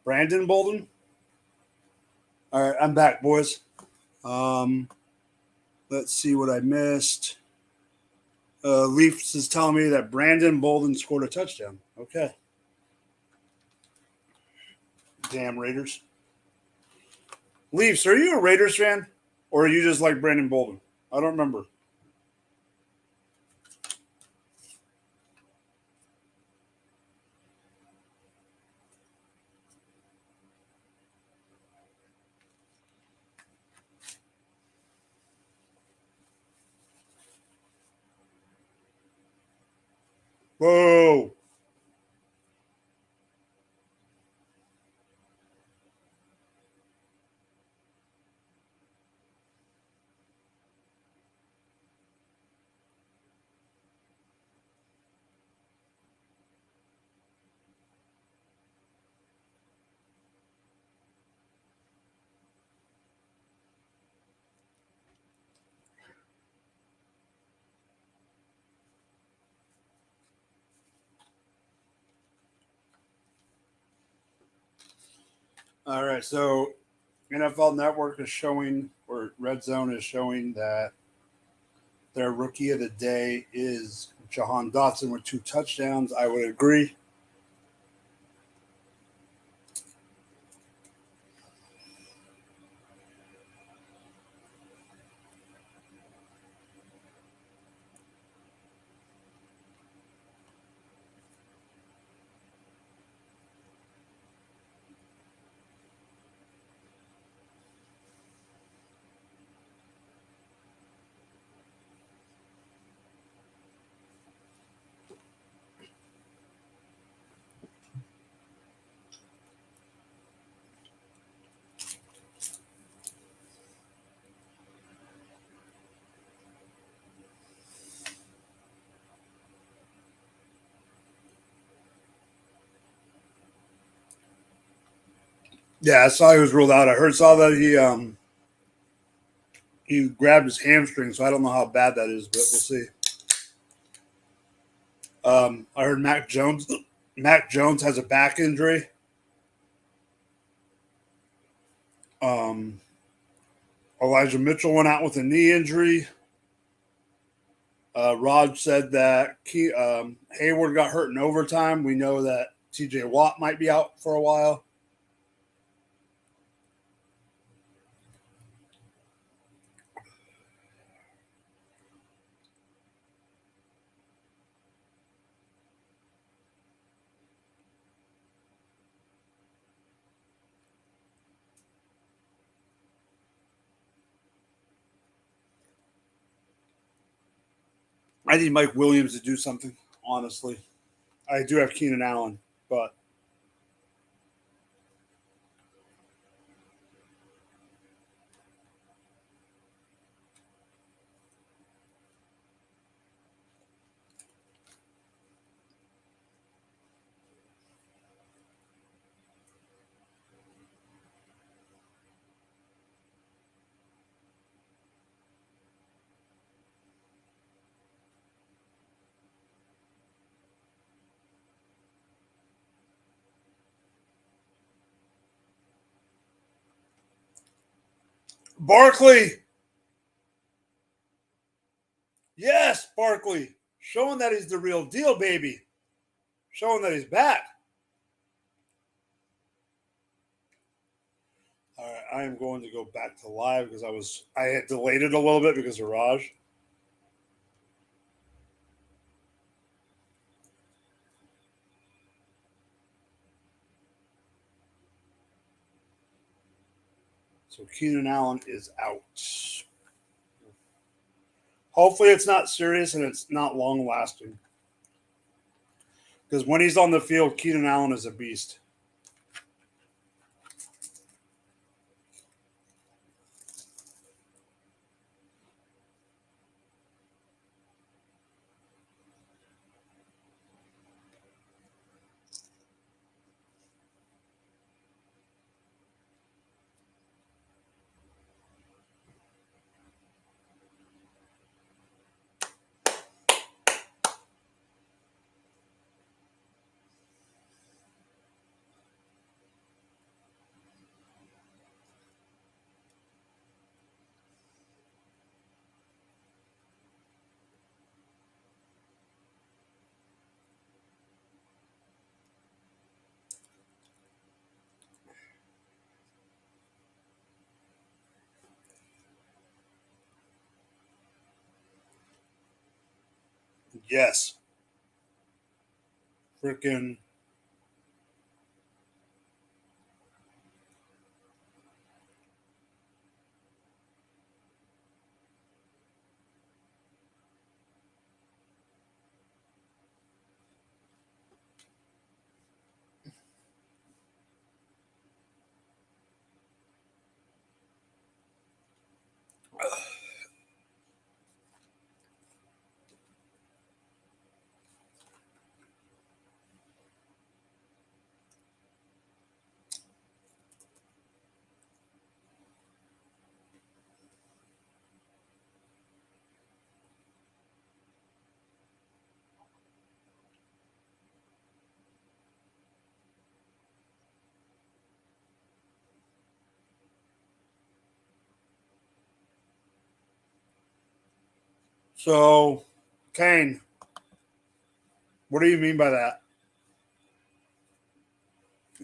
Brandon Bolden. All right, I'm back, boys. Let's see what I missed. Leafs is telling me that Brandon Bolden scored a touchdown. Okay. Damn Raiders. Leafs, are you a Raiders fan? Or are you just like Brandon Bolden? I don't remember. Whoa. All right, so NFL Network is showing, or Red Zone is showing that their rookie of the day is Jahan Dotson with 2 touchdowns. I would agree. Yeah, I saw he was ruled out. I saw that he grabbed his hamstring, so I don't know how bad that is, but we'll see. I heard Mac Jones has a back injury. Elijah Mitchell went out with a knee injury. Rod said that Hayward got hurt in overtime. We know that TJ Watt might be out for a while. I need Mike Williams to do something, honestly. I do have Keenan Allen, but Barkley. Yes, Barkley. Showing that he's the real deal, baby. Showing that he's back. All right, I am going to go back to live because I had delayed it a little bit because of Raj. So Keenan Allen is out. Hopefully it's not serious and it's not long lasting. Because when he's on the field, Keenan Allen is a beast. Yes. Freaking. So, Kane, what do you mean by that?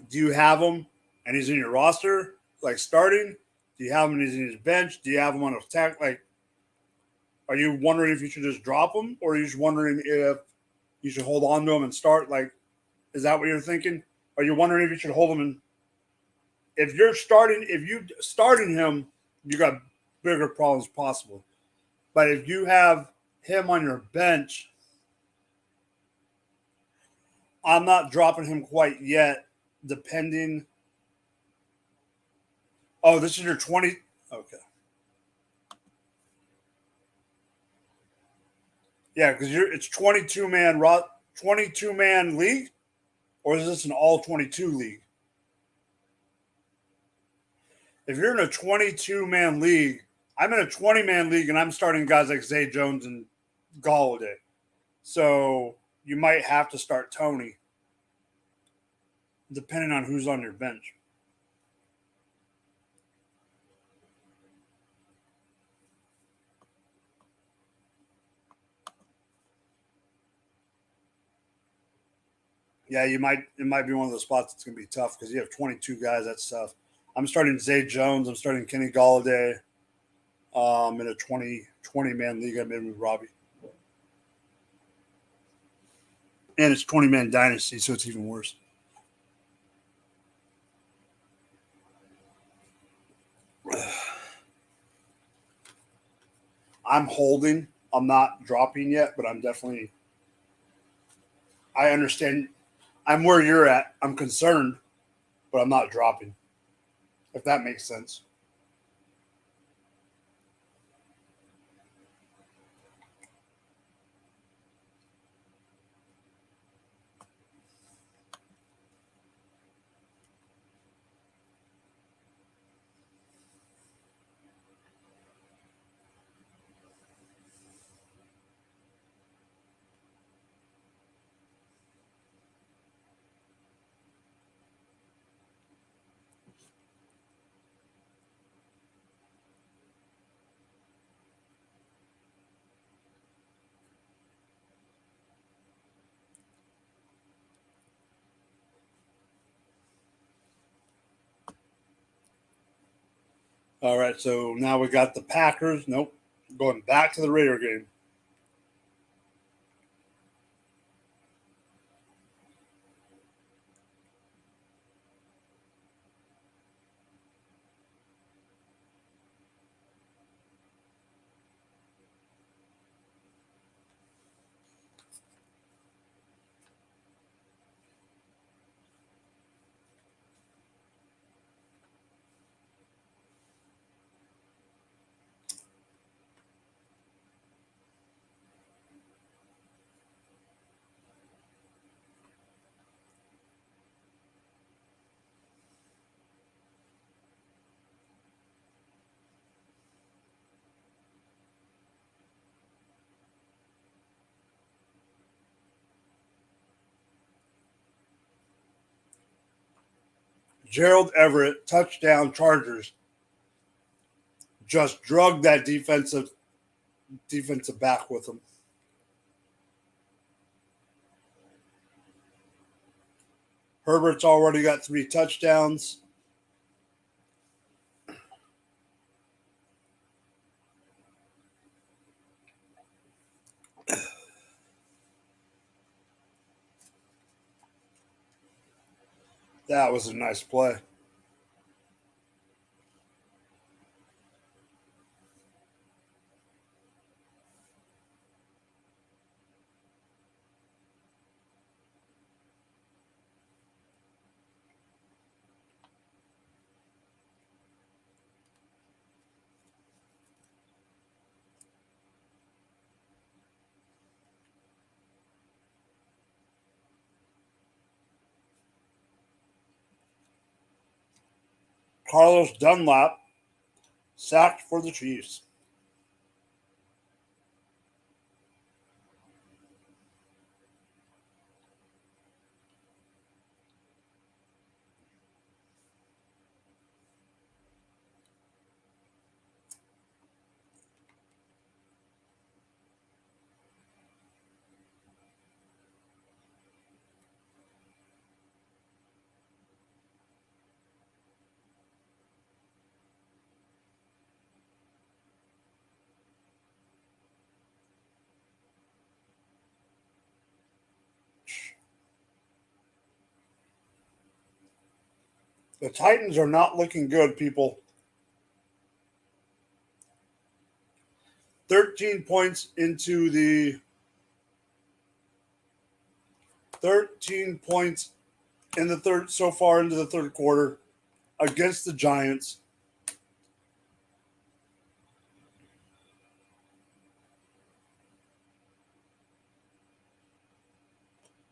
Do you have him and he's in your roster, like starting? Do you have him and he's in his bench? Do you have him on attack? Like, are you wondering if you should just drop him, or are you just wondering if you should hold on to him and start? Like, is that what you're thinking? Are you wondering if you should hold him? And if you starting him, you got bigger problems possible. But if you have him on your bench, I'm not dropping him quite yet. Depending. Oh, this is your 20. Okay. Yeah, because it's 22-man league, or is this an all 22 league? If you're in a 22-man league, I'm in a 20-man league, and I'm starting guys like Zay Jones and Galladay. So you might have to start Tony, depending on who's on your bench. Yeah, you might. It might be one of those spots that's going to be tough because you have 22 guys. That's tough. I'm starting Zay Jones. I'm starting Kenny Galladay. In a 20-man league, I'm in with Robbie. And it's 20-man dynasty, so it's even worse. I'm holding. I'm not dropping yet, but I'm definitely. I understand. I'm where you're at. I'm concerned, but I'm not dropping. If that makes sense. All right, so now we got the Packers. Nope. Going back to the Raider game. Gerald Everett, touchdown Chargers. Just drugged that defensive back with him. Herbert's already got 3 touchdowns. That was a nice play. Carlos Dunlap sacked for the Chiefs. The Titans are not looking good, people. 13 points into the 13 points in the third so far into the third quarter against the Giants.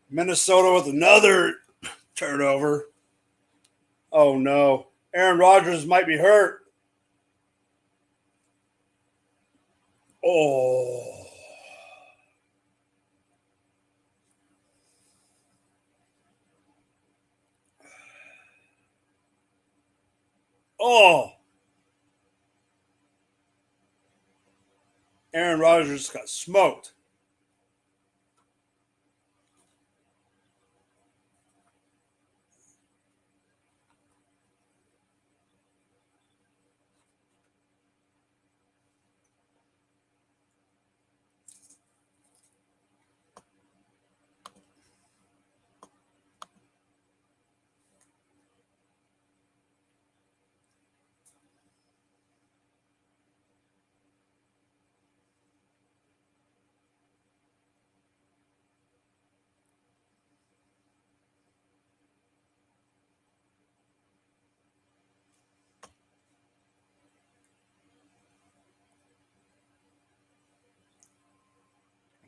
Minnesota with another turnover. Oh no. Aaron Rodgers might be hurt. Oh. Oh. Aaron Rodgers got smoked.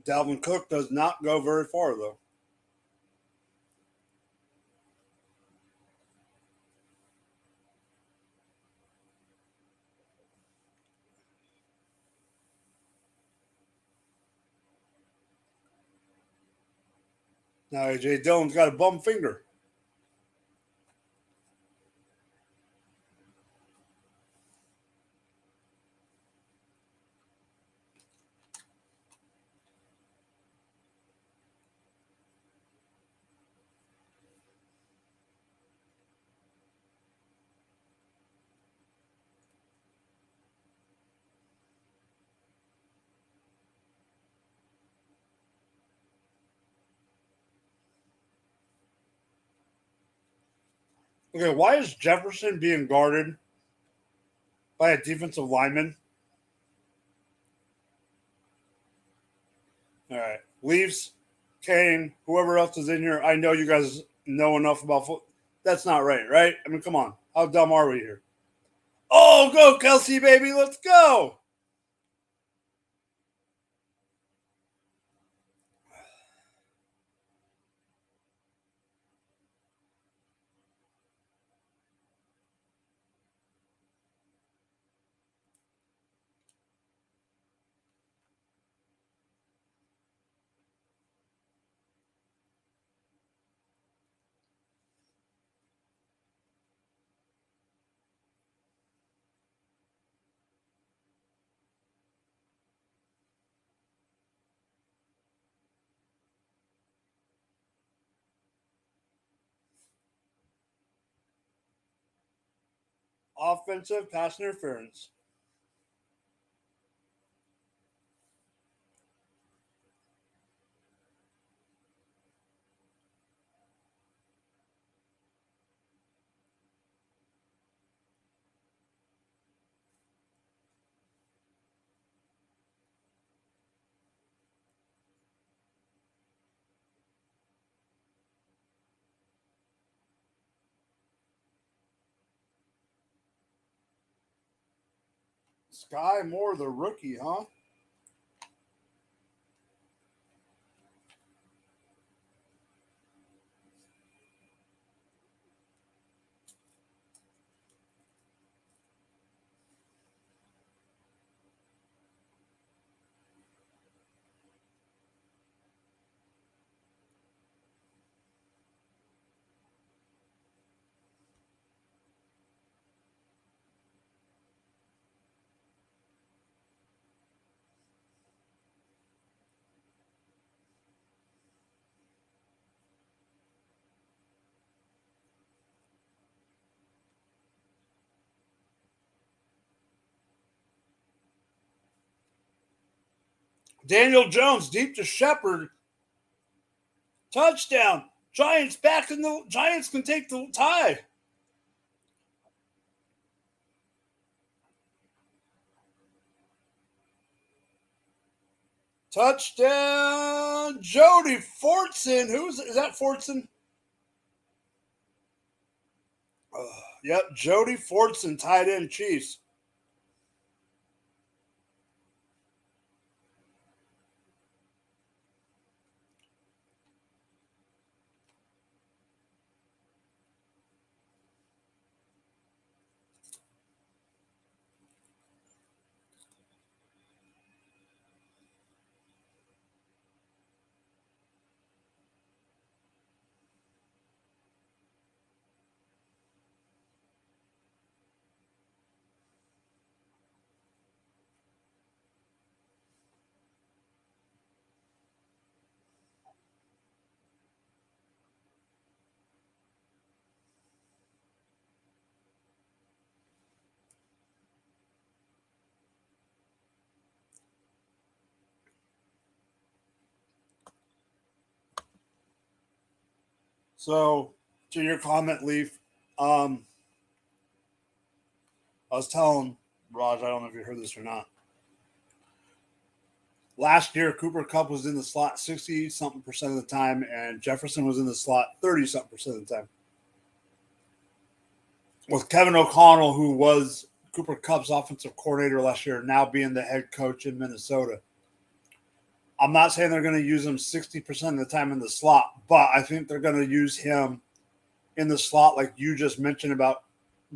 Dalvin Cook does not go very far, though. Now A.J. Dillon's got a bum finger. Okay, why is Jefferson being guarded by a defensive lineman? All right. Leafs, Kane, whoever else is in here. I know you guys know enough about football. That's not right, right? I mean, come on. How dumb are we here? Oh, go, Kelsey, baby. Let's go. Offensive pass interference. Sky Moore, the rookie, huh? Daniel Jones deep to Shepard. Touchdown. Giants back in the Giants can take the tie. Touchdown. Jody Fortson. Is that Fortson? Yep, Jody Fortson, tight end Chiefs. So, to your comment, Leaf, I was telling Raj, I don't know if you heard this or not. Last year, Cooper Kupp was in the slot 60-something percent of the time, and Jefferson was in the slot 30-something percent of the time. With Kevin O'Connell, who was Cooper Kupp's offensive coordinator last year, now being the head coach in Minnesota. I'm not saying they're going to use him 60% of the time in the slot, but I think they're going to use him in the slot like you just mentioned about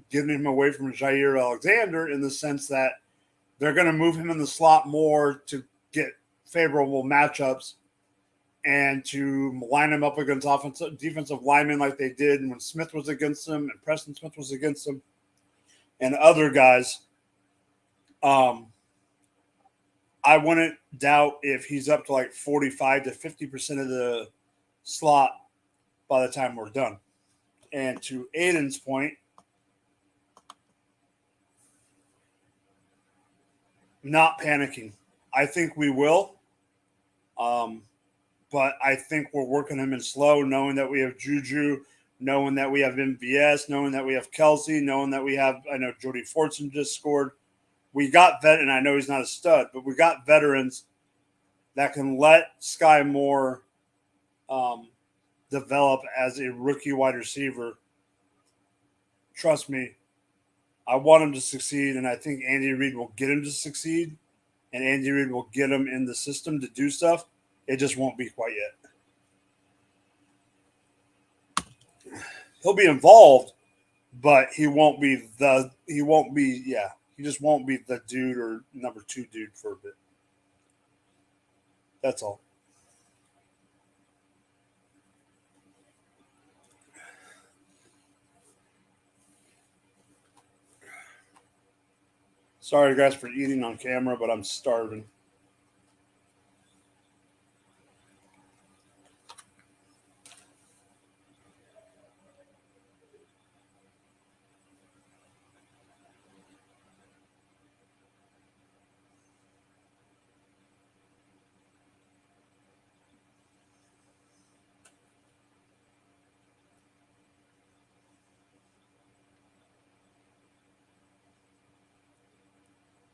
getting him away from Jair Alexander, in the sense that they're going to move him in the slot more to get favorable matchups and to line him up against defensive linemen like they did when Smith was against them and Preston Smith was against them and other guys. I wouldn't doubt if he's up to like 45 to 50% of the slot by the time we're done. And to Aiden's point, not panicking. I think we will. But I think we're working him in slow, knowing that we have Juju, knowing that we have MVS, knowing that we have Kelsey, knowing that we have, I know Jody Fortson just scored. We got and I know he's not a stud, but we got veterans that can let Sky Moore develop as a rookie wide receiver. Trust me, I want him to succeed, and I think Andy Reid will get him to succeed, and Andy Reid will get him in the system to do stuff. It just won't be quite yet. He'll be involved, but he just won't be the dude or number 2 dude for a bit. That's all. Sorry, guys, for eating on camera, but I'm starving.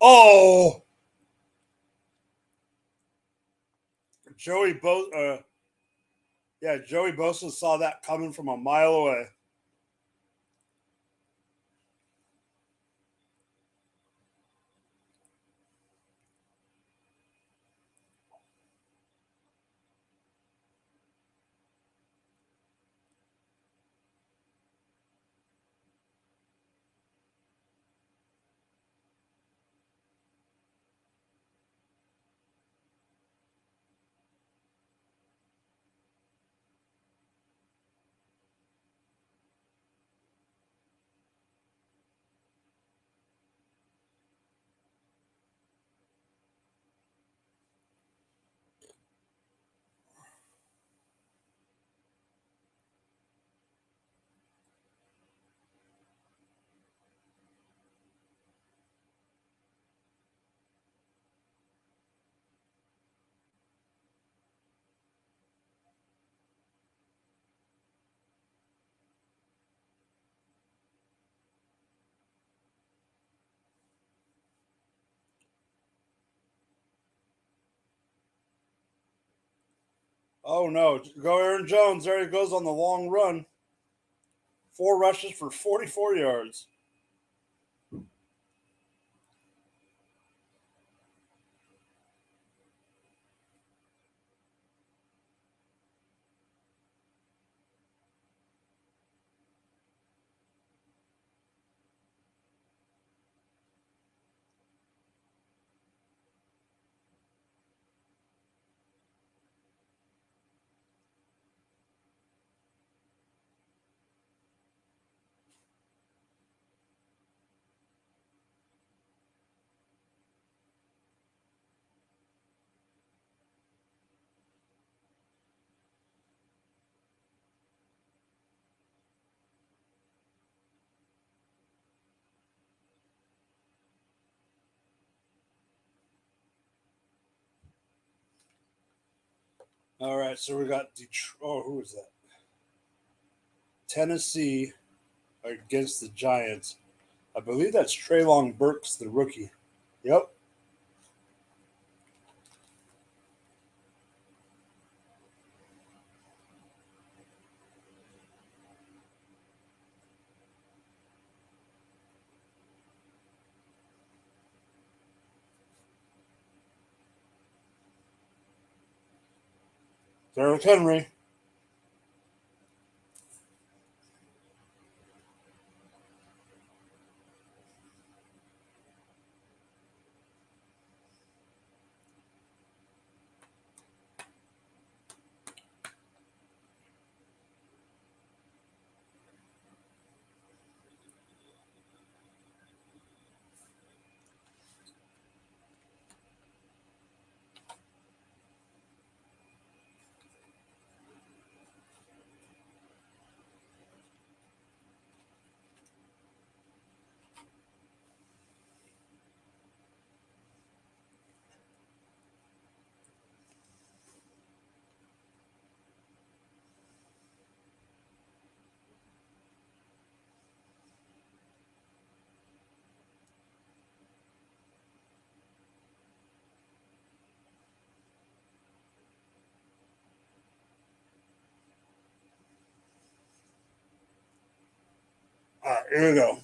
Oh, Joey Bosa saw that coming from a mile away. Oh no, go Aaron Jones. There he goes on the long run. 4 rushes for 44 yards. All right, so we got Detroit. Oh, who is that? Tennessee against the Giants. I believe that's Treylon Burks, the rookie. Yep. Derrick Henry. All right, here we go.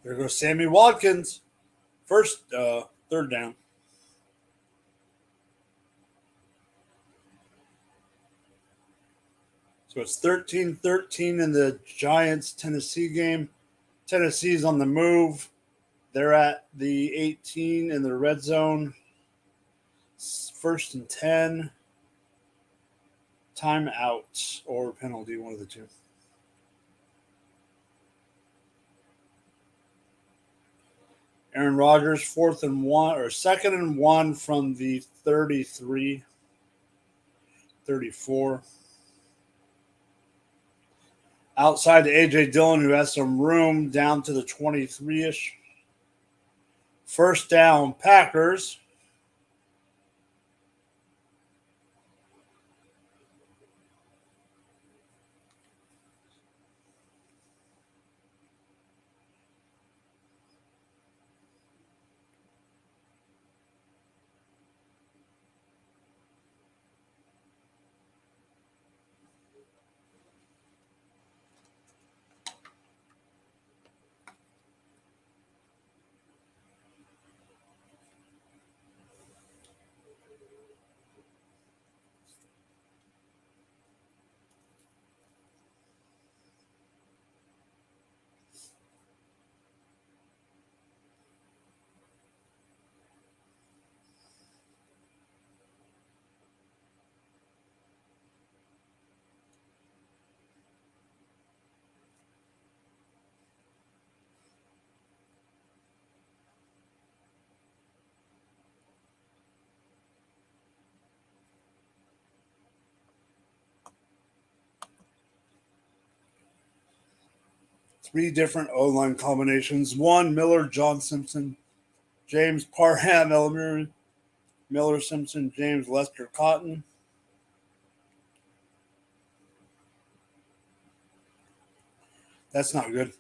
There goes Sammy Watkins. First, third down. So it's 13-13 in the Giants-Tennessee game. Tennessee's on the move. They're at the 18 in the red zone. First and 10. Timeout or penalty, one of the two. Aaron Rodgers, 2nd and 1 from the 33, 34. Outside to A.J. Dillon, who has some room down to the 23-ish. First down, Packers. 3 different O-line combinations. 1, Miller, John Simpson, James Parham, Miller, Simpson, James, Lester, Cotton. That's not good.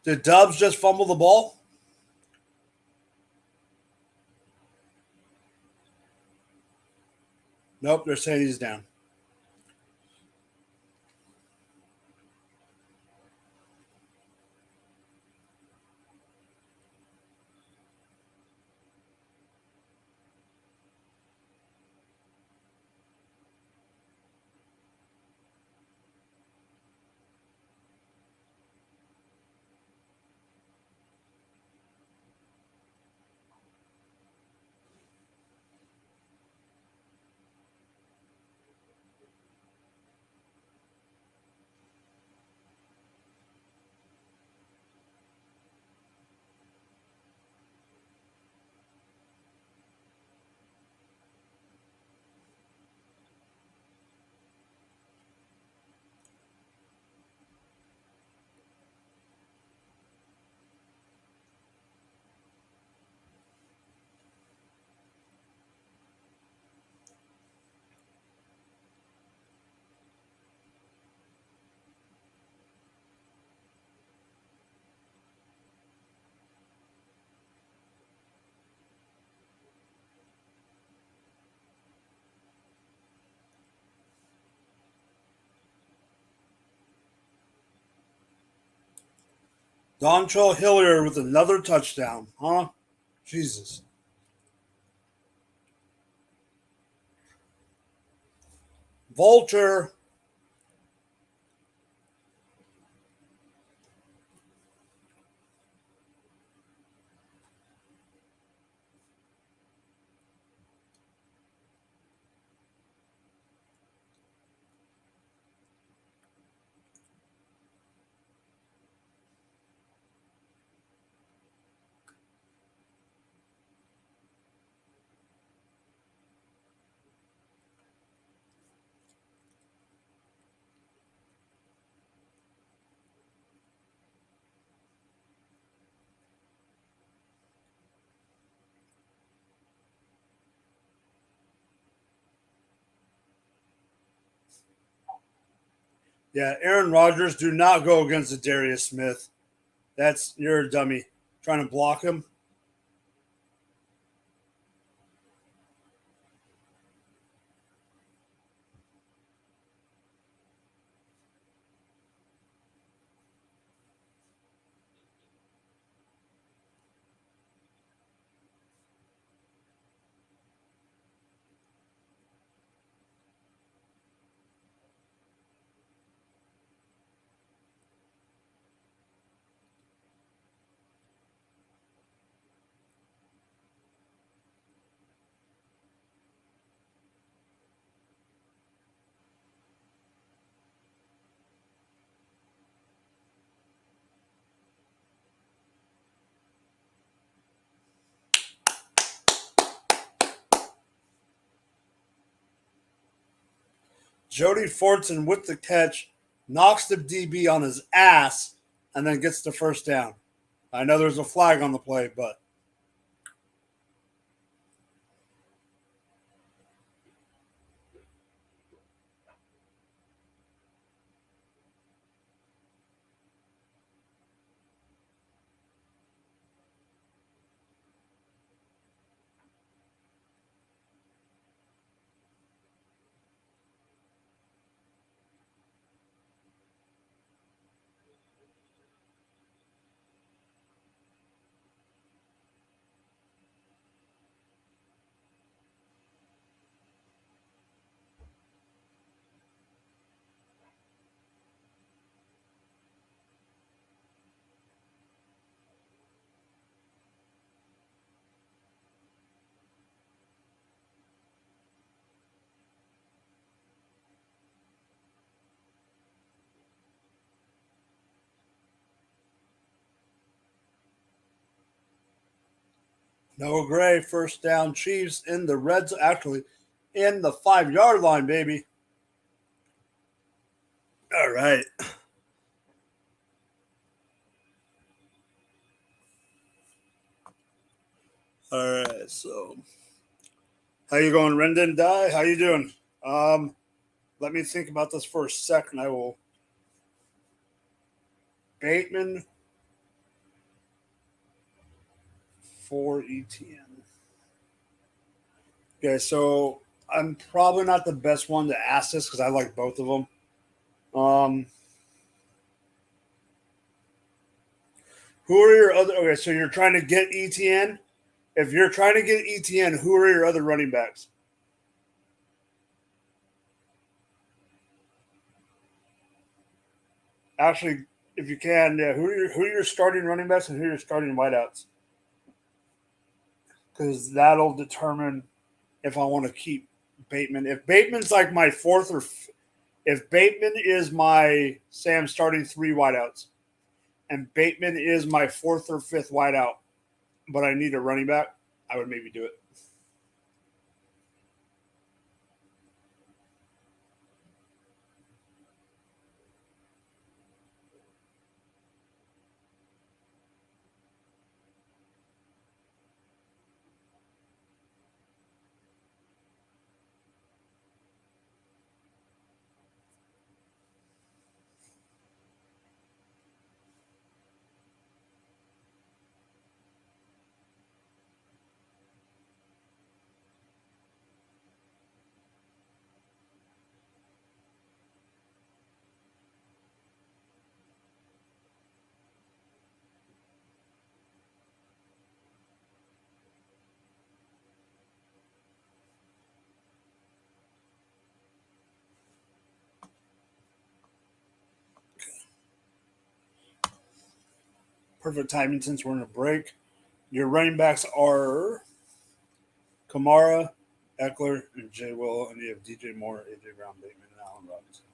Did Dubs just fumble the ball? Nope, they're saying he's down. Dontrell Hilliard with another touchdown, huh? Jesus. Vulture. Yeah, Aaron Rodgers, do not go against Darius Smith. You're a dummy. Trying to block him. Jody Fortson with the catch, knocks the DB on his ass, and then gets the first down. I know there's a flag on the play, but Noah Gray, first down, Chiefs in the red zone, actually in the 5-yard line, baby. All right. All right. So, how you going, Rendon? Die? How you doing? Let me think about this for a second. I will. Bateman for ETN. Okay, so I'm probably not the best one to ask this because I like both of them. Who are your other? Okay, so you're trying to get ETN. If you're trying to get ETN, who are your other running backs? Actually, if you can, yeah, who are your starting running backs and who are your starting wideouts? Because that'll determine if I want to keep Bateman. If Bateman's like my fourth or if Bateman is my say I'm starting three wideouts, and Bateman is my fourth or fifth wideout, but I need a running back, I would maybe do it. Perfect timing since we're in a break. Your running backs are Kamara, Eckler, and Jay Will, and you have DJ Moore, AJ Brown, Bateman, and Allen Robinson.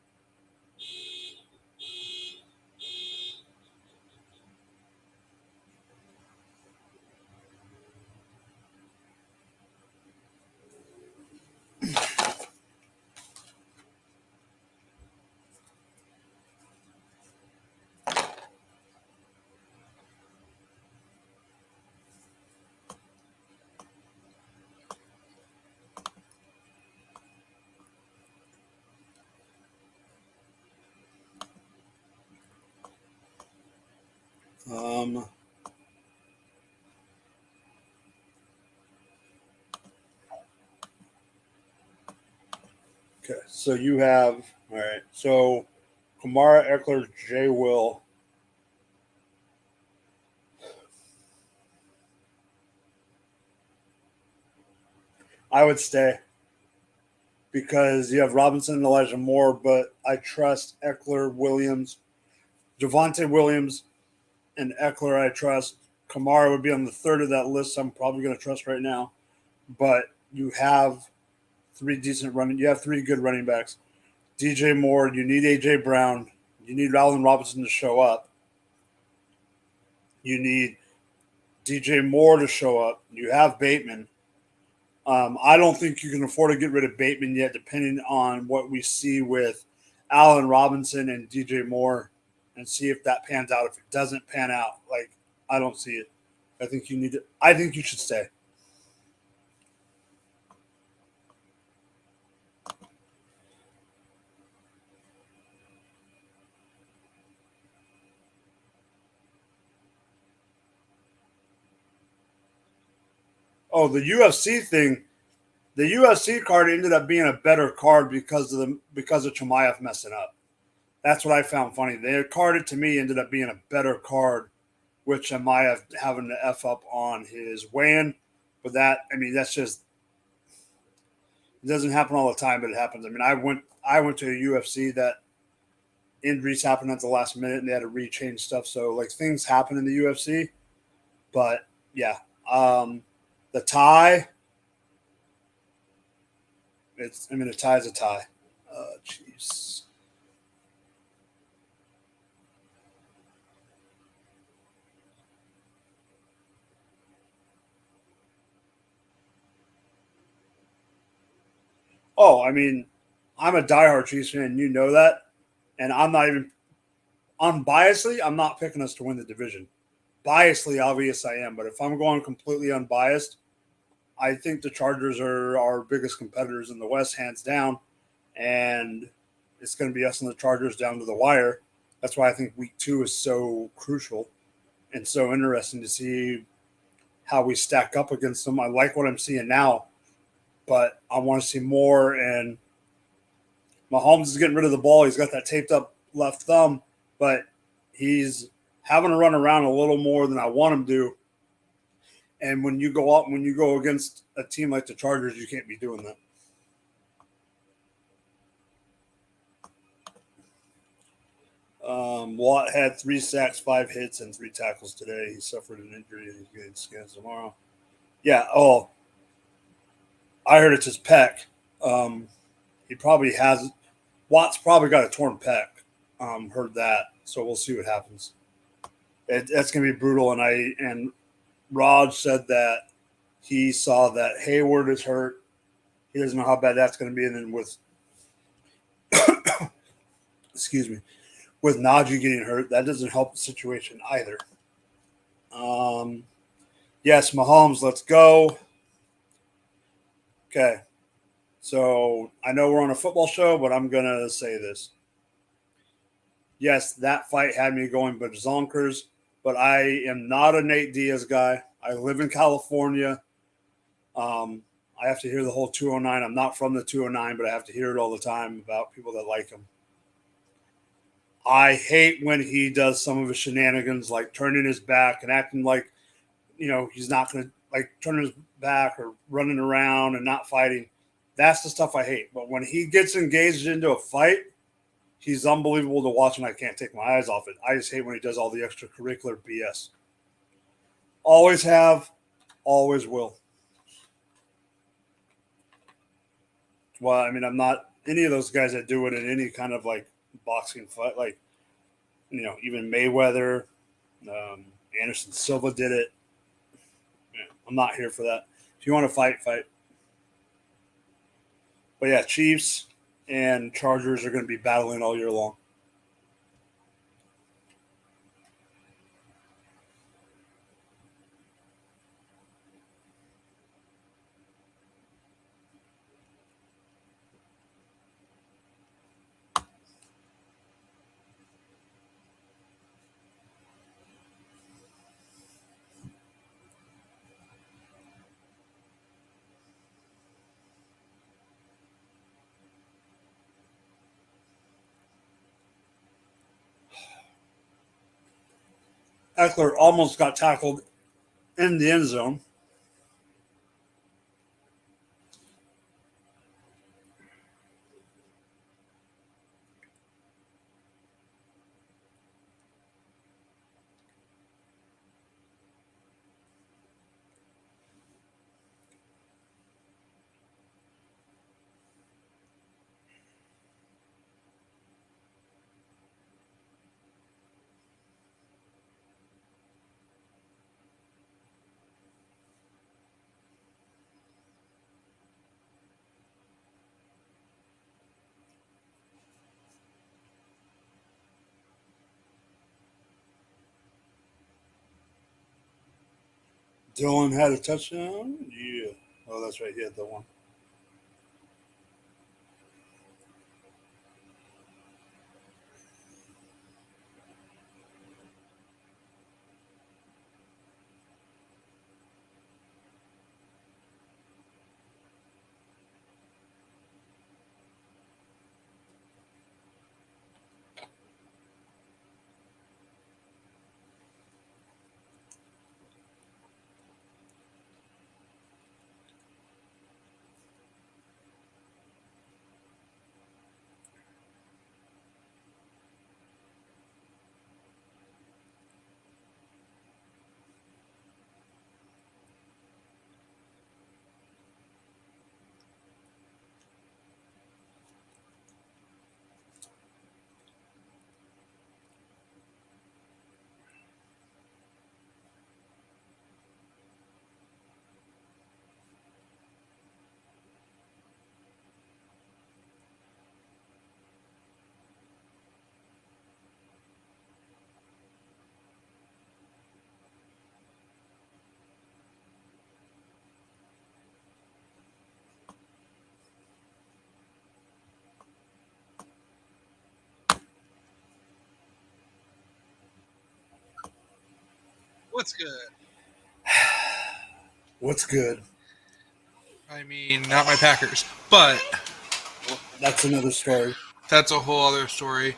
Um, okay, so you have all right. So Kamara, Eckler, Jay Will. I would stay because you have Robinson and Elijah Moore, but I trust Eckler, Williams, Javonte Williams, and Eckler. I trust. Kamara would be on the third of that list. I'm probably going to trust right now, but you have three decent running. You have three good running backs. DJ Moore. You need AJ Brown. You need Allen Robinson to show up. You need DJ Moore to show up. You have Bateman. I don't think you can afford to get rid of Bateman yet, depending on what we see with Allen Robinson and DJ Moore, and see if that pans out. If it doesn't pan out, like I don't see it. I think you need to. I think you should stay. Oh, the UFC thing. The UFC card ended up being a better card because of Chimaev messing up. That's what I found funny. Their card to me ended up being a better card with Chimaev having to F up on his weigh-in. But that, I mean, that's just it doesn't happen all the time, but it happens. I mean, I went to a UFC that injuries happened at the last minute and they had to rechange stuff. So like things happen in the UFC. But yeah. The tie. A tie is a tie. Jeez. Oh, I mean, I'm a diehard Chiefs fan. You know that. And I'm not even unbiasedly, I'm not picking us to win the division. Biasedly, obvious I am, but if I'm going completely unbiased, I think the Chargers are our biggest competitors in the West, hands down. And it's going to be us and the Chargers down to the wire. That's why I think week 2 is so crucial and so interesting to see how we stack up against them. I like what I'm seeing now, but I want to see more. And Mahomes is getting rid of the ball. He's got that taped up left thumb, but he's having to run around a little more than I want him to. And when you go against a team like the Chargers, you can't be doing that. Watt had 3 sacks, 5 hits, and 3 tackles today. He suffered an injury and he's getting scans tomorrow. Yeah. Oh, I heard it's his pec. He probably has. Watt's probably got a torn pec. Heard that. So we'll see what happens. That's gonna be brutal. And Raj said that he saw that Hayward is hurt. He doesn't know how bad that's going to be. And then with, excuse me, with Najee getting hurt, that doesn't help the situation either. Yes, Mahomes, let's go. Okay. So I know we're on a football show, but I'm going to say this. Yes, that fight had me going bazonkers, but I am not a Nate Diaz guy. I live in California. I have to hear the whole 209. I'm not from the 209, but I have to hear it all the time about people that like him. I hate when he does some of his shenanigans, like turning his back and acting like, he's not going to, like, turning his back or running around and not fighting. That's the stuff I hate. But when he gets engaged into a fight, he's unbelievable to watch, and I can't take my eyes off it. I just hate when he does all the extracurricular BS. Always have, always will. Well, I mean, I'm not any of those guys that do it in any kind of like boxing fight, like, even Mayweather, Anderson Silva did it. I'm not here for that. If you want to fight, fight. But yeah, Chiefs and Chargers are going to be battling all year long. Eckler almost got tackled in the end zone. Dylan had a touchdown. Yeah. Oh, that's right. He had that one. What's good? What's good? I mean, not my Packers, but That's another story. that's a whole other story.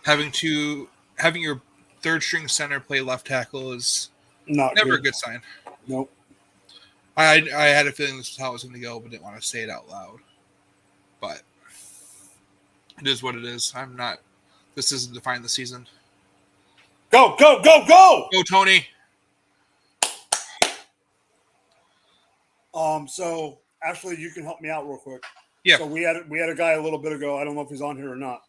Having your third string center play left tackle is Not never good. a good sign. Nope. I had a feeling this is how it was going to go, but didn't want to say it out loud. But it is what it is. This isn't defining the season. Go, go, go, go! Go, Tony. So Ashley, you can help me out real quick. Yeah. So we had a guy a little bit ago. I don't know if he's on here or not.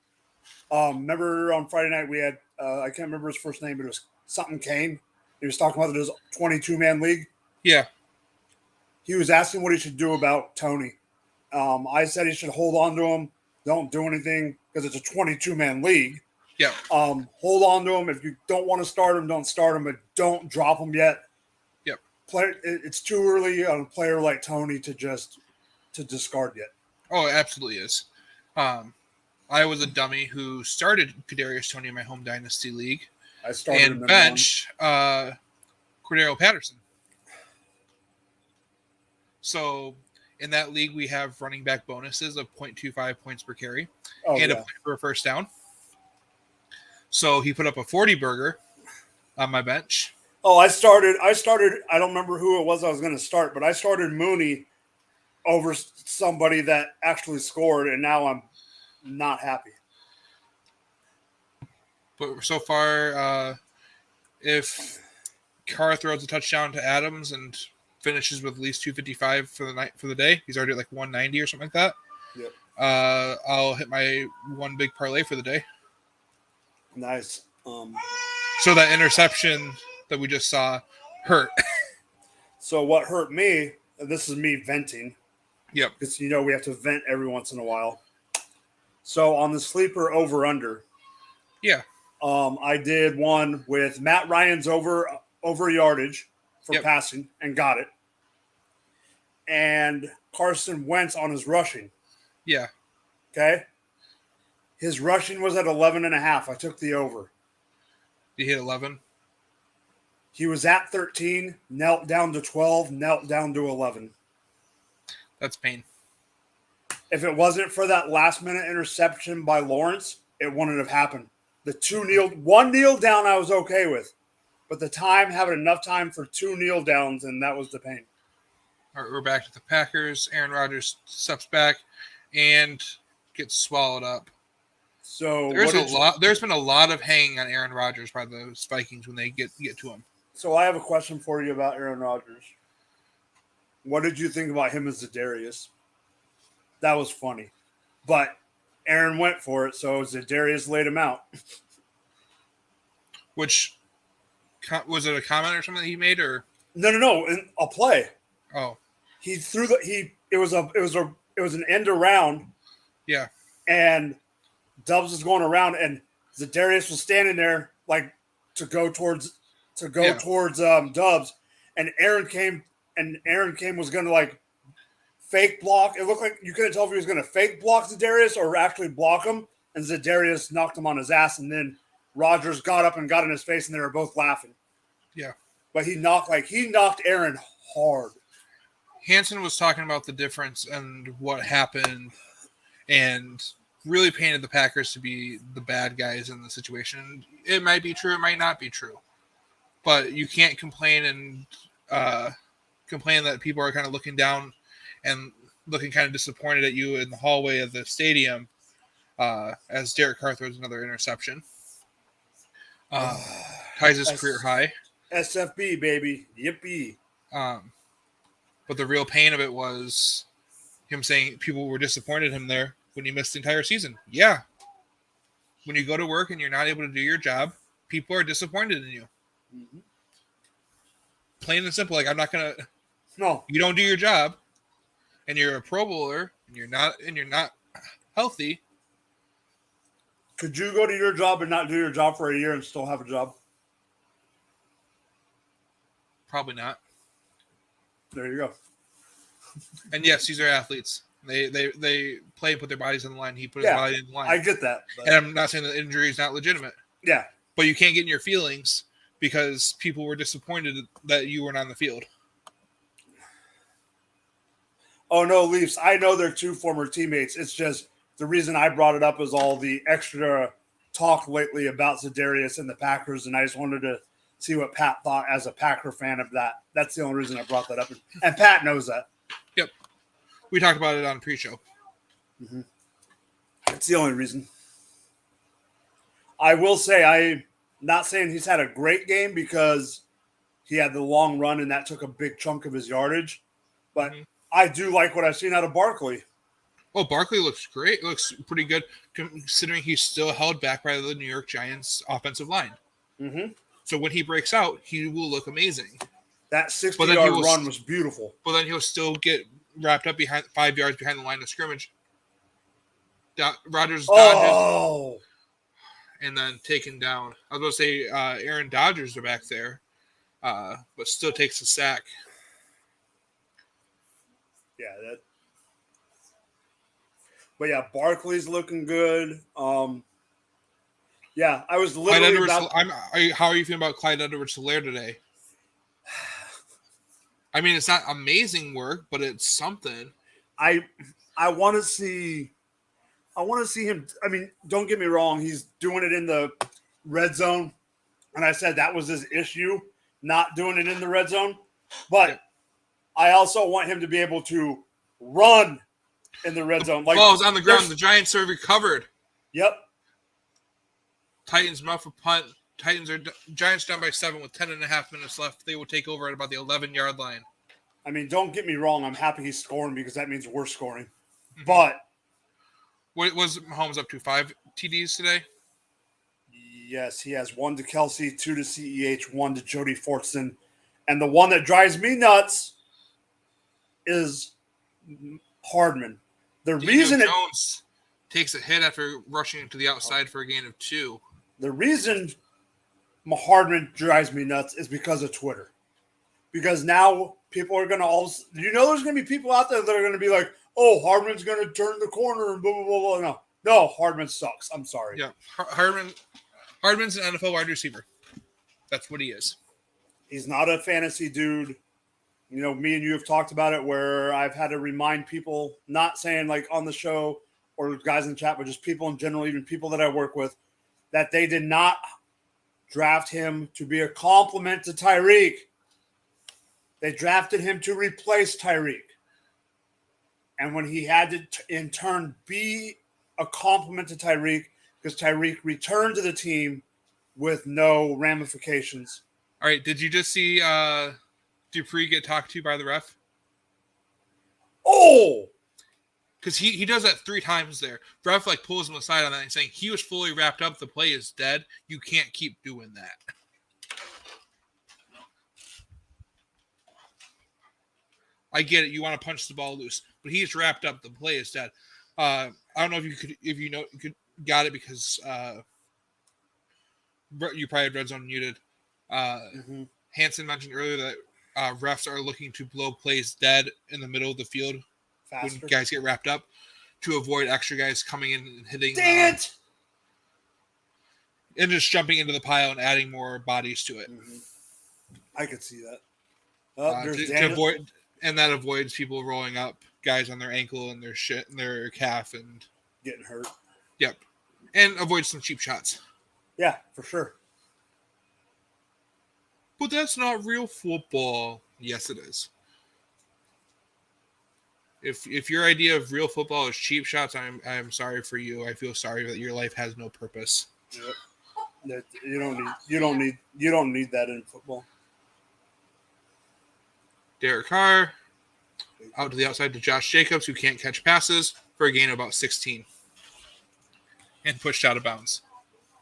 Remember on Friday night we had I can't remember his first name, but it was something Kane. He was talking about this 22-man league. Yeah. He was asking what he should do about Tony. I said he should hold on to him. Don't do anything because it's a 22-man league. Yeah. Hold on to him. If you don't want to start him, don't start him, but don't drop him yet. Yep. It's too early on a player like Tony to discard yet. Oh, it absolutely is. I was a dummy who started Kadarius Toney in my home dynasty league I started him and in benched Cordero Patterson. So in that league, we have running back bonuses of 0.25 points per carry and a point for a first down. So he put up a 40 burger on my bench. Oh, I started. I don't remember who it was I was going to start, but I started Mooney over somebody that actually scored, and now I'm not happy. But so far, if Carr throws a touchdown to Adams and finishes with at least 255 for the day, he's already at like 190 or something like that. Yep. I'll hit my one big parlay for the day. Nice. So that interception that we just saw hurt. So what hurt me, and this is me venting. Yep. Because, we have to vent every once in a while. So on the sleeper over-under. Yeah. I did one with Matt Ryan's over yardage for passing and got it. And Carson Wentz on his rushing. Yeah. Okay. His rushing was at 11.5. I took the over. You hit 11? He was at 13, knelt down to 12, knelt down to 11. That's pain. If it wasn't for that last-minute interception by Lawrence, it wouldn't have happened. One kneel down I was okay with. But the time, having enough time for two kneel downs, and that was the pain. All right, we're back to the Packers. Aaron Rodgers steps back and gets swallowed up. So there's been a lot of hanging on Aaron Rodgers by the Vikings when they get to him. So I have a question for you about Aaron Rodgers. What did you think about him as Za'Darius? That was funny. But Aaron went for it, so Za'Darius laid him out. Which, was it a comment or something that he made, or? No, a play. Oh. He threw it was an end around. Yeah. And Dubs was going around, and Za'Darius was standing there like to go towards Dubs, and Aaron came was going to like fake block. It looked like you couldn't tell if he was going to fake block Za'Darius or actually block him, and Za'Darius knocked him on his ass, and then Rodgers got up and got in his face, and they were both laughing. Yeah. But he knocked Aaron hard. Hansen was talking about the difference and what happened and really painted the Packers to be the bad guys in the situation. It might be true. It might not be true. But you can't complain and complain that people are kind of looking down and looking kind of disappointed at you in the hallway of the stadium as Derek Carr throws another interception. Ties his career high. SFB, baby. Yippee. But the real pain of it was him saying people were disappointed in him there when he missed the entire season. Yeah. When you go to work and you're not able to do your job, people are disappointed in you. Mm-hmm. Plain and simple. Like, I'm not going to. No. You don't do your job and you're a Pro Bowler and you're not healthy. Could you go to your job and not do your job for a year and still have a job? Probably not. There you go. And yes, these are athletes. They play and put their bodies on the line. He put his body on the line. I get that. And I'm not saying that injury is not legitimate. Yeah. But you can't get in your feelings because people were disappointed that you weren't on the field. Oh, no, Leafs. I know they're two former teammates. It's just the reason I brought it up is all the extra talk lately about Za'Darius and the Packers, and I just wanted to see what Pat thought as a Packer fan of that. That's the only reason I brought that up. And Pat knows that. Yep. We talked about it on pre-show. Mm-hmm. That's the only reason. I will say I'm not saying he's had a great game because he had the long run and that took a big chunk of his yardage. But I do like what I've seen out of Barkley. Oh, Barkley looks great. Looks pretty good considering he's still held back by the New York Giants offensive line. Mm-hmm. So when he breaks out, he will look amazing. That 60-yard run was beautiful. But then he'll still get wrapped up behind 5 yards behind the line of scrimmage. Rodgers dodges and then taken down. I was going to say Aaron Rodgers are back there, but still takes a sack. Yeah, but yeah, Barkley's looking good. Yeah, I was literally how are you feeling about Clyde Edwards-Helaire today? I mean, it's not amazing work, but it's something. I want to see him. I mean, don't get me wrong, he's doing it in the red zone, and I said that was his issue, not doing it in the red zone. But I also want him to be able to run in the red zone. Like, ball's on the ground. The Giants are recovered. Yep. Titans muff a punt. Giants down by 7 with 10.5 minutes left. They will take over at about the 11-yard line. I mean, don't get me wrong. I'm happy he's scoring because that means we're scoring. But what was Mahomes up to? 5 TDs today? Yes, he has 1 to Kelsey, 2 to CEH, 1 to Jody Fortson. And the one that drives me nuts is Hardman. The reason Jones takes a hit after rushing into the outside for a gain of 2. The reason Hardman drives me nuts is because of Twitter. Because now people are going to there's going to be people out there that are going to be like, oh, Hardman's going to turn the corner and blah, blah, blah, blah. No, Hardman sucks. I'm sorry. Yeah, Hardman's an NFL wide receiver. That's what he is. He's not a fantasy dude. You know, me and you have talked about it where I've had to remind people, not saying like on the show or guys in the chat, but just people in general, even people that I work with, that they did not draft him to be a compliment to Tyreek. They drafted him to replace Tyreek. And when he had to, in turn, be a compliment to Tyreek, because Tyreek returned to the team with no ramifications. All right, did you just see Dupree get talked to by the ref? Oh! Because he does that 3 times there. The ref pulls him aside on that and saying, he was fully wrapped up. The play is dead. You can't keep doing that. I get it. You want to punch the ball loose, but he's wrapped up. The play is dead. I don't know if you got it because you probably had Red Zone muted. Hansen mentioned earlier that refs are looking to blow plays dead in the middle of the field faster when guys get wrapped up to avoid extra guys coming in and hitting. Dang it! And just jumping into the pile and adding more bodies to it. I could see that. To avoid, and that avoids people rolling up guys on their ankle and their calf and getting hurt. Yep, and avoid some cheap shots. Yeah, for sure. But that's not real football. Yes, it is. If your idea of real football is cheap shots, I'm sorry for you. I feel sorry that your life has no purpose. Yep. You don't need that in football. Derek Carr out to the outside to Josh Jacobs, who can't catch passes, for a gain of about 16, and pushed out of bounds.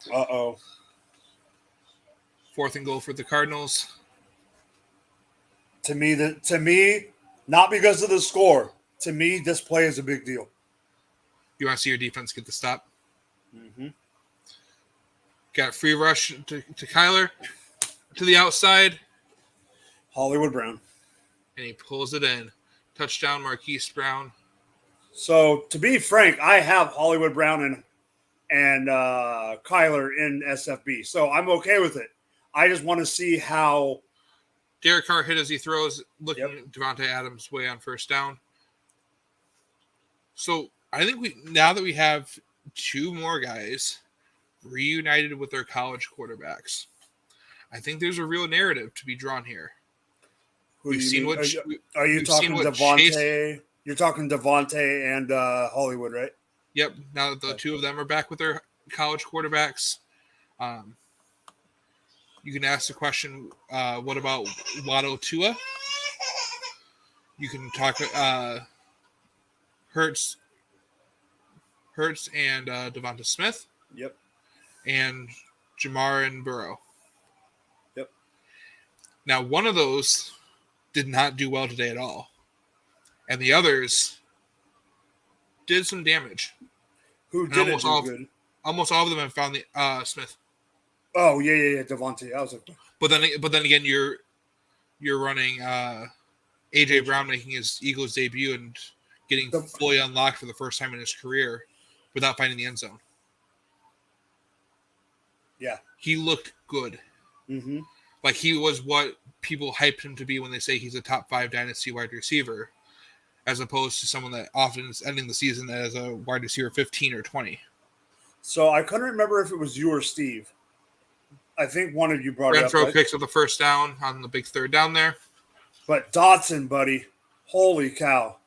4th and goal for the Cardinals. To me, not because of the score. To me, this play is a big deal. You want to see your defense get the stop? Got a free rush to Kyler to the outside. Hollywood Brown. And he pulls it in. Touchdown, Marquise Brown. So, to be frank, I have Hollywood Brown and Kyler in SFB. So, I'm okay with it. I just want to see how. Derek Carr hit as he throws, looking Yep. at Devontae Adams' way on first down. So I think now that we have two more guys reunited with their college quarterbacks, I think there's a real narrative to be drawn here. Who We've do you seen mean? what Are you we've seen talking what Devontae? You're talking Devontae and Hollywood, right? Yep. Now that the Okay. two of them are back with their college quarterbacks, you can ask the question, what about Waddle Tua? You can talk Hurts and Devonta Smith Yep. and Jamar and Burrow. Yep. Now, one of those did not do well today at all, and the others did some damage. Who And didn't do good? Almost all of them have found the Smith. Oh yeah, Devontae. I was like, But then again, you're running AJ Brown making his Eagles debut and getting fully unlocked for the first time in his career without finding the end zone. yeah. He looked good. Mm-hmm. Like he was what people hyped him to be when they say he's a top 5 dynasty wide receiver, as opposed to someone that often is ending the season as a wide receiver 15 or 20. So I couldn't remember if it was you or Steve. I think one of you brought it up. Renfro Right? picks up the first down on the big third down there. But Dotson, buddy, holy cow!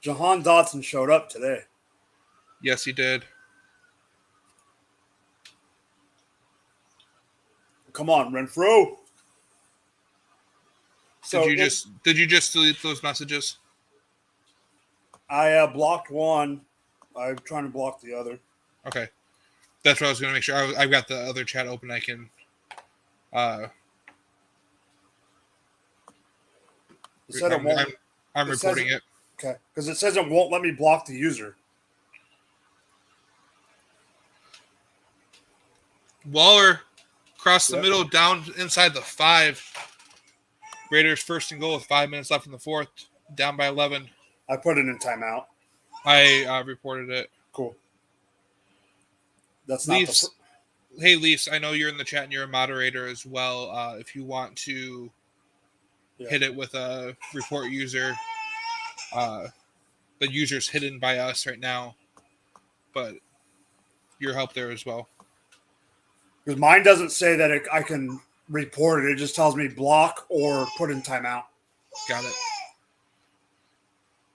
Jahan Dotson showed up today. Yes, he did. Come on, Renfro. Did you just delete those messages? I blocked one. I'm trying to block the other. Okay. That's what I was going to make sure. I've got the other chat open. I can. It said it won't. I'm reporting it. Okay, because it says it won't let me block the user. Waller across the middle, down inside the 5. Raiders first and goal with 5 minutes left in the fourth, down by 11. I put it in timeout. I reported it. Cool. That's not Leafs. Hey, Leafs, I know you're in the chat and you're a moderator as well. If you want to hit it with a report user, the user's hidden by us right now, but your help there as well. Because mine doesn't say that I can report it. It just tells me block or put in timeout. Got it.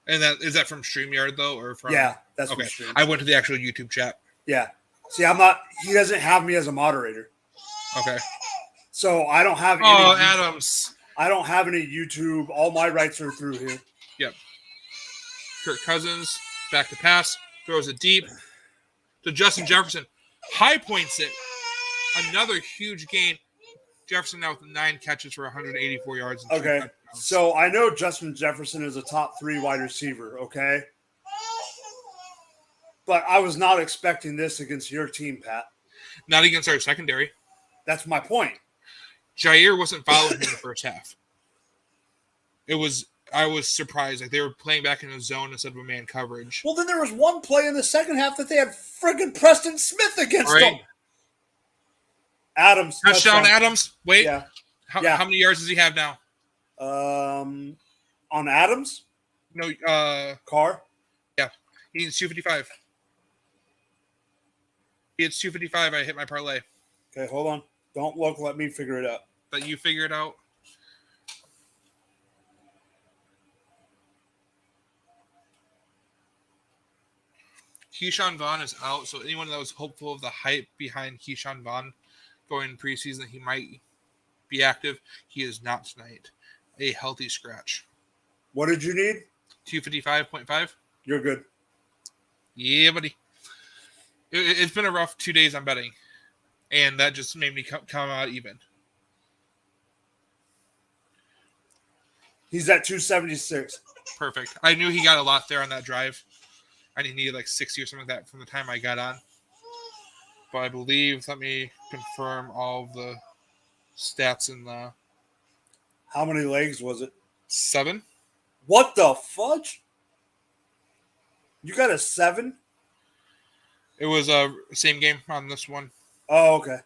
And is that from StreamYard though, or from? Yeah, that's okay. from Stream. I went to the actual YouTube chat. Yeah. See, I'm not. He doesn't have me as a moderator, Okay. so I don't have. Oh, any, Adams. I don't have any YouTube. All my rights are through here. Yep. Kirk Cousins back to pass, throws it deep to Justin Jefferson, high points it. Another huge gain. Jefferson now with 9 catches for 184 yards. And 2 Okay, touchdowns. so I know Justin Jefferson is a top 3 wide receiver. Okay, but I was not expecting this against your team, Pat. Not against our secondary. That's my point. Jair wasn't following him in the first half. I was surprised. Like they were playing back in a zone instead of a man coverage. Well, then there was one play in the second half that they had friggin' Preston Smith against them. Adams. Touchdown, Adams. Wait. Yeah. How many yards does he have now? On Adams? No, Carr? Yeah. He needs 255. He hits 255. I hit my parlay. Okay, hold on. Don't look. Let me figure it out. But you figure it out. Keyshawn Vaughn is out, so anyone that was hopeful of the hype behind Keyshawn Vaughn going in preseason that he might be active, he is not tonight. A healthy scratch. What did you need? 255.5. You're good. Yeah, buddy. It's been a rough 2 days on betting, and that just made me come out even. He's at 276. Perfect. I knew he got a lot there on that drive. I needed like 60 or something like that from the time I got on. But I believe, let me confirm all of the stats in the How many legs was it? 7. What the fudge? You got a 7? It was a same game on this one. Oh, okay.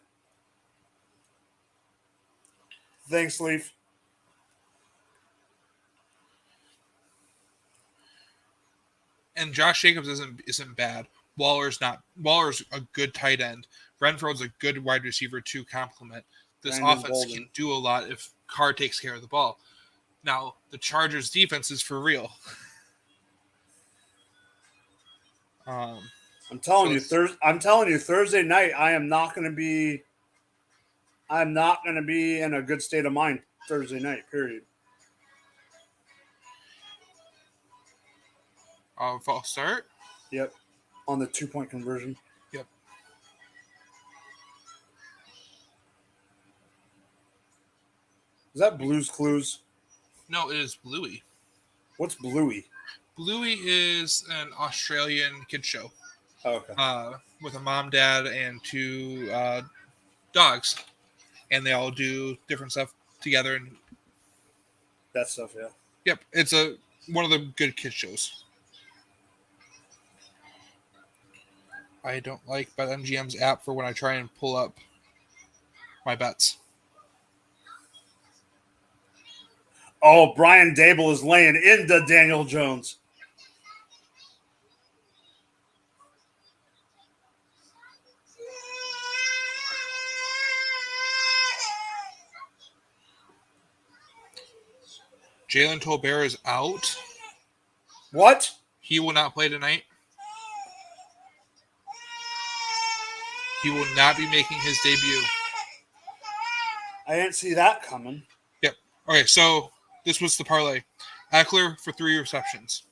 Thanks, Leaf. And Josh Jacobs isn't bad. Waller's a good tight end. Renfro's a good wide receiver to complement. This Brandon offense Bolden. can do a lot if Carr takes care of the ball. Now, the Chargers defense is for real. I'm telling you, Thursday night, I'm not going to be in a good state of mind Thursday night, period. False start? Yep. On the 2-point conversion. Yep. Is that Blue's Clues? No, it is Bluey. What's Bluey? Bluey is an Australian kid show. Oh, okay. With a mom, dad, and 2 dogs. And they all do different stuff together. And That stuff, yeah. yep, it's one of the good kid shows. I don't like BetMGM's app for when I try and pull up my bets. Oh, Brian Dable is laying into Daniel Jones. Jalen Tolbert is out. What? He will not play tonight. He will not be making his debut. I didn't see that coming. Yep. Okay, so this was the parlay. Eckler for 3 receptions.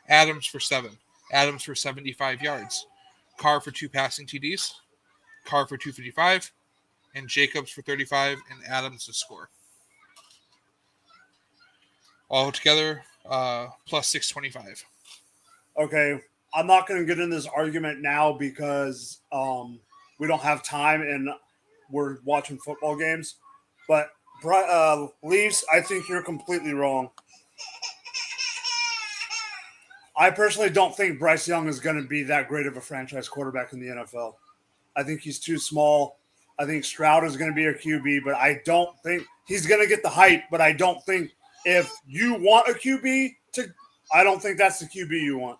Adams for 7. Adams for 75 yards. Carr for 2 passing TDs. Carr for 255. And Jacobs for 35. And Adams to score. All together, plus 625. Okay, I'm not going to get in this argument now because we don't have time and we're watching football games. But Leafs, I think you're completely wrong. I personally don't think Bryce Young is going to be that great of a franchise quarterback in the NFL. I think he's too small. I think Stroud is going to be a QB, but I don't think he's going to get the hype. But I don't think if you want a QB I don't think that's the QB you want.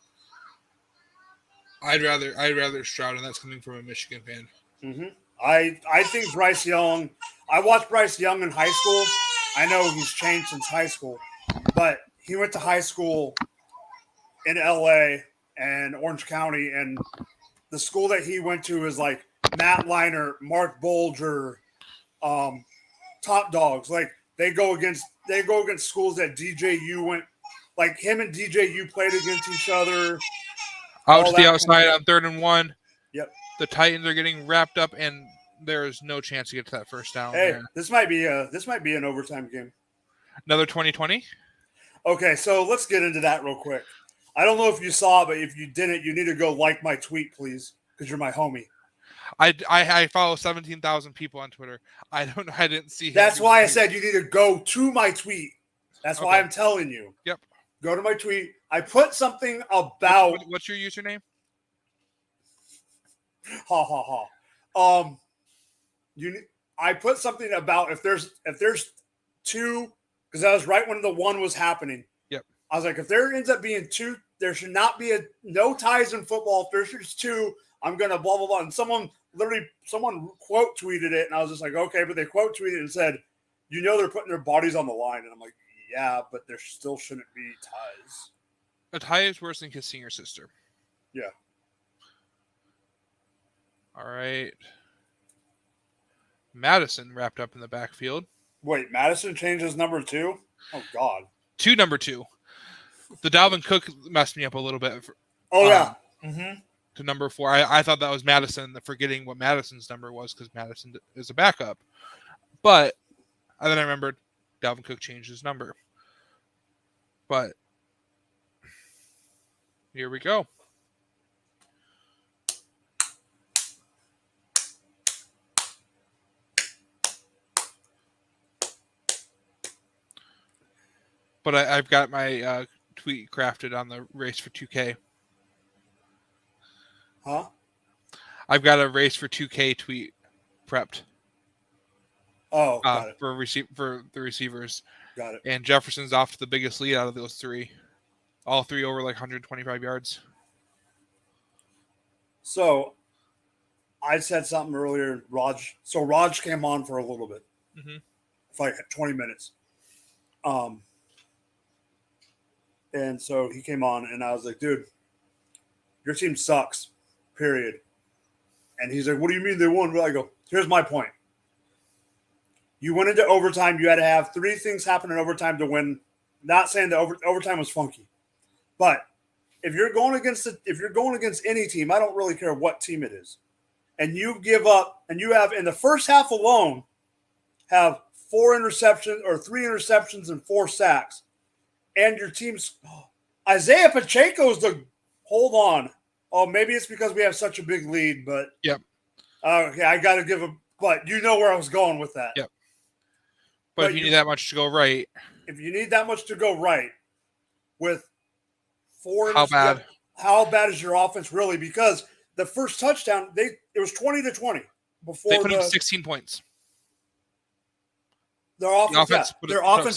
I'd rather Stroud, and that's coming from a Michigan fan. Mm-hmm. I think Bryce Young. I watched Bryce Young in high school. I know he's changed since high school, but he went to high school in LA and Orange County, and the school that he went to is like Matt Leinart, Mark Bolger, top dogs. Like they go against schools that DJU went. Like him and DJU played against each other. Out to the outside on 3rd and 1. Yep. The Titans are getting wrapped up, and there is no chance to get to that first down. Hey, there. this might be an overtime game. Another 2020. Okay, so let's get into that real quick. I don't know if you saw it, but if you didn't, you need to go like my tweet, please, because you're my homie. I follow 17,000 people on Twitter. I don't know. I didn't see. That's why I said you need to go to my tweet. That's why I'm telling you. Yep. Go to my tweet. I put something about. What's your username? Ha ha ha. I put something about if there's 2, because that was right when the 1 was happening. Yep. I was like, if there ends up being 2, there should not be no ties in football. If there's just 2, I'm gonna blah blah blah. And someone quote tweeted it, and I was just like, okay, but they quote tweeted and said, they're putting their bodies on the line, and I'm like, yeah, but there still shouldn't be ties. A tie is worse than kissing your sister. Yeah. All right. Madison wrapped up in the backfield. Wait, Madison changes number 2? Oh, God. To number 2. The Dalvin Cook messed me up a little bit. Yeah. Mm-hmm. To number 4. I thought that was Madison, forgetting what Madison's number was because Madison is a backup. But and then I remembered Dalvin Cook changed his number. But here we go. But I've got my tweet crafted on the race for 2K. Huh? I've got a race for 2K tweet prepped. Oh, got it. for the receivers. Got it. And Jefferson's off to the biggest lead out of those three. All three over like 125 yards. So I said something earlier, Raj. So Raj came on for a little bit, for like 20 minutes. And so he came on, and I was like, dude, your team sucks, period. And he's like, what do you mean they won? I go, here's my point. You went into overtime. You had to have 3 things happen in overtime to win. Not saying that overtime was funky, but if you're going against any team, I don't really care what team it is, and you give up, and you have in the first half alone have 3 interceptions and 4 sacks, and your team's Isaiah Pacheco's the hold on. Oh, maybe it's because we have such a big lead, but yep. Okay, I got to give him. But you know where I was going with that. Yep. But if you need that much to go right, with 4, how bad? How bad is your offense really? Because the first touchdown, it was 20-20 before they put up 16 points. Their offense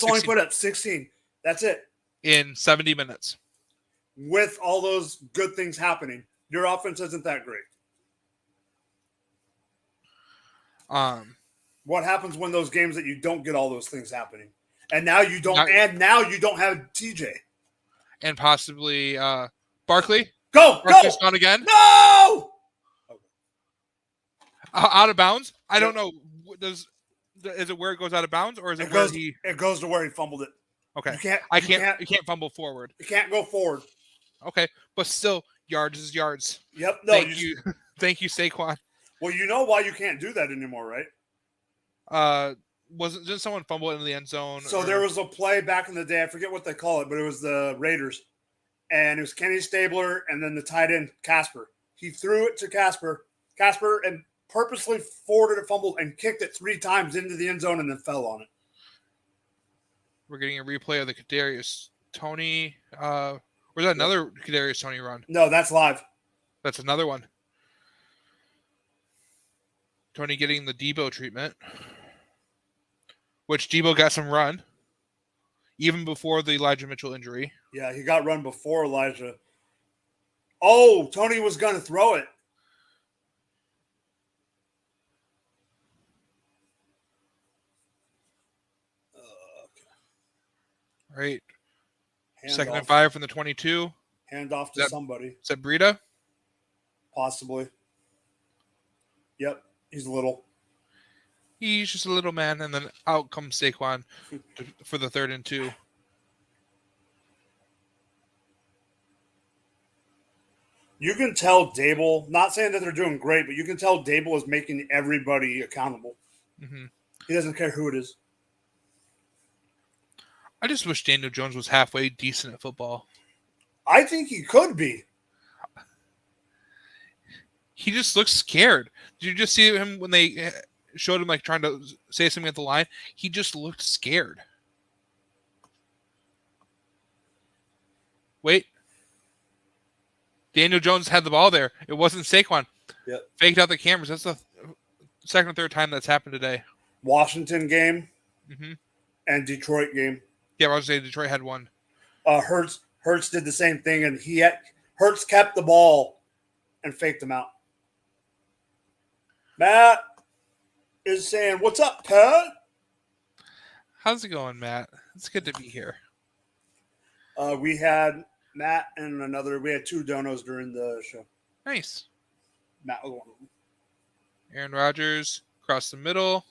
only put up 16. That's it in 70 minutes. With all those good things happening, your offense isn't that great. What happens when those games that you don't get all those things happening, and now you don't, have TJ, and possibly Barkley. Barkley's gone again. No, out of bounds. I don't know. Is it where it goes out of bounds, or is it where he? It goes to where he fumbled it. Okay, you can't fumble forward. You can't go forward. Okay, but still, yards is yards. Yep. No, thank you, Saquon. Well, you know why you can't do that anymore, right? Didn't someone fumble into the end zone? So there was a play back in the day. I forget what they call it, but it was the Raiders, and it was Kenny Stabler, and then the tight end Casper. He threw it to Casper, and purposely forwarded it, fumbled, and kicked it 3 times into the end zone, and then fell on it. We're getting a replay of the Kadarius Toney. Was that another Kadarius Toney run? No, that's live. That's another one. Toney getting the Debo treatment, which Debo got some run, even before the Elijah Mitchell injury. Yeah, he got run before Elijah. Oh, Toney was going to throw it. Right. Second and 5 from the 22. Hand off to somebody. Is that Breida? Possibly. Yep. He's little. He's just a little man, and then out comes Saquon for the 3rd and 2. You can tell Dable, not saying that they're doing great, but you can tell Dable is making everybody accountable. Mm-hmm. He doesn't care who it is. I just wish Daniel Jones was halfway decent at football. I think he could be. He just looks scared. Did you just see him when they showed him like trying to say something at the line? He just looked scared. Wait. Daniel Jones had the ball there. It wasn't Saquon. Yep. Faked out the cameras. That's the second or third time that's happened today. Washington game mm-hmm. and Detroit game. Yeah, I was saying Detroit had one. Hurts did the same thing, and Hurts kept the ball and faked him out. Matt is saying, "What's up, Pat?" How's it going, Matt? It's good to be here. We had Matt and we had 2 donos during the show. Nice. Matt was one of them. Aaron Rodgers across the middle.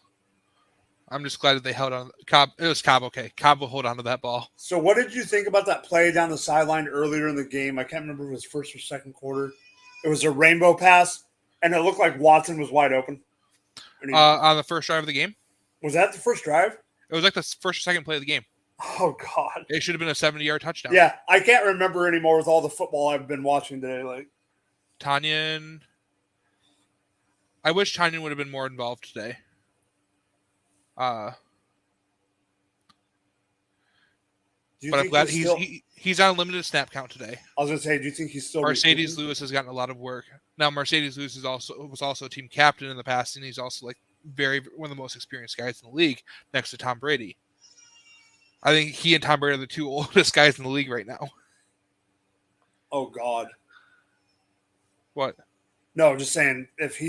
I'm just glad that they held on. Cobb. It was Cobb. Okay, Cobb will hold on to that ball. So, what did you think about that play down the sideline earlier in the game? I can't remember if it was first or second quarter. It was a rainbow pass, and it looked like Watson was wide open. On the first drive of the game. Was that the first drive? It was like the first or second play of the game. Oh God! It should have been a 70-yard touchdown. Yeah, I can't remember anymore with all the football I've been watching today. Like Tanyan. I wish Tanyan would have been more involved today. But I'm glad he's on a limited snap count today. I was gonna say, do you think he's still? Mercedes Lewis has gotten a lot of work. Now Mercedes Lewis was also team captain in the past, and he's also like one of the most experienced guys in the league next to Tom Brady. I think he and Tom Brady are the two oldest guys in the league right now. Oh God. What? No, just saying if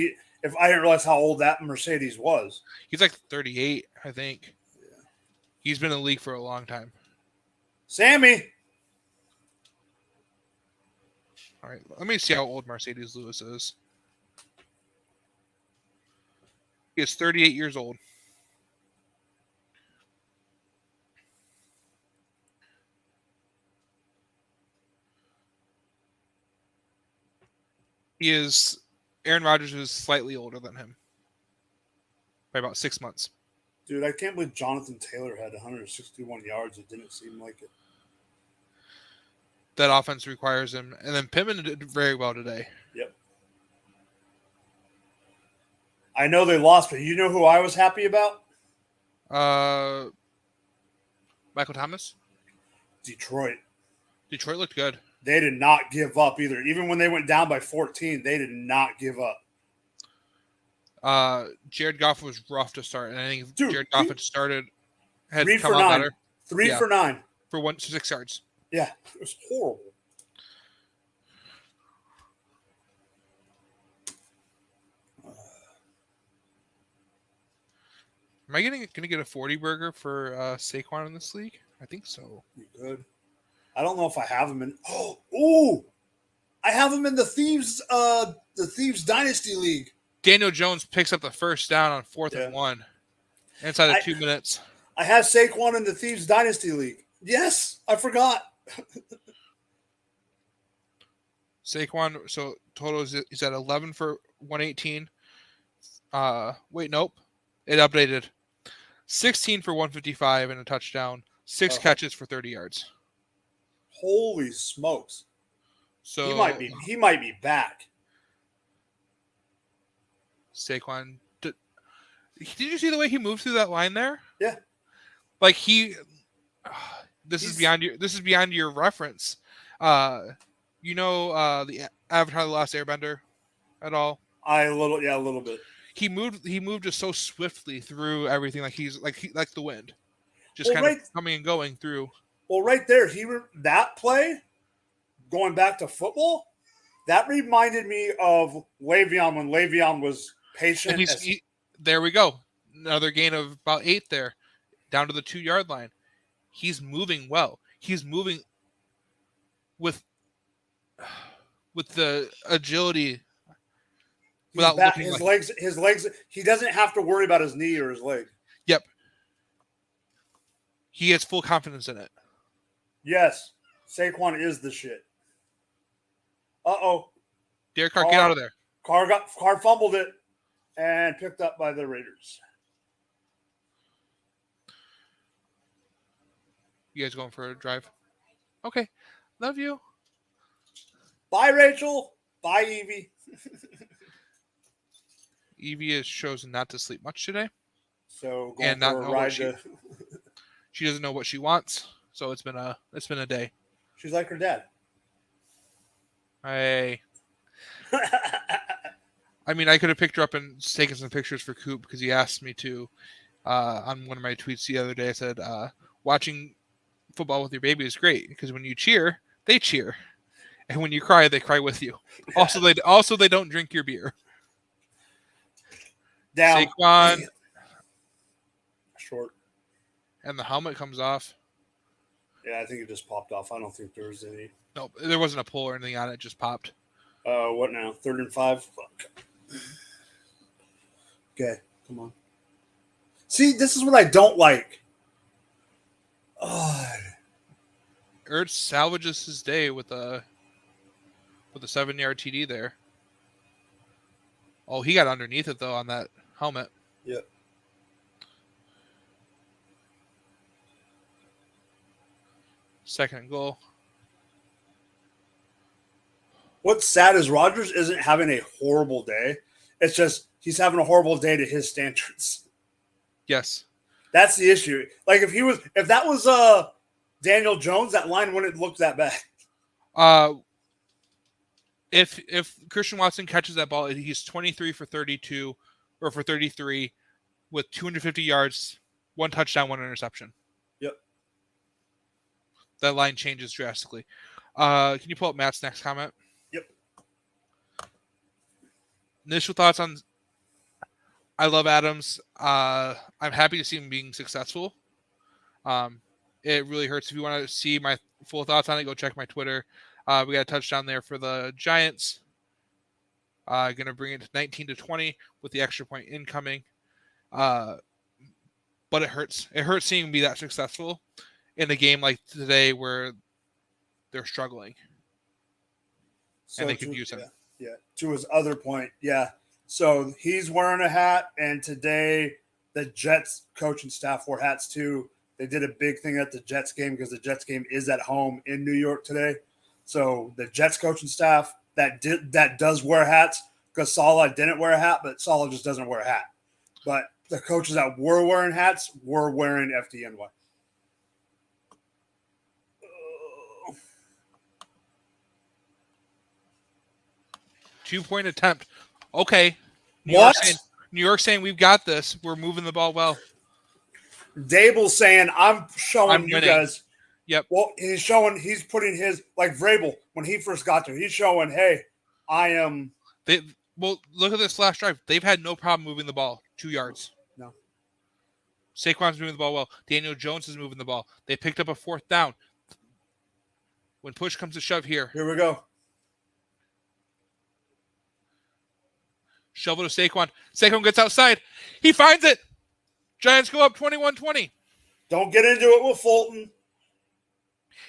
I didn't realize how old that Mercedes was. He's like 38, I think. Yeah. He's been in the league for a long time. Sammy. All right, let me see how old Mercedes Lewis is. He is 38 years old. Aaron Rodgers is slightly older than him by about 6 months. Dude, I can't believe Jonathan Taylor had 161 yards. It didn't seem like it. That offense requires him. And then Pittman did very well today. Yep. I know they lost, but you know who I was happy about? Michael Thomas? Detroit. Detroit looked good. They did not give up either. Even when they went down by 14, they did not give up. Jared Goff was rough to start, and I think Jared Goff had 3 come for out 9. better. 3 for 9. For 6 yards. Yeah, it was horrible. Am I going to get a 40 burger for Saquon in this league? I think so. You could. I don't know if I have him in. Oh, I have him in the Thieves Dynasty League. Daniel Jones picks up the first down on 4th and 1 inside of 2 minutes. I have Saquon in the Thieves Dynasty League. Yes, I forgot. Saquon, so total is at 11 for 118. Wait, nope. It updated. 16 for 155 and a touchdown. 6 catches for 30 yards. Holy smokes. So he might be back. Saquon, did you see the way he moved through that line there? Yeah. Like this is beyond your reference. You know the Avatar: The Last Airbender at all? A little bit. He moved just so swiftly through everything, like he's like the wind, just kind of coming and going through. Well, right there, that play, going back to football, that reminded me of Le'Veon when Le'Veon was patient. There we go, another gain of about 8 there, down to the 2-yard line. He's moving well. He's moving with the agility. Without looking his legs. He doesn't have to worry about his knee or his leg. Yep. He has full confidence in it. Yes. Saquon is the shit. Uh-oh. Derek Carr, get out of there. Carr fumbled it and picked up by the Raiders. You guys going for a drive? Okay. Love you. Bye, Rachel. Bye, Evie. Evie has chosen not to sleep much today. So going for a ride she doesn't know what she wants. So it's been a day. She's like her dad. I mean, I could have picked her up and taken some pictures for Coop because he asked me to. On one of my tweets the other day, I said, watching football with your baby is great because when you cheer, they cheer. And when you cry, they cry with you. Also, they don't drink your beer. Down. Saquon. Short. And the helmet comes off. Yeah, I think it just popped off. I don't think there was any. No, there wasn't a pull or anything on it. It just popped. What now? 3rd and 5? Fuck. Okay, come on. See, this is what I don't like. Ertz salvages his day with a 7-yard TD there. Oh, he got underneath it, though, on that helmet. Yep. Second and goal. What's sad is Rodgers isn't having a horrible day. It's just he's having a horrible day to his standards. Yes. That's the issue. Like if that was Daniel Jones, that line wouldn't look that bad. If Christian Watson catches that ball, he's 23 for 32 or for 33, with 250 yards, 1 touchdown, 1 interception. Yep. That line changes drastically. Can you pull up Matt's next comment? Yep. Initial thoughts on. I love Adams. I'm happy to see him being successful. It really hurts. If you want to see my full thoughts on it, go check my Twitter. We got a touchdown there for the Giants. Going to bring it to 19-20 with the extra point incoming. But it hurts. It hurts seeing him be that successful in a game like today where they're struggling. And they could use him. Yeah. To his other point, yeah. So he's wearing a hat, and today the Jets coaching staff wore hats too. They did a big thing at the Jets game because the Jets game is at home in New York today. So the Jets coaching staff that does wear hats, because Saleh didn't wear a hat, but Saleh just doesn't wear a hat. But the coaches that were wearing hats were wearing FDNY. 2-point attempt. Okay. What? New York saying we've got this. We're moving the ball well. Dable's saying, I'm showing you winning. guys. Yep. Well, he's putting his, like Vrabel, when he first got there, he's showing, hey, I am. Well, look at this last drive. They've had no problem moving the ball 2 yards. No. Saquon's moving the ball well. Daniel Jones is moving the ball. They picked up a 4th down. When push comes to shove here. Here we go. Shovel to Saquon. Saquon gets outside. He finds it. Giants go up 21-20. Don't get into it with Fulton.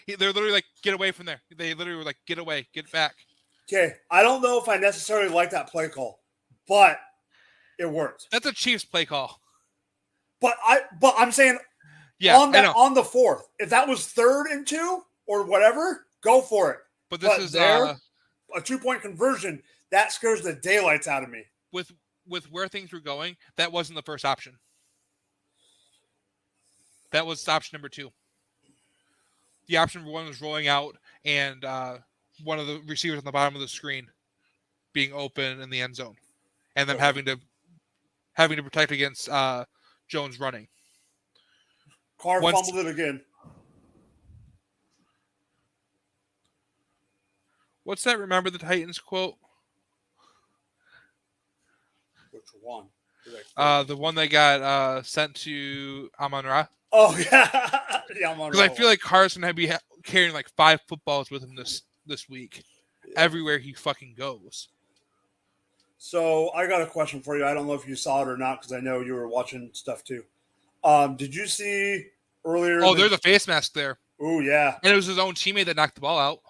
They're literally like, get away from there. They literally were like, get away, get back. Okay, I don't know if I necessarily like that play call, but it worked. That's a Chiefs play call. But I'm saying, yeah, on the 4th, if that was 3rd and 2 or whatever, go for it. But this is a 2-point conversion that scares the daylights out of me. With where things were going, that wasn't the first option. That was option number 2. The option number 1 was rolling out and one of the receivers on the bottom of the screen being open in the end zone, and them having to protect against Jones running. Carr fumbled it again. What's that? Remember the Titans quote? Which one? The one that got sent to Amon-Ra. Oh yeah, because I feel like Carr's gonna be carrying like 5 footballs with him this week, everywhere he fucking goes. So I got a question for you. I don't know if you saw it or not because I know you were watching stuff too. Did you see earlier? Oh, there's a face mask there. Oh yeah, and it was his own teammate that knocked the ball out.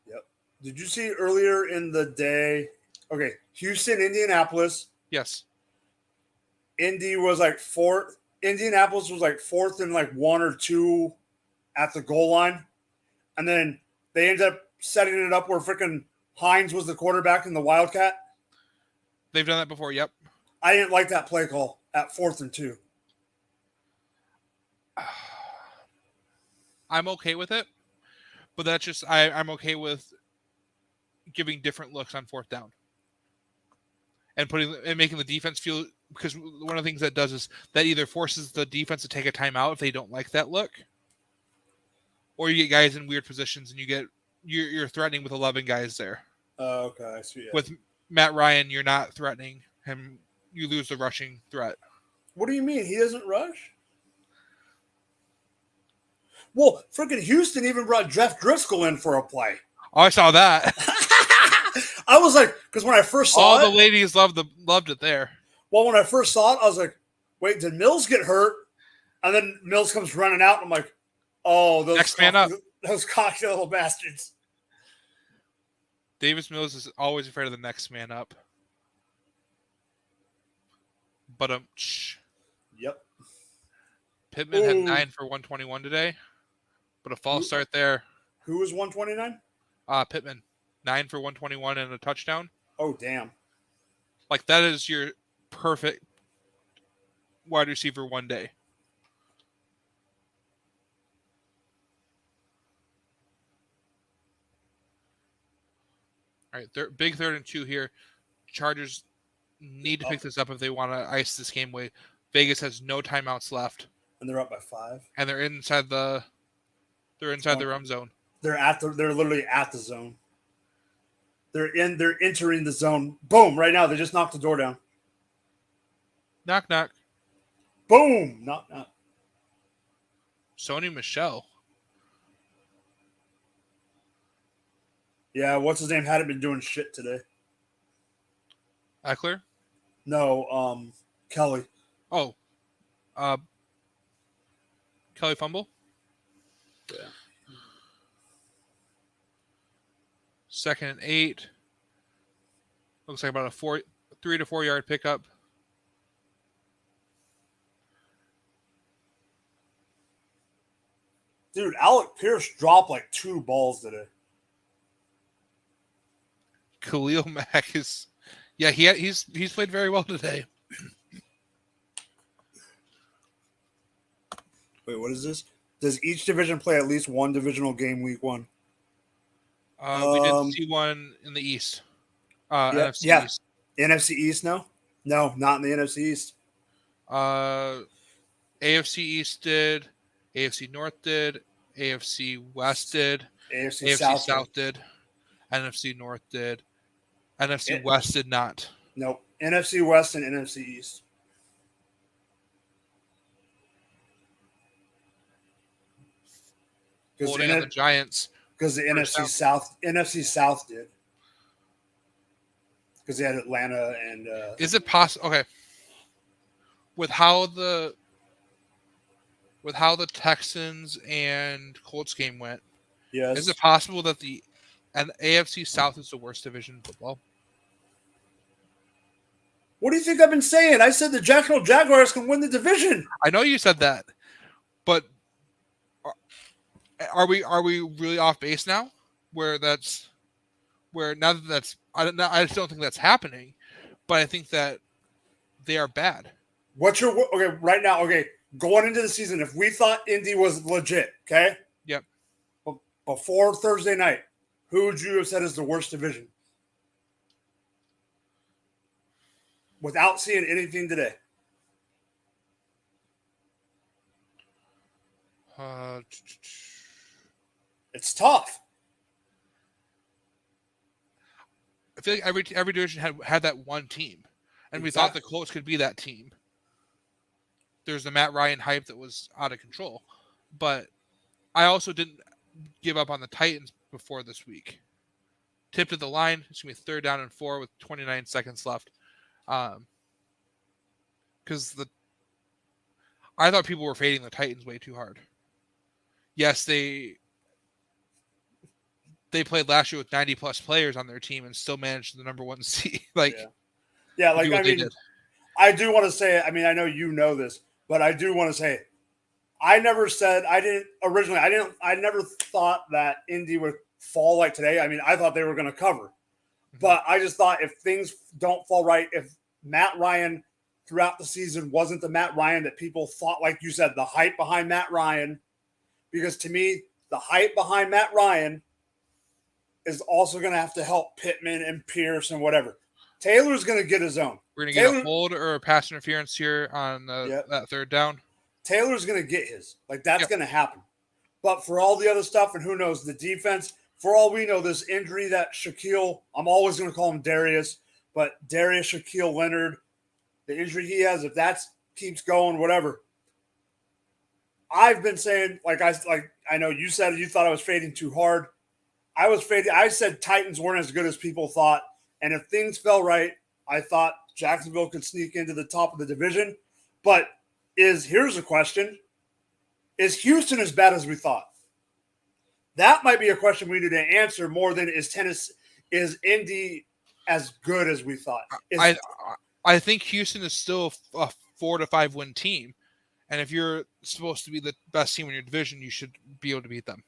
Yep. Did you see earlier in the day? Okay, Houston, Indianapolis. Yes. Indy was like 4th. Indianapolis was like 4th and like 1 or 2 at the goal line. And then they ended up setting it up where freaking Hines was the quarterback in the Wildcat. They've done that before, yep. I didn't like that play call at 4th and 2. I'm okay with it, but that's just I'm okay with giving different looks on 4th down. And making the defense feel, because one of the things that does is that either forces the defense to take a timeout if they don't like that look, or you get guys in weird positions and you're threatening with 11 guys there. Okay, I see. Yeah. With Matt Ryan, you're not threatening him. You lose the rushing threat. What do you mean? He doesn't rush? Well, freaking Houston even brought Jeff Driscoll in for a play. Oh, I saw that. I was like, because when I first saw all the ladies loved it there. Well, when I first saw it, I was like, wait, did Mills get hurt? And then Mills comes running out, and I'm like, oh, those cocky little bastards. Davis Mills is always afraid of the next man up. But Yep. Pittman had 9 for 121 today, but a false start there. Who was 129? Pittman, 9 for 121 and a touchdown. Oh, damn. Like, that is your perfect wide receiver one day. All right, big 3rd and 2 here. Chargers need to pick this up if they want to ice this game away. Vegas has no timeouts left, And they're up by 5. and they're inside the rum zone. They're literally at the zone. They're entering the zone. Boom! Right now, they just knocked the door down. Knock knock. Boom! Knock knock. Sony Michelle. Yeah, what's his name? Hadn't been doing shit today. Eckler. No, Kelly. Oh, Kelly fumble. Yeah. 2nd and 8. Looks like about a 3 to 4 yard pickup. Dude, Alec Pierce dropped like 2 balls today. Khalil Mack is, yeah, he's played very well today. Wait, what is this? Does each division play at least one divisional game week 1? We did see one in the East. NFC yeah. East. NFC East, no? No, not in the NFC East. AFC East did. AFC North did. AFC West did. AFC South did. NFC North did. NFC West did not. Nope. NFC West and NFC East. Holding on the Giants. Because the NFC South did. Because they had Atlanta and Is it possible? Okay. With how the Texans and Colts game went, yes. is it possible that the AFC South is the worst division in football? What do you think I've been saying? I said the Jacksonville Jaguars can win the division. I know you said that, but are we really off base now? Where now that that's I just don't think that's happening, but I think that they are bad. Okay right now? Okay, going into the season, if we thought Indy was legit, okay, Yep. Before Thursday night, who would you have said is the worst division? Without seeing anything today. It's tough. I feel like every division had that one team, and we thought the Colts could be that team. There's the Matt Ryan hype that was out of control, but I also didn't give up on the Titans before this week. Tipped at the line. It's gonna be 3rd down and 4 with 29 seconds left. Because I thought people were fading the Titans way too hard. Yes, they played last year with 90 plus players on their team and still managed the number 1 seed. I do want to say, I know you know this, but I do want to say, I never thought that Indy would fall like today. I thought they were going to cover, but I just thought if things don't fall right, if Matt Ryan throughout the season wasn't the Matt Ryan that people thought, like you said, the hype behind Matt Ryan, because to me, the hype behind Matt Ryan is also going to have to help Pittman and Pierce and whatever. Taylor's going to get his own. We're going to get a hold or a pass interference here on that 3rd down. Taylor's going to get his. That's going to happen. But for all the other stuff, and who knows, the defense, for all we know, this injury that Shaquille, I'm always going to call him Darius, but Darius Shaquille Leonard, the injury he has, if that keeps going, whatever. I've been saying, I know you said you thought I was fading too hard. I was fading. I said Titans weren't as good as people thought. And if things fell right, I thought Jacksonville could sneak into the top of the division. But here's a question. Is Houston as bad as we thought? That might be a question we need to answer more than is Indy as good as we thought? I think Houston is still a 4 to 5 win team. And if you're supposed to be the best team in your division, you should be able to beat them.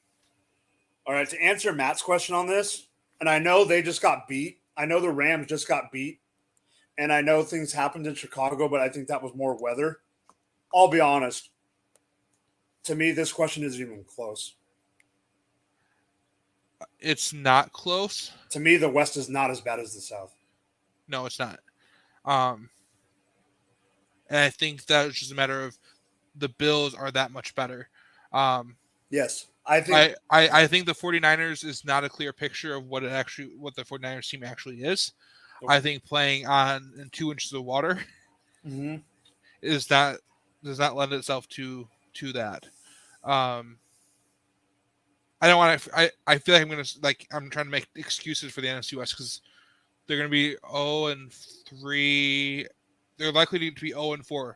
All right, to answer Matt's question on this, and I know they just got beat. I know the Rams just got beat. And I know things happened in Chicago, but I think that was more weather. I'll be honest. To me, this question isn't even close. It's not close. To me, the West is not as bad as the South. No, it's not. And I think that it's just a matter of the Bills are that much better. Yes. I think I think the 49ers is not a clear picture of what the 49ers team actually is. Okay. I think playing in 2 inches of water does not lend itself to that. I don't want to. I feel like I'm trying to make excuses for the NFC West because they're going to be 0-3. They're likely to be 0-4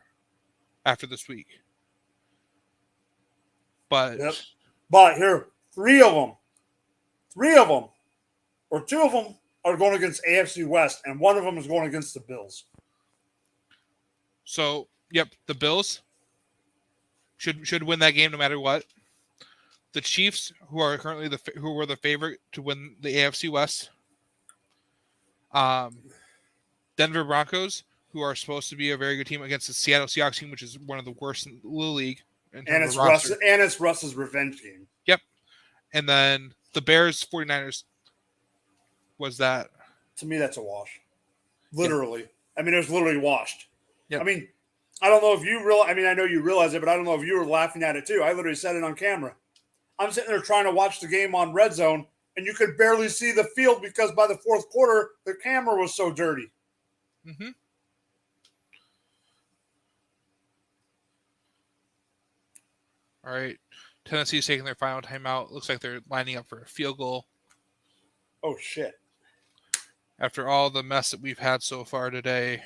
after this week. But here, three of them, or two of them are going against AFC West, and one of them is going against the Bills. So, yep, the Bills should win that game no matter what. The Chiefs, who are currently who were the favorite to win the AFC West. Denver Broncos, who are supposed to be a very good team against the Seattle Seahawks team, which is one of the worst in the league. And it's Russ's revenge game. Yep. And then the Bears 49ers was that. To me, that's a wash. Literally. Yep. I mean, it was literally washed. Yep. I mean, I don't know if you realize. I mean, I know you realize it, but I don't know if you were laughing at it too. I literally said it on camera. I'm sitting there trying to watch the game on RumZone, and you could barely see the field because by the fourth quarter, the camera was so dirty. Mm-hmm. All right. Tennessee's taking their final timeout. Looks like they're lining up for a field goal. Oh, shit. After all the mess that we've had so far today.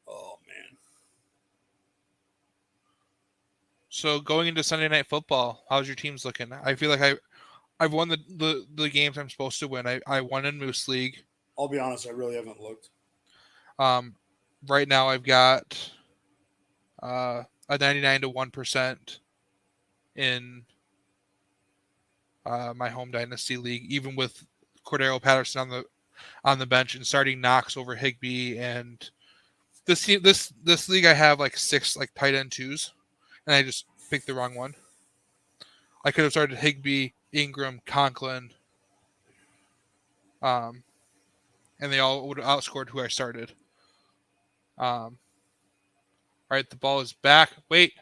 Oh, man. So going into Sunday Night Football, how's your teams looking? I feel like I've won the games I'm supposed to win. I won in Moose League. I'll be honest, I really haven't looked. Right now I've got a 99 to 1% in my home dynasty league, even with Cordero Patterson on the bench and starting Knox over Higbee. And this league I have like 6 like tight end twos, and I just picked the wrong one. I could have started Higbee, Ingram, Conklin, and they all would have outscored who I started. All right, the ball is back. Wait.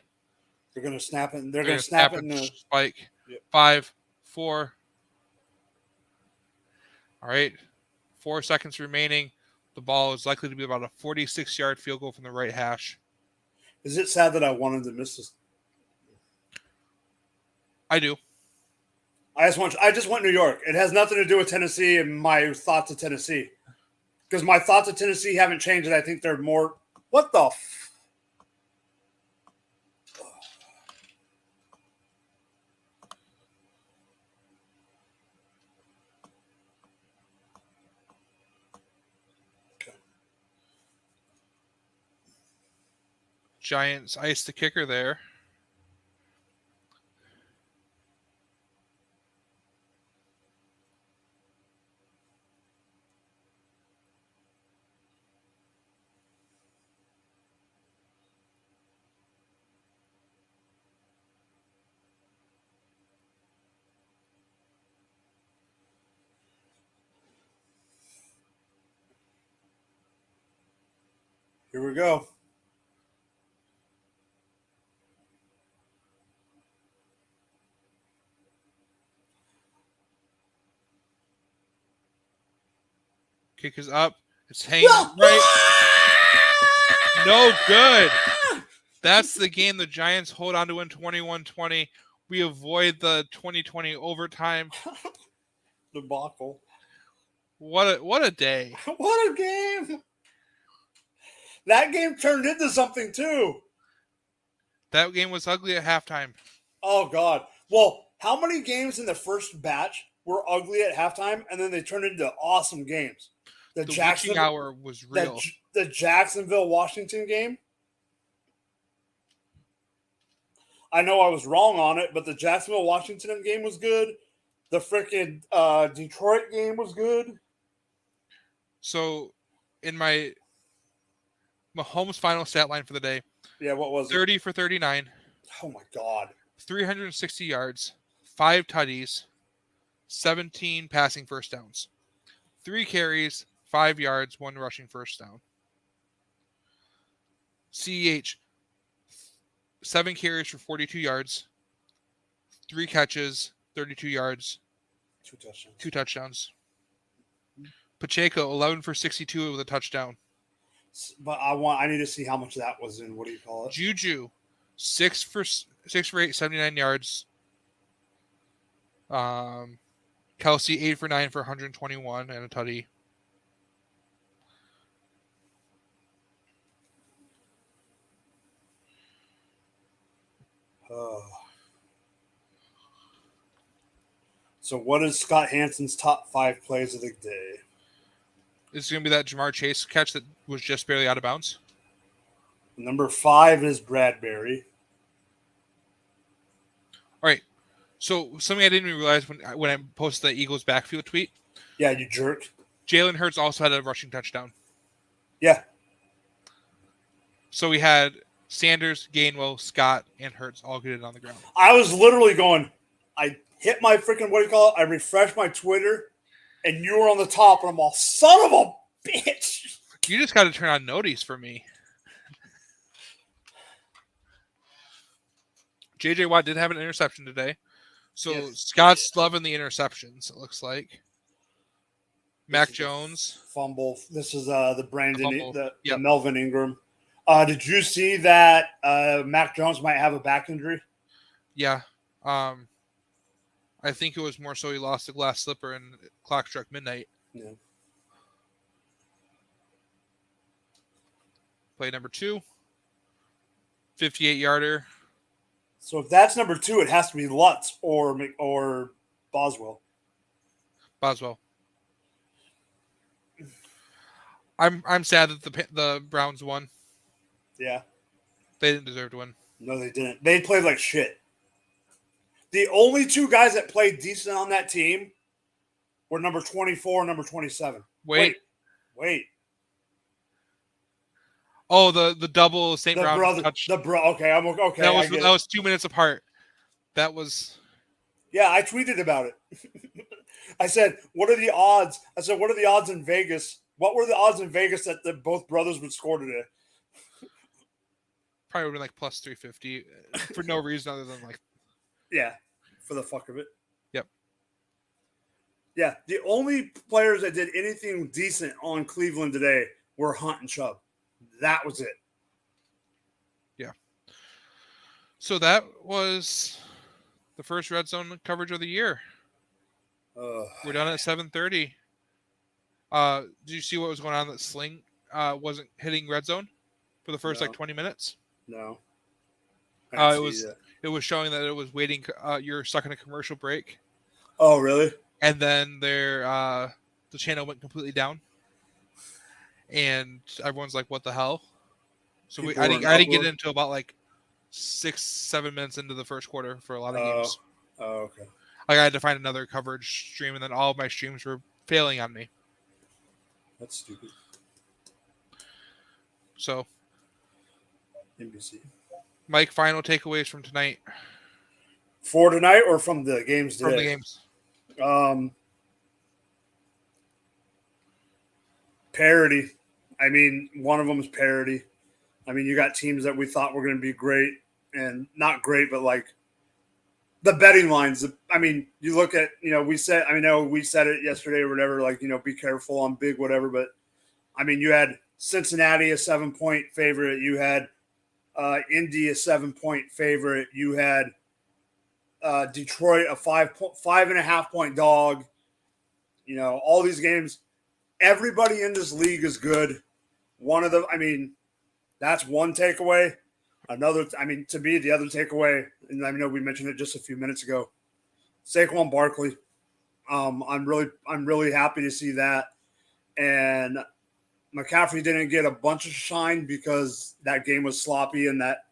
They're going to snap it. They're going to snap it in the spike. Yep. 5, 4. All right. 4 seconds remaining. The ball is likely to be about a 46-yard field goal from the right hash. Is it sad that I wanted to miss this? I do. I just went New York. It has nothing to do with Tennessee and my thoughts of Tennessee. Because my thoughts of Tennessee haven't changed, and I think they're more. What the? Giants iced the kicker there. Here we go. Kick is up. It's hanging right. No good. That's the game the Giants hold on to win 21-20. We avoid the 2020 overtime debacle. What a day. What a game. That game turned into something too. That game was ugly at halftime. Oh, God. Well, how many games in the first batch were ugly at halftime, and then they turned into awesome games? The witching hour was real. The Jacksonville-Washington game. I know I was wrong on it, but the Jacksonville-Washington game was good. The freaking Detroit game was good. So, in my Mahomes' final stat line for the day, Yeah, what was it? 30 for 39, Oh my God. 360 yards, 5 tutties, 17 passing first downs, 3 carries, 5 yards, 1 rushing first down. CEH, 7 carries for 42 yards, 3 catches, 32 yards, 2 touchdowns. 2 touchdowns. Pacheco, 11 for 62 with a touchdown. But I need to see how much that was in. What do you call it? Juju, 6 for 8, 79 yards. Kelsey, 8 for 9 for 121 and a tutty. So what is Scott Hansen's top 5 plays of the day? It's going to be that Jamar Chase catch that was just barely out of bounds. Number 5 is Bradbury. All right. So something I didn't even realize when I posted the Eagles backfield tweet. Yeah, you jerk. Jalen Hurts also had a rushing touchdown. Yeah. So we had Sanders, Gainwell, Scott, and Hurts all get it on the ground. I was literally going, I hit my freaking, what do you call it? I refreshed my Twitter, and you were on the top, and I'm all, son of a bitch. You just got to turn on notice for me. J.J. Watt did have an interception today. So Yes. Scott's loving the interceptions, it looks like. Mac Jones. Fumble. This is the Brandon, Fumble. the Yep. Melvin Ingram. Did you see that Mac Jones might have a back injury? Yeah. I think it was more so he lost the glass slipper and clock struck midnight. Yeah. Play number 2. 58-yarder. So if that's number 2, it has to be Lutz or Boswell. Boswell. I'm sad that the Browns won. Yeah. They didn't deserve to win. No, they didn't. They played like shit. The only 2 guys that played decent on that team were number 24 and number 27. Wait. Oh, the double St. The Brown brother, touch. okay, I'm okay. That I get it. was 2 minutes apart. That was. Yeah, I tweeted about it. I said, "What are the odds?" I said, "What are the odds in Vegas? What were the odds in Vegas that both brothers would score today?" Probably would have been like plus 350 for no reason other than like. Yeah, for the fuck of it. Yep. Yeah, the only players that did anything decent on Cleveland today were Hunt and Chubb. That was it. Yeah. So that was the first red zone coverage of the year. We're done at 7:30. Did you see what was going on? That Sling wasn't hitting red zone for the first like 20 minutes. No. It was showing that it was waiting. You're stuck in a commercial break. Oh, really? And then the channel went completely down, and everyone's like, "What the hell?" So I didn't get into about like 6-7 minutes into the first quarter for a lot of games. Oh, okay. Like I had to find another coverage stream, and then all of my streams were failing on me. That's stupid. So, NBC. Mike, final takeaways from tonight. For tonight or from the games today? From the games. Parity. I mean, one of them is parity. I mean, you got teams that we thought were going to be great and not great, but like the betting lines. I mean, you look at, we said it yesterday or whatever, like, be careful on big whatever. But, I mean, you had Cincinnati a 7-point favorite. You had Indy a 7-point favorite. You had Detroit a 5.5 point dog. All these games. Everybody in this league is good. That's one takeaway. To me, the other takeaway, and I know we mentioned it just a few minutes ago, Saquon Barkley. I'm really happy to see that. And McCaffrey didn't get a bunch of shine because that game was sloppy and that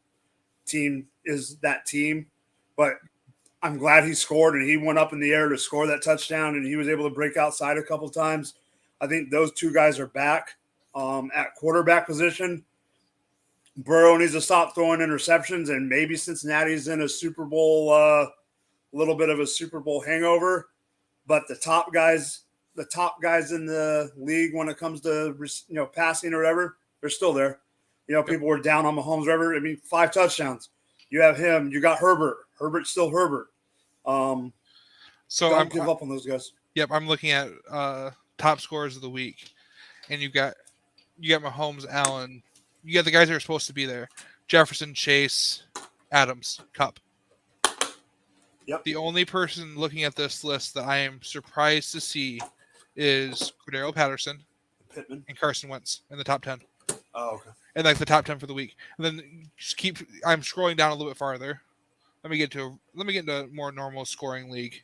team is that team. But I'm glad he scored and he went up in the air to score that touchdown and he was able to break outside a couple times. I think those 2 guys are back at quarterback position. Burrow needs to stop throwing interceptions, and maybe Cincinnati's in a Super Bowl, little bit of a Super Bowl hangover. But the top guys in the league when it comes to passing or whatever, they're still there. People were down on Mahomes, whatever. I mean, 5 touchdowns. You have him. You got Herbert. Herbert's still Herbert. So don't give up on those guys. Yep, I'm looking at top scorers of the week, and you got Mahomes, Allen. You got the guys that are supposed to be there: Jefferson, Chase, Adams, Kupp. Yep. The only person looking at this list that I am surprised to see is Cordero Patterson, Pittman, and Carson Wentz in the top 10. Oh, okay. And like the top 10 for the week. And then I'm scrolling down a little bit farther. Let me get into a more normal scoring league.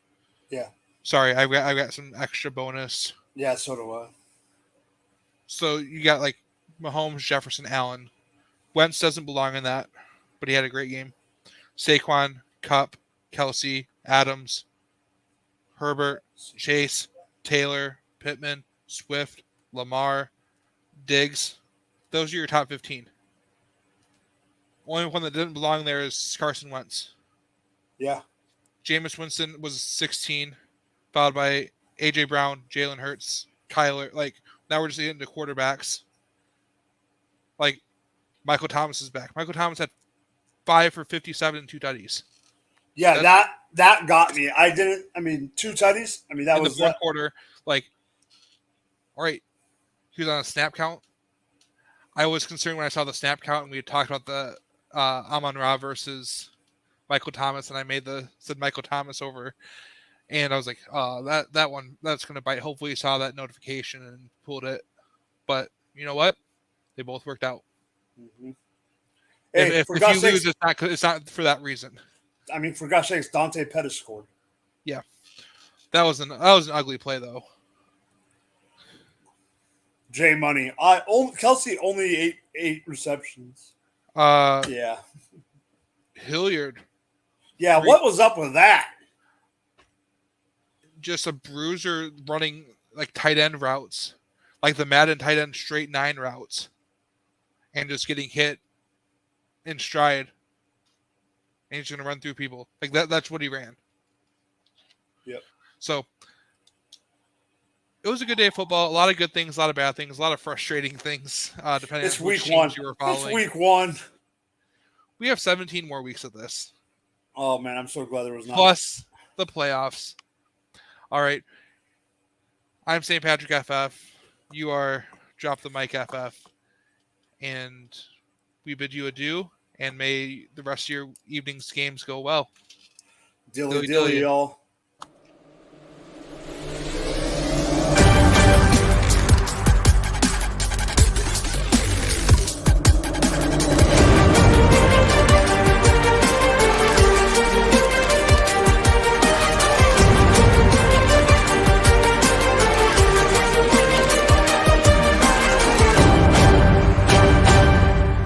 Yeah. Sorry, I've got some extra bonus. Yeah, so do I. So you got like Mahomes, Jefferson, Allen. Wentz doesn't belong in that, but he had a great game. Saquon, Kupp, Kelsey, Adams, Herbert, Chase, Taylor, Pittman, Swift, Lamar, Diggs. Those are your top 15. Only one that didn't belong there is Carson Wentz. Yeah. Jameis Winston was 16, followed by A.J. Brown, Jalen Hurts, Kyler. Like, now we're just getting to quarterbacks. Like, Michael Thomas is back. Michael Thomas had 5 for 57 and 2 tutties. Yeah, that got me. 2 tutties. I mean, that in was the fourth quarter. Like, all right, he was on a snap count. I was concerned when I saw the snap count, and we had talked about the Amon-Ra versus Michael Thomas, and I said Michael Thomas over, and I was like, oh, that one, that's going to bite. Hopefully he saw that notification and pulled it. But you know what? They both worked out. Mm-hmm. Hey, if you lose, it's not for that reason. I mean, for gosh sakes, Dante Pettis scored. Yeah. That was an ugly play, though. J Money. Kelsey only 8 receptions. Yeah. Hilliard. Yeah, what was up with that? Just a bruiser running like tight end routes, like the Madden tight end straight 9 routes, and just getting hit in stride. And he's going to run through people. Like that's what he ran. Yep. So it was a good day of football. A lot of good things, a lot of bad things, a lot of frustrating things, depending it's on which week 1. teams you were following. It's week 1. We have 17 more weeks of this. Oh, man, I'm so glad there was not. Plus the playoffs. All right. I'm St. Patrick FF. You are Drop the Mic FF. And we bid you adieu. And may the rest of your evening's games go well. Dilly, y'all.